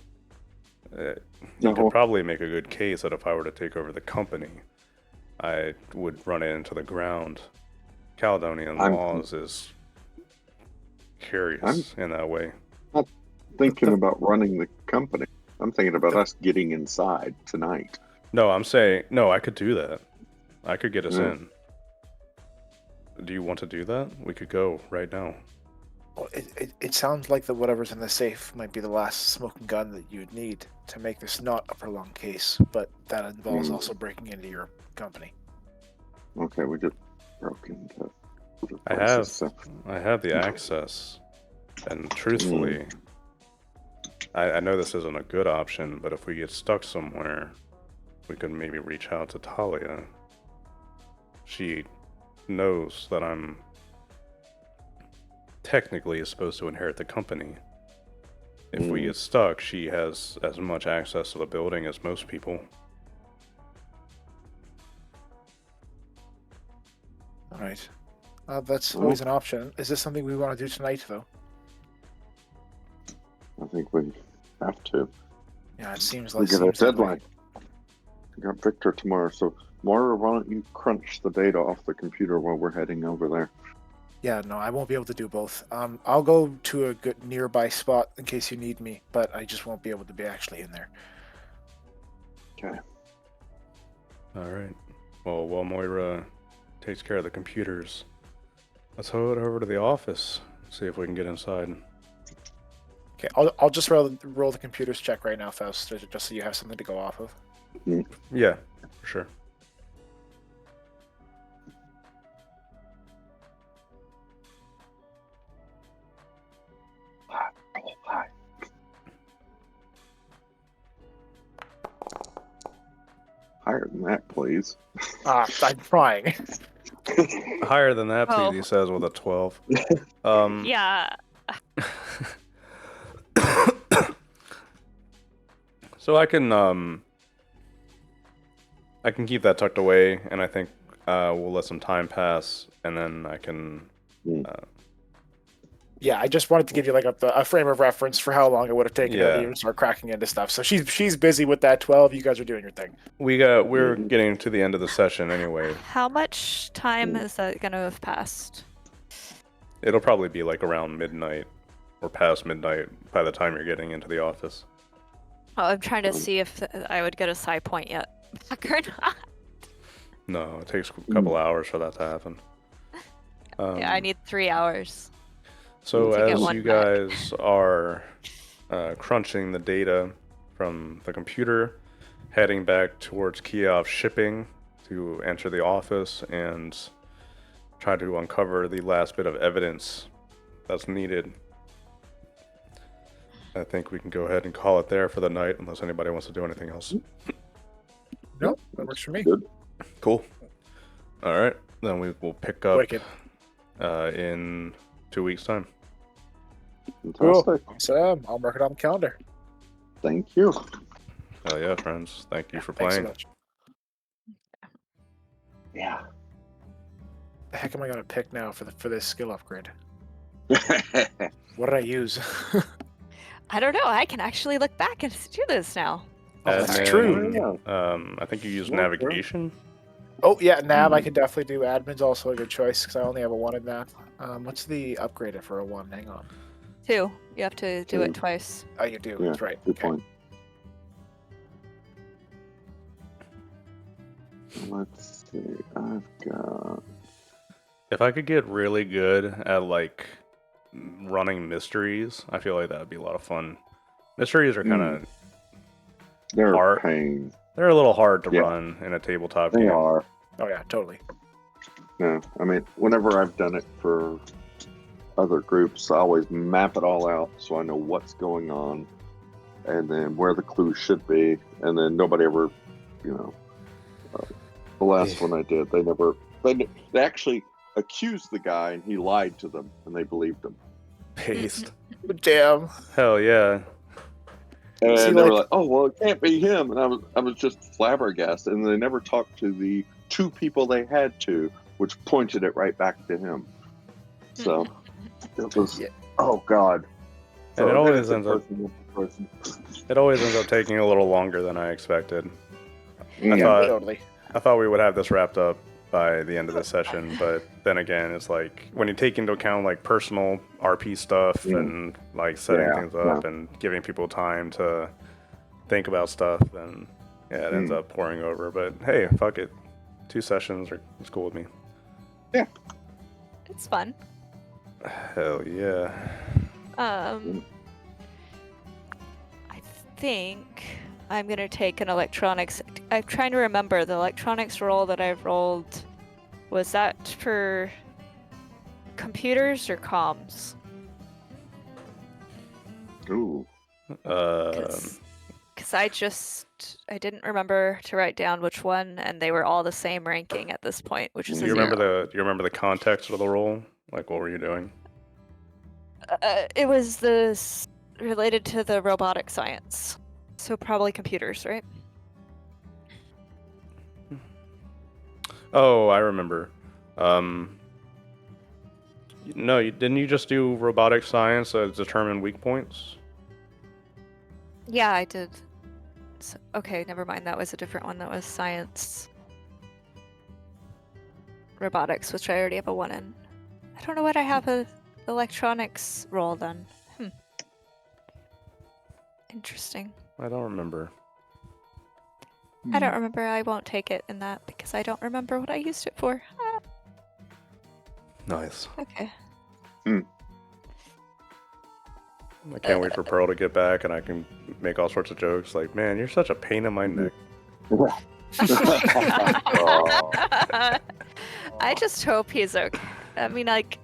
He could probably make a good case that if I were to take over the company, I would run it into the ground. Caledonian laws is curious in that way. I'm not thinking about running the company. I'm thinking about us getting inside tonight. No, I'm saying, no, I could do that. I could get us in. Do you want to do that? We could go right now. Well, it sounds like that whatever's in the safe might be the last smoking gun that you would need to make this not a prolonged case, but that involves also breaking into your company. Okay, we just broke into. I have the access, and truthfully, I know this isn't a good option, but if we get stuck somewhere, we could maybe reach out to Talia. She knows that I'm technically supposed to inherit the company. If we get stuck, she has as much access to the building as most people. All right. That's always an option. Is this something we want to do tonight, though? I think we have to. Yeah, it seems We like got a deadline. We got Victor tomorrow, so Moira, why don't you crunch the data off the computer while we're heading over there? Yeah, no, I won't be able to do both. I'll go to a good nearby spot in case you need me, but I just won't be able to be actually in there. Okay. All right. Well, while Moira takes care of the computers, let's head over to the office. See if we can get inside. Okay, I'll just roll the computers check right now, Faust, just so you have something to go off of. Yeah, for sure. Hi. Higher than that, please. I'm trying. Higher than that, please, he says with a 12. Yeah. So I can keep that tucked away, and I think we'll let some time pass, and then I can. Yeah, I just wanted to give you like a frame of reference for how long it would have taken her to Yeah. even start cracking into stuff. So she's busy with that 12. You guys are doing your thing. We're getting to the end of the session anyway. How much time is that gonna have passed? It'll probably be like around midnight or past midnight by the time you're getting into the office. Oh, I'm trying to see if I would get a psi point yet. Back or not. No, it takes a couple hours for that to happen. Yeah, I need 3 hours. So to get as one you back. guys are crunching the data from the computer, heading back towards Kiev shipping to enter the office and try to uncover the last bit of evidence that's needed, I think we can go ahead and call it there for the night, unless anybody wants to do anything else. Nope, that works for me. Good. Cool. All right, then we will pick up Wicked. in 2 weeks' time. Cool. Fantastic. So I'll mark it on the calendar. Thank you. Hell yeah, friends. Thank you for Thanks so playing. much. Yeah. The heck am I gonna pick now for this skill upgrade? What did I use? I don't know. I can actually look back and do this now. Oh, that's Admin, true. I think you use Yeah, navigation. Oh yeah, nav I can definitely do. Admin's also a good choice because I only have a 1 in nav. What's the upgraded for a 1? Hang on. 2. You have to do 2. it twice. Oh, you do. Yeah, That's right. good Okay. point. Let's see. I've got. If I could get really good at like running mysteries, I feel like that would be a lot of fun. Mysteries are kind of They're Art. pain. they're a little hard to Yeah. run in a tabletop They game. are. Oh yeah, totally. No, I mean, whenever I've done it for other groups, I always map it all out so I know what's going on, and then where the clues should be, and then nobody ever, the last one I did, they actually accused the guy and he lied to them and they believed him. Based. Damn. Hell yeah. And See, they were like- like, "Oh, well, it can't be him." And I was just flabbergasted. And they never talked to the two people they had to, which pointed it right back to him. So it was, Yeah. oh God. And it then always it's a ends up person. it always ends up taking a little longer than I expected. Mm. thought- Totally. I thought we would have this wrapped up by the end of the session, but then again, it's like when you take into account like personal RP stuff and like setting Yeah, things up and giving people time to think about stuff, then yeah, it ends up pouring over. But hey, fuck it, 2 sessions it's cool with me. It's fun. Hell yeah. I think I'm gonna take an electronics. I'm trying to remember the electronics roll that I've rolled. Was that for computers or comms? Ooh. Because I didn't remember to write down which one, and they were all the same ranking at this point, which is Do a you zero. remember the context of the role? Like, what were you doing? It was related to the robotic science, so probably computers, right? Oh, I remember. No, didn't you just do robotic science to determine weak points? Yeah, I did. So, okay, never mind. That was a different one. That was science. Robotics, which I already have a 1 in. I don't know what I have a electronics roll then. Interesting. I don't remember. I don't remember. I won't take it in that because I don't remember what I used it for. Nice. Okay. I can't wait for Pearl to get back and I can make all sorts of jokes like, man, you're such a pain in my neck. I just hope he's okay. I mean, like,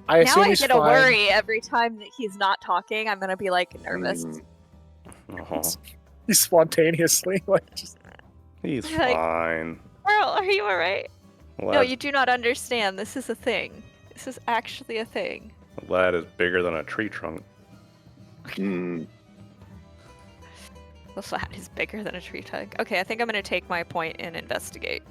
I now assume I'm he's gonna fine. worry every time that he's not talking. I'm gonna be like nervous. Oh, He's spontaneously like just. he's Like- fine. Pearl, are you alright? No, Lad, you do not understand. This is a thing. This is actually a thing. lad is bigger than a tree trunk. The flat is bigger than a tree trunk. Okay, I think I'm gonna take my point and investigate.